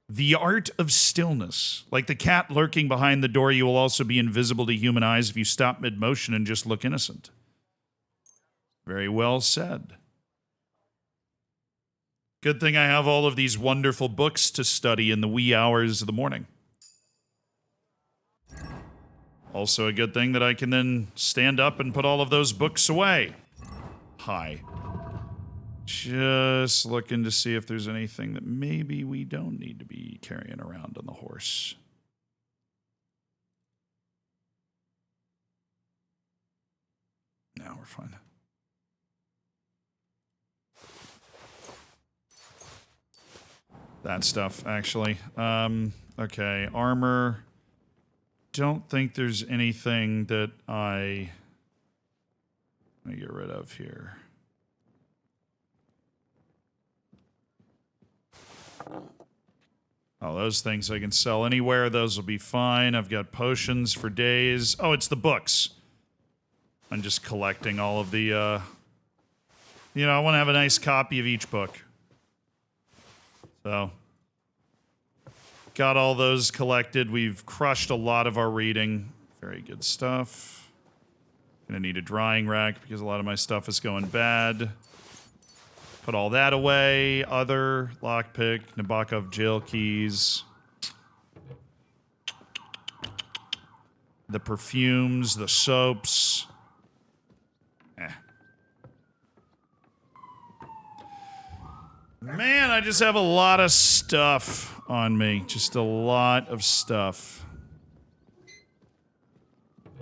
The art of stillness. Like the cat lurking behind the door, you will also be invisible to human eyes if you stop mid-motion and just look innocent. Very well said. Good thing I have all of these wonderful books to study in the wee hours of the morning. Also a good thing that I can then stand up and put all of those books away. Hi. Just looking to see if there's anything that maybe we don't need to be carrying around on the horse. No, we're fine. That stuff, actually. Okay, armor. Don't think there's anything that let me get rid of here. Oh, those things I can sell anywhere. Those will be fine. I've got potions for days. Oh, it's the books. I'm just collecting all of the, I want to have a nice copy of each book. So, got all those collected. We've crushed a lot of our reading. Very good stuff. Gonna need a drying rack because a lot of my stuff is going bad. Put all that away. Other, lockpick, Nabokov jail keys. The perfumes, the soaps. Man, I just have a lot of stuff on me. Just a lot of stuff.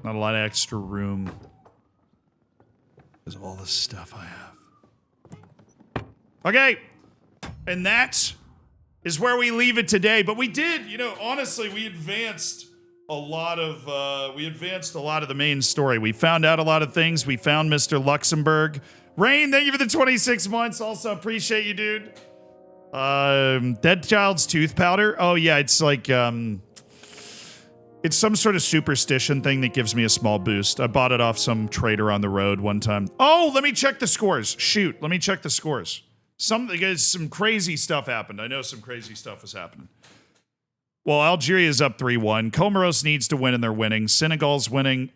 Not a lot of extra room. Because of all the stuff I have. Okay. And that is where we leave it today. But we did, honestly, we advanced a lot of the main story. We found out a lot of things. We found Mr. Luxembourg. Rain, thank you for the 26 months. Also appreciate you, dude. Dead Child's tooth powder. Oh yeah, it's like it's some sort of superstition thing that gives me a small boost. I bought it off some trader on the road one time. Oh, let me check the scores. Shoot, let me check the scores. Some crazy stuff happened. I know some crazy stuff was happening. Well, Algeria's up 3-1. Comoros needs to win and they're winning. Senegal's winning.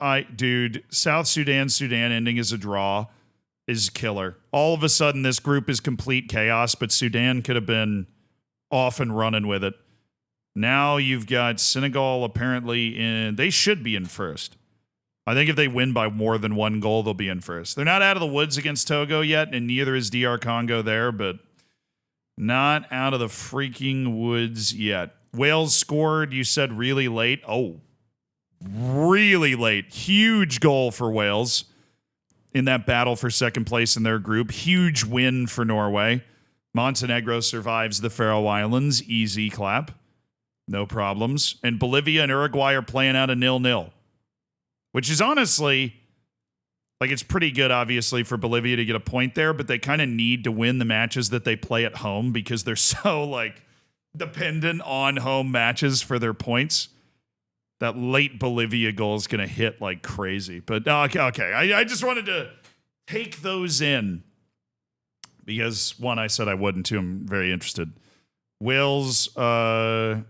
South Sudan ending is a draw. Is killer. All of a sudden, this group is complete chaos, but Sudan could have been off and running with it. Now you've got Senegal apparently they should be in first. I think if they win by more than one goal, they'll be in first. They're not out of the woods against Togo yet, and neither is DR Congo there, but not out of the freaking woods yet. Wales scored, you said, really late. Oh, really late. Huge goal for Wales in that battle for second place in their group. Huge win for Norway. Montenegro survives the Faroe Islands. Easy clap. No problems. And Bolivia and Uruguay are playing out a 0-0, which is honestly, like, it's pretty good, obviously, for Bolivia to get a point there, but they kind of need to win the matches that they play at home because they're so, like, dependent on home matches for their points. That late Bolivia goal is going to hit like crazy. But okay. I just wanted to take those in because, one, I said I wouldn't. Two, I'm very interested. Wales won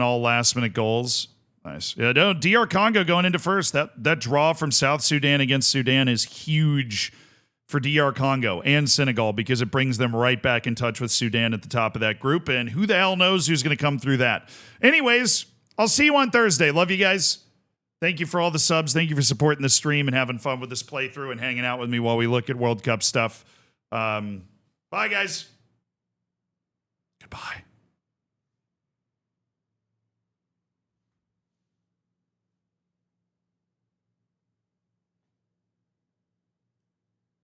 all last-minute goals. Nice. Yeah, no, DR Congo going into first. That draw from South Sudan against Sudan is huge for DR Congo and Senegal because it brings them right back in touch with Sudan at the top of that group. And who the hell knows who's going to come through that? Anyways, I'll see you on Thursday. Love you guys. Thank you for all the subs. Thank you for supporting the stream and having fun with this playthrough and hanging out with me while we look at World Cup stuff. Bye, guys. Goodbye.